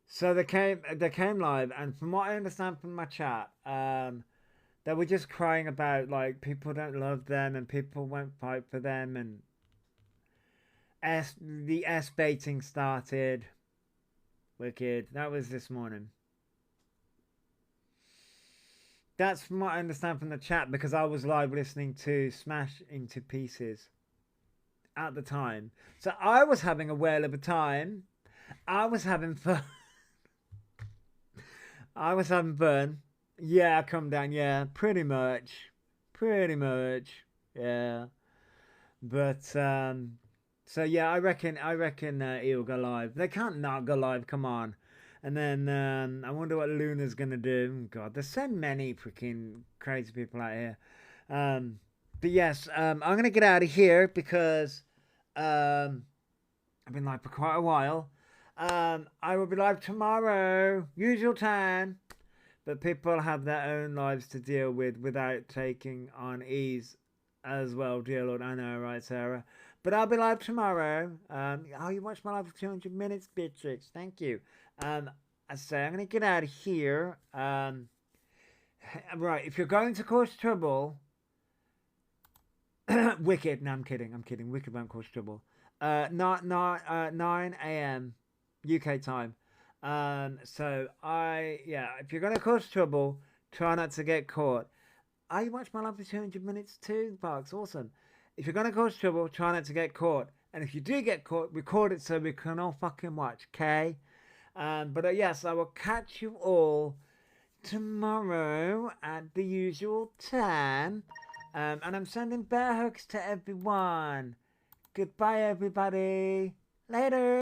So they came live, and from what I understand from my chat, they were just crying about like people don't love them and people won't fight for them, and the S baiting started. Wicked. That was this morning. That's from what I understand from the chat, because I was live listening to Smash Into Pieces at the time. So I was having a whale of a time. I was having fun. I was having fun. Yeah, come down. Yeah, pretty much. Yeah. But so yeah, I reckon he'll go live. They can't not go live. Come on. And then I wonder what Luna's gonna do. God, there's so many freaking crazy people out here. But yes, I'm gonna get out of here because I've been live for quite a while. I will be live tomorrow, usual time. But people have their own lives to deal with without taking on ease as well, dear Lord. I know, right, Sarah? But I'll be live tomorrow. Oh, you watched my live for 200 minutes, Beatrix. Thank you. I say I'm going to get out of here. Right, if you're going to cause trouble... Wicked. No, I'm kidding. Wicked won't cause trouble. 9 a.m. UK time. So if you're going to cause trouble, try not to get caught. Oh, you watched my live for 200 minutes too, Parks. Awesome. If you're going to cause trouble, try not to get caught. And if you do get caught, record it so we can all fucking watch, okay? But yes, I will catch you all tomorrow at the usual time. And I'm sending bear hugs to everyone. Goodbye, everybody. Later.